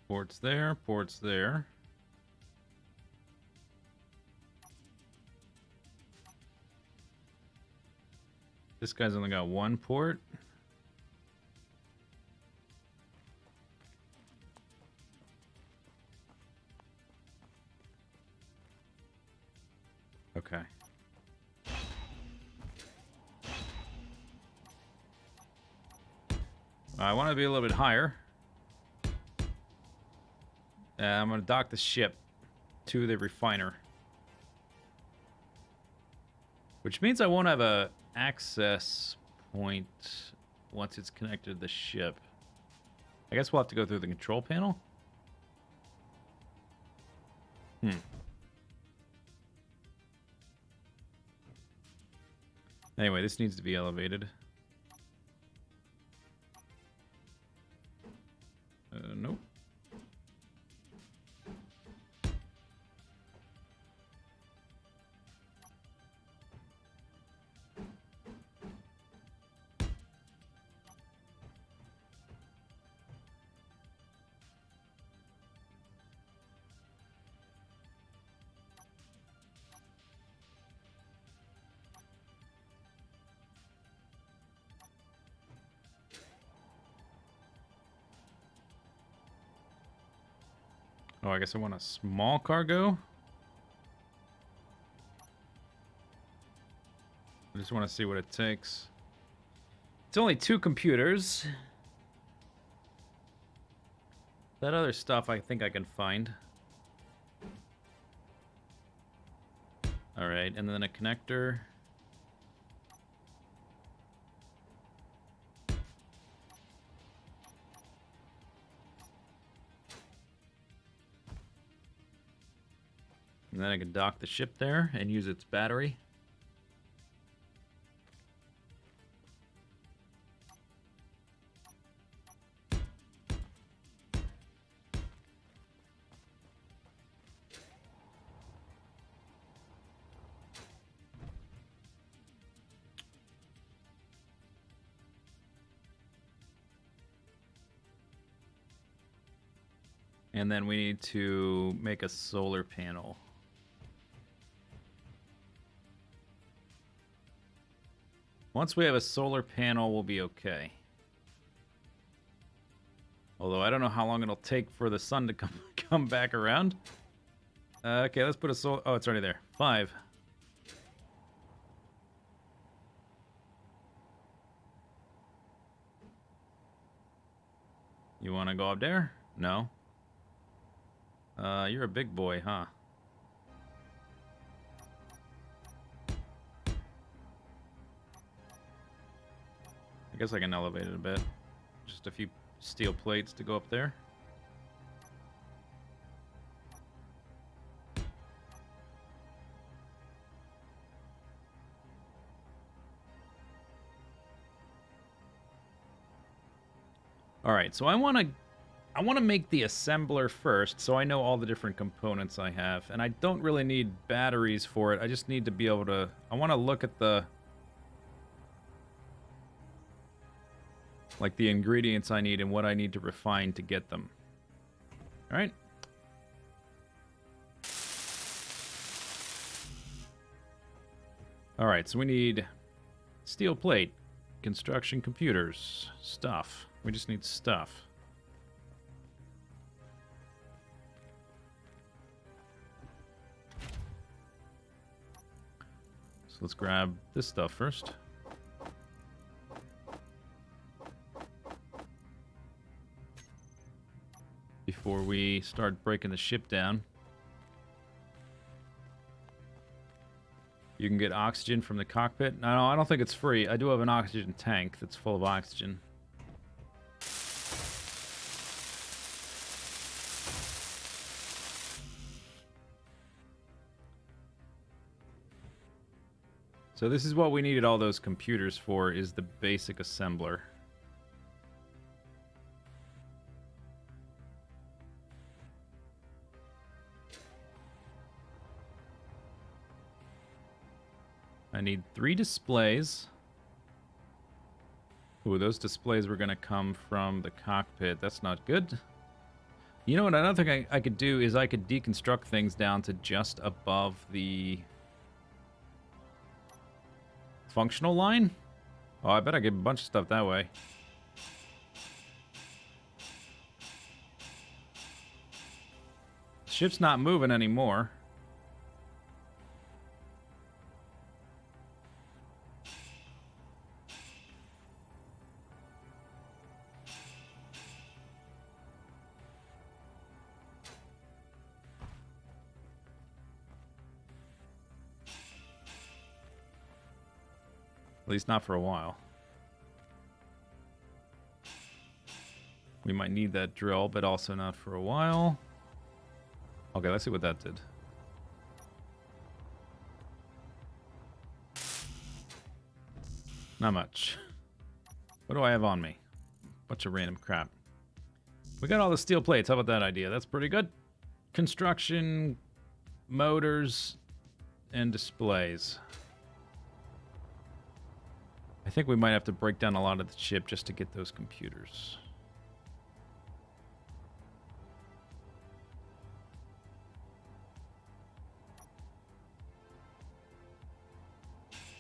Ports there, ports there. This guy's only got 1 port. Okay. I want to be a little bit higher. I'm going to dock the ship to the refiner. Which means I won't have a access point once it's connected to the ship. I guess we'll have to go through the control panel. Anyway, this needs to be elevated. Nope. Oh, I guess I want a small cargo. I just want to see what it takes. It's only 2 computers. That other stuff I think I can find. Alright, and then a connector. And then I can dock the ship there and use its battery. And then we need to make a solar panel. Once we have a solar panel, we'll be okay. Although I don't know how long it'll take for the sun to come back around. Okay, let's put a solar... Oh, it's already there. 5. You want to go up there? No. You're a big boy, huh? I guess I can elevate it a bit. Just a few steel plates to go up there. All right, so I want to make the assembler first, so I know all the different components I have, and I don't really need batteries for it. I just need to be able to. I want to look at the the ingredients I need and what I need to refine to get them. All right. All right, so we need steel plate, construction computers, stuff. We just need stuff. So let's grab this stuff first. Before we start breaking the ship down. You can get oxygen from the cockpit. No, I don't think it's free. I do have an oxygen tank that's full of oxygen. So this is what we needed all those computers for, is the basic assembler. I need 3 displays. Ooh, those displays were going to come from the cockpit. That's not good. You know what another thing I could do is I could deconstruct things down to just above the functional line. Oh, I bet I get a bunch of stuff that way. The ship's not moving anymore. At least not for a while. We might need that drill, but also not for a while. Okay, let's see what that did. Not much. What do I have on me? Bunch of random crap. We got all the steel plates. How about that idea? That's pretty good. Construction, motors, and displays. I think we might have to break down a lot of the chip just to get those computers.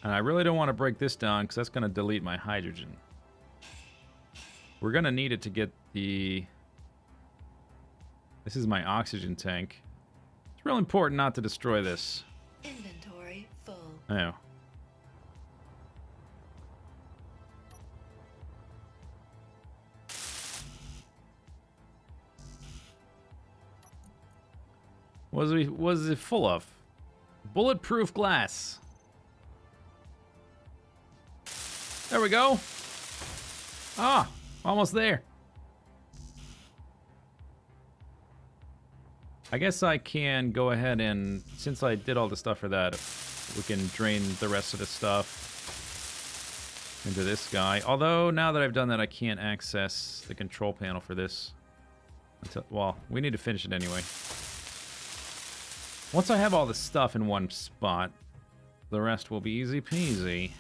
And I really don't want to break this down because that's going to delete my hydrogen. We're going to need it to get the... This is my oxygen tank. It's real important not to destroy this. Inventory full. Oh. What was it full of? Bulletproof glass. There we go. Ah, almost there. I guess I can go ahead and, since I did all the stuff for that, we can drain the rest of the stuff into this guy. Although, now that I've done that, I can't access the control panel for this. Well, we need to finish it anyway. Once I have all the stuff in one spot, the rest will be easy peasy.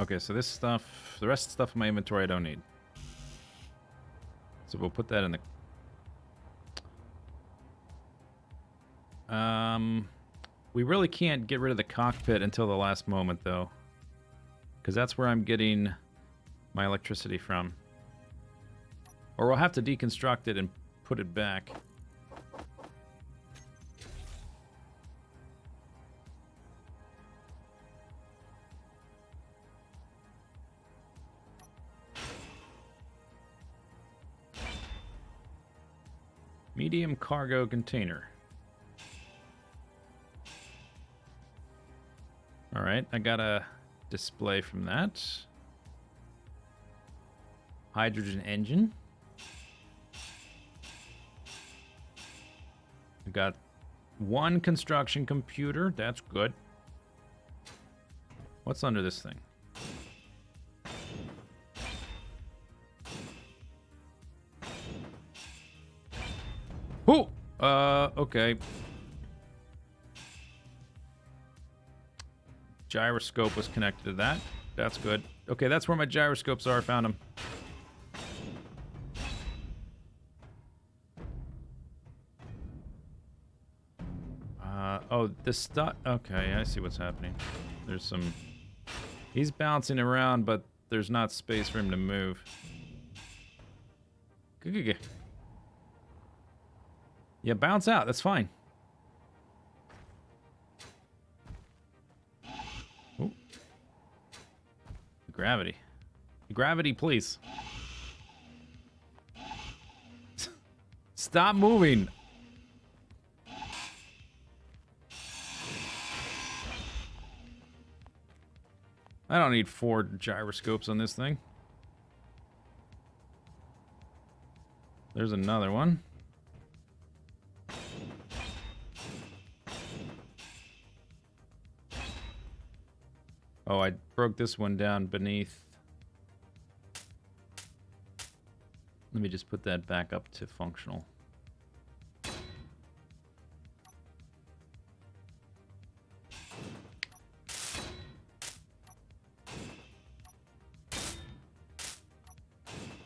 Okay, so this stuff, the rest of the stuff in my inventory I don't need. So we'll put that in the... we really can't get rid of the cockpit until the last moment, though. Because that's where I'm getting my electricity from. Or we'll have to deconstruct it and put it back. Medium cargo container. Alright, I got a display from that. Hydrogen engine. I got one construction computer. That's good. What's under this thing? Oh! Okay. Gyroscope was connected to that. That's good. Okay, that's where my gyroscopes are. I found them. Oh, this stuff... Okay, I see what's happening. There's some... He's bouncing around, but there's not space for him to move. Yeah, bounce out. That's fine. Ooh. Gravity. Gravity, please. Stop moving. I don't need 4 gyroscopes on this thing. There's another one. Oh, I broke this one down beneath. Let me just put that back up to functional.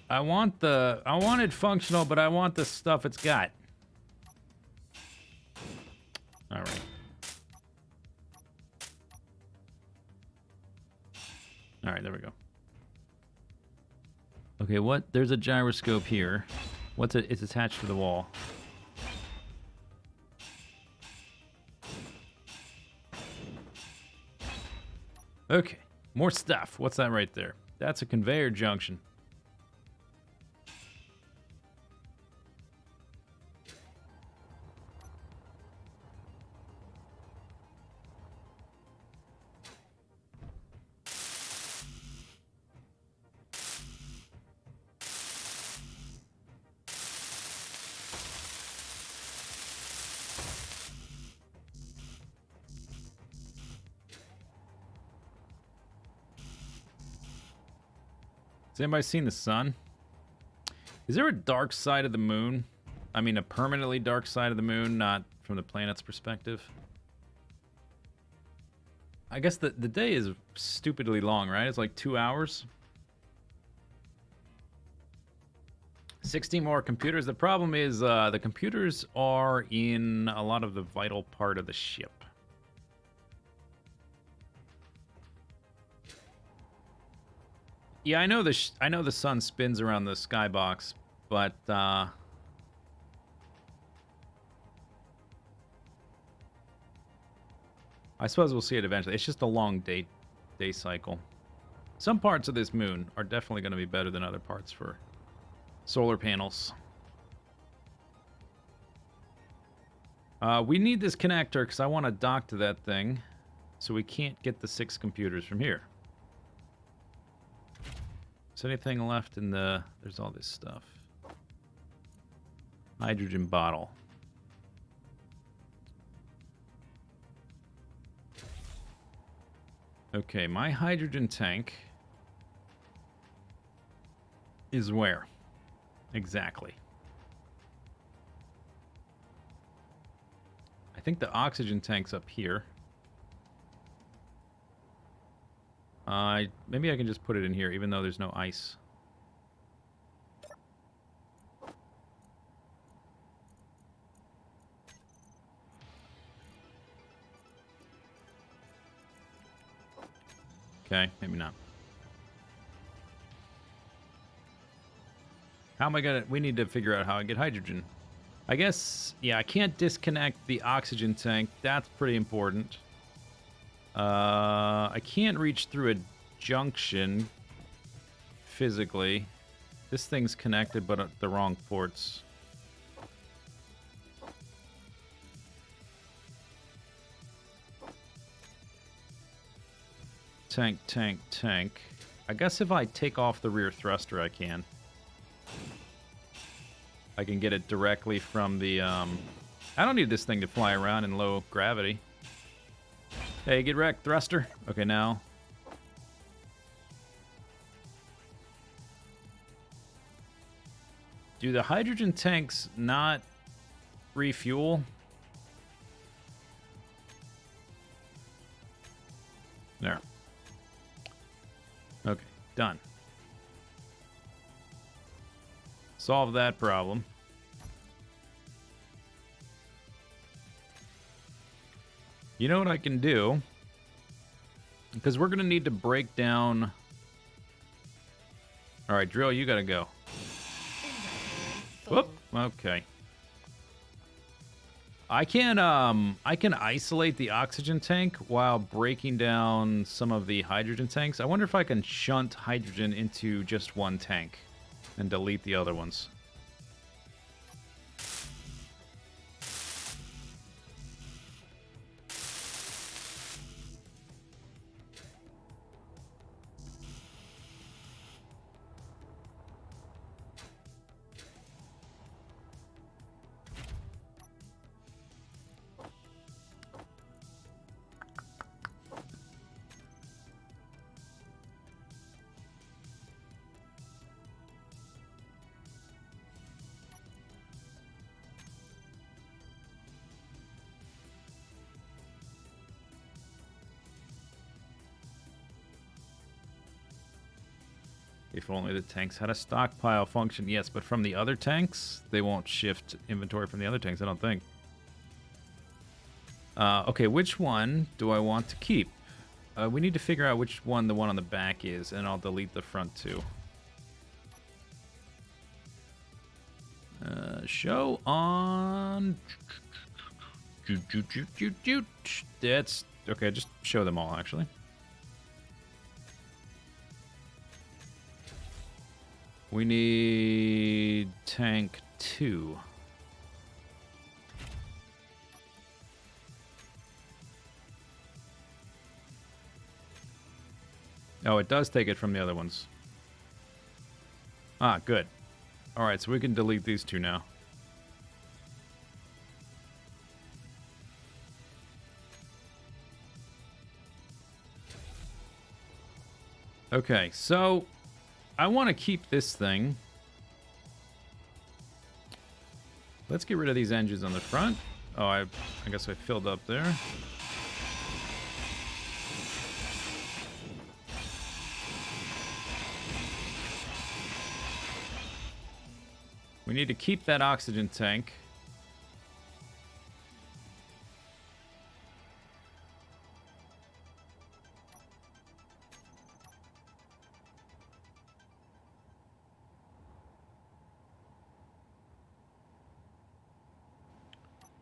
I want it functional, but I want the stuff it's got. All right. All right, there we go. Okay, what? There's a gyroscope here. What's it? It's attached to the wall. Okay, more stuff. What's that right there? That's a conveyor junction. Has anybody seen the sun? Is there a dark side of the moon? I mean, a permanently dark side of the moon, not from the planet's perspective? I guess the day is stupidly long, right? It's like 2 hours. 16 more computers. The problem is the computers are in a lot of the vital part of the ship. Yeah, I know the sun spins around the skybox, but I suppose we'll see it eventually. It's just a long day cycle. Some parts of this moon are definitely going to be better than other parts for solar panels. We need this connector because I want to dock to that thing, so we can't get the 6 computers from here. Is there anything left in the... There's all this stuff. Hydrogen bottle. Okay, my hydrogen tank is where? Exactly. I think the oxygen tank's up here. Maybe I can just put it in here, even though there's no ice. Okay, maybe not. How am I gonna... We need to figure out how I get hydrogen. I guess, yeah, I can't disconnect the oxygen tank. That's pretty important. I can't reach through a junction physically. This thing's connected, but at the wrong ports. Tank, tank, tank. I guess if I take off the rear thruster, I can. I can get it directly from the, I don't need this thing to fly around in low gravity. Hey, get wrecked, thruster. Okay, now. Do the hydrogen tanks not refuel? There. Okay, done. Solve that problem. You know what I can do? Because we're going to need to break down... All right, Drill, you got to go. Full. Whoop. Okay. I can isolate the oxygen tank while breaking down some of the hydrogen tanks. I wonder if I can shunt hydrogen into just one tank and delete the other ones. If only the tanks had a stockpile function. Yes, but from the other tanks, they won't shift inventory from the other tanks, I don't think. Okay, which one do I want to keep? We need to figure out which one the one on the back is, and I'll delete the front two. Show on... That's... Okay, just show them all, actually. We need tank 2. Oh, it does take it from the other ones. Ah, good. Alright, so we can delete these two now. Okay, so I want to keep this thing. Let's get rid of these engines on the front. Oh, I guess I filled up there. We need to keep that oxygen tank.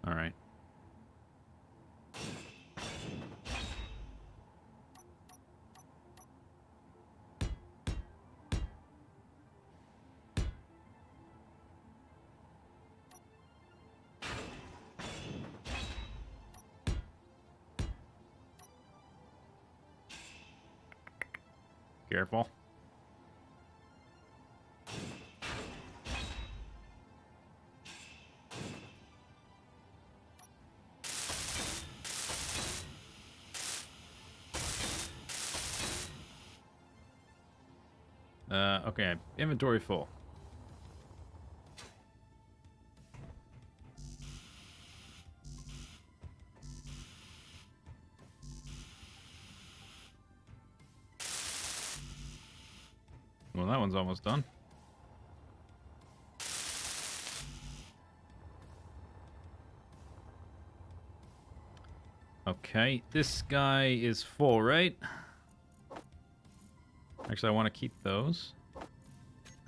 All right. Careful. Okay, inventory full. one's almost done. Okay, this guy is full, right? Actually, I want to keep those.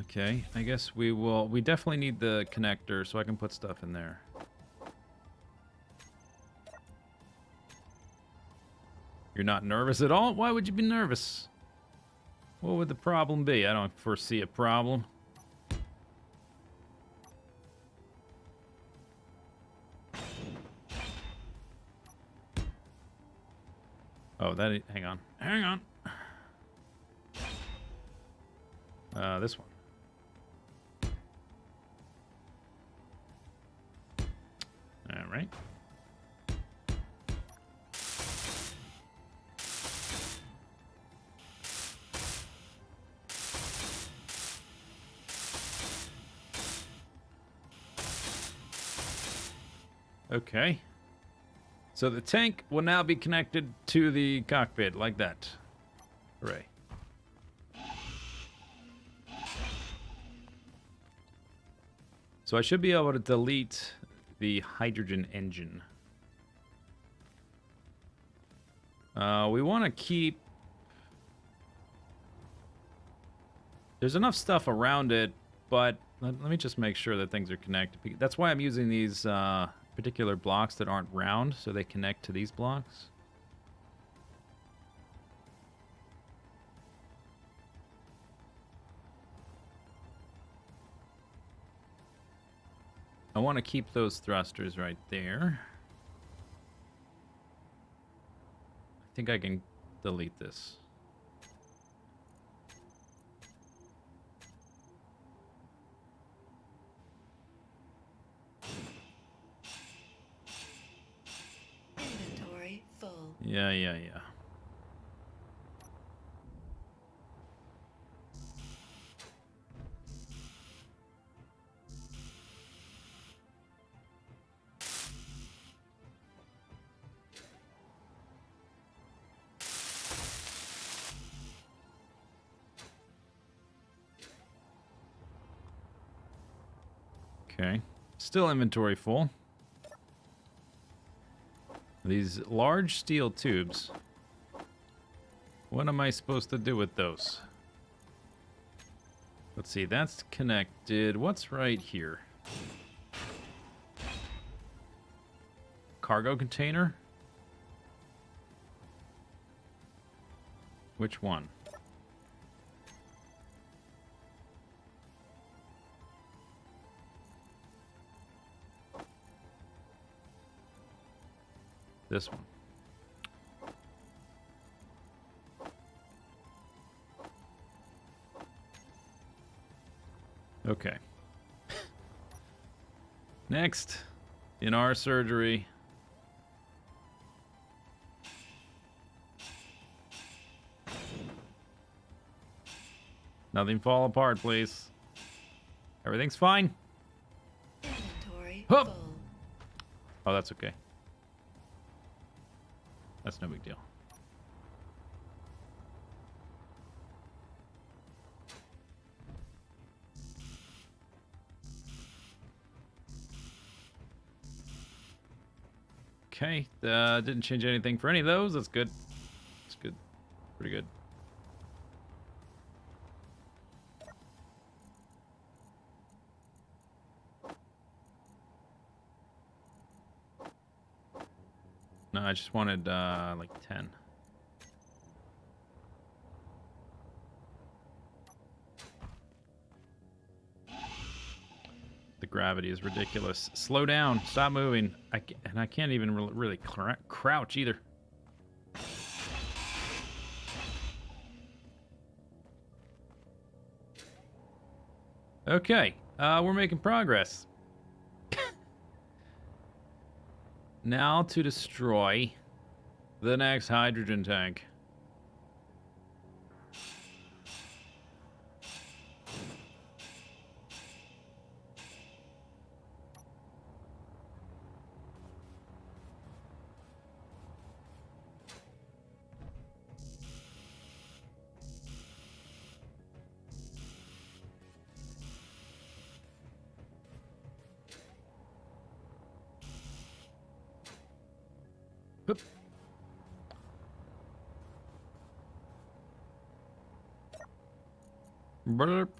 Okay, I guess we will... We definitely need the connector so I can put stuff in there. You're not nervous at all? Why would you be nervous? What would the problem be? I don't foresee a problem. Oh, that... Hang on. Hang on. This one. All right. Okay. So the tank will now be connected to the cockpit like that. Hooray. So I should be able to delete the hydrogen engine. We want to keep... There's enough stuff around it, but let me just make sure that things are connected. That's why I'm using these particular blocks that aren't round, so they connect to these blocks. I want to keep those thrusters right there. I think I can delete this. Inventory full. Yeah. Okay. Still inventory full. These large steel tubes. What am I supposed to do with those? Let's see, that's connected. What's right here? Cargo container? Which one? This one. Okay. Next, in our surgery. Nothing fall apart, please. Everything's fine. Inventory Hup. full. Oh, that's okay. That's no big deal. Okay, didn't change anything for any of those. That's good. That's good. Pretty good. No, I just wanted like 10. The gravity is ridiculous. Slow down. Stop moving. And I can't even really crouch either. Okay, we're making progress. Now to destroy the next hydrogen tank. Burp.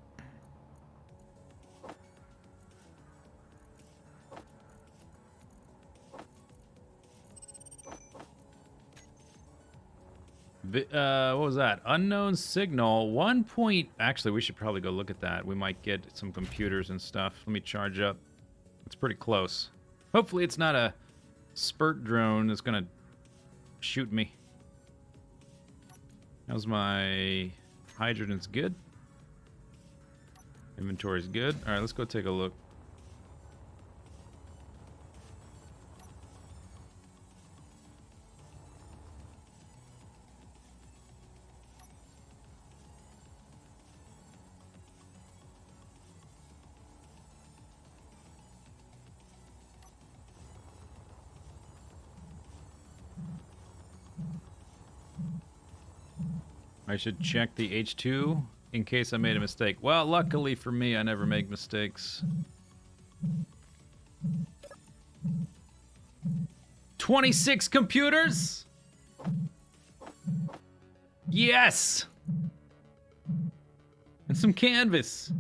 What was that? Unknown signal. 1 point. Actually, we should probably go look at that. We might get some computers and stuff. Let me charge up. It's pretty close. Hopefully, it's not a spurt drone that's gonna shoot me. How's my hydrogen's good? Inventory's good. All right, let's go take a look. I should check the H2 in case I made a mistake. Well, luckily for me, I never make mistakes. 26 computers? Yes! And some canvas.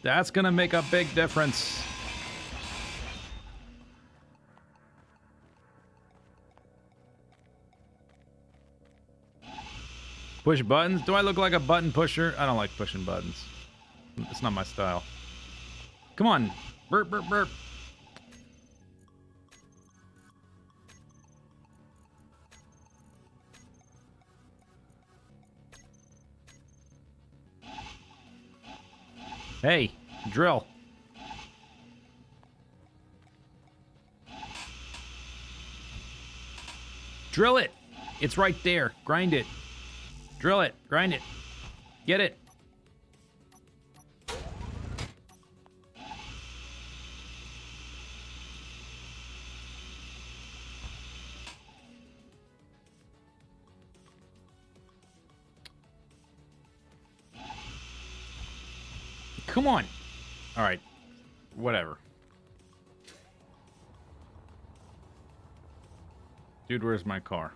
That's gonna make a big difference. Push buttons? Do I look like a button pusher? I don't like pushing buttons. It's not my style. Come on. Burp, burp, burp. Hey, drill. Drill it. It's right there. Grind it. Drill it. Grind it. Get it. Come on. All right. Whatever. Dude, where's my car?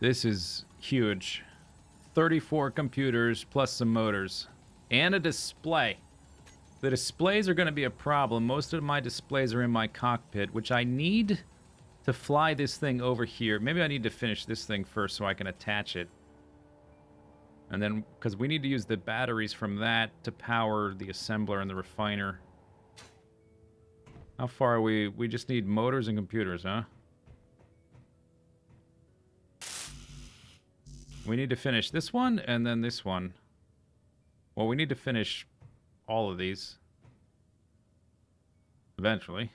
This is huge. 34 computers plus some motors. And a display. The displays are going to be a problem. Most of my displays are in my cockpit, which I need to fly this thing over here. Maybe I need to finish this thing first so I can attach it. And then, because we need to use the batteries from that to power the assembler and the refiner. How far are we? We just need motors and computers, huh? We need to finish this one and then this one. Well, we need to finish all of these. Eventually.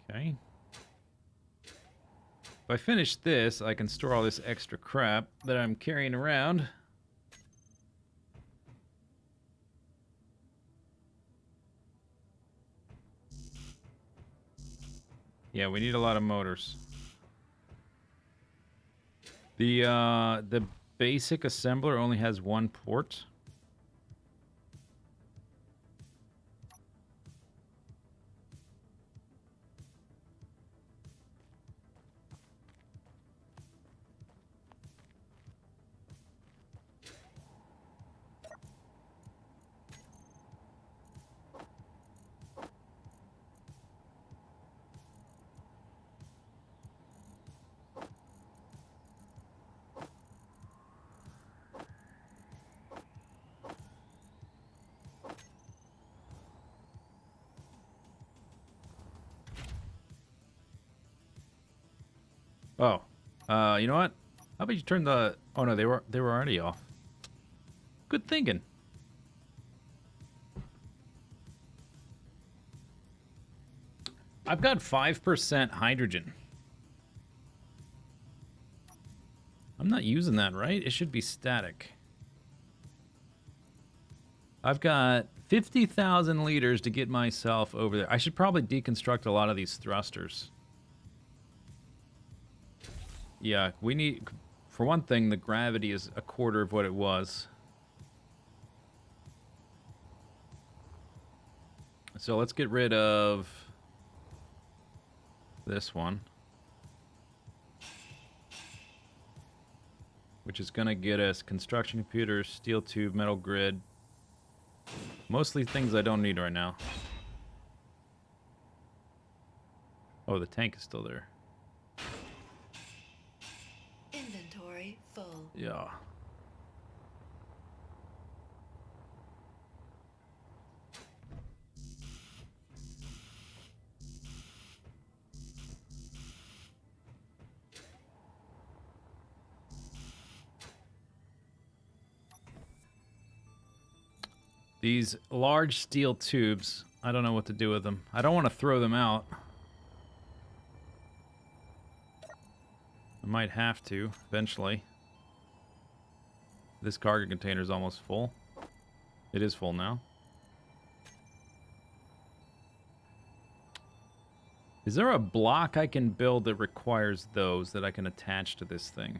Okay. If I finish this, I can store all this extra crap that I'm carrying around. Yeah, we need a lot of motors. The basic assembler only has one port. Oh, you know what? How about you turn the? Oh no, they were already off. Good thinking. I've got 5% hydrogen. I'm not using that, right? It should be static. I've got 50,000 liters to get myself over there. I should probably deconstruct a lot of these thrusters. Yeah, we need... For one thing, the gravity is a quarter of what it was. So let's get rid of this one, which is going to get us construction computers, steel tube, metal grid. Mostly things I don't need right now. Oh, the tank is still there. Inventory full. Yeah. These large steel tubes, I don't know what to do with them. I don't want to throw them out. I might have to, eventually. This cargo container is almost full. It is full now. Is there a block I can build that requires those that I can attach to this thing?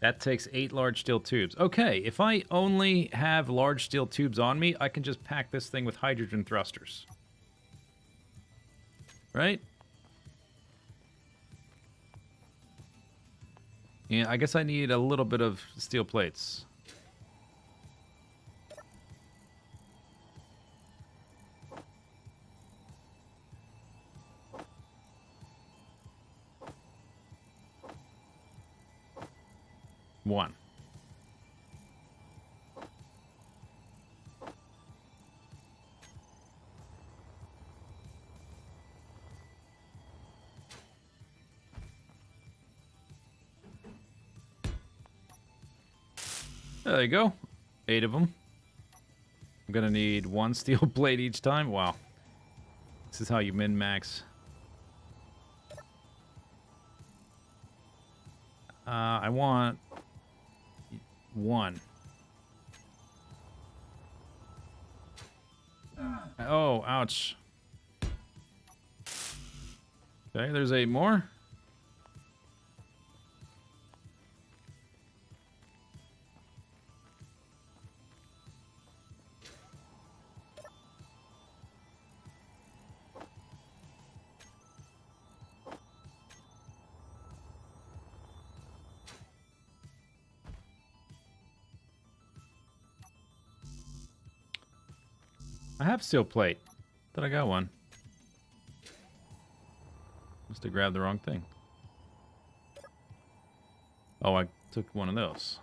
That takes 8 large steel tubes. Okay, if I only have large steel tubes on me, I can just pack this thing with hydrogen thrusters. Right? Yeah, I guess I need a little bit of steel plates. One. There you go. 8 of them. I'm gonna need 1 steel plate each time. Wow. This is how you min-max. I want 1. Oh, ouch. Okay, there's 8 more. I have steel plate. Thought I got one. Must have grabbed the wrong thing. Oh, I took one of those.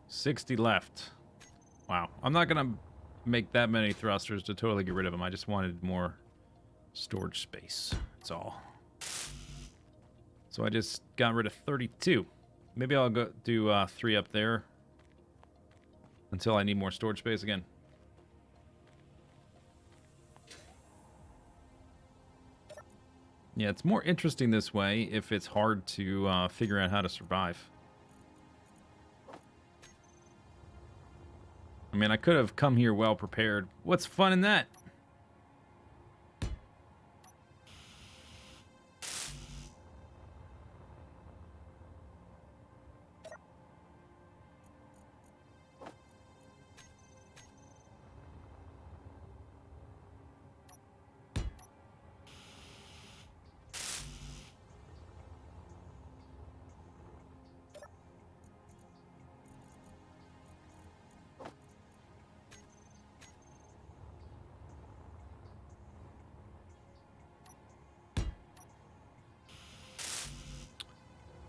$60 left. Wow. I'm not going to make that many thrusters to totally get rid of them. I just wanted more storage space. That's all. So I just got rid of 32. Maybe I'll go do 3 up there until I need more storage space again. Yeah, it's more interesting this way if it's hard to figure out how to survive. I mean, I could have come here well prepared. What's fun in that?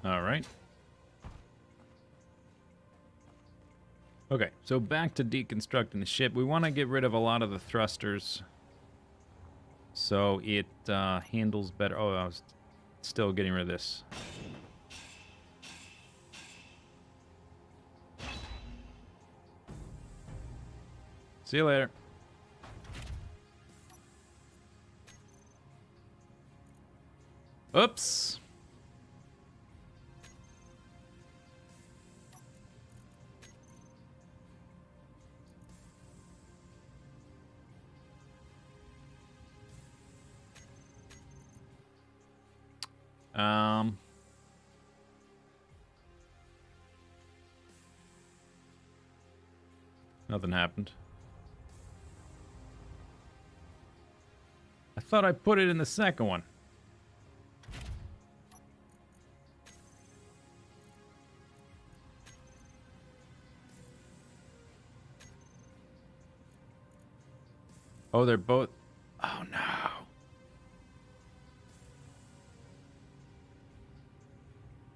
All right. Okay, so back to deconstructing the ship. We want to get rid of a lot of the thrusters so it handles better. Oh, I was still getting rid of this. See you later. Oops. Nothing happened. I thought I put it in the second one. Oh, they're both... Oh, no.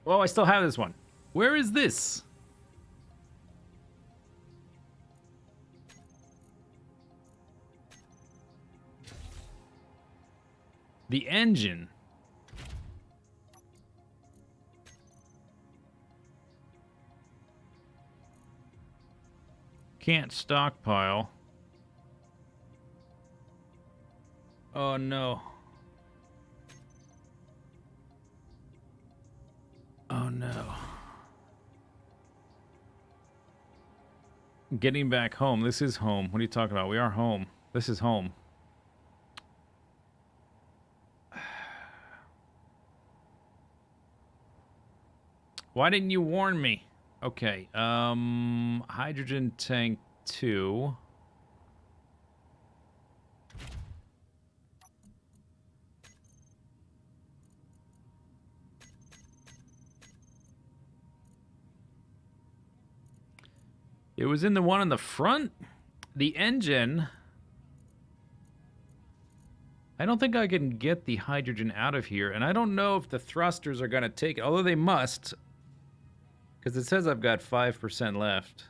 Well, I still have this one. Where is this? The engine. Can't stockpile. Oh, no. Oh, no. Getting back home. This is home. What are you talking about? We are home. This is home. Why didn't you warn me? Okay. Hydrogen tank 2. It was in the one in the front. The engine. I don't think I can get the hydrogen out of here, and I don't know if the thrusters are going to take it, although they must, because it says I've got 5% left.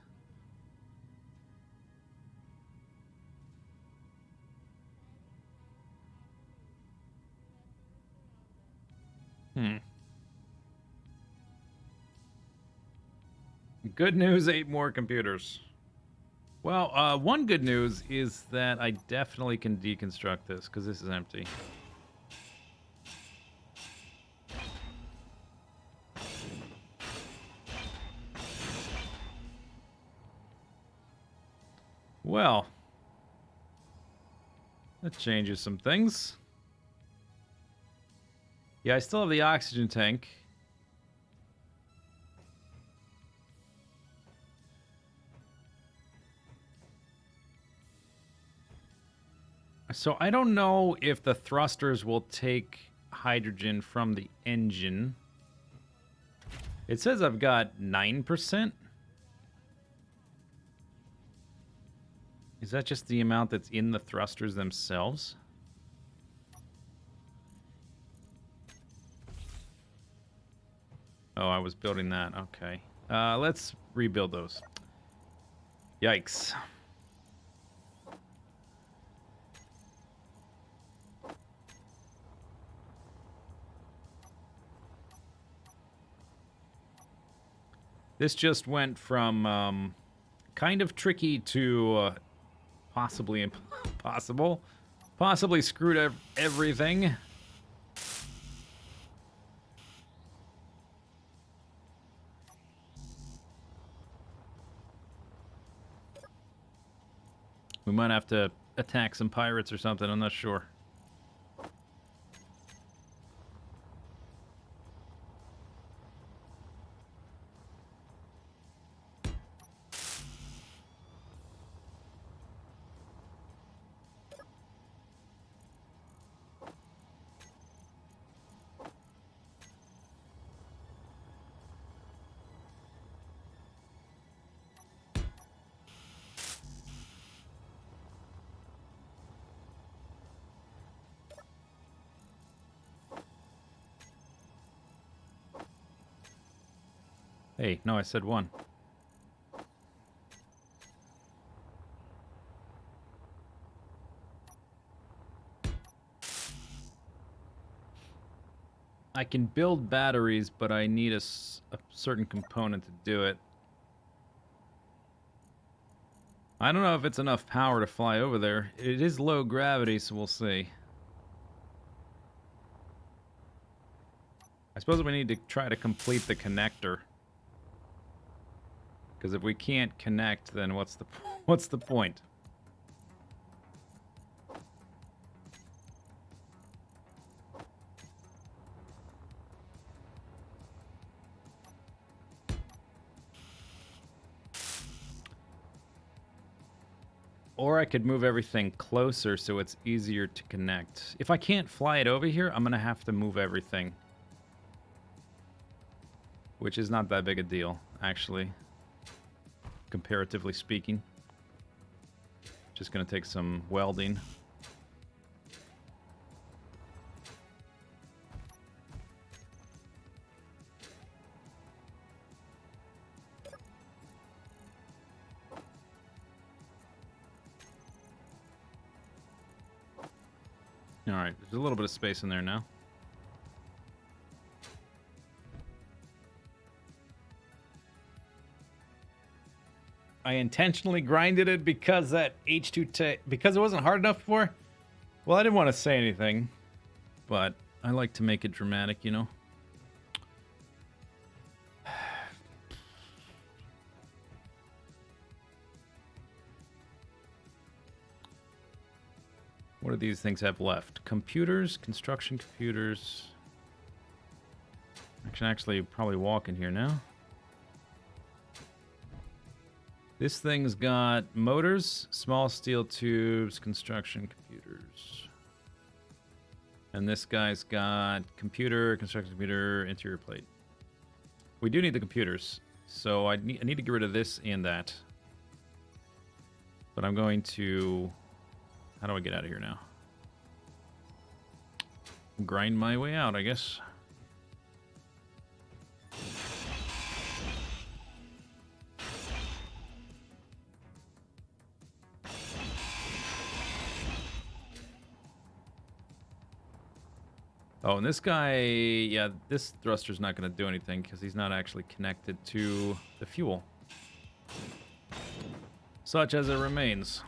Good news, 8 more computers. Well, one good news is that I definitely can deconstruct this, because this is empty. Well, that changes some things. Yeah, I still have the oxygen tank. So I don't know if the thrusters will take hydrogen from the engine. It says I've got 9%. Is that just the amount that's in the thrusters themselves? Oh, I was building that. Okay. Let's rebuild those. Yikes. This just went from kind of tricky to possibly impossible. Possibly screwed everything. We might have to attack some pirates or something, I'm not sure. Hey, no, I said one. I can build batteries, but I need a certain component to do it. I don't know if it's enough power to fly over there. It is low gravity, so we'll see. I suppose we need to try to complete the connector. Because if we can't connect, then what's the point? Or I could move everything closer so it's easier to connect. If I can't fly it over here, I'm going to have to move everything. Which is not that big a deal, actually. Comparatively speaking. Just going to take some welding. Alright, there's a little bit of space in there now. I intentionally grinded it because that H2 because it wasn't hard enough before. Well, I didn't want to say anything, but I like to make it dramatic, you know. What do these things have left? Computers, construction computers. I can actually probably walk in here now. This thing's got motors, small steel tubes, construction computers. And this guy's got computer, construction computer, interior plate. We do need the computers, so I need to get rid of this and that. But I'm going to... How do I get out of here now? Grind my way out, I guess. Oh, and this guy, yeah, this thruster's not going to do anything because he's not actually connected to the fuel. Such as it remains.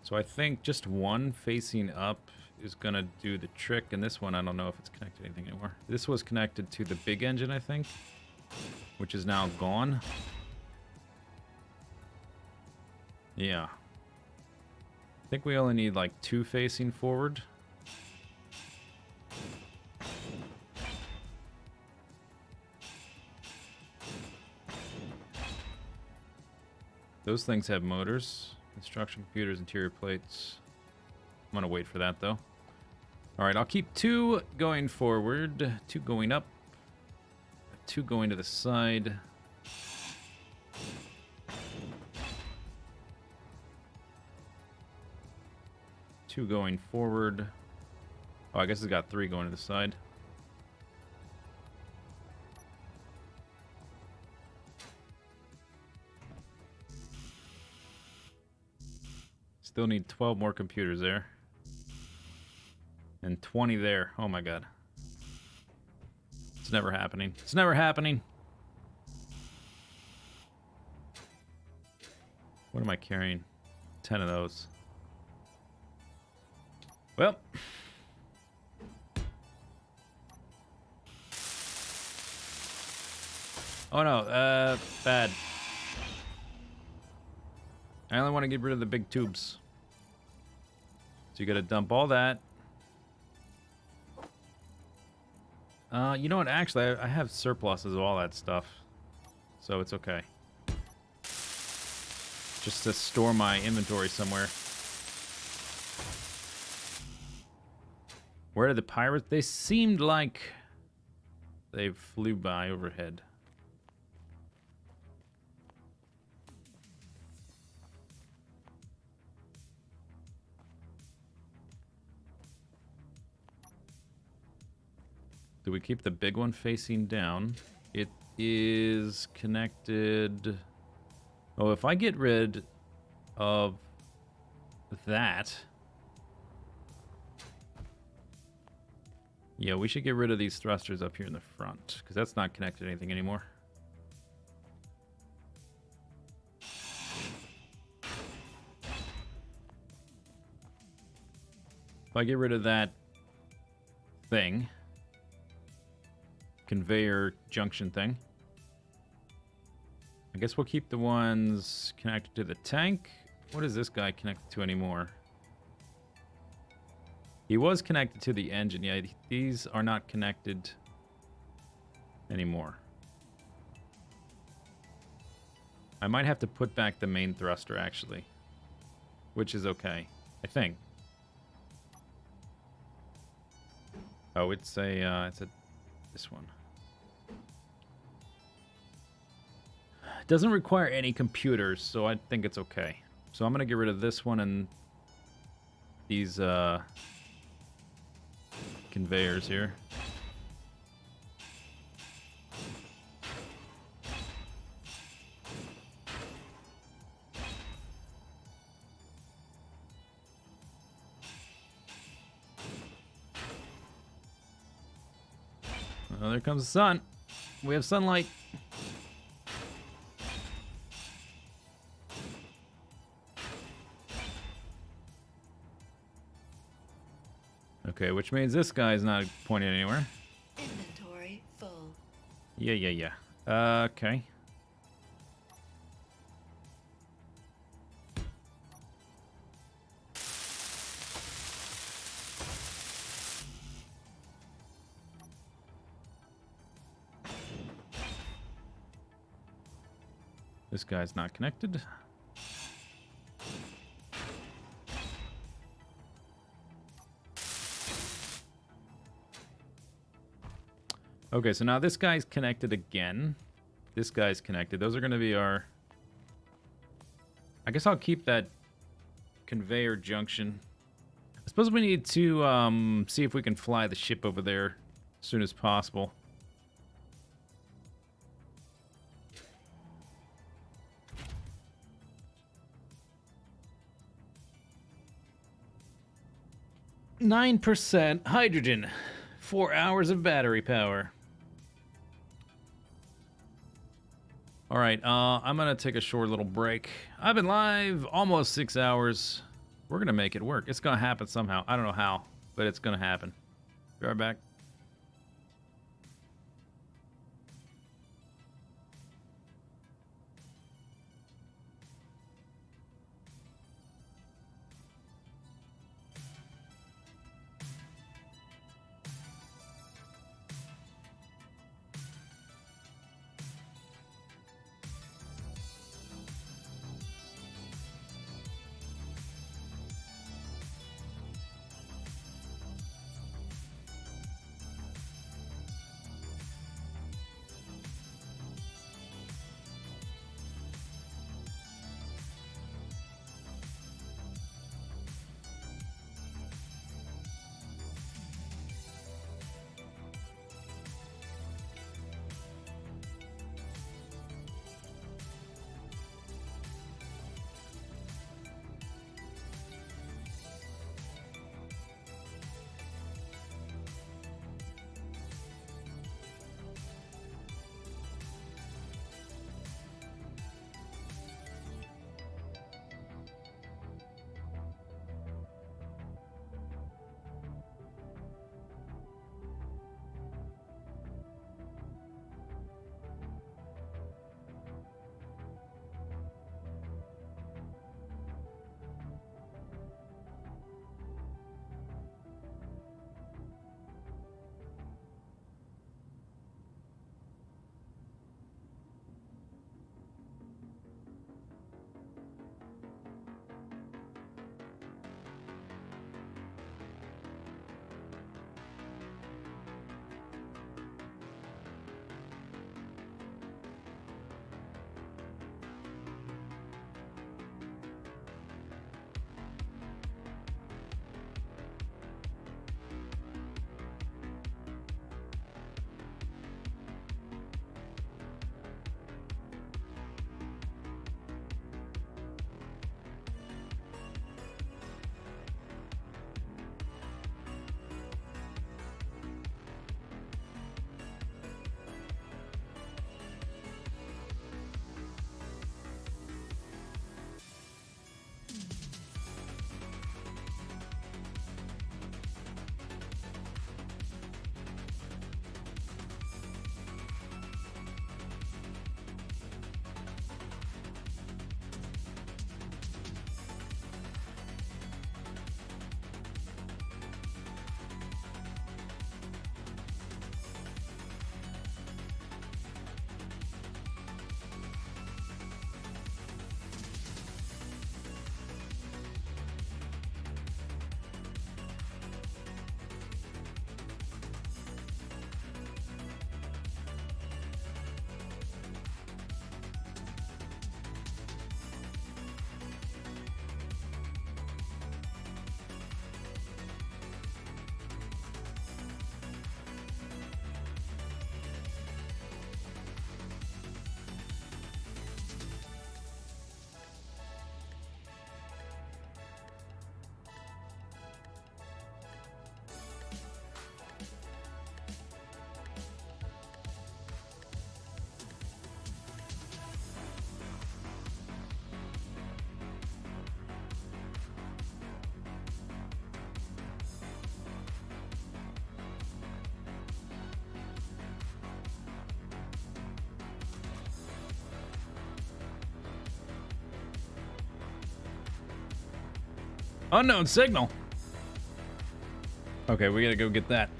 So I think just one facing up is going to do the trick, and this one, I don't know if it's connected to anything anymore. This was connected to the big engine, I think, which is now gone. Yeah. I think we only need like two facing forward. Those things have motors, construction computers, interior plates. I'm gonna wait for that though. All right, I'll keep two going forward, two going up, two going to the side. Two going forward. Oh, I guess it's got three going to the side. Still need 12 more computers there. And 20 there. Oh my god. It's never happening. It's never happening. What am I carrying? 10 of those. Well. Oh no, bad. I only want to get rid of the big tubes. So you gotta dump all that. You know what? Actually, I have surpluses of all that stuff. So it's okay. Just to store my inventory somewhere. Where are the pirates? They seemed like they flew by overhead. Do we keep the big one facing down? It is connected. Oh, if I get rid of that. Yeah, we should get rid of these thrusters up here in the front, because that's not connected to anything anymore. If I get rid of that thing, conveyor junction thing, I guess we'll keep the ones connected to the tank. What is this guy connected to anymore? He was connected to the engine. Yeah, these are not connected anymore. I might have to put back the main thruster, actually. Which is okay, I think. Oh, it's this one. It doesn't require any computers, so I think it's okay. So I'm gonna get rid of this one and these conveyors here. Oh, there comes the sun. We have sunlight. Okay, which means this guy's not pointing anywhere. Inventory full. Yeah. Okay. This guy's not connected. Okay, so now this guy's connected again. This guy's connected. Those are going to be our... I guess I'll keep that conveyor junction. I suppose we need to see if we can fly the ship over there as soon as possible. %, hydrogen. 4 hours of battery power. All right, I'm going to take a short little break. I've been live almost 6 hours. We're going to make it work. It's going to happen somehow. I don't know how, but it's going to happen. Be right back. Unknown signal. Okay, we gotta go get that.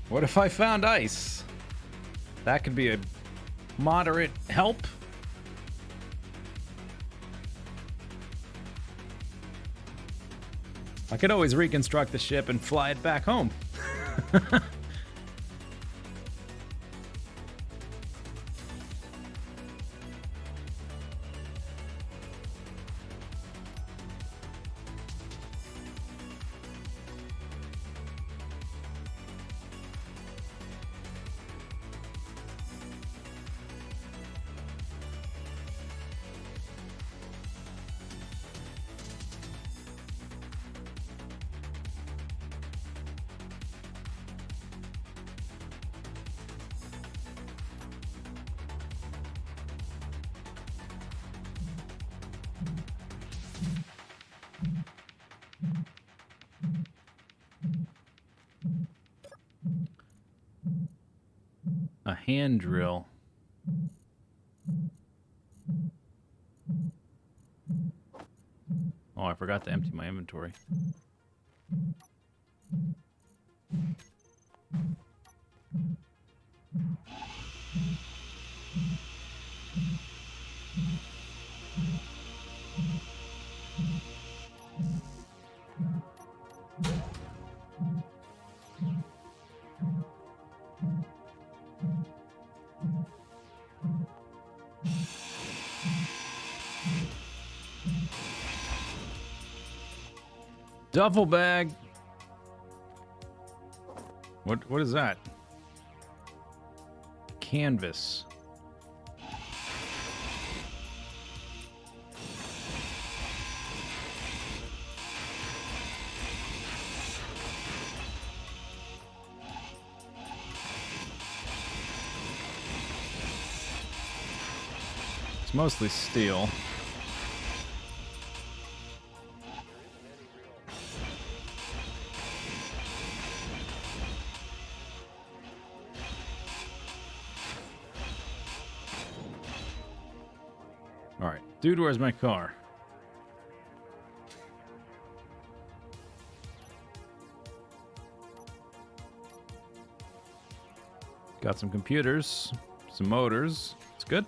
What if I found ice? That could be a moderate help. I could always reconstruct the ship and fly it back home. A hand drill. Oh, I forgot to empty my inventory. Duffel bag. What is that? Canvas. It's mostly steel. Alright. Dude, where's my car? Got some computers, some motors. It's good.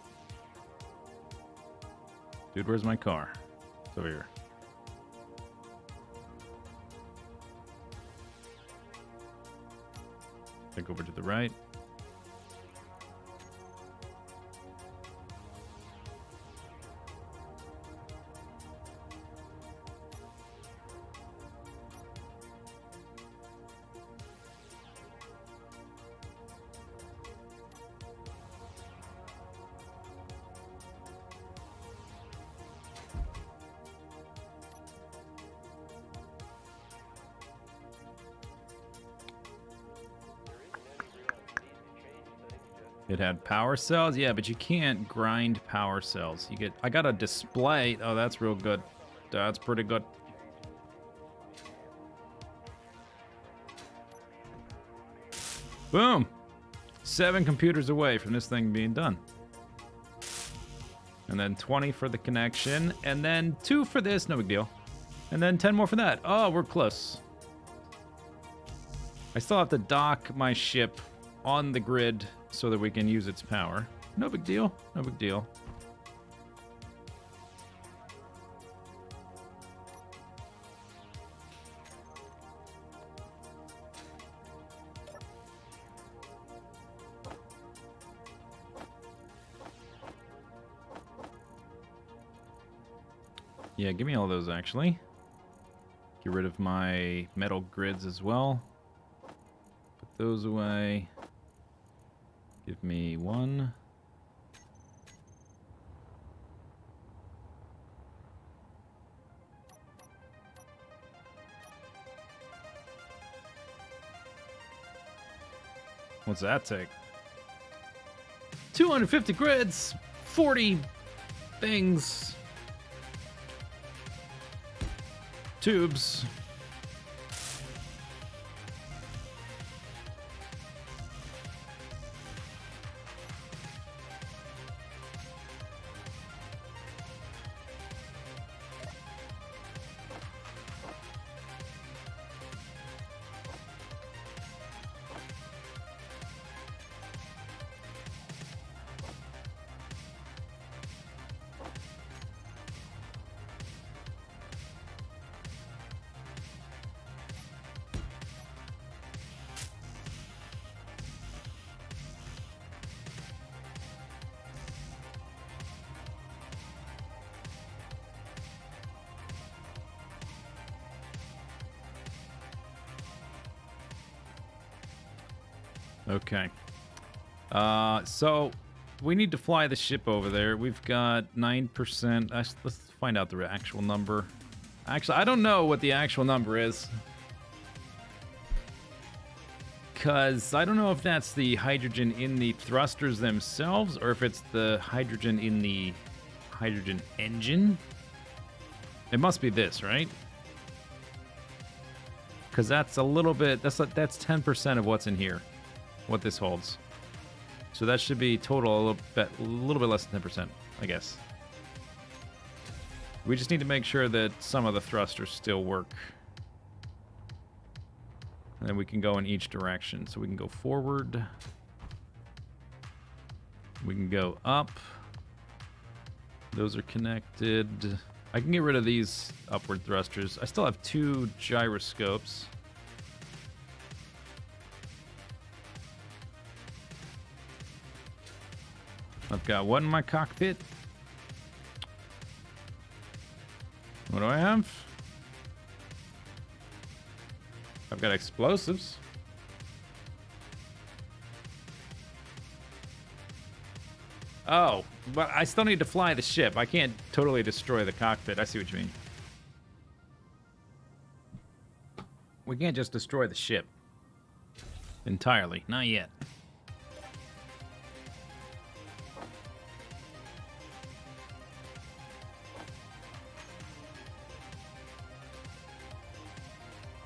Dude, where's my car? It's over here. Take over to the right. It had power cells? Yeah, but you can't grind power cells. I got a display. Oh, that's real good. That's pretty good. Boom. 7 computers away from this thing being done. And then 20 for the connection. And then 2 for this. No big deal. And then 10 more for that. Oh, we're close. I still have to dock my ship on the grid so that we can use its power. No big deal. No big deal. Yeah, give me all those, actually. Get rid of my metal grids as well. Put those away. Give me 1. What's that take? 250 grids, 40 things. Tubes. Okay. So we need to fly the ship over there. We've got 9%. Let's find out the actual number. Actually, I don't know what the actual number is. Because I don't know if that's the hydrogen in the thrusters themselves or if it's the hydrogen in the hydrogen engine. It must be this, right? Because that's a little bit, that's 10% of what's in here, what this holds. So that should be total a little bit less than 10%, I guess. We just need to make sure that some of the thrusters still work. And then we can go in each direction. So we can go forward. We can go up. Those are connected. I can get rid of these upward thrusters. I still have 2 gyroscopes. I've got one in my cockpit. What do I have? I've got explosives. Oh, but I still need to fly the ship. I can't totally destroy the cockpit. I see what you mean. We can't just destroy the ship entirely. Not yet.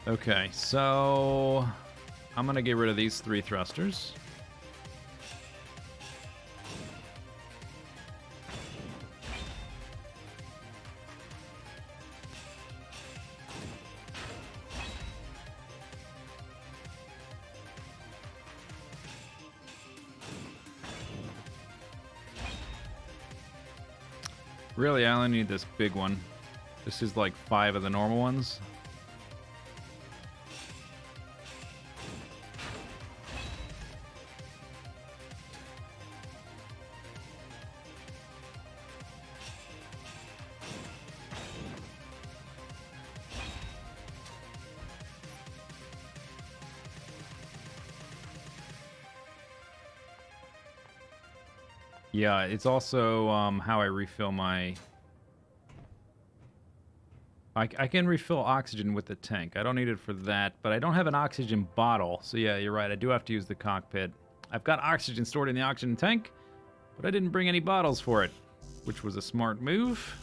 Okay, so I'm gonna get rid of these 3 thrusters. Really, I only need this big one. This is like 5 of the normal ones. Yeah, it's also how I refill my... I can refill oxygen with the tank. I don't need it for that, but I don't have an oxygen bottle. So yeah, you're right. I do have to use the cockpit. I've got oxygen stored in the oxygen tank, but I didn't bring any bottles for it, which was a smart move.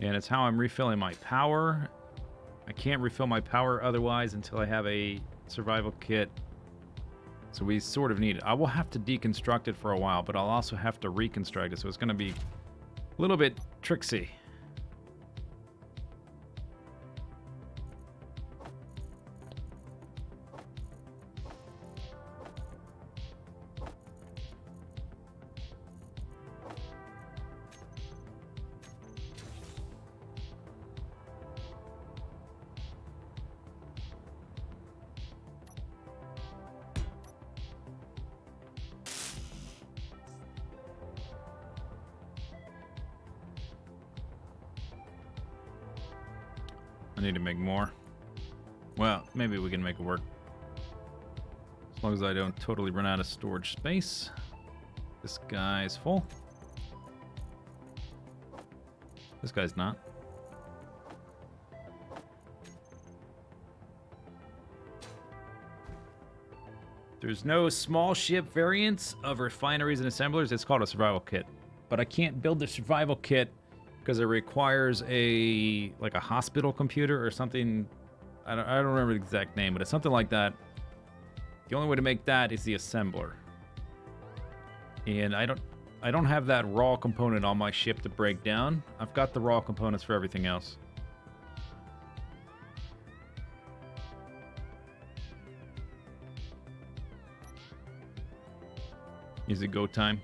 And it's how I'm refilling my power. I can't refill my power otherwise until I have a survival kit. So we sort of need it. I will have to deconstruct it for a while, but I'll also have to reconstruct it, so it's going to be a little bit tricksy. I need to make more. Well, maybe we can make it work. As long as I don't totally run out of storage space. This guy's full. This guy's not. There's no small ship variants of refineries and assemblers. It's called a survival kit. But I can't build the survival kit because it requires a hospital computer or something. I don't remember the exact name, but it's something like that. The only way to make that is the assembler. And I don't have that raw component on my ship to break down. I've got the raw components for everything else. Is it go time?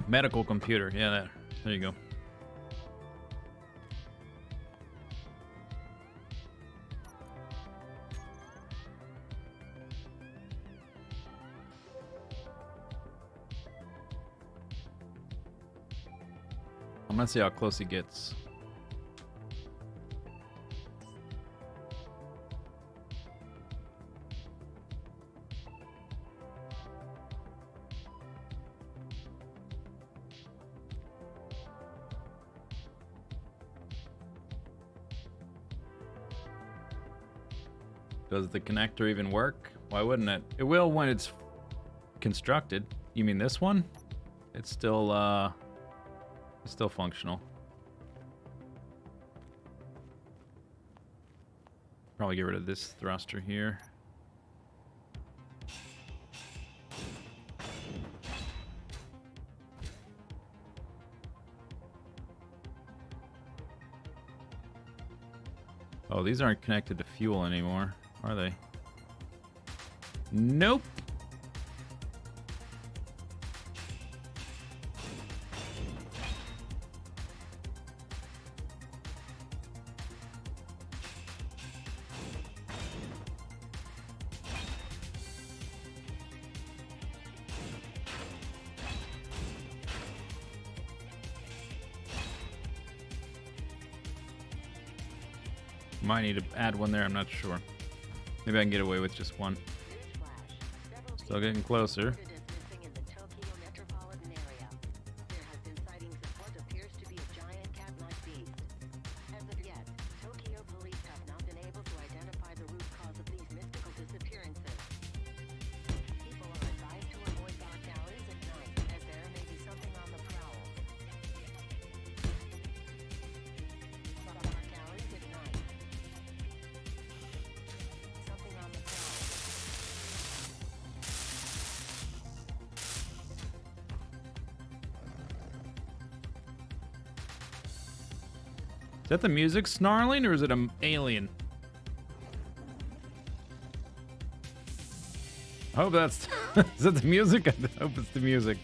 Medical computer. Yeah, there you go. I'm gonna see how close he gets. Does the connector even work? Why wouldn't it? It will when it's constructed. You mean this one? It's still functional. Probably get rid of this thruster here. Oh, these aren't connected to fuel anymore, are they? Nope. Might need to add one there, I'm not sure. Maybe I can get away with just one. Still getting closer. Is that the music snarling or is it an alien? I hope that's... Is that the music? I hope it's the music.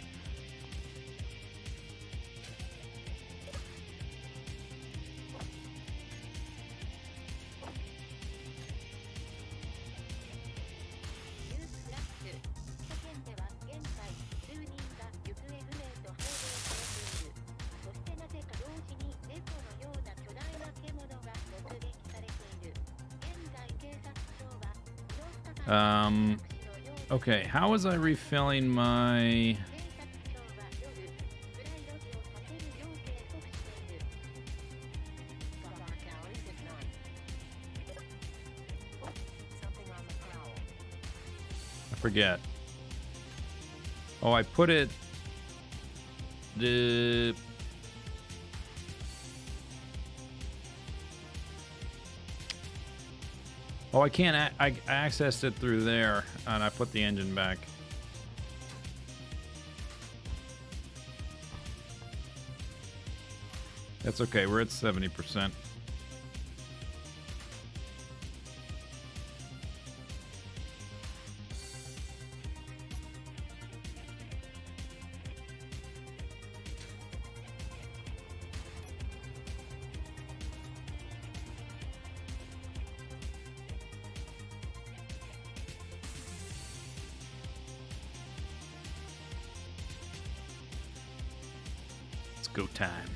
Okay, how was I refilling my... I forget. Oh, I put it... The... Oh, I can't. I accessed it through there, and I put the engine back. That's okay. We're at 70%. Go time.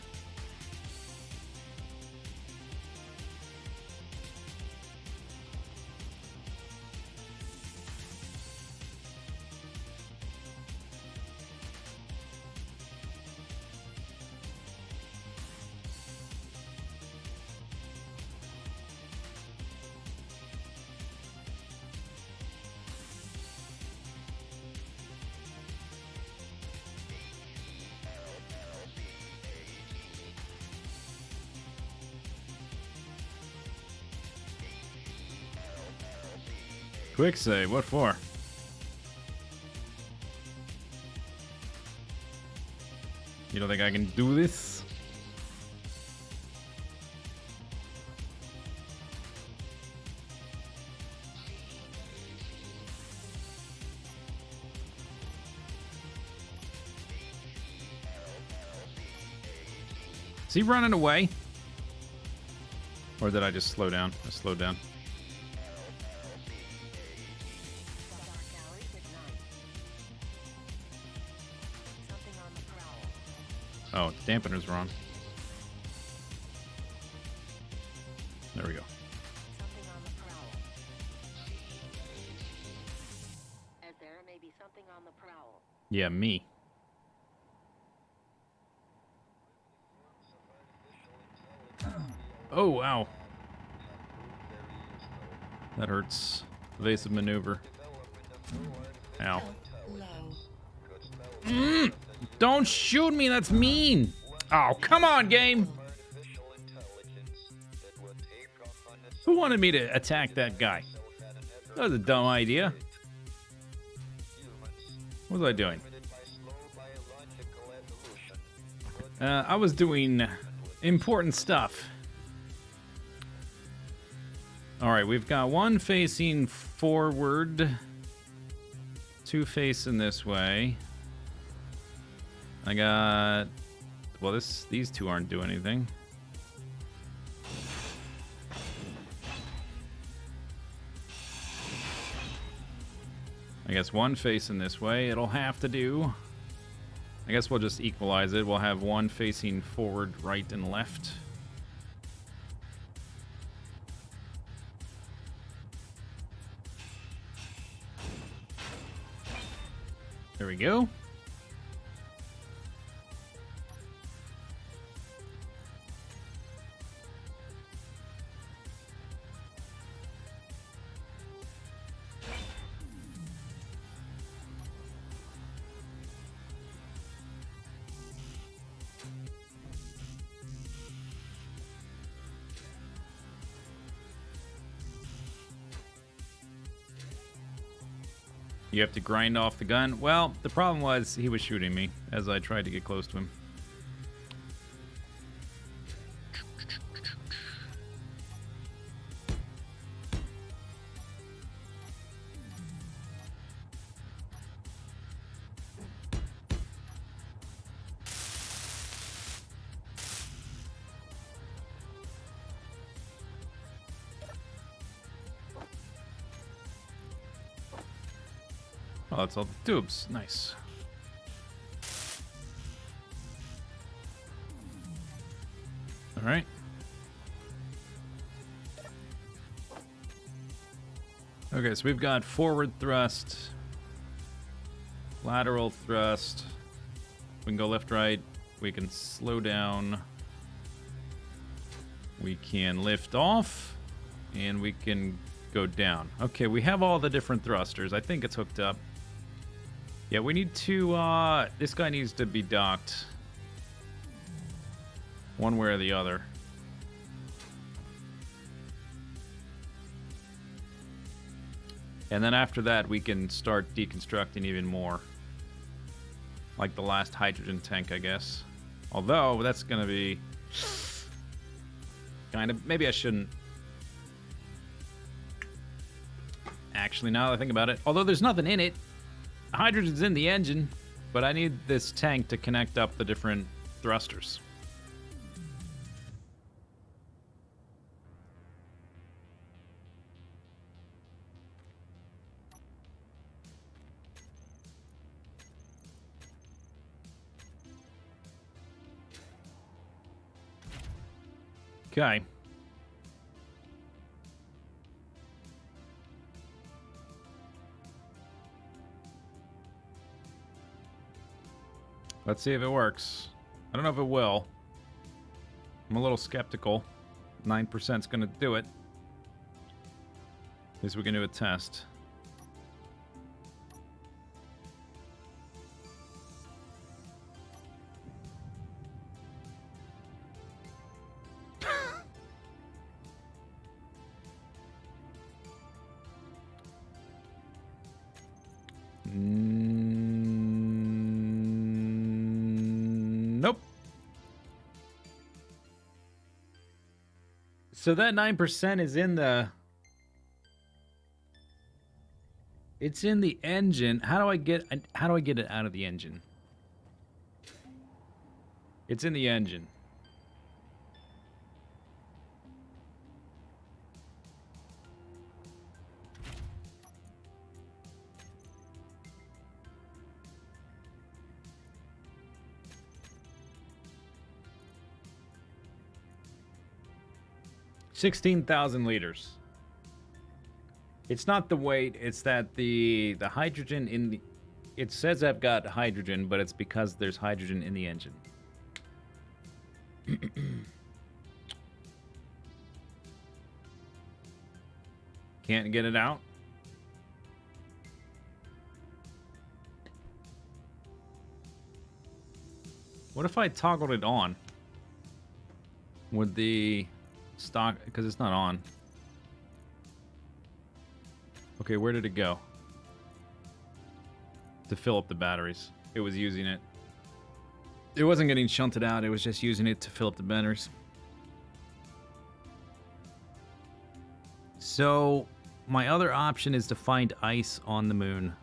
Quick save, what for? You don't think I can do this? Is he running away? Or did I just slow down? I slowed down. Oh, the dampener's wrong. There we go. Something on the prowl. As there may be something on the prowl. Yeah, me. Oh, wow. That hurts. Evasive maneuver. Ow. Health low. Don't shoot me, that's mean! Oh, come on, game! Who wanted me to attack that guy? That was a dumb idea. What was I doing? I was doing important stuff. Alright, we've got one facing forward, two facing this way. I got... Well, these two aren't doing anything. I guess one facing this way, it'll have to do. I guess we'll just equalize it. We'll have one facing forward, right, and left. There we go. You have to grind off the gun. Well, the problem was he was shooting me as I tried to get close to him. Oh, that's all the tubes. Nice. All right. Okay, so we've got forward thrust, lateral thrust. We can go left, right. We can slow down. We can lift off, and we can go down. Okay, we have all the different thrusters. I think it's hooked up. Yeah, we need to, this guy needs to be docked. One way or the other. And then after that, we can start deconstructing even more. Like the last hydrogen tank, I guess. Although, that's gonna be... kind of... Maybe I shouldn't... Actually, now that I think about it. Although there's nothing in it. Hydrogen's in the engine, but I need this tank to connect up the different thrusters. Okay. Let's see if it works. I don't know if it will. I'm a little skeptical. 9% is going to do it. At least we can do a test. Nope. So that 9% is in the... It's in the engine. How do I get it out of the engine? It's in the engine. 16,000 liters. It's not the weight, it's that the hydrogen in the... It says I've got hydrogen, but it's because there's hydrogen in the engine. Can't get it out? What if I toggled it on? Would the stock... Because it's not on. Okay, where did it go? To fill up the batteries. It was using it. It wasn't getting shunted out. It was just using it to fill up the batteries. So, my other option is to find ice on the moon.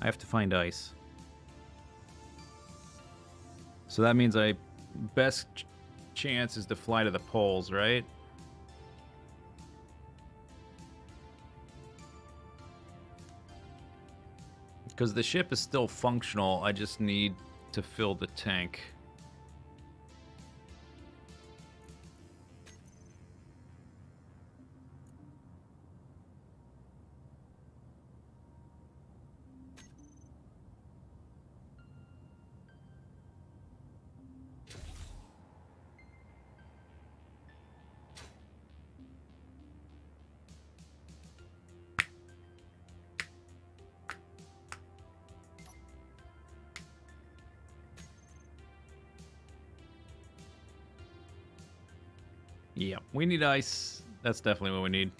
I have to find ice. So that means best chance is to fly to the poles, right? Because the ship is still functional, I just need to fill the tank. Yeah, we need ice. That's definitely what we need.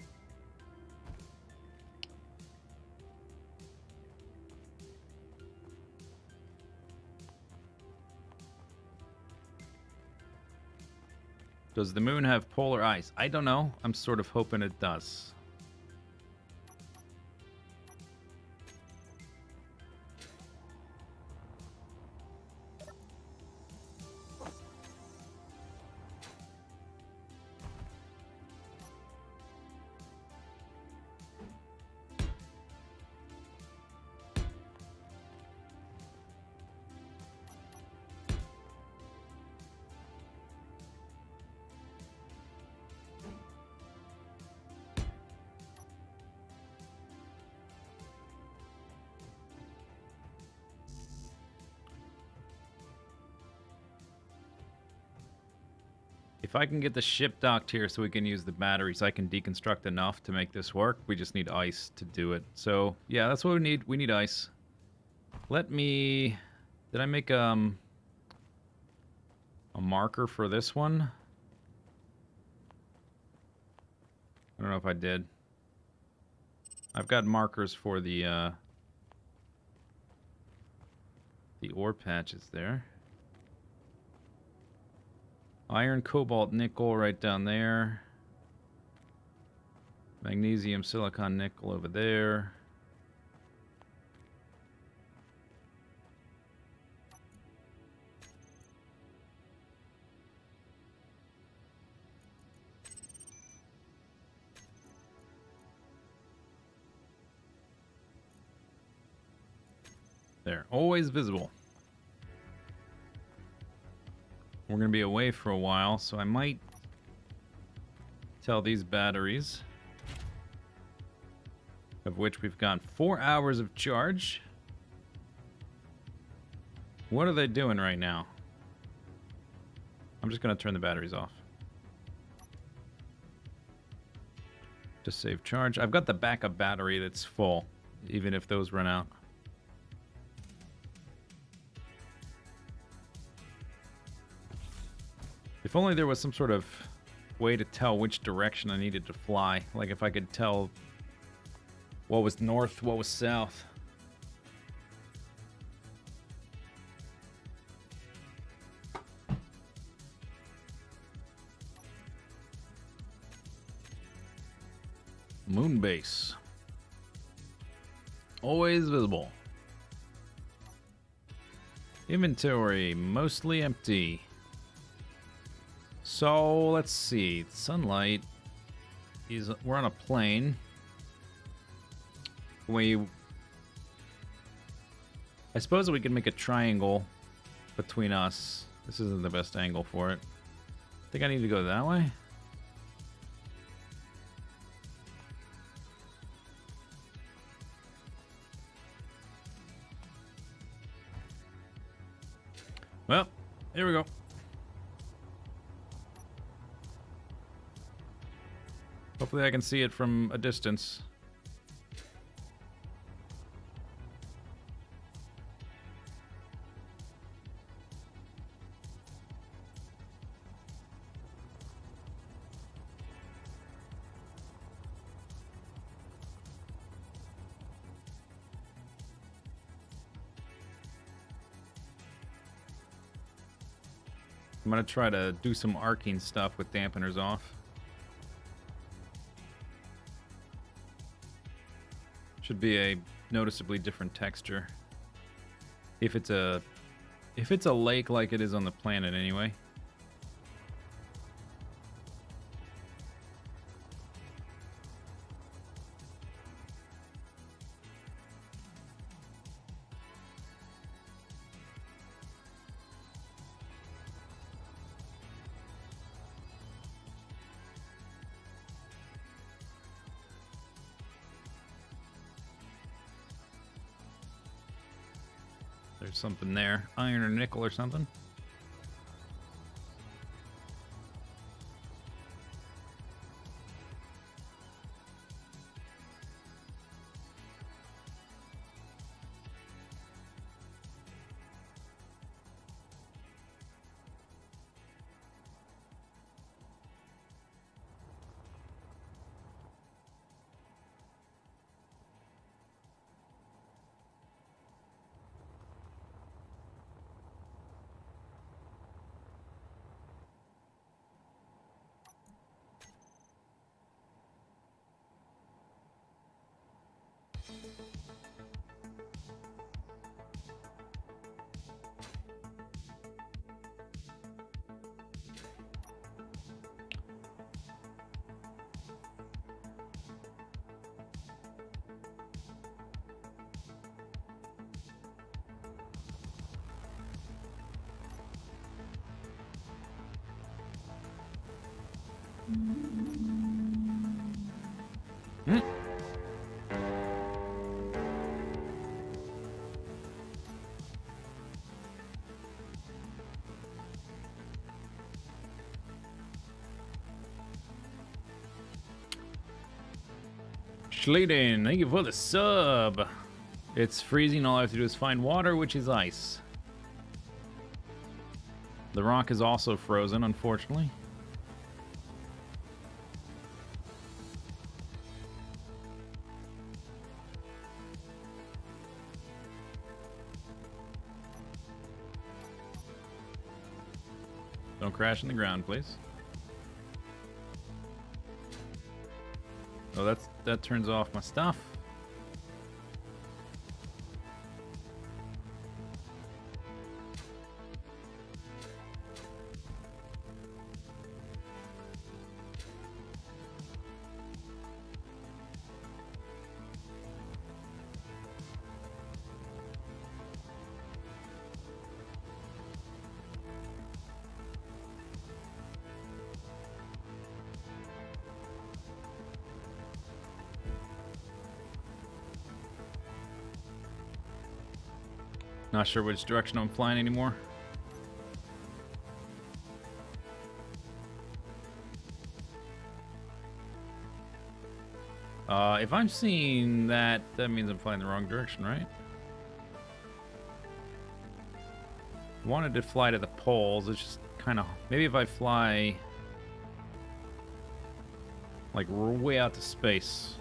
Does the moon have polar ice? I don't know. I'm sort of hoping it does. If I can get the ship docked here so we can use the batteries, I can deconstruct enough to make this work. We just need ice to do it. So, yeah, that's what we need. We need ice. Let me... Did I make a marker for this one? I don't know if I did. I've got markers for the ore patches there. Iron, cobalt, nickel right down there. Magnesium, silicon, nickel over there. There, always visible. We're going to be away for a while, so I might tell these batteries, of which we've got 4 hours of charge. What are they doing right now? I'm just going to turn the batteries off. Just save charge. I've got the backup battery that's full, even if those run out. If only there was some sort of way to tell which direction I needed to fly. Like if I could tell what was north, what was south. Moon base. Always visible. Inventory mostly empty. So let's see. Sunlight is. We're on a plane. I suppose we can make a triangle between us. This isn't the best angle for it. I think I need to go that way. Well, here we go. Hopefully I can see it from a distance. I'm gonna try to do some arcing stuff with dampeners off. Should be a noticeably different texture. If it's a lake like it is on the planet anyway. There's something there. Iron or nickel or something. Hmm. Schleden, thank you for the sub. It's freezing. All I have to do is find water, which is ice. The rock is also frozen, unfortunately. Don't crash in the ground, please. Oh, that turns off my stuff. Not sure which direction I'm flying anymore. If I'm seeing that, that means I'm flying the wrong direction, right? Wanted to fly to the poles. It's just kind of... Maybe if I fly... like way out to space.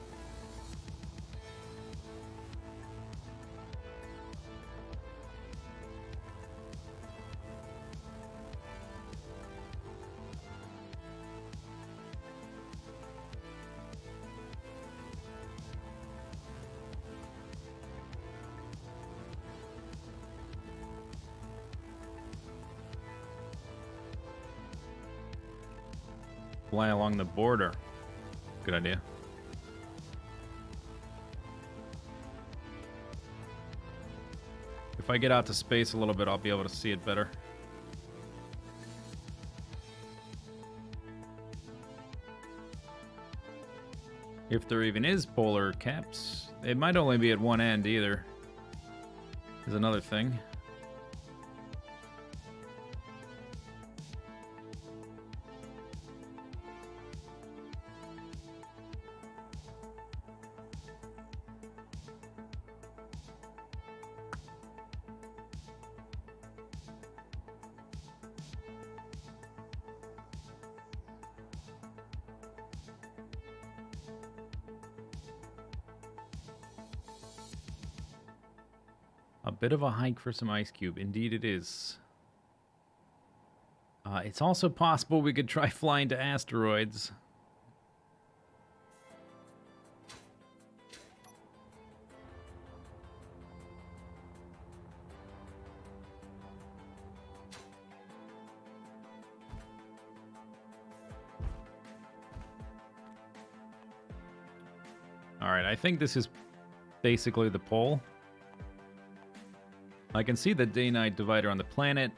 Fly along the border. Good idea. If I get out to space a little bit, I'll be able to see it better. If there even is polar caps. It might only be at one end either. Is another thing. A bit of a hike for some ice cube. Indeed it is. It's also possible we could try flying to asteroids. Alright, I think this is basically the pole. I can see the day-night divider on the planet.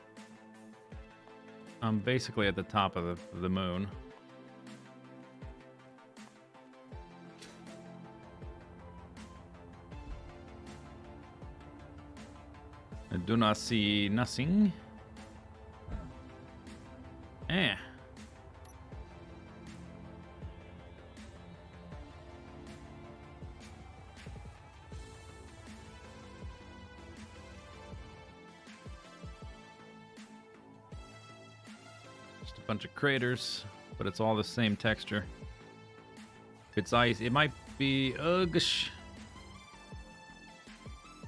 I'm basically at the top of the moon. I do not see nothing. Eh. Just a bunch of craters, but it's all the same texture. If it's ice, it might be... Oh, gosh.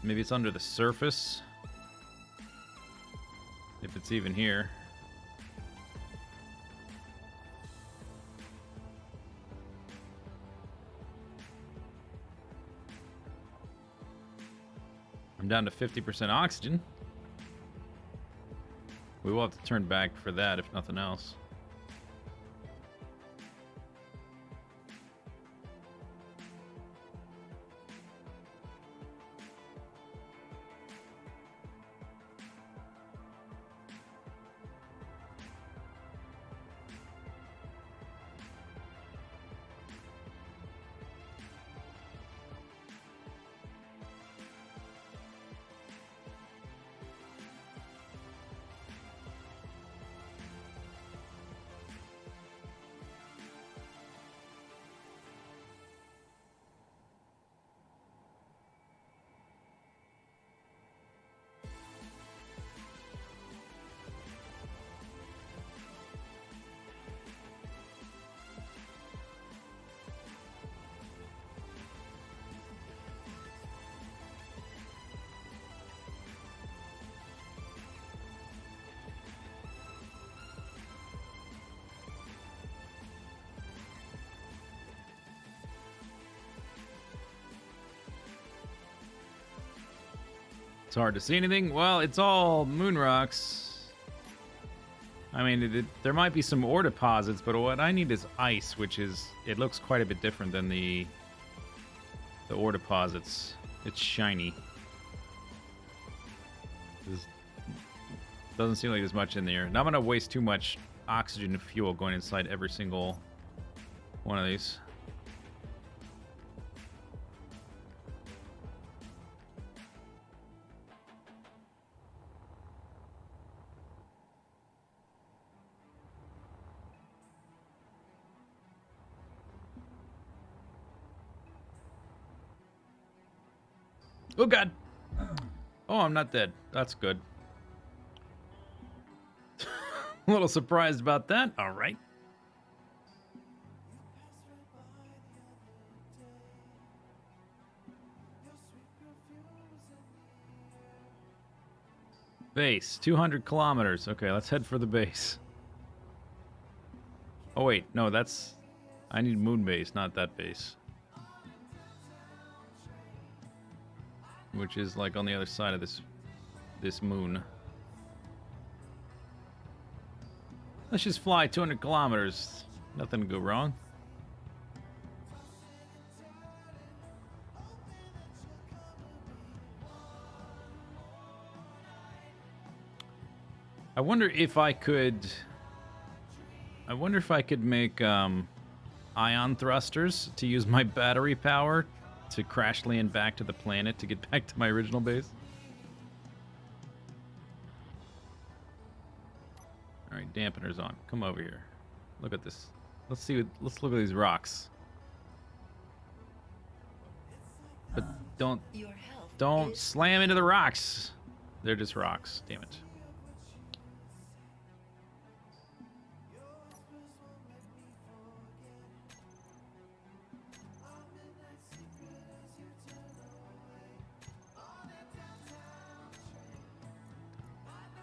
Maybe it's under the surface. If it's even here. I'm down to 50% oxygen. We will have to turn back for that, if nothing else. It's hard to see anything. Well, it's all moon rocks. I mean, there might be some ore deposits, but what I need is ice, which is... It looks quite a bit different than the ore deposits. It's shiny. Doesn't seem like there's much in there. Now I'm going to waste too much oxygen and fuel going inside every single one of these. Oh, God. Oh, I'm not dead. That's good. A little surprised about that. All right. Base, 200 kilometers. Okay, let's head for the base. Oh, wait. No, that's... I need moon base, not that base. Which is like on the other side of this moon. Let's just fly 200 kilometers. Nothing to go wrong. I wonder if I could make ion thrusters to use my battery power to crash land back to the planet to get back to my original base. All right, dampeners on. Come over here. Look at this. Let's look at these rocks. But don't Your health is slam into the rocks. They're just rocks. Damn it.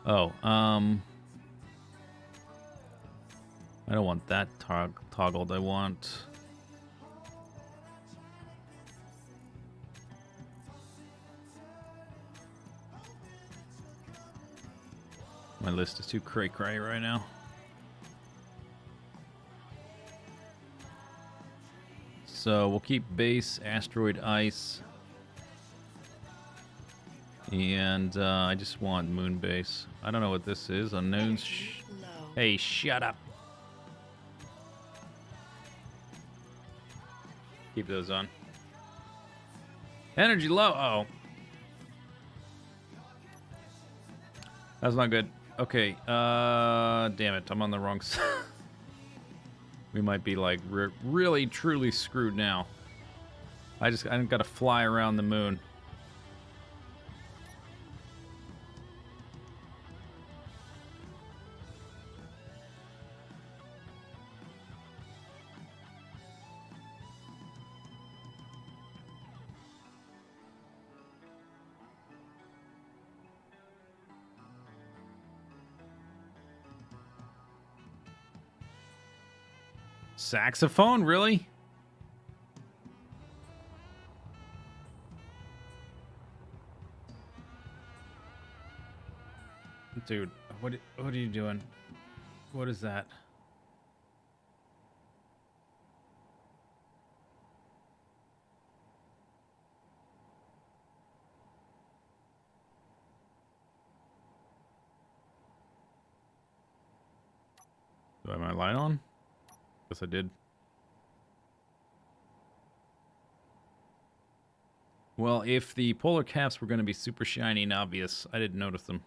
Oh, I don't want that toggled. I want... My list is too cray-cray right now. So we'll keep base, asteroid, ice. And I just want moon base. I don't know what this is. Unknowns. Energy low. Hey, shut up. Keep those on. Energy low. Oh. That's not good. Okay. Damn it. I'm on the wrong side. We might be like really, truly screwed now. I got to fly around the moon. Saxophone, really? Dude, what are you doing? What is that? Do I have my light on? Guess I did. Well, if the polar caps were going to be super shiny and obvious, I didn't notice them.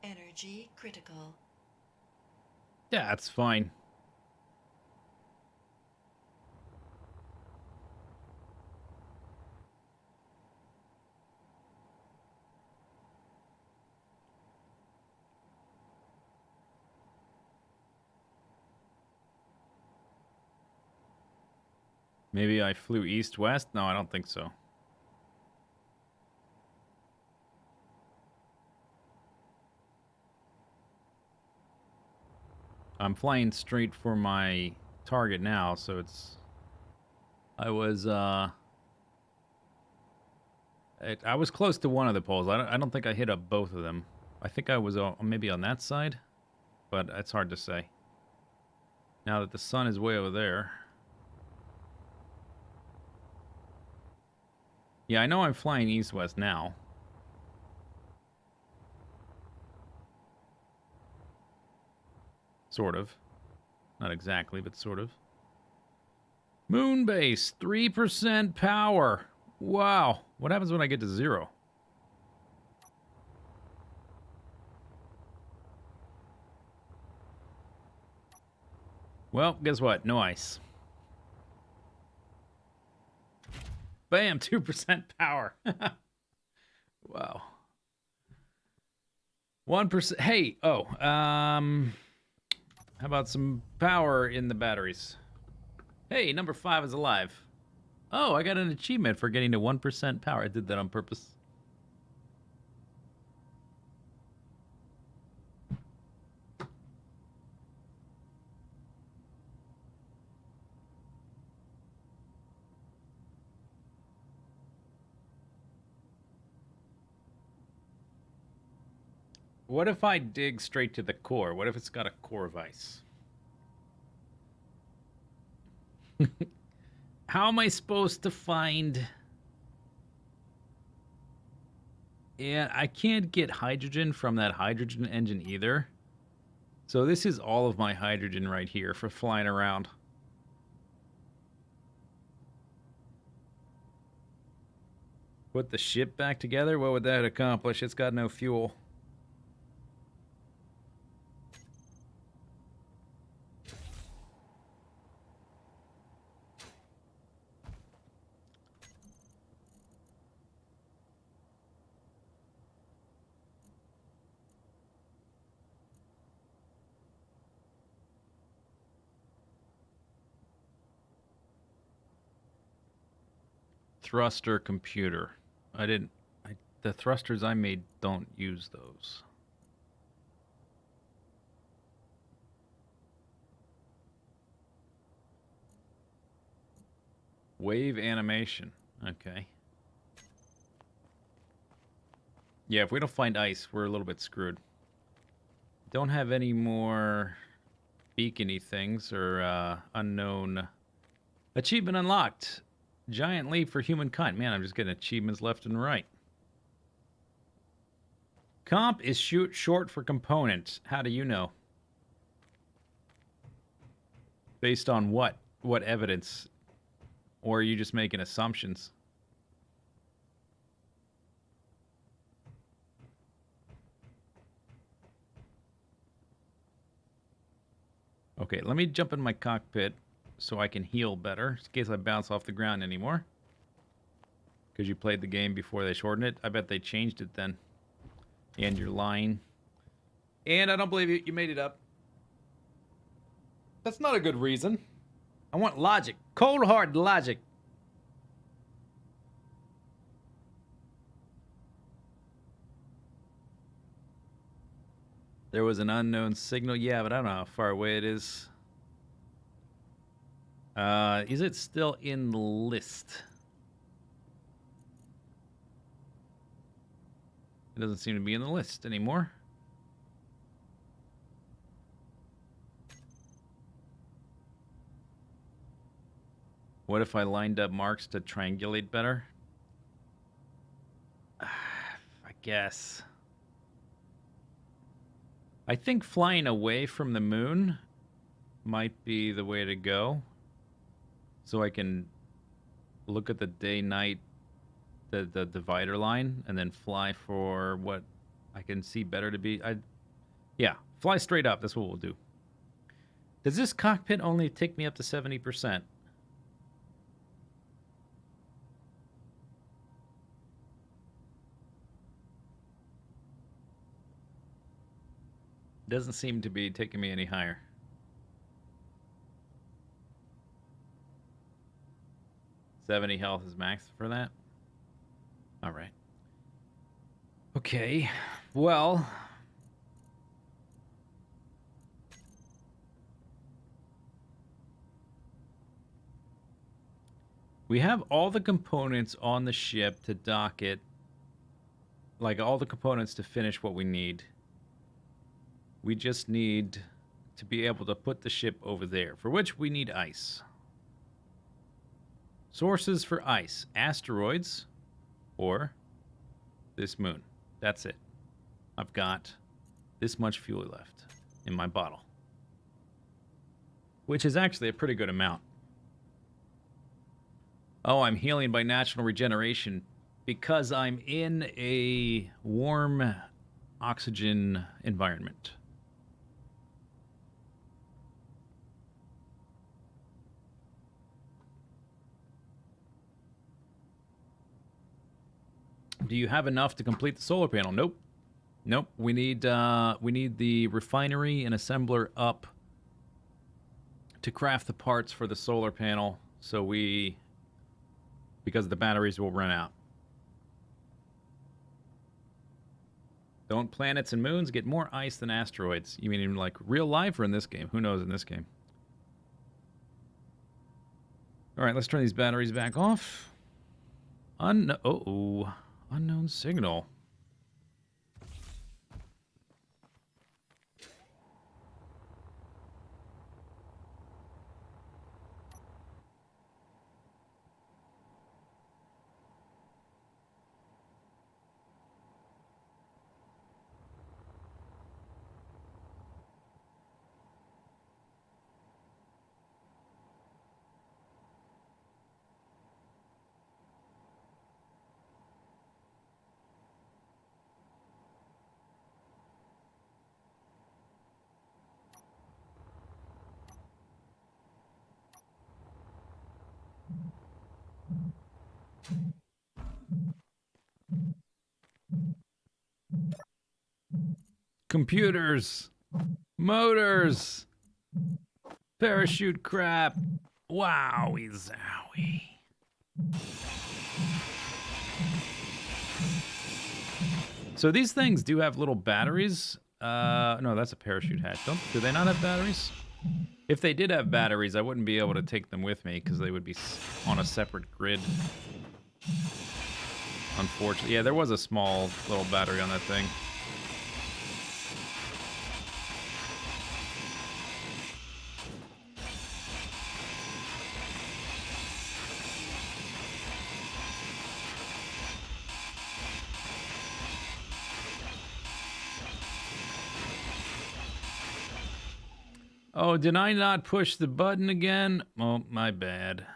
Energy critical. Yeah, it's fine. Maybe I flew east-west? No, I don't think so. I'm flying straight for my target now, so it's... I was close to one of the poles. I don't think I hit up both of them. I think I was maybe on that side, but it's hard to say. Now that the sun is way over there. Yeah, I know I'm flying east-west now. Sort of. Not exactly, but sort of. Moon base, 3% power. Wow. What happens when I get to 0? Well, guess what? No ice. Bam, 2% power. Wow. 1%. Hey, how about some power in the batteries? Hey, number 5 is alive. Oh, I got an achievement for getting to 1% power. I did that on purpose. What if I dig straight to the core? What if it's got a core of ice? How am I supposed to find... Yeah, I can't get hydrogen from that hydrogen engine either. So this is all of my hydrogen right here for flying around. Put the ship back together? What would that accomplish? It's got no fuel. Thruster computer. The thrusters I made don't use those. Wave animation. Okay. Yeah, if we don't find ice, we're a little bit screwed. Don't have any more beacony things or unknown. Achievement unlocked. Giant leap for humankind. Man, I'm just getting achievements left and right. Comp is short for component. How do you know? Based on what? What evidence? Or are you just making assumptions? Okay, let me jump in my cockpit so I can heal better, in case I bounce off the ground anymore. Because you played the game before they shortened it. I bet they changed it then. And you're lying. And I don't believe you. You made it up. That's not a good reason. I want logic. Cold hard logic. There was an unknown signal. Yeah, but I don't know how far away it is. Is it still in the list? It doesn't seem to be in the list anymore. What if I lined up marks to triangulate better? I guess. I think flying away from the moon might be the way to go. So I can look at the day-night, the divider line, and then fly for what I can see better to be. Yeah, fly straight up. That's what we'll do. Does this cockpit only take me up to 70%? Doesn't seem to be taking me any higher. $70 health is max for that? Alright. Okay, well... we have all the components on the ship to dock it. Like, all the components to finish what we need. We just need to be able to put the ship over there, for which we need ice. Sources for ice. Asteroids or this moon. That's it. I've got this much fuel left in my bottle. Which is actually a pretty good amount. Oh, I'm healing by natural regeneration because I'm in a warm oxygen environment. Do you have enough to complete the solar panel? Nope. Nope. We need the refinery and assembler up to craft the parts for the solar panel, so because the batteries will run out. Don't planets and moons get more ice than asteroids? You mean in like real life or in this game? Who knows in this game? All right, let's turn these batteries back off. Unknown signal. Computers. Motors. Parachute crap. Wowie zowie. So these things do have little batteries. No, that's a parachute hatch. Do they not have batteries? If they did have batteries, I wouldn't be able to take them with me because they would be on a separate grid. Unfortunately. Yeah, there was a small little battery on that thing. Oh, did I not push the button again? Oh, my bad.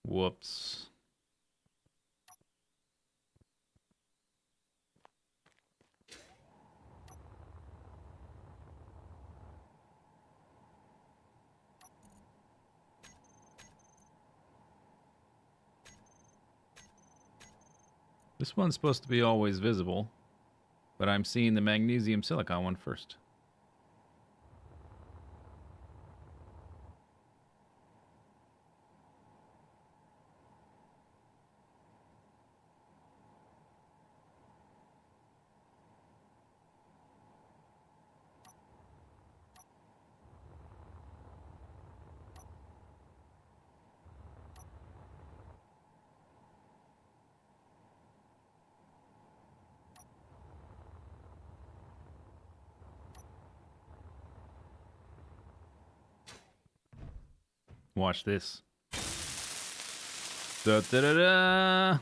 Whoops. This one's supposed to be always visible, but I'm seeing the magnesium silicon one first. Watch this. Da da da da.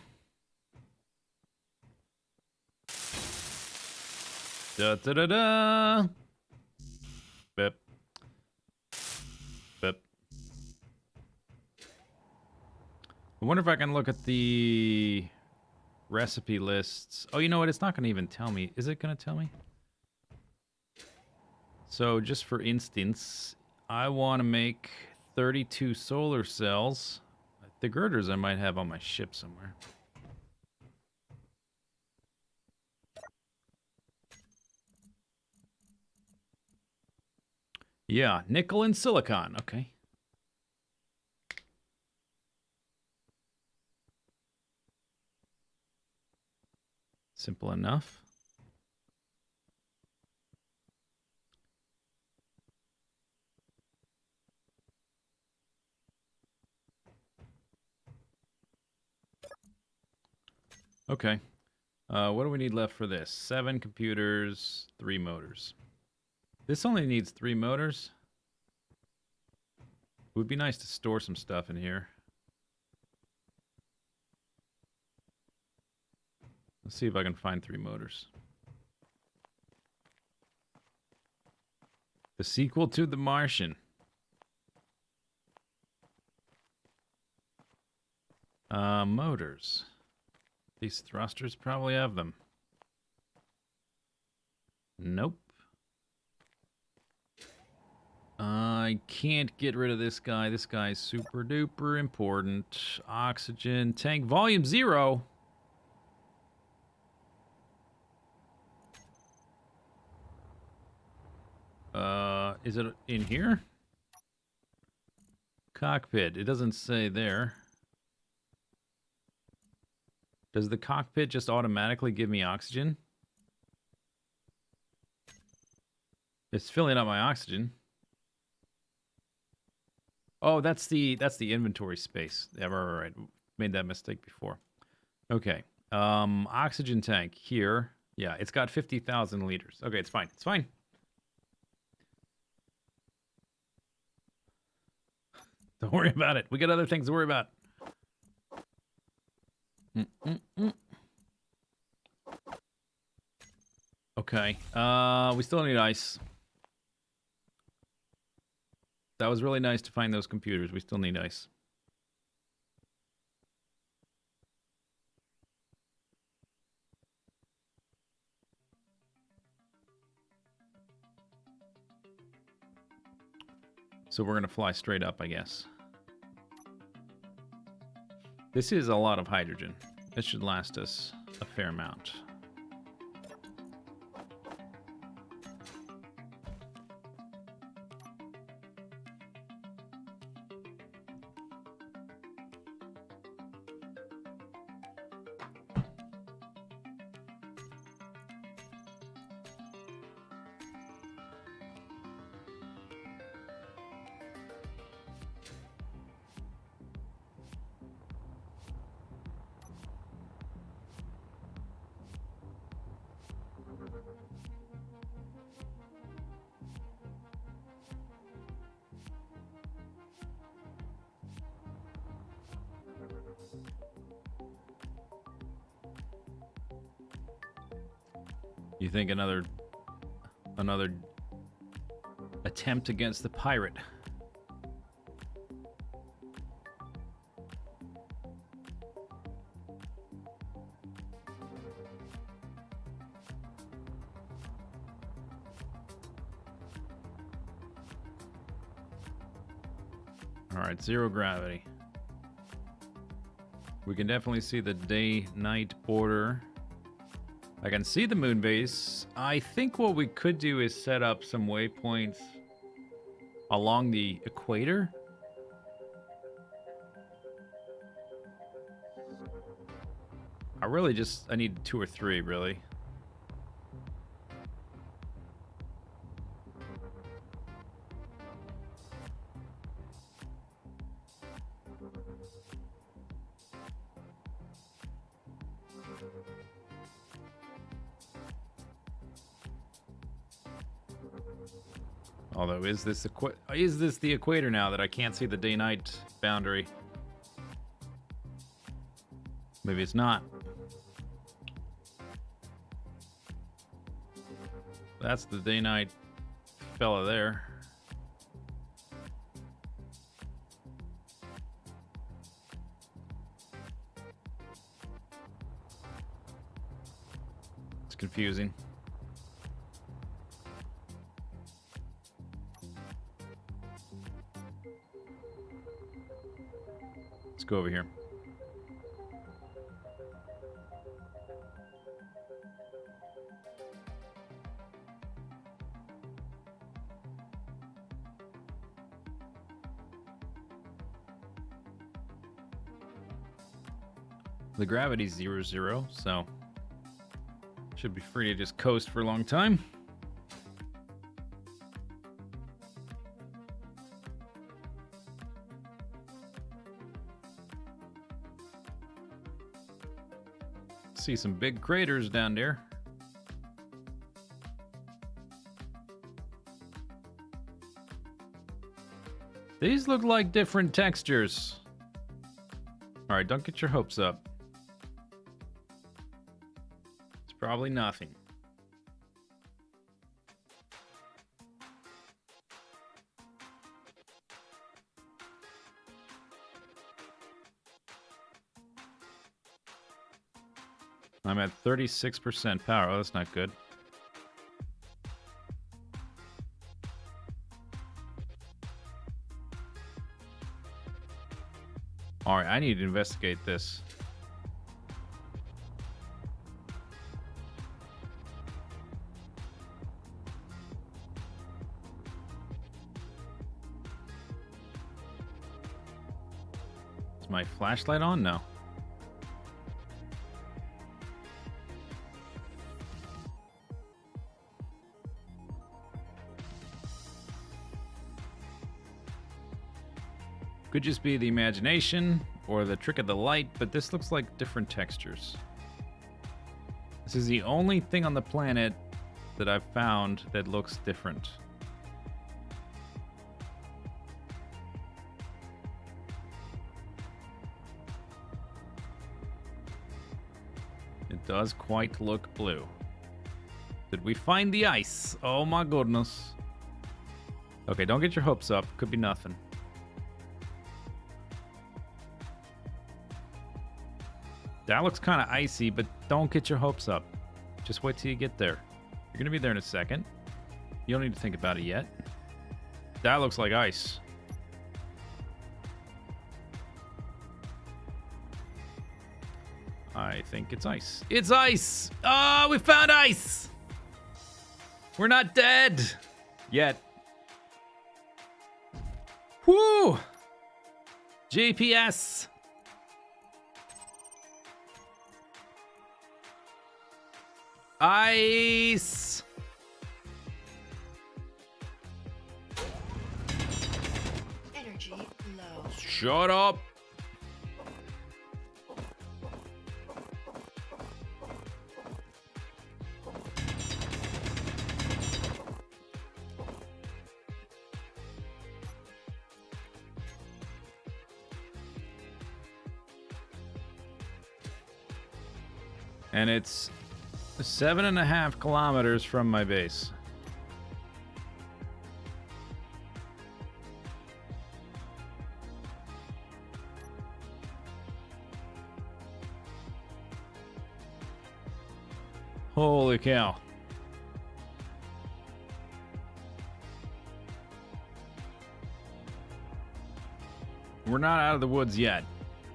Da da da da. Bip. Bip. I wonder if I can look at the recipe lists. Oh, you know what? It's not going to even tell me. Is it going to tell me? So, just for instance, I want to make 32 solar cells. The girders I might have on my ship somewhere. Yeah, nickel and silicon. Okay. Simple enough. Okay. What do we need left for this? 7 computers, 3 motors. This only needs 3 motors. It would be nice to store some stuff in here. Let's see if I can find 3 motors. The sequel to The Martian. Motors. These thrusters probably have them. Nope. I can't get rid of this guy. This guy's super duper important. Oxygen tank volume 0. Is it in here? Cockpit. It doesn't say there. Does the cockpit just automatically give me oxygen? It's filling up my oxygen. Oh, that's the inventory space. Yeah, right. Made that mistake before. Okay. Oxygen tank here. Yeah, it's got 50,000 liters. Okay, it's fine. It's fine. Don't worry about it. We got other things to worry about. Okay. We still need ice. That was really nice to find those computers. We still need ice. So we're going to fly straight up, I guess. This is a lot of hydrogen. This should last us a fair amount. You think another attempt against the pirate? All right, 0 gravity. We can definitely see the day-night border. I can see the moon base. I think what we could do is set up some waypoints along the equator. I need 2 or 3, really. Although, is this the equator now that I can't see the day-night boundary? Maybe it's not. That's the day-night fella there. It's confusing. Let's go over here. The gravity's 0, 0, so should be free to just coast for a long time. See some big craters down there. These look like different textures. All right, don't get your hopes up. It's probably nothing. I'm at 36% power. Oh, that's not good. All right, I need to investigate this. Is my flashlight on? No. Could just be the imagination or the trick of the light, but this looks like different textures. This is the only thing on the planet that I've found that looks different. It does quite look blue. Did we find the ice? Oh my goodness. Okay, don't get your hopes up. Could be nothing. That looks kind of icy, but don't get your hopes up. Just wait till you get there. You're going to be there in a second. You don't need to think about it yet. That looks like ice. I think it's ice. It's ice! Oh, we found ice! We're not dead! Yet. Woo! GPS! Ice! Energy low. Shut up! And it's 7.5 kilometers from my base. Holy cow. We're not out of the woods yet,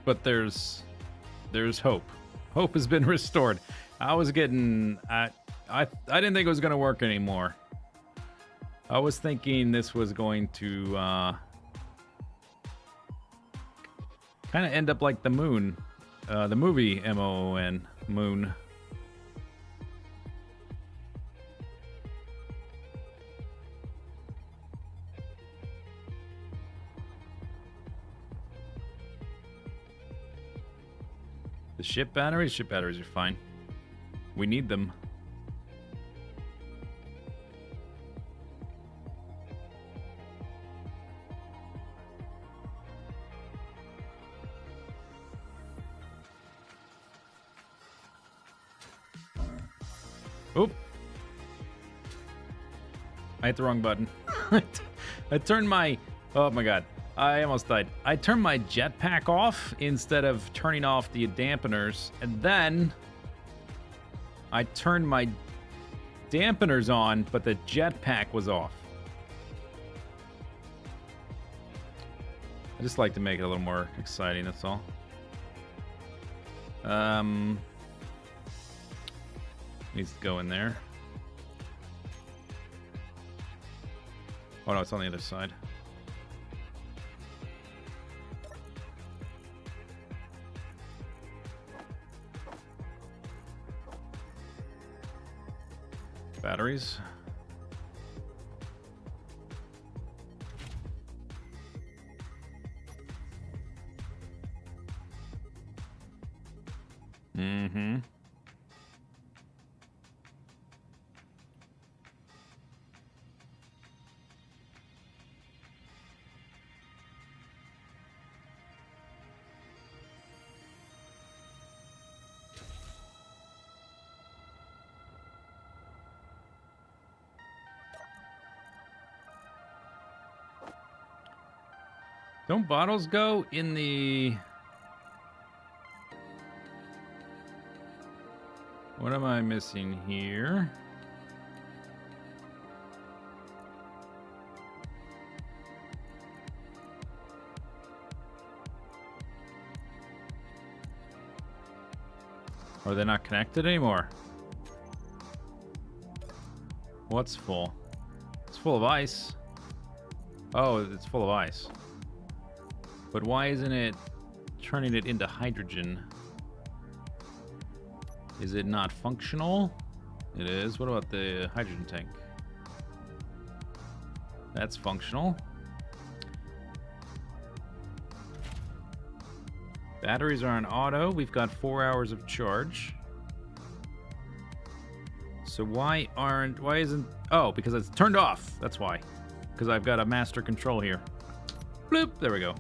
but there's hope. Hope has been restored. I was getting I didn't think it was going to work anymore. I was thinking this was going to kind of end up like the moon, the movie MOON, Moon. The ship batteries? Ship batteries are fine. We need them. Oop. I hit the wrong button. I turned my... Oh my god. I almost died. I turned my jetpack off instead of turning off the dampeners, and then I turned my dampeners on, but the jetpack was off. I just like to make it a little more exciting, that's all. Needs to go in there. Oh no, it's on the other side. Batteries. Mm-hmm. Don't bottles go in the... What am I missing here? Are they not connected anymore? What's full? It's full of ice. Oh, it's full of ice. But why isn't it turning it into hydrogen? Is it not functional? It is. What about the hydrogen tank? That's functional. Batteries are on auto. We've got 4 hours of charge. So why isn't... Oh, because it's turned off. That's why. Because I've got a master control here. Bloop. There we go.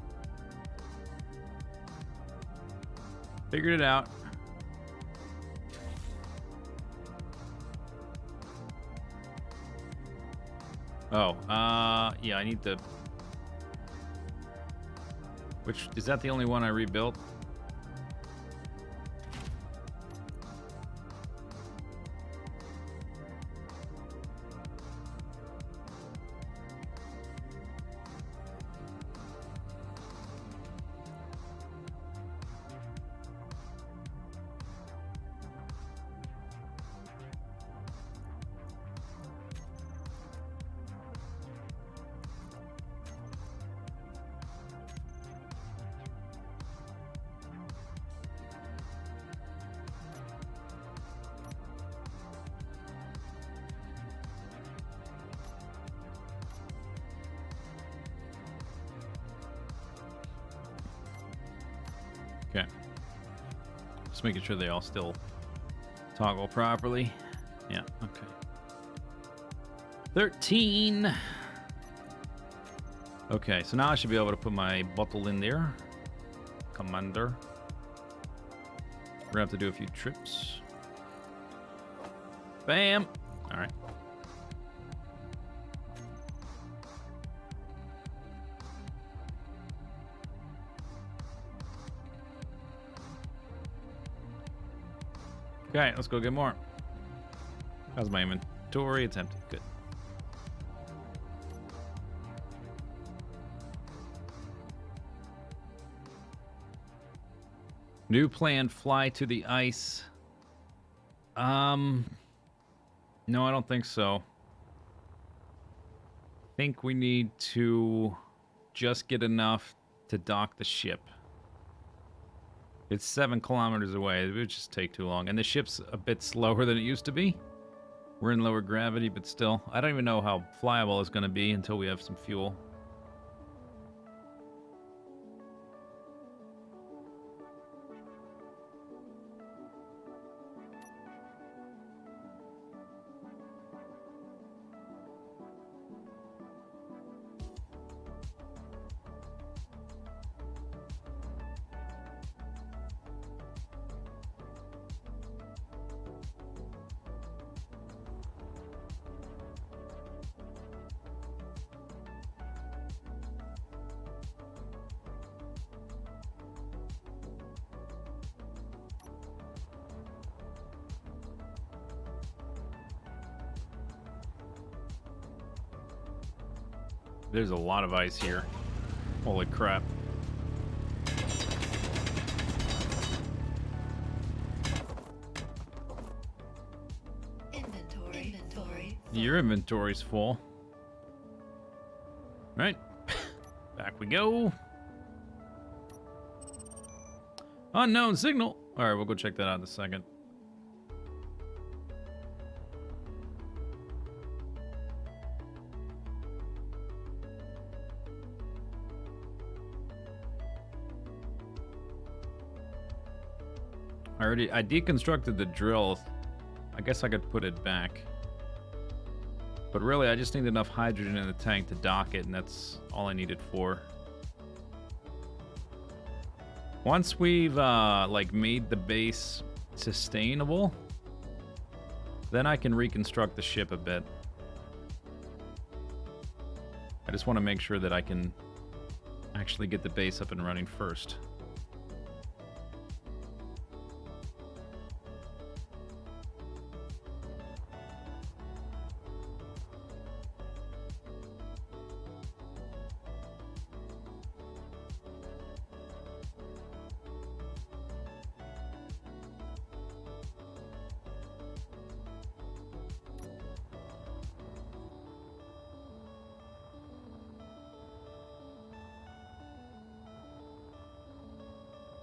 Figured it out. Oh, yeah, I need to... Which, is that the only one I rebuilt? Okay. Just making sure they all still toggle properly. Yeah, okay. 13. Okay, so now I should be able to put my bottle in there. Commander. We're gonna have to do a few trips. Bam. All right. Okay, let's go get more. How's my inventory? It's empty. Good. New plan, fly to the ice. No, I don't think so. I think we need to just get enough to dock the ship. It's 7 kilometers away. It would just take too long. And the ship's a bit slower than it used to be. We're in lower gravity, but still. I don't even know how flyable it's going to be until we have some fuel. There's a lot of ice here. Holy crap. Inventory. Your inventory's full. Right. Back we go. Unknown signal. All right, we'll go check that out in a second. I deconstructed the drill. I guess I could put it back. But really, I just need enough hydrogen in the tank to dock it, and that's all I need it for. Once we've, like, made the base sustainable, then I can reconstruct the ship a bit. I just want to make sure that I can actually get the base up and running first.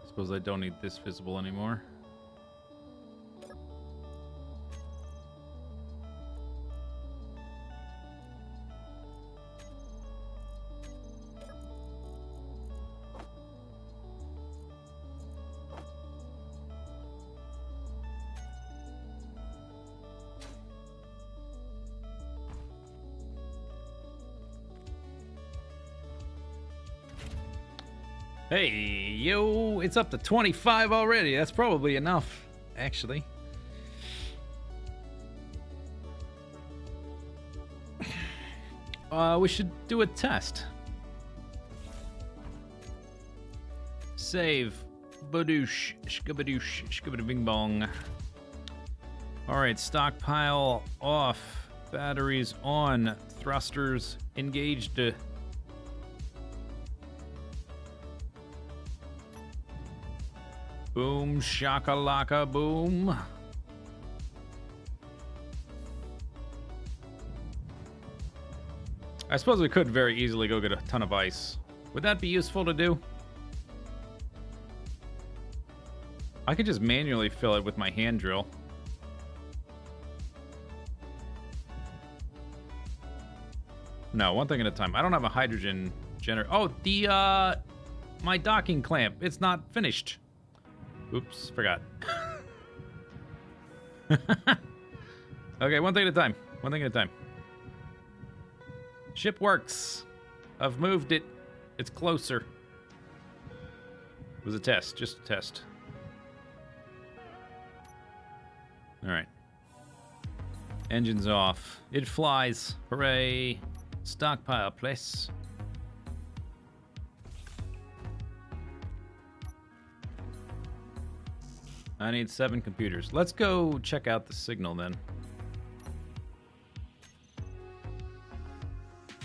Suppose I don't need this visible anymore. Hey, yo, it's up to 25 already. That's probably enough, actually. We should do a test. Save. Badoosh. Shkabadoosh. Shkabadabing bong. Alright, stockpile off. Batteries on. Thrusters engaged. Boom, shakalaka, boom. I suppose we could very easily go get a ton of ice. Would that be useful to do? I could just manually fill it with my hand drill. No, one thing at a time. I don't have a hydrogen generator. Oh, my docking clamp. It's not finished. Oops, forgot. Okay, one thing at a time. One thing at a time. Ship works. I've moved it. It's closer. It was a test, just a test. All right. Engine's off. It flies. Hooray. Stockpile, please. I need 7 computers. Let's go check out the signal then.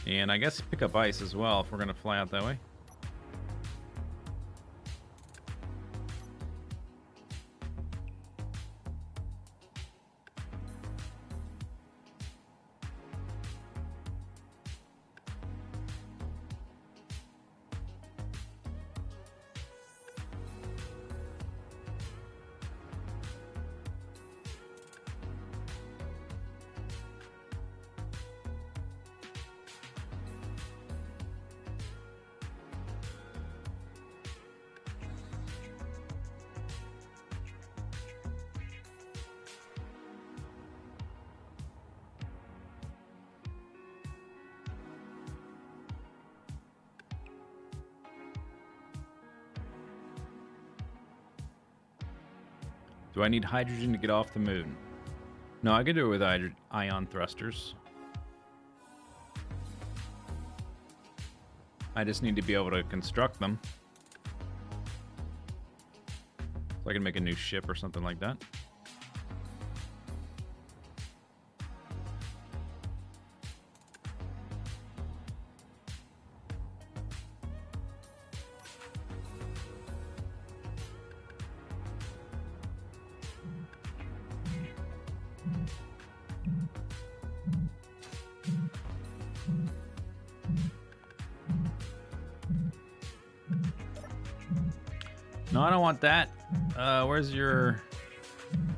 And I guess pick up ice as well if we're going to fly out that way. Do I need hydrogen to get off the moon? No, I can do it with ion thrusters. I just need to be able to construct them. So I can make a new ship or something like that. No, I don't want that. Where's your...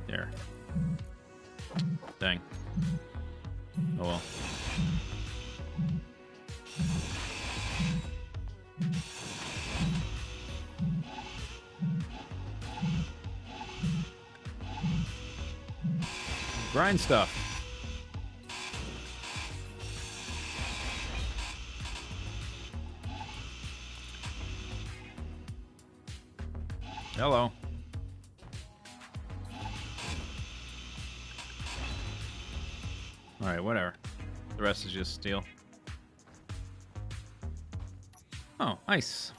There. Dang. Oh well. Grind stuff. Hello. Alright, whatever. The rest is just steel. Oh, ice.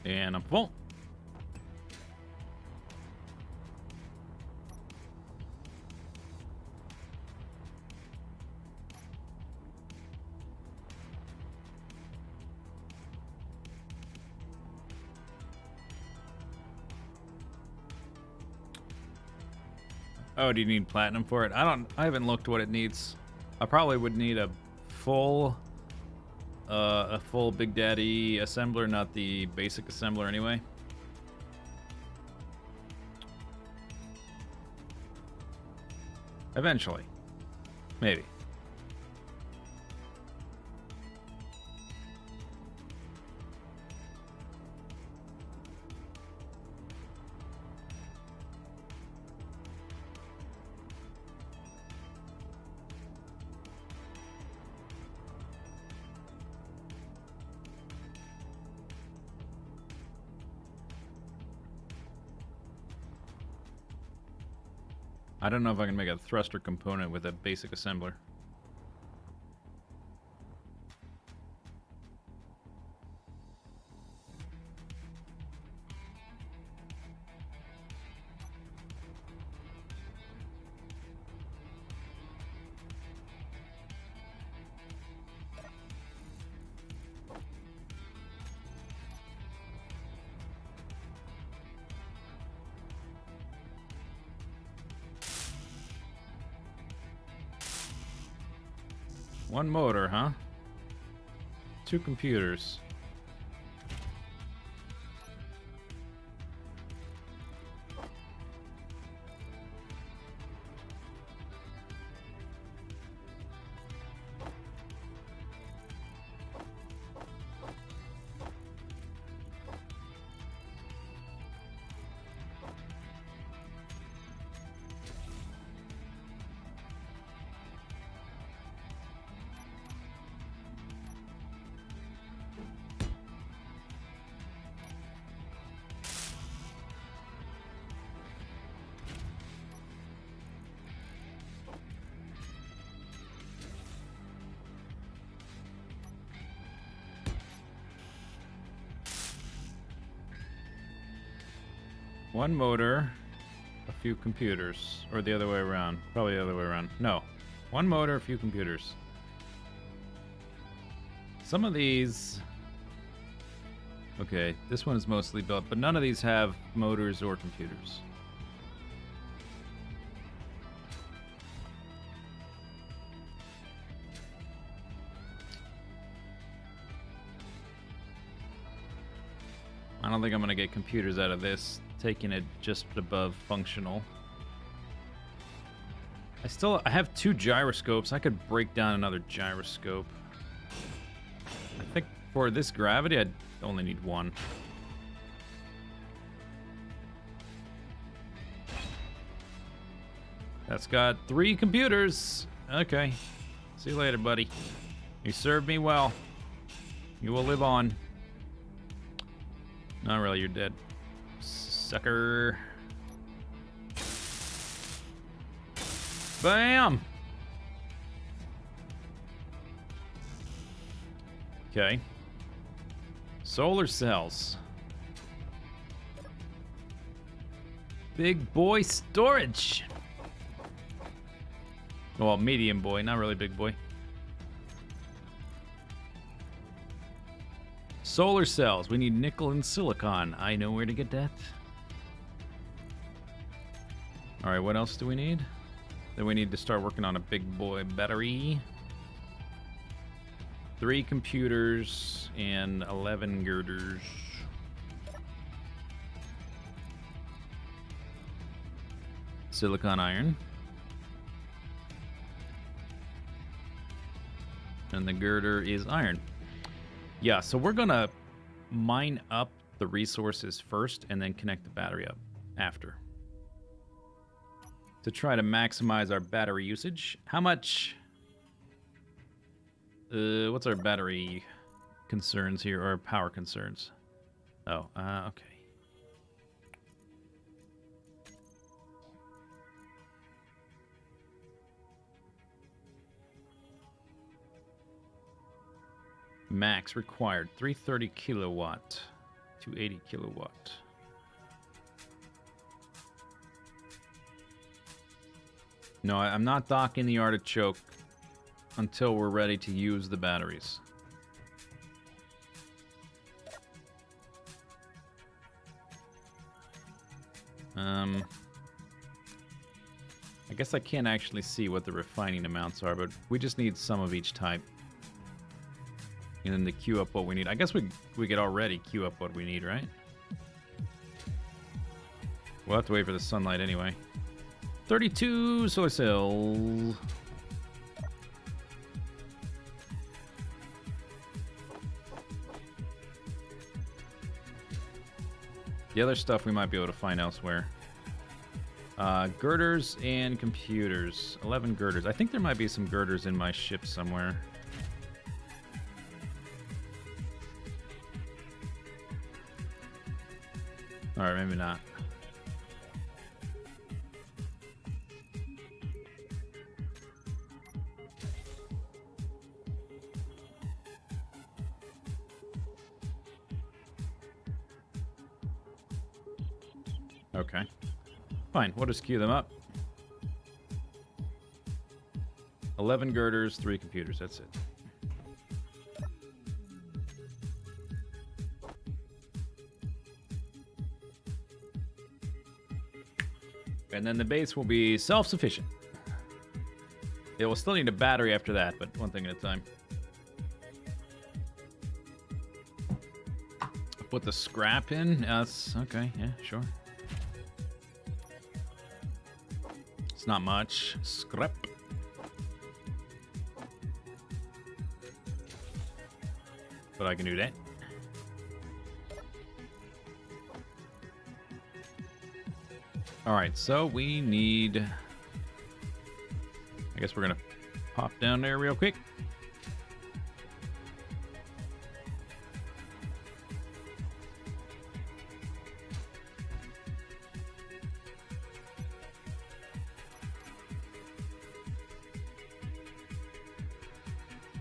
And I'm full. Oh, do you need platinum for it? I haven't looked what it needs. I probably would need a full Big Daddy assembler, not the basic assembler anyway. Eventually. Maybe. I don't know if I can make a thruster component with a basic assembler. One motor, huh? 2 computers. One motor, a few computers. Or the other way around. Probably the other way around. No. One motor, a few computers. Some of these... Okay, this one is mostly built, but none of these have motors or computers. I don't think I'm going to get computers out of this, taking it just above functional. I have 2 gyroscopes. I could break down another gyroscope. I think for this gravity, I'd only need 1. That's got 3 computers. Okay. See you later, buddy. You served me well. You will live on. Not really, you're dead. Sucker. Bam! Okay. Solar cells. Big boy storage. Well, medium boy, not really big boy. Solar cells. We need nickel and silicon. I know where to get that. All right, what else do we need? Then we need to start working on a big boy battery. 3 computers and 11 girders. Silicon iron. And the girder is iron. Yeah, so we're gonna mine up the resources first and then connect the battery up after. To try to maximize our battery usage. How much... what's our battery concerns here, or power concerns? Oh, okay. Max required 330 kilowatt, 280 kilowatt. No, I'm not docking the artichoke until we're ready to use the batteries. I guess I can't actually see what the refining amounts are, but we just need some of each type. And then to queue up what we need. I guess we could already queue up what we need, right? We'll have to wait for the sunlight anyway. 32 solar cell. The other stuff we might be able to find elsewhere. Girders and computers. 11 girders. I think there might be some girders in my ship somewhere. Alright, maybe not. Okay. Fine, we'll just queue them up. 11 girders, 3 computers, that's it. And then the base will be self-sufficient. It will still need a battery after that, but one thing at a time. Put the scrap in? That's okay, yeah, sure. It's not much. Scrap. But I can do that. Alright, so we need... I guess we're gonna pop down there real quick.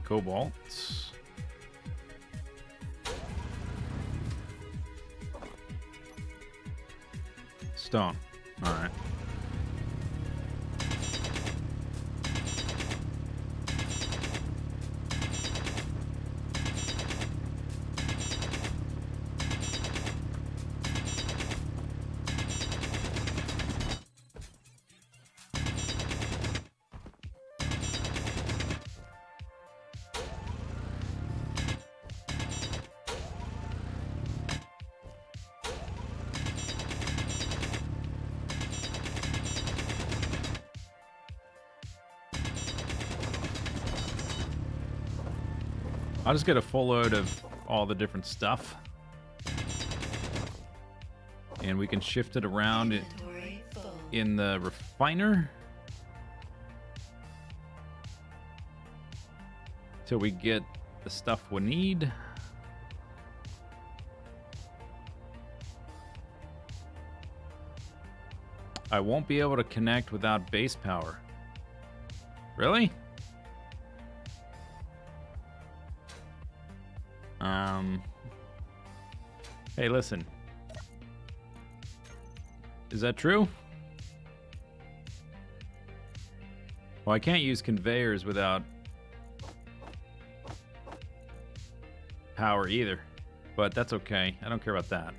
Cobalt. Stone. All right. I'll just get a full load of all the different stuff. And we can shift it around Inventory full. in the refiner. Till we get the stuff we need. I won't be able to connect without base power. Really? Hey, listen. Is that true? Well, I can't use conveyors without power either, but that's okay. I don't care about that.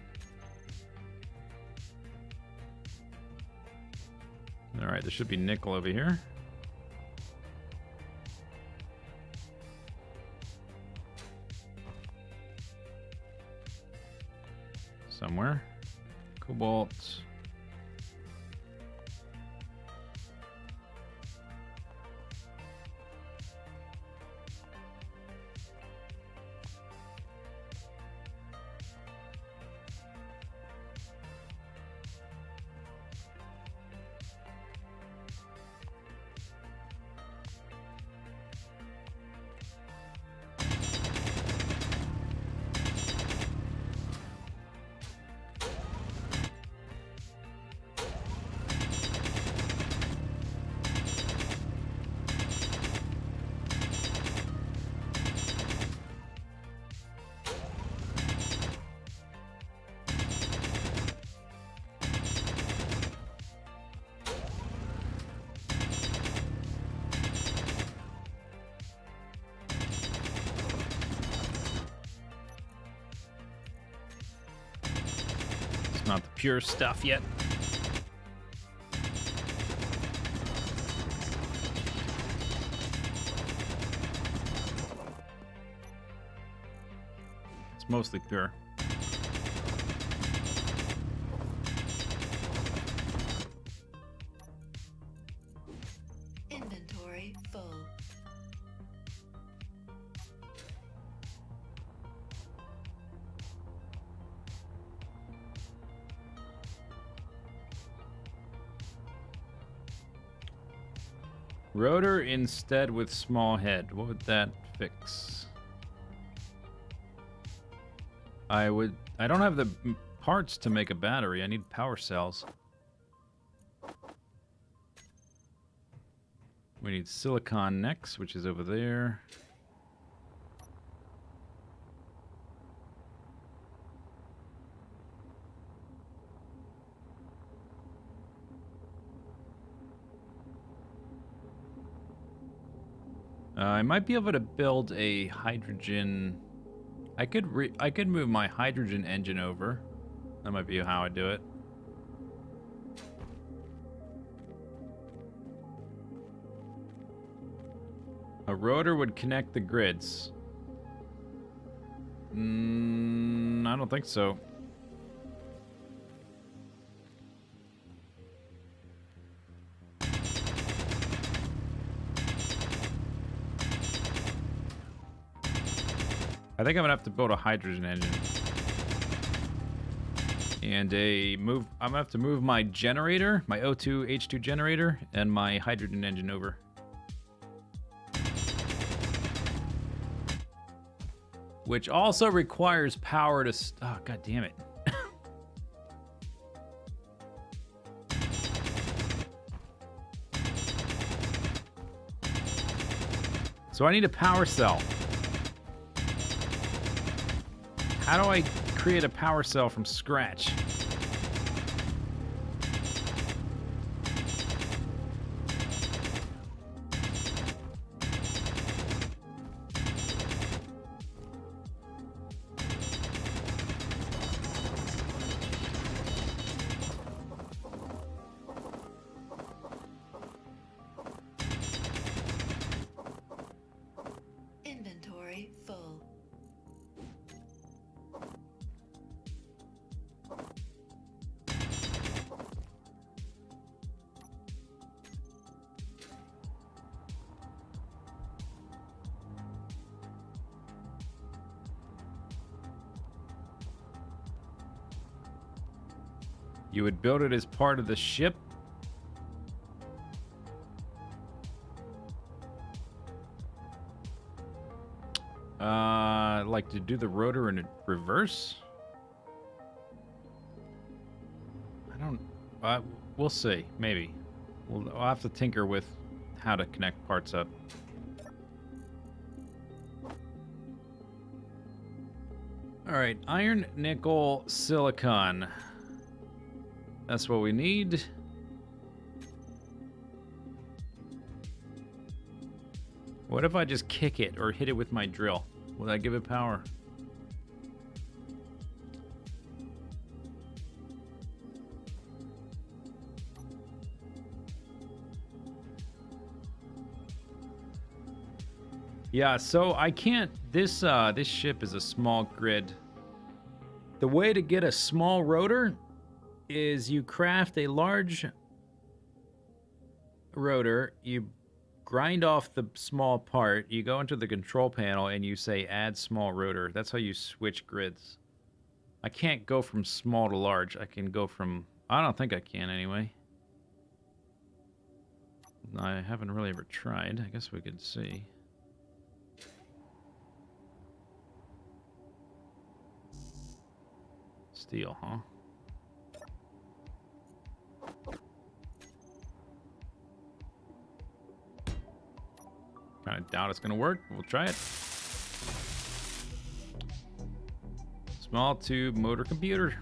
All right, there should be nickel over here. Somewhere. Cobalt. Not the pure stuff yet. It's mostly pure. Inventory full. Rotor instead with small head. What would that fix? I don't have the parts to make a battery. I need power cells. We need silicon next, which is over there. I might be able to build a hydrogen. I could move my hydrogen engine over. That might be how I do it. A rotor would connect the grids. I don't think so. I think I'm gonna have to build a hydrogen engine. And I'm gonna have to move my generator, my O2 H2 generator, and my hydrogen engine over. Which also requires power to oh, god damn it. So I need a power cell. How do I create a power cell from scratch? You would build it as part of the ship. Like to do the rotor in reverse? I don't... we'll see. Maybe. I'll have to tinker with how to connect parts up. Alright, iron, nickel, silicon. That's what we need. What if I just kick it or hit it with my drill? Will that give it power? Yeah, so I can't... This ship is a small grid. The way to get a small rotor is you craft a large rotor, you grind off the small part, you go into the control panel, and you say add small rotor. That's how you switch grids. I can't go from small to large. I can go from... I don't think I can, anyway. I haven't really ever tried. I guess we could see. Steel, huh? Kind of doubt it's gonna work. We'll try it. Small tube motor computer.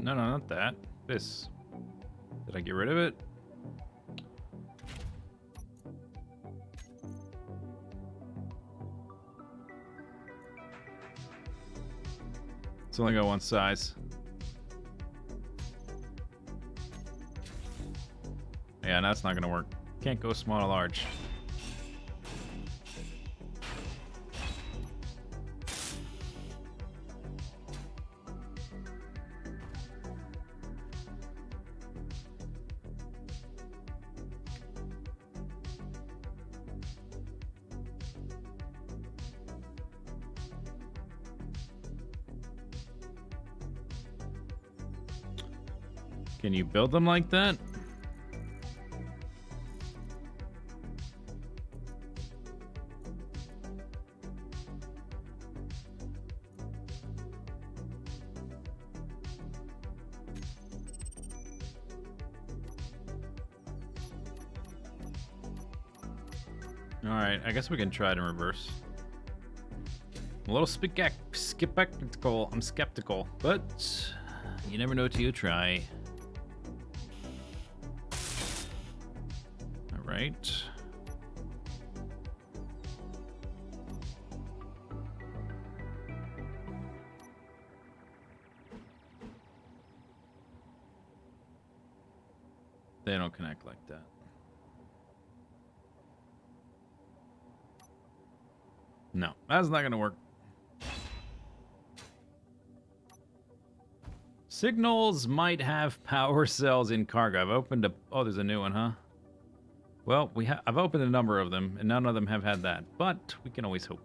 No, not that. This. Did I get rid of it? It's only got one size. Yeah, that's not gonna work. Can't go small to large. Can you build them like that? Alright, I guess we can try it in reverse. I'm a little skeptical. I'm skeptical, but you never know till you try. Alright. They don't connect like that. No, that's not gonna work. Signals might have power cells in cargo. I've opened a... Oh, there's a new one, huh? Well, I've opened a number of them, and none of them have had that. But we can always hope.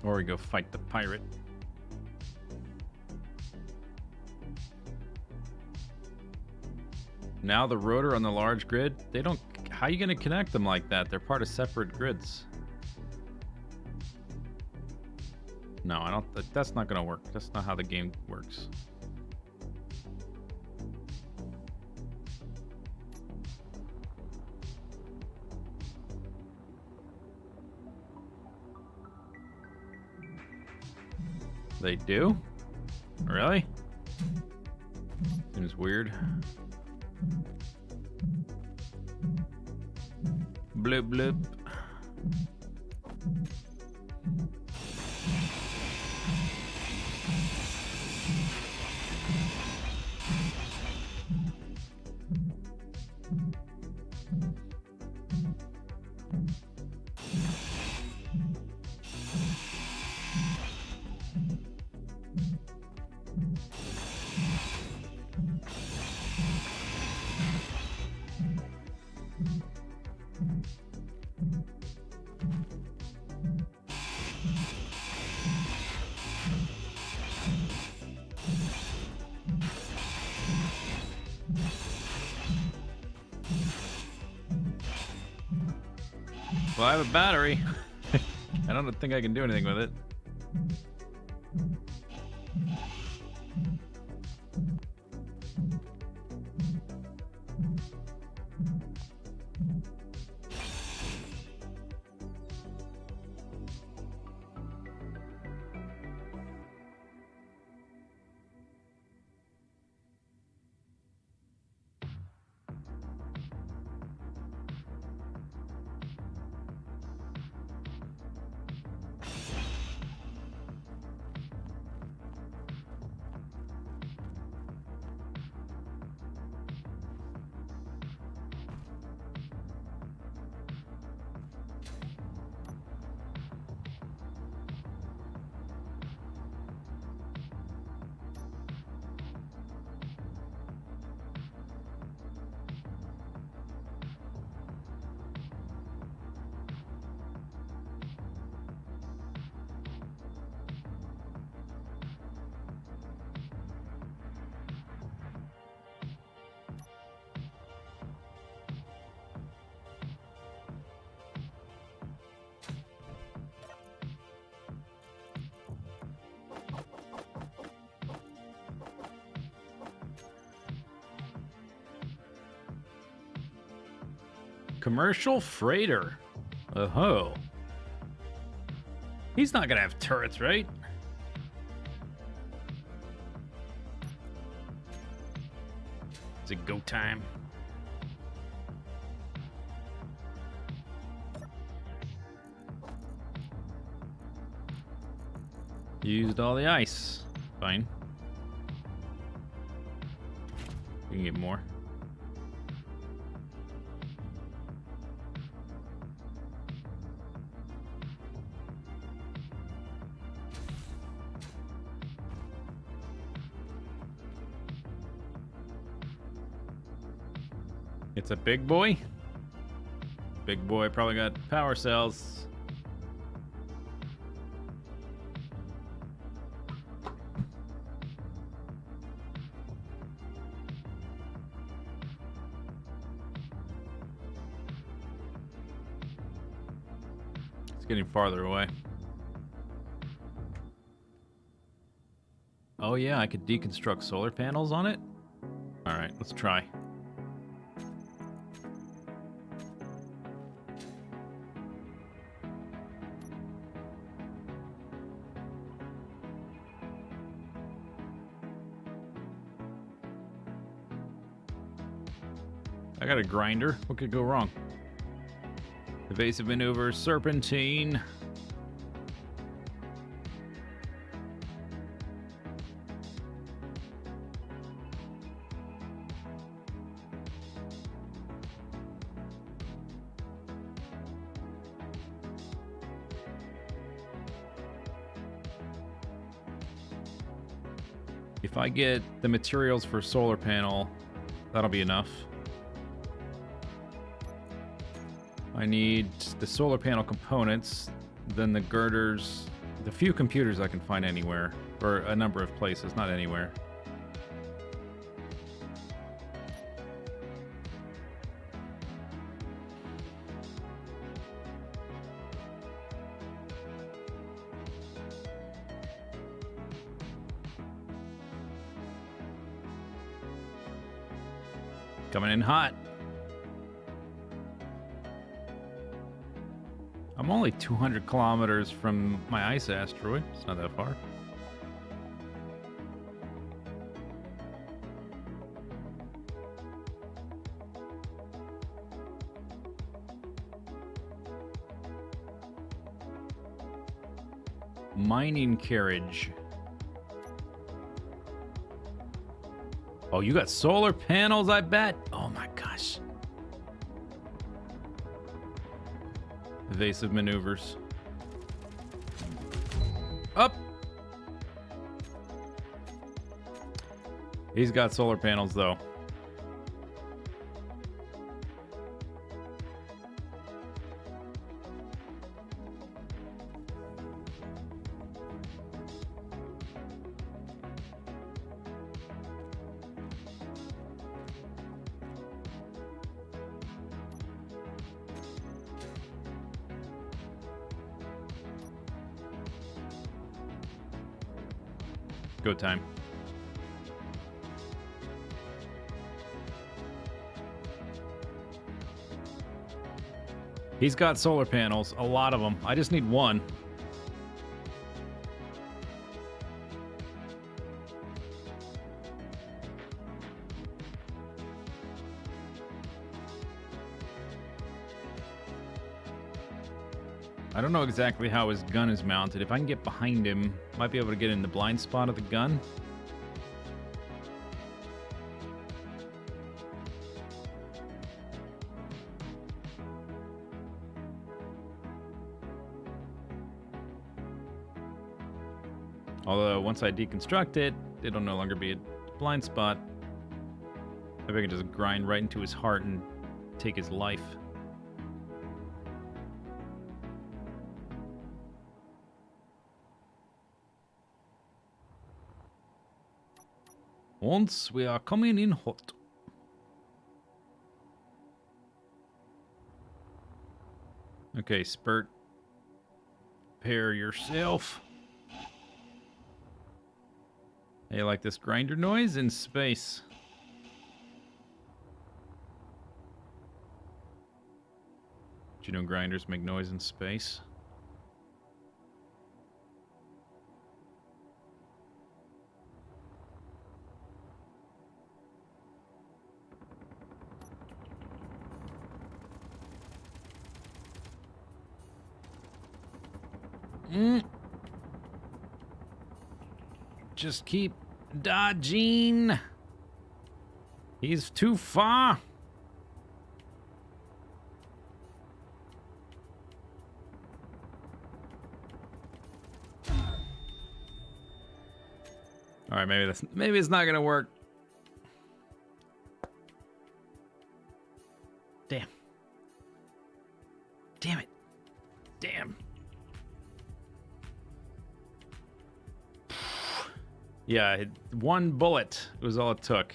Or we go fight the pirate. Now the rotor on the large grid, they don't... How are you going to connect them like that? They're part of separate grids. No, I don't... That's not going to work. That's not how the game works. They do? Really? Seems weird. Bloop bloop. Well, I have a battery. I don't think I can do anything with it. Commercial freighter. Oh. He's not gonna have turrets, right? Is it go time? Used all the ice. Fine. We can get more. It's a big boy. Big boy probably got power cells. It's getting farther away. Oh yeah, I could deconstruct solar panels on it. All right, let's try. I got a grinder. What could go wrong? Evasive maneuver, serpentine. If I get the materials for solar panel, that'll be enough. I need the solar panel components, then the girders, the few computers I can find anywhere, or a number of places, not anywhere. Coming in hot. I'm only 200 kilometers from my ice asteroid. It's not that far. Mining carriage. Oh, you got solar panels, I bet? Oh my gosh. Evasive maneuvers. Up! He's got solar panels, though. Go time. He's got solar panels, a lot of them. I just need one. I don't know exactly how his gun is mounted. If I can get behind him, might be able to get in the blind spot of the gun. Although, once I deconstruct it, it'll no longer be a blind spot. Maybe I can just grind right into his heart and take his life. Once we are coming in hot. Okay, Spurt. Prepare yourself. Hey, like this grinder noise in space. Did you know grinders make noise in space? Just keep dodging. He's too far. All right, maybe it's not gonna work. Damn. Damn it. Damn. Yeah, one bullet was all it took.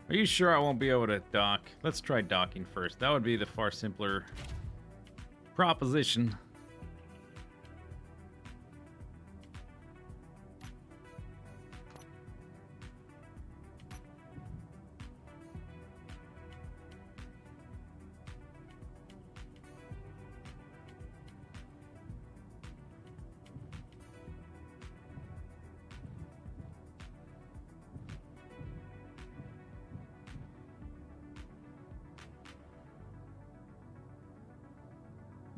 Are you sure I won't be able to dock? Let's try docking first. That would be the far simpler proposition.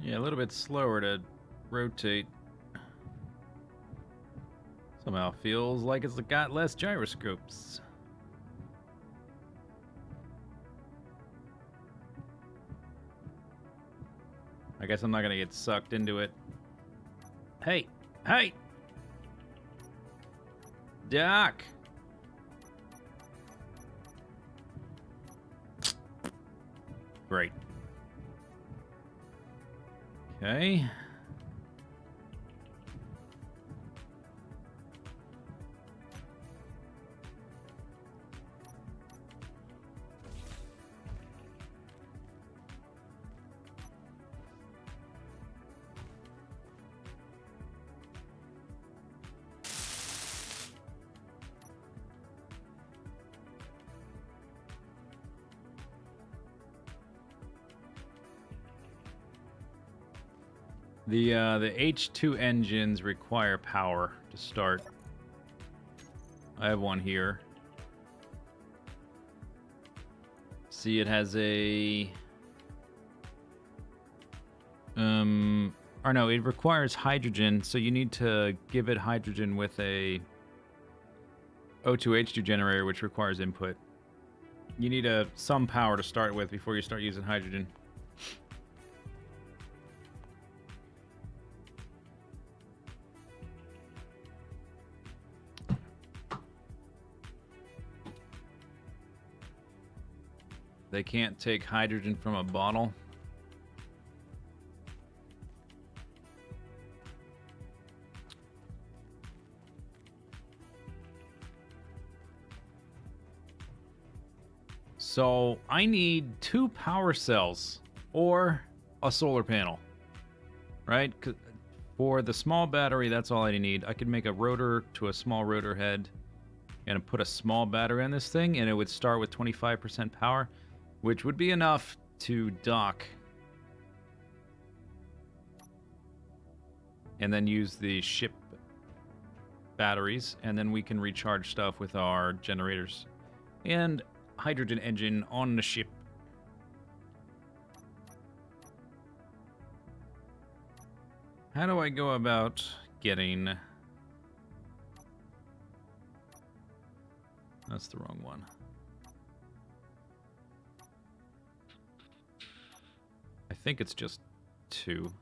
Yeah, a little bit slower to rotate. Somehow feels like it's got less gyroscopes. I guess I'm not gonna get sucked into it. Hey! Hey! Doc! Great. Okay. The H2 engines require power to start. I have one here. See, it has a or no, it requires hydrogen, so you need to give it hydrogen with a O2H2 generator, which requires input. You need some power to start with before you start using hydrogen. They can't take hydrogen from a bottle. So I need 2 power cells or a solar panel, right? 'Cause for the small battery, that's all I need. I could make a rotor to a small rotor head and put a small battery on this thing, and it would start with 25% power, which would be enough to dock and then use the ship batteries, and then we can recharge stuff with our generators and hydrogen engine on the ship. How do I go about getting... That's the wrong one. I think it's just 2.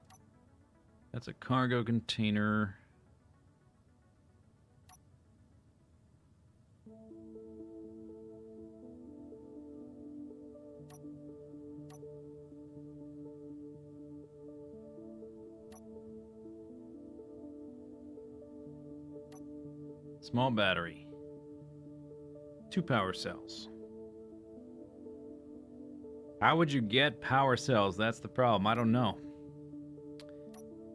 That's a cargo container. Small battery. 2 power cells. How would you get power cells? That's the problem. I don't know.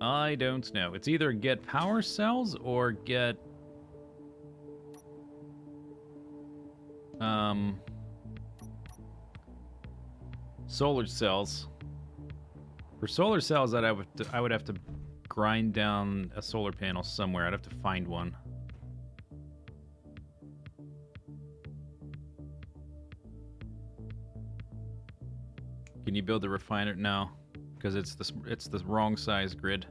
I don't know. It's either get power cells or get... solar cells. For solar cells, I would have to grind down a solar panel somewhere. I'd have to find one. Can you build the refiner? No, because it's the wrong size grid,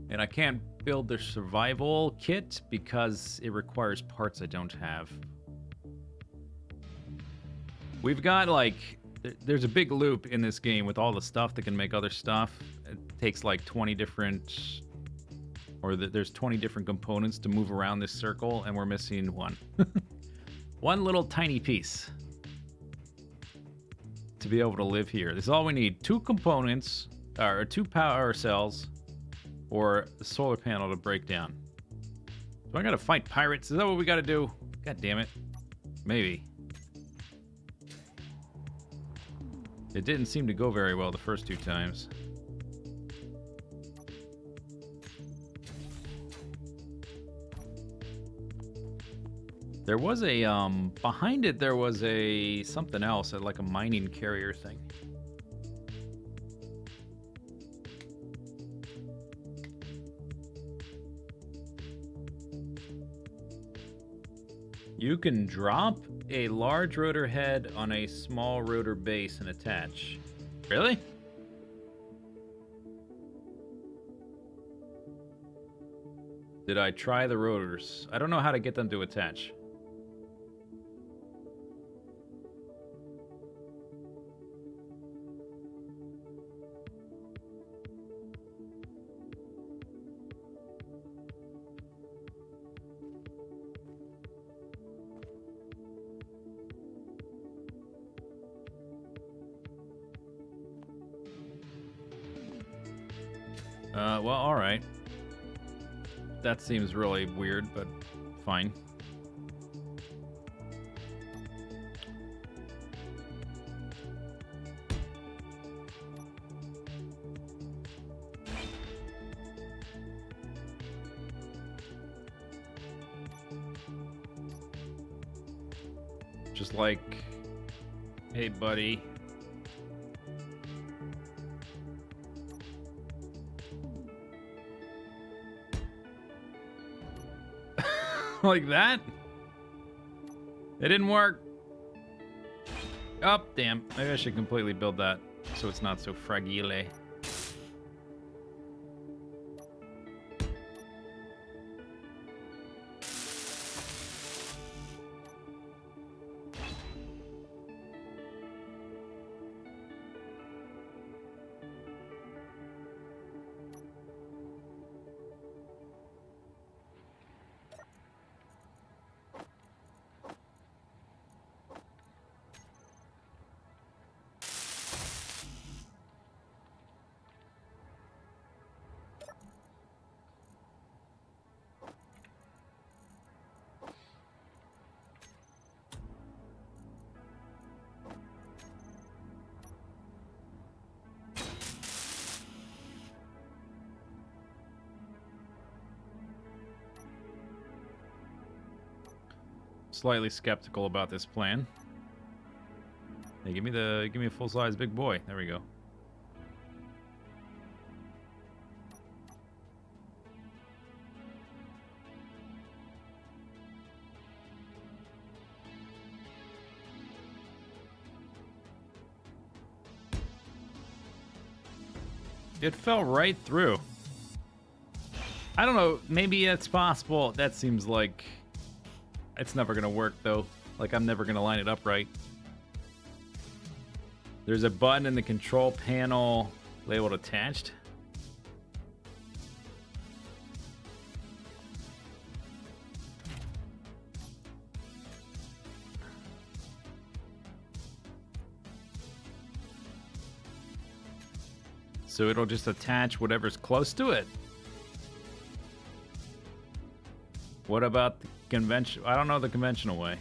and I can't build the survival kit because it requires parts I don't have. We've got like there's a big loop in this game with all the stuff that can make other stuff. It takes like 20 different, or there's 20 different components to move around this circle, and we're missing one. One little tiny piece to be able to live here. This is all we need. 2 components, or 2 power cells, or the solar panel to break down. Do I gotta fight pirates? Is that what we gotta do? God damn it. Maybe. It didn't seem to go very well the first 2 times. There was a, behind it there was a, something else, like a mining carrier thing. You can drop a large rotor head on a small rotor base and attach. Really? Did I try the rotors? I don't know how to get them to attach. Well, alright. That seems really weird, but fine. Just like, hey buddy. Like that? It didn't work. Oh, damn. Maybe I should completely build that so it's not so fragile. Slightly skeptical about this plan. Hey, give me a full-size big boy. There we go. It fell right through. I don't know, maybe it's possible. That seems like it's never gonna work though. Like I'm never gonna line it up right. There's a button in the control panel labeled attached. So it'll just attach whatever's close to it. What about the convention? I don't know the conventional way.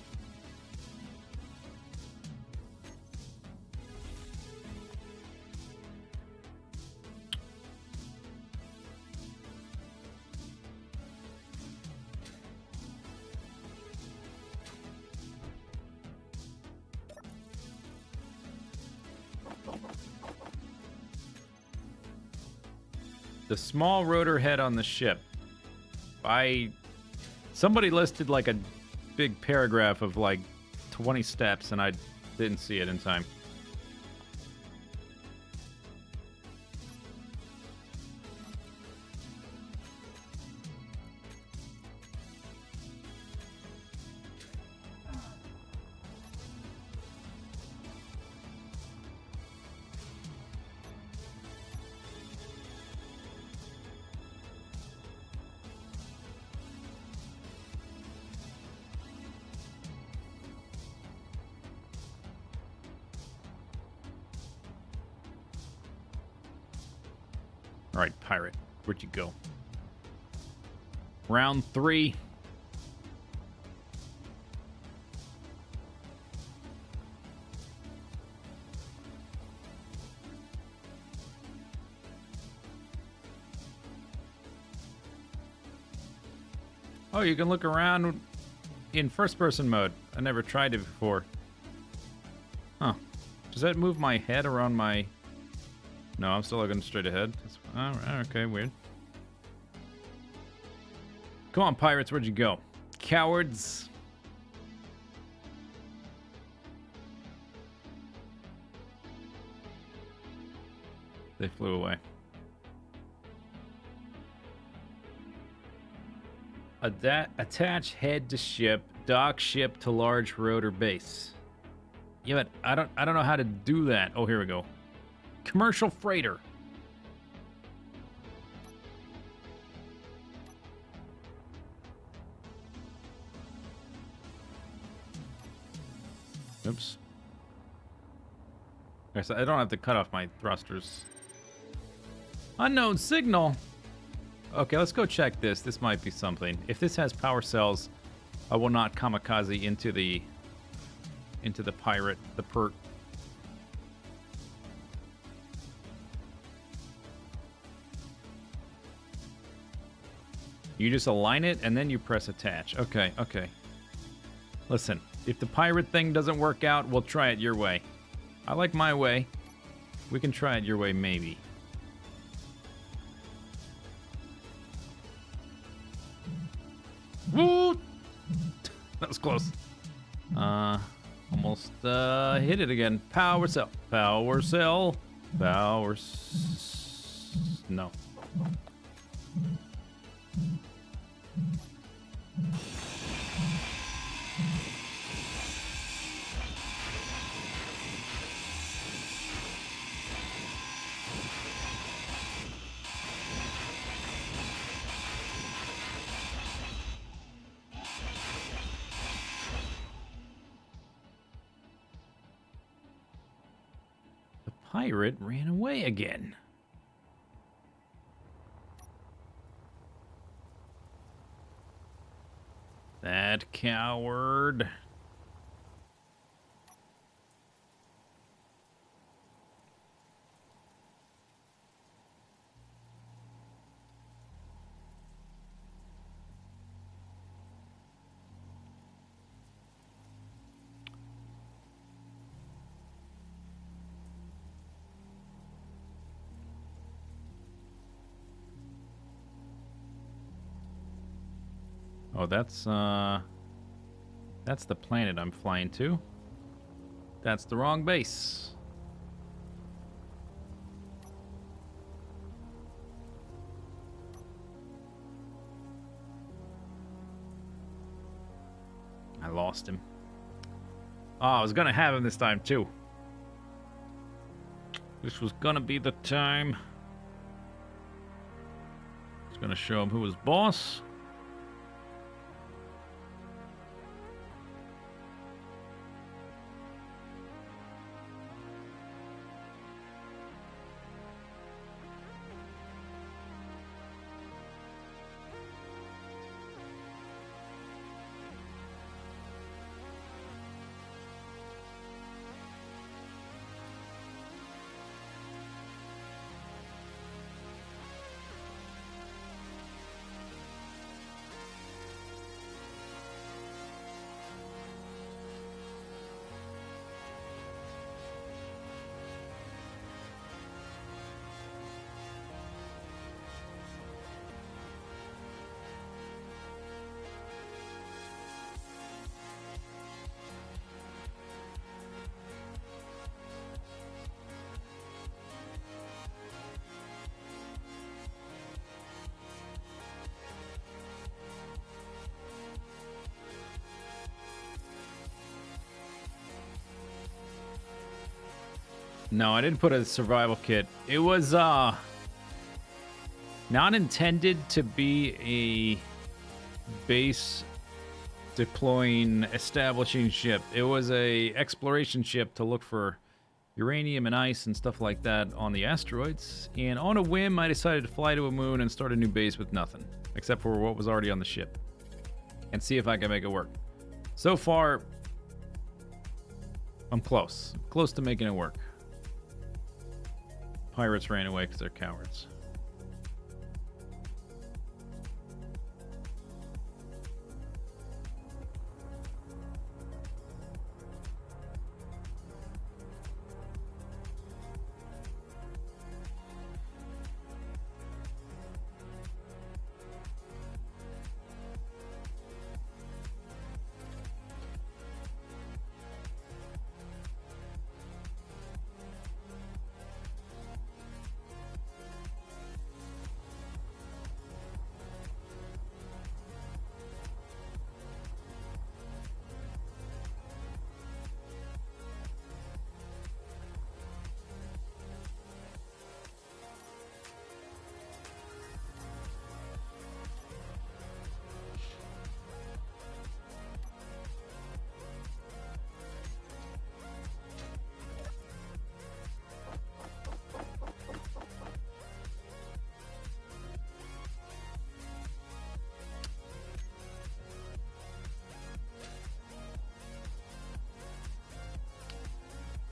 The small rotor head on the ship. Somebody listed like a big paragraph of like 20 steps and I didn't see it in time. All right, pirate, where'd you go? Round 3. Oh, you can look around in first-person mode. I never tried it before. Huh. Does that move my head around my... No, I'm still looking straight ahead. Okay, weird. Come on, pirates, where'd you go? Cowards. They flew away. Attach head to ship, dock ship to large rotor base. Yeah, but I don't know how to do that. Oh, here we go. Commercial freighter. Oops. Okay, so I don't have to cut off my thrusters. Unknown signal. Okay, let's go check this. This might be something. If this has power cells, I will not kamikaze into the pirate, the pert. You just align it and then you press attach. Okay, okay. Listen, if the pirate thing doesn't work out, we'll try it your way. I like my way. We can try it your way, maybe. Woo! That was close. Almost hit it again. Power cell. Power cell. No. The pirate ran away again. That coward. Oh, that's the planet I'm flying to. That's the wrong base. I lost him. Oh, I was gonna have him this time too. This was gonna be the time. I was gonna show him who was boss. No, I didn't put a survival kit. It was not intended to be a base deploying establishing ship. It was a exploration ship to look for uranium and ice and stuff like that on the asteroids. And on a whim, I decided to fly to a moon and start a new base with nothing, except for what was already on the ship, and see if I can make it work. So far, I'm close to making it work. Pirates ran away because they're cowards.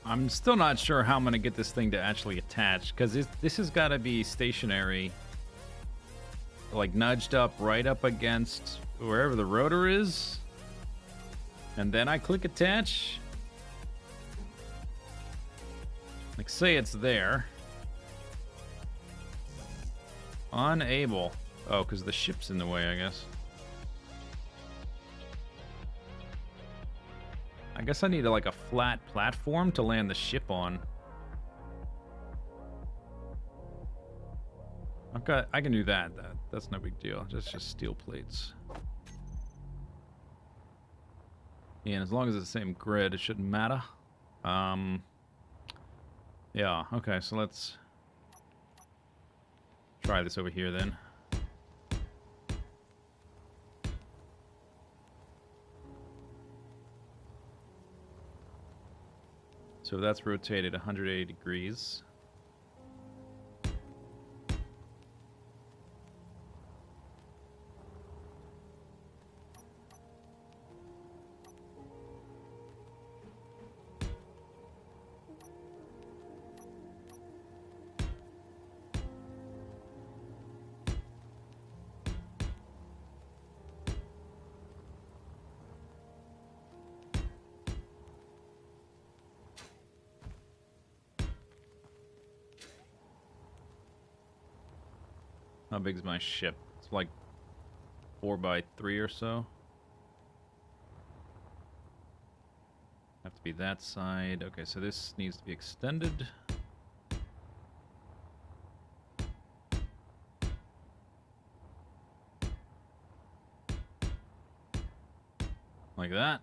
I'm still not sure how I'm going to get this thing to actually attach, because this has got to be stationary, like nudged up right up against wherever the rotor is, and then I click attach. Like, say it's there. Unable. Oh, because the ship's in the way, I guess. I guess I need like a flat platform to land the ship on. I can do that. That's no big deal. That's just steel plates. Yeah, and as long as it's the same grid, it shouldn't matter. Yeah, okay, so let's try this over here then. So that's rotated 180 degrees. How big is my ship? It's like 4x3 or so. Have to be that side. Okay, so this needs to be extended. Like that.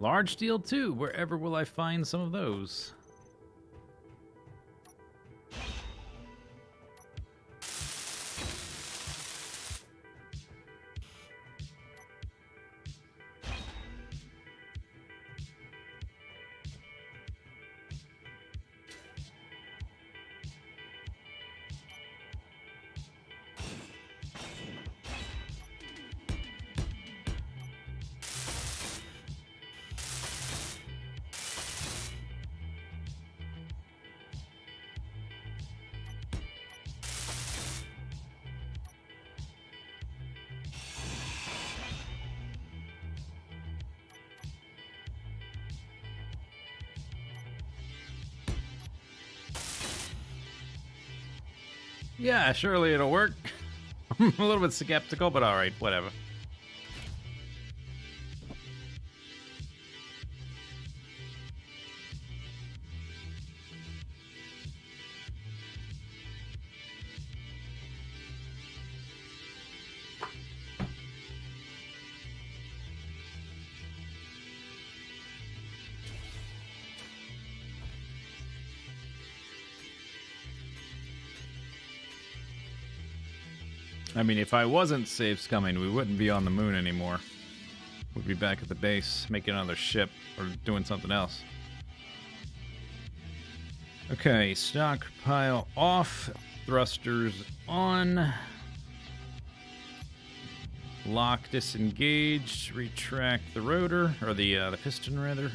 Large steel too. Wherever will I find some of those? Yeah, surely it'll work. I'm a little bit skeptical, but alright, whatever. I mean, if I wasn't safe scumming, we wouldn't be on the moon anymore. We'd be back at the base, making another ship, or doing something else. Okay, stockpile off, thrusters on. Lock disengaged, retract the rotor, or the piston rather.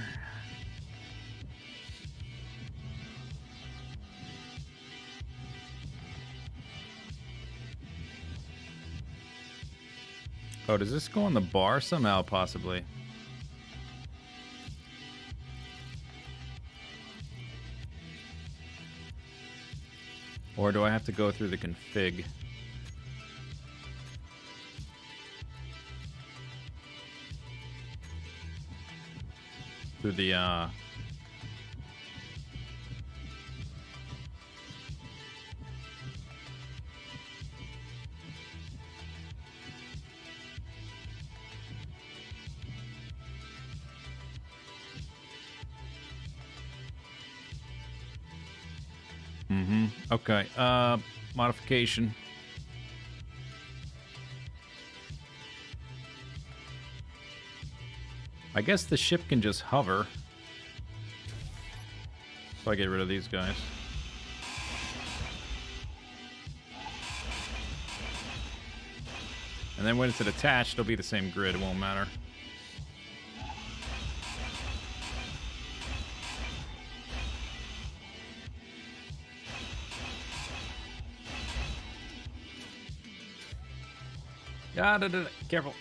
Oh, does this go on the bar somehow, possibly? Or do I have to go through the config? Through the, Okay, modification. I guess the ship can just hover. So I get rid of these guys. And then when it's attached, it'll be the same grid, it won't matter. Ah, da, da, da. Careful.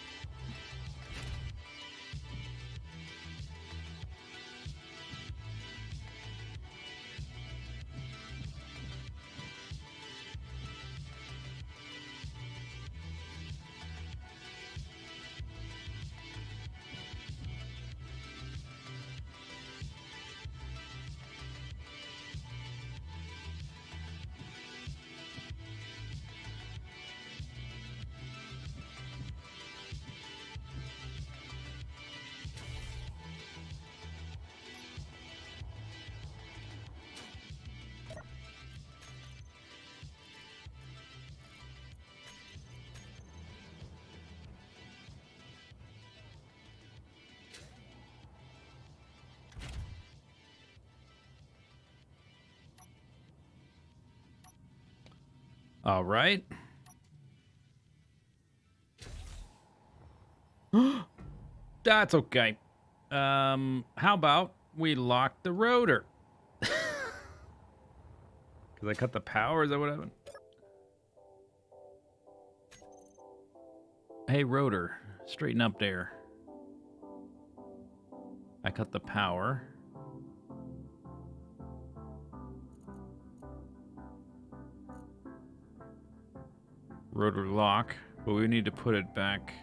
All right. That's okay. How about we lock the rotor? Because I cut the power. Is that what happened? Hey, rotor, straighten up there. I cut the power. Rotor lock, but we need to put it back.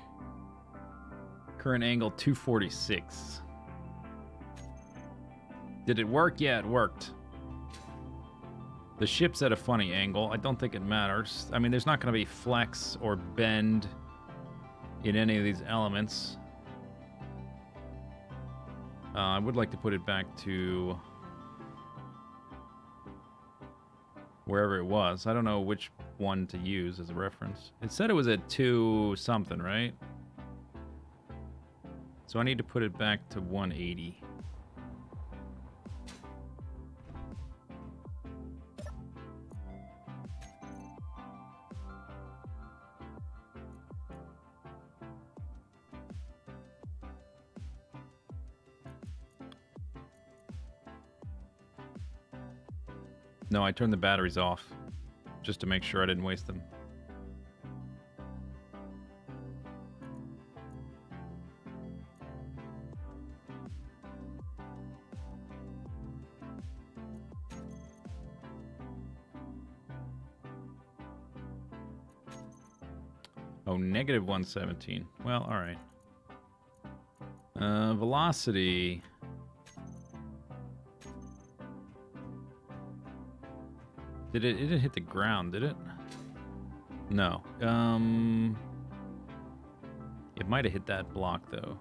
Current angle 246. Did it work? Yeah, it worked. The ship's at a funny angle. I don't think it matters. I mean, there's not going to be flex or bend in any of these elements. I would like to put it back to wherever it was. I don't know which one to use as a reference. It said it was at 2 something, right? So I need to put it back to 180. No, I turned the batteries off just to make sure I didn't waste them. Oh, negative 117. Well, all right. Velocity. Did it? It didn't hit the ground, did it? No. It might have hit that block though.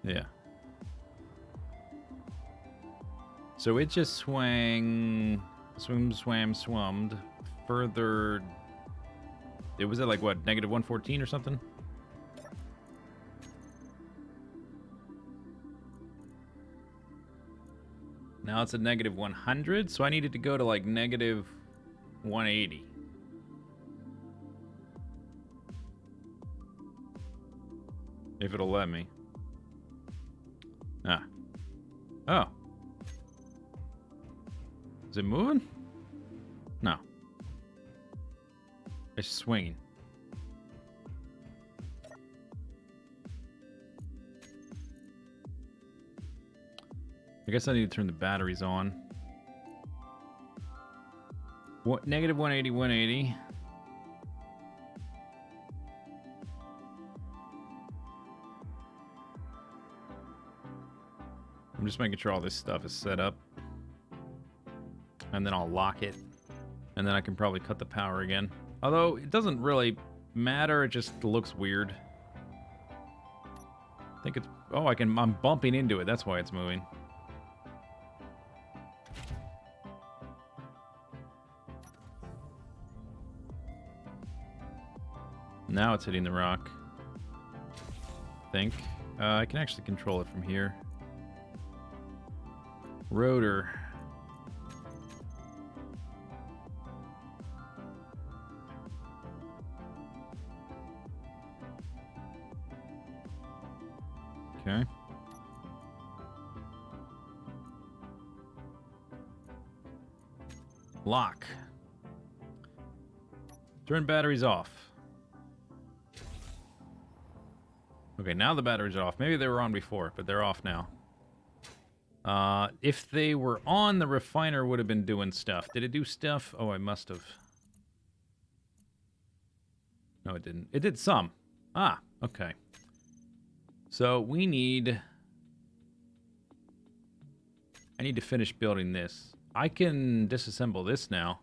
Yeah. So it just swammed further. It was at like what, negative 114 or something? Now it's at negative 100, so I needed to go to like negative 180. If it'll let me. Ah. Oh. Is it moving? No. It's swinging. I guess I need to turn the batteries on. What, negative 180, 180. I'm just making sure all this stuff is set up. And then I'll lock it. And then I can probably cut the power again. Although, it doesn't really matter, it just looks weird. I think it's... Oh, I'm bumping into it, that's why it's moving. Now it's hitting the rock. I think. I can actually control it from here. Rotor. Okay. Lock. Turn batteries off. Okay, now the batteries are off. Maybe they were on before, but they're off now. If they were on, the refiner would have been doing stuff. Did it do stuff? Oh, I must have. No, it didn't. It did some. Ah, okay. So we need... I need to finish building this. I can disassemble this now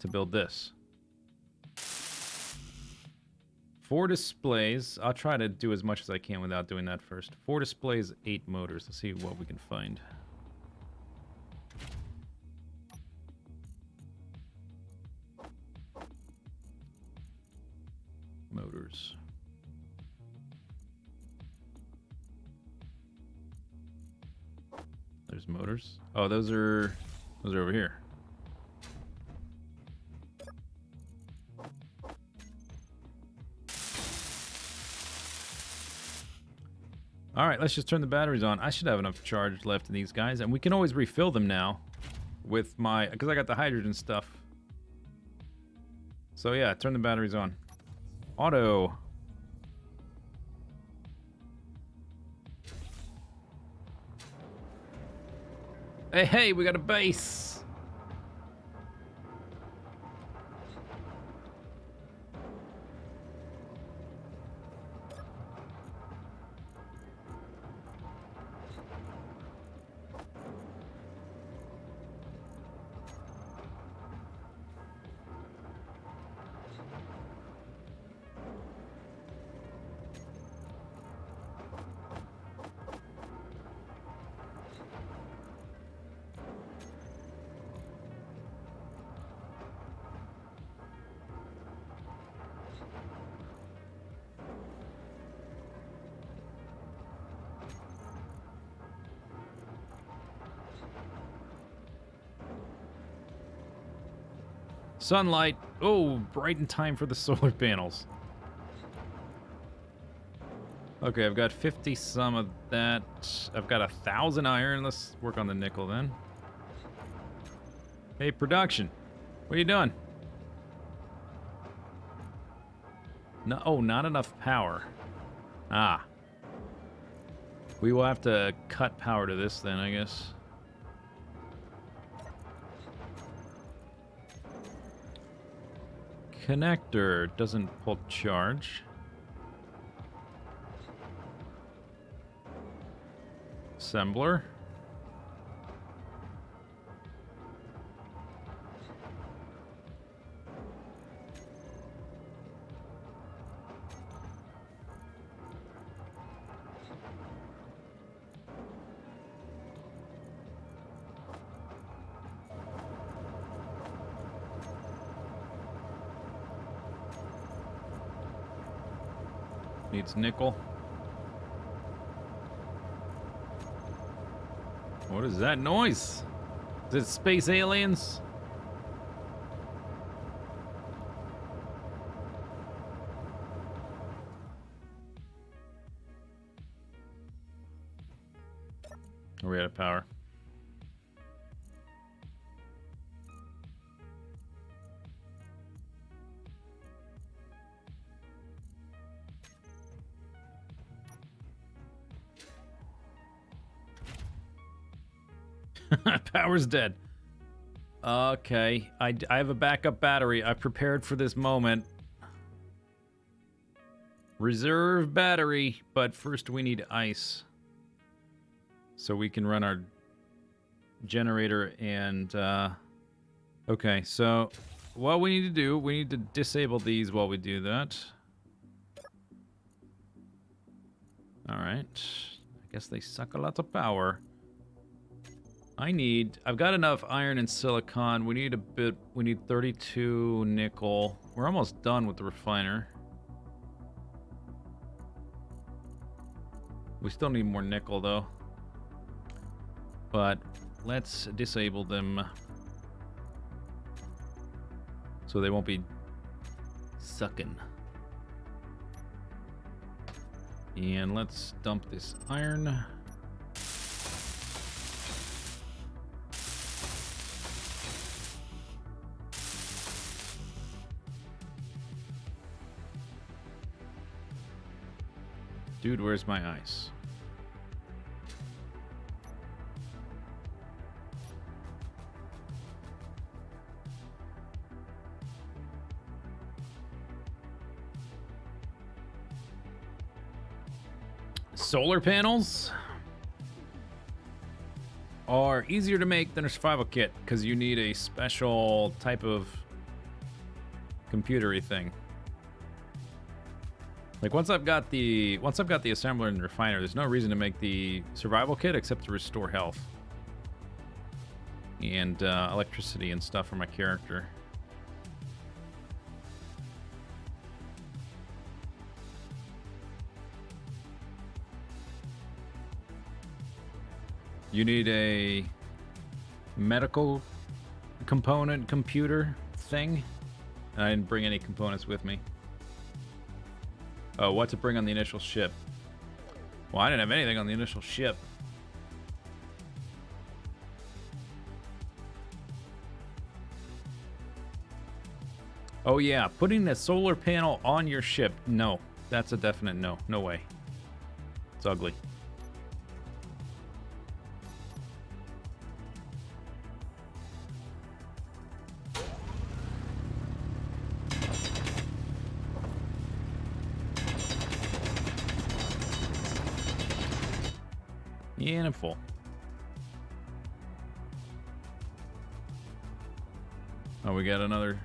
to build this. 4 displays. I'll try to do as much as I can without doing that first. 4 displays, 8 motors. Let's see what we can find. Motors. There's motors. Oh, those are over here. All right, let's just turn the batteries on. I should have enough charge left in these guys, and we can always refill them now with my, because I got the hydrogen stuff. So yeah, turn the batteries on. Auto. Hey, we got a base. Sunlight. Oh, bright in time for the solar panels. Okay, I've got 50 some of that. I've got 1,000 iron. Let's work on the nickel then. Hey, production. What are you doing? No, oh, not enough power. Ah. We will have to cut power to this then, I guess. Connector doesn't pull charge. Assembler. Needs nickel. What is that noise? Is it space aliens? Are we out of power? Power's dead. Okay, I have a backup battery. I prepared for this moment. Reserve battery, but first we need ice. So we can run our generator and... Okay, so what we need to do, we need to disable these while we do that. Alright. I guess they suck a lot of power. I've got enough iron and silicon. We need 32 nickel. We're almost done with the refiner. We still need more nickel though. But let's disable them so they won't be sucking. And let's dump this iron. Dude, where's my ice? Solar panels are easier to make than a survival kit because you need a special type of computery thing. Like once I've got the assembler and the refiner, there's no reason to make the survival kit except to restore health and electricity and stuff for my character. You need a medical component computer thing. And I didn't bring any components with me. Oh, what to bring on the initial ship? Well, I didn't have anything on the initial ship. Oh yeah, putting a solar panel on your ship. No, that's a definite no. No way. It's ugly. And I'm full. Oh, we got another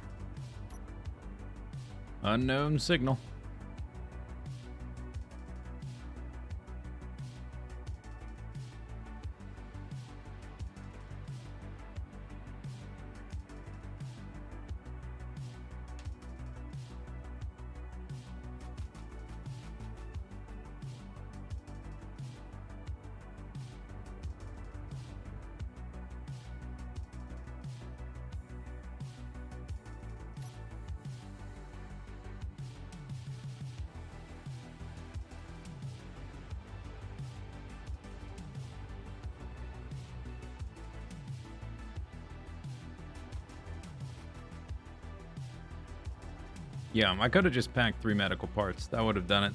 unknown signal. Yeah, I could have just packed 3 medical parts. That would have done it.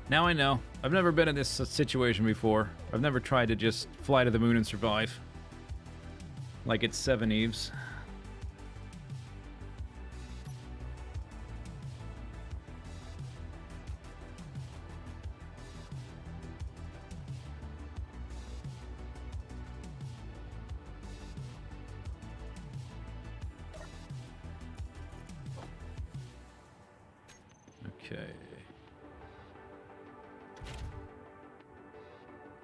Now I know. I've never been in this situation before. I've never tried to just fly to the moon and survive. Like it's 7 Eves. Okay.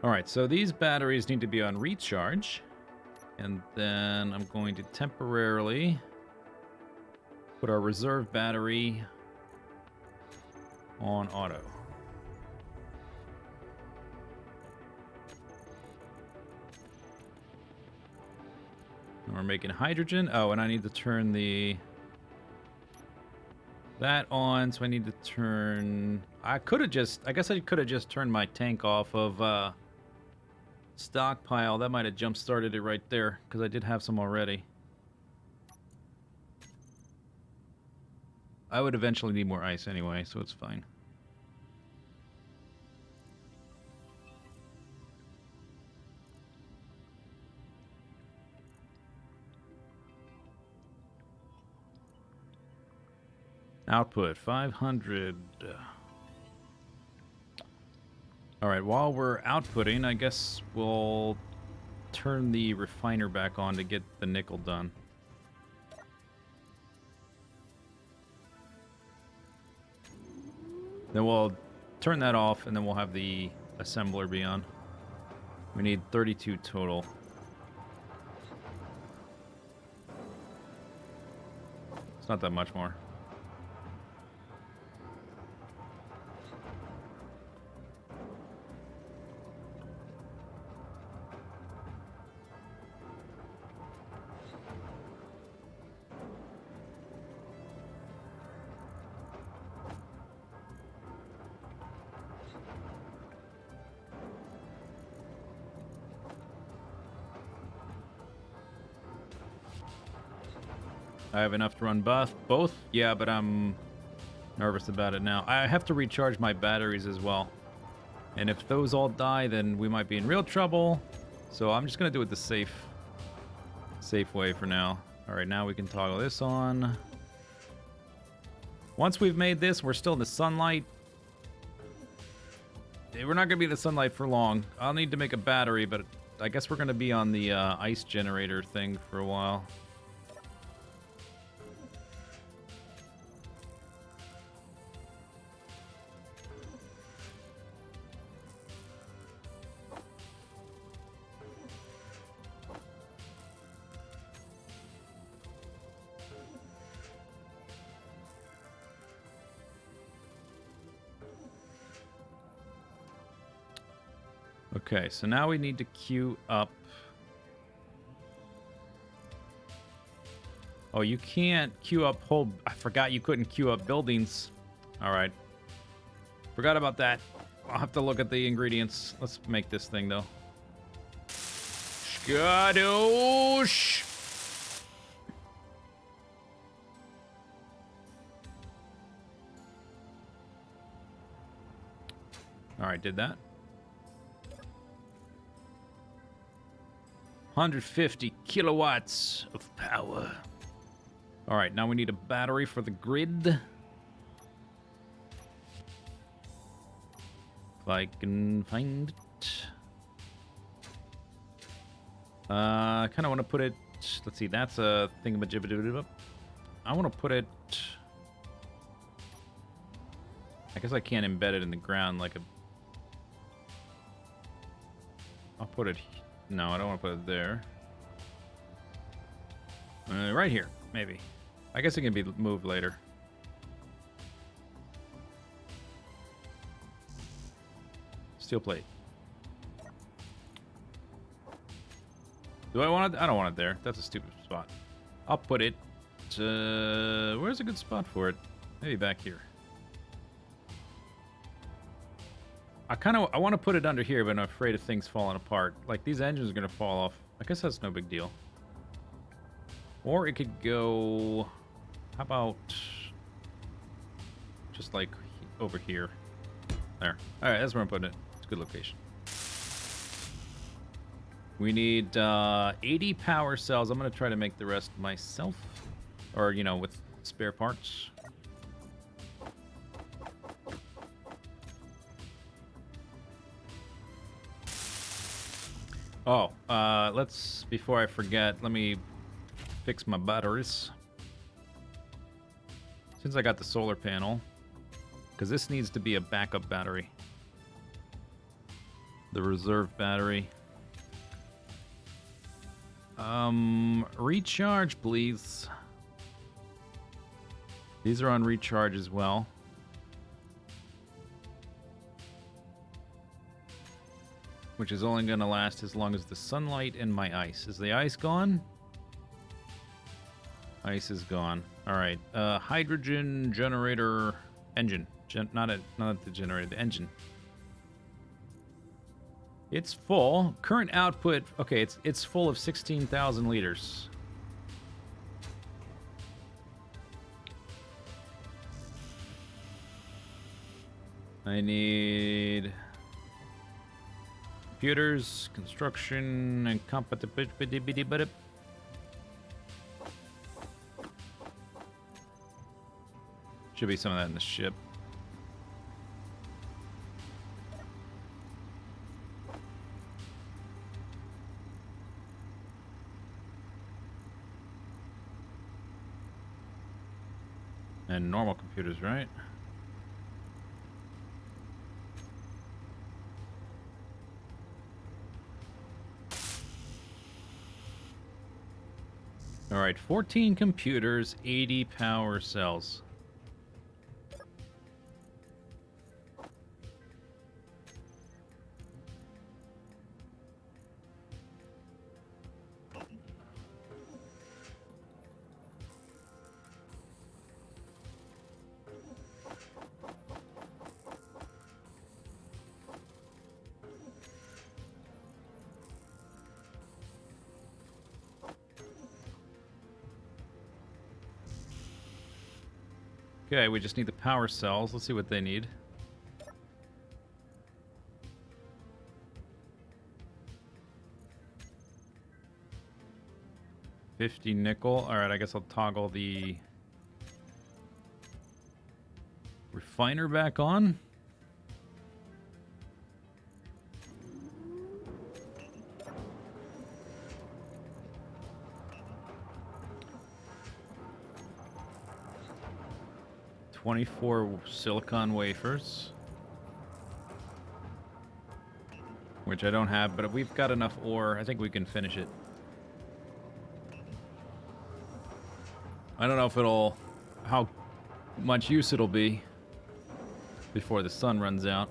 Alright, so these batteries need to be on recharge. And then I'm going to temporarily put our reserve battery on auto. And we're making hydrogen. Oh, and I need to turn that on, so I need to turn... I guess I could have just turned my tank off of stockpile. That might have jump-started it right there, because I did have some already. I would eventually need more ice anyway, so it's fine. Output 500. All right, while we're outputting, I guess we'll turn the refiner back on to get the nickel done. Then we'll turn that off, and then we'll have the assembler be on. We need 32 total. It's not that much more. I have enough to run both? Yeah, but I'm Nervous about it now. I have to recharge my batteries as well. And if those all die, then we might be in real trouble. So I'm just going to do it the safe way for now. All right, now we can toggle this on. Once we've made this, we're still in the sunlight. We're not going to be in the sunlight for long. I'll need to make a battery, but I guess we're going to be on the ice generator thing for a while. Okay, so now we need to queue up. Oh, you can't queue up whole... I forgot you couldn't queue up buildings. All right. Forgot about that. I'll have to look at the ingredients. Let's make this thing, though. Skadoosh! All right, did that. 150 kilowatts of power. All right, now we need a battery for the grid. If I can find it. I kind of want to put it... Let's see, that's a thingamajibidibidibib. I want to put it... I guess I can't embed it in the ground like a... I'll put it... No, I don't want to put it there. Right here, maybe. I guess it can be moved later. Steel plate. Do I want it? I don't want it there. That's a stupid spot. I'll put it... where's a good spot for it? Maybe back here. I want to put it under here, but I'm afraid of things falling apart. Like, these engines are going to fall off. I guess that's no big deal. Or it could go... How about... Just, like, over here. There. Alright, that's where I'm putting it. It's a good location. We need 80 power cells. I'm going to try to make the rest myself. Or, you know, with spare parts. Oh, let's, before I forget, let me fix my batteries. Since I got the solar panel, because this needs to be a backup battery. The reserve battery. Recharge, please. These are on recharge as well. Which is only going to last as long as the sunlight and my ice. Is the ice gone? Ice is gone. All right. Hydrogen generator engine. Not the generator, the engine. It's full. Current output. Okay, it's full of 16,000 liters. I need computers, construction, and compatibility. Should be some of that in the ship. And normal computers, right? All right, 14 computers, 80 power cells. Okay, we just need the power cells. Let's see what they need. $50 nickel. Alright, I guess I'll toggle the refiner back on. $24 silicon wafers. Which I don't have, but we've got enough ore. I think we can finish it. I don't know if it'll... how much use it'll be before the sun runs out.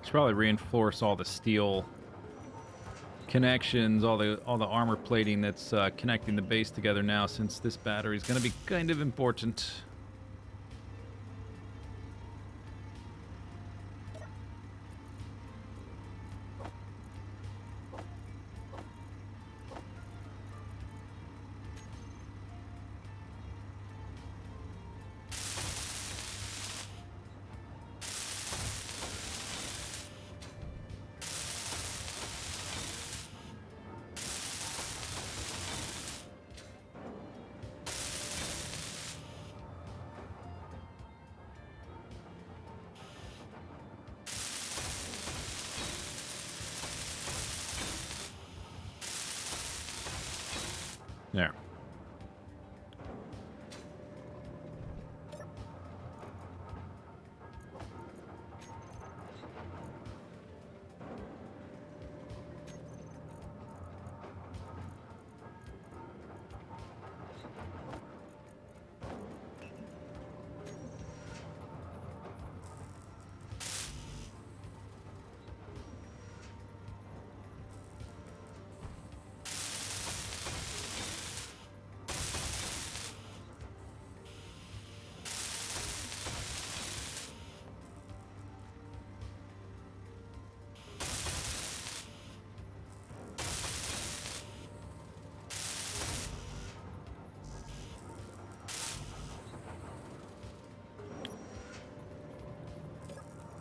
Should probably reinforce all the steel connections, all the armor plating that's connecting the base together now, since this battery is going to be kind of important. There.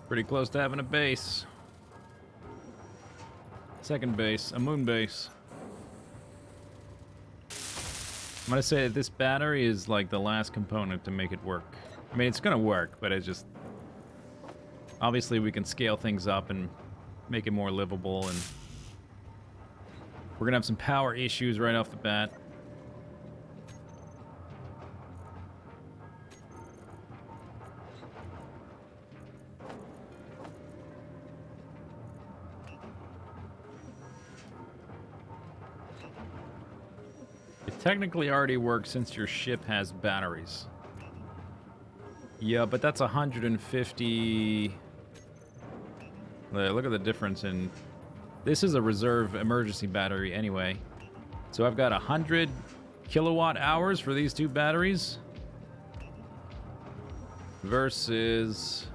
Pretty close to having a base. Second base, a moon base. I'm gonna say that this battery is like the last component to make it work. I mean, it's gonna work, but it's just... obviously we can scale things up and make it more livable, and we're gonna have some power issues right off the bat. Technically already works since your ship has batteries. Yeah, but that's 150... Look at the difference in... This is a reserve emergency battery anyway. So I've got 100 kilowatt hours for these two batteries. Versus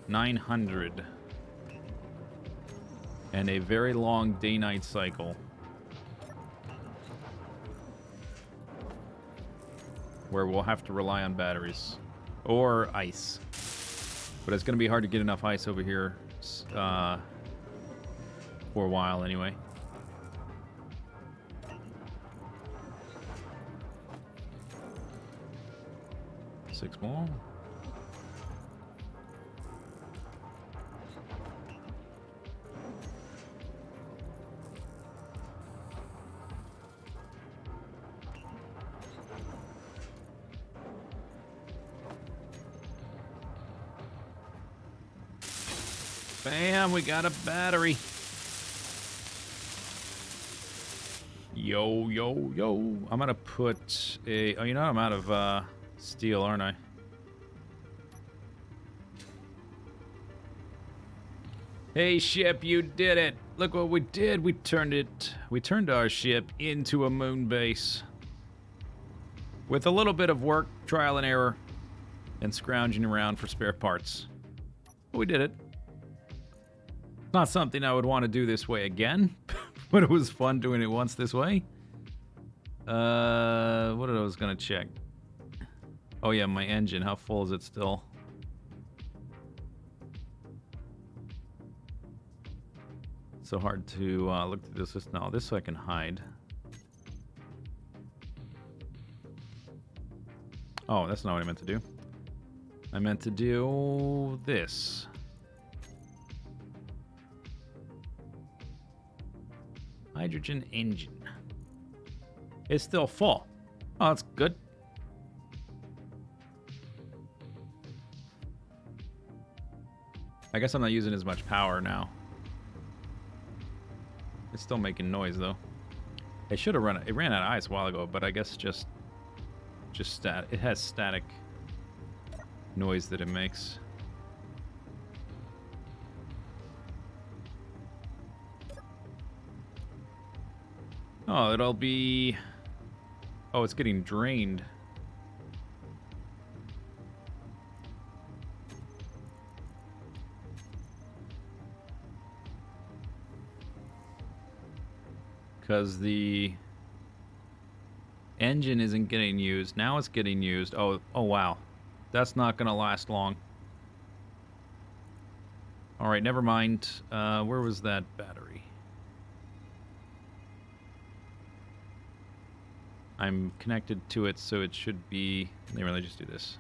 900. And a very long day-night cycle. Where we'll have to rely on batteries or ice, but it's going to be hard to get enough ice over here for a while anyway. Six more. Bam, we got a battery. Yo, yo, yo. I'm gonna put a... oh, you know, I'm out of steel, aren't I? Hey, ship, you did it. Look what we did. We turned our ship into a moon base. With a little bit of work, trial and error, and scrounging around for spare parts. But we did it. Not something I would want to do this way again, but it was fun doing it once this way. What I was gonna check? Oh yeah, my engine. How full is it still? So hard to look through this. No, this I can hide. Oh, that's not what I meant to do. I meant to do this. Hydrogen engine. It's still full. Oh, that's good. I guess I'm not using as much power now. It's still making noise though. It should have it ran out of ice a while ago, but I guess just it has static noise that it makes. Oh, it'll be... Oh, it's getting drained. Because the engine isn't getting used. Now it's getting used. Oh wow. That's not going to last long. All right, never mind. Where was that battery? I'm connected to it, so it should be... Let me really just do this.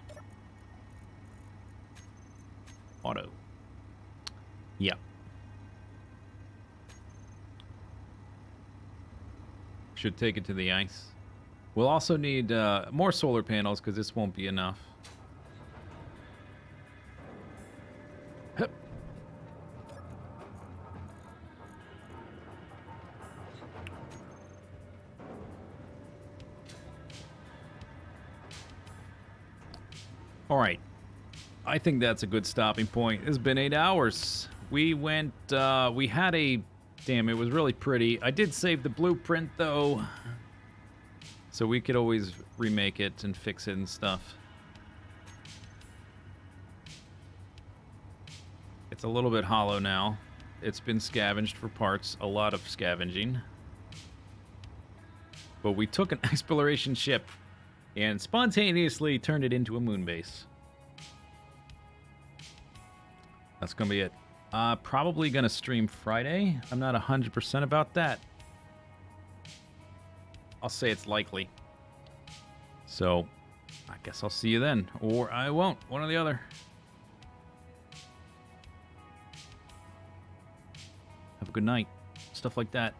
Auto. Yeah. Should take it to the ice. We'll also need more solar panels, because this won't be enough. Hup. All right. I think that's a good stopping point. It's been 8 hours. We went, we had a... Damn, it was really pretty. I did save the blueprint, though. So we could always remake it and fix it and stuff. It's a little bit hollow now. It's been scavenged for parts. A lot of scavenging. But we took an exploration ship and spontaneously turned it into a moon base. That's gonna be it. Probably gonna stream Friday. I'm not 100% about that. I'll say it's likely. So, I guess I'll see you then. Or I won't. One or the other. Have a good night. Stuff like that.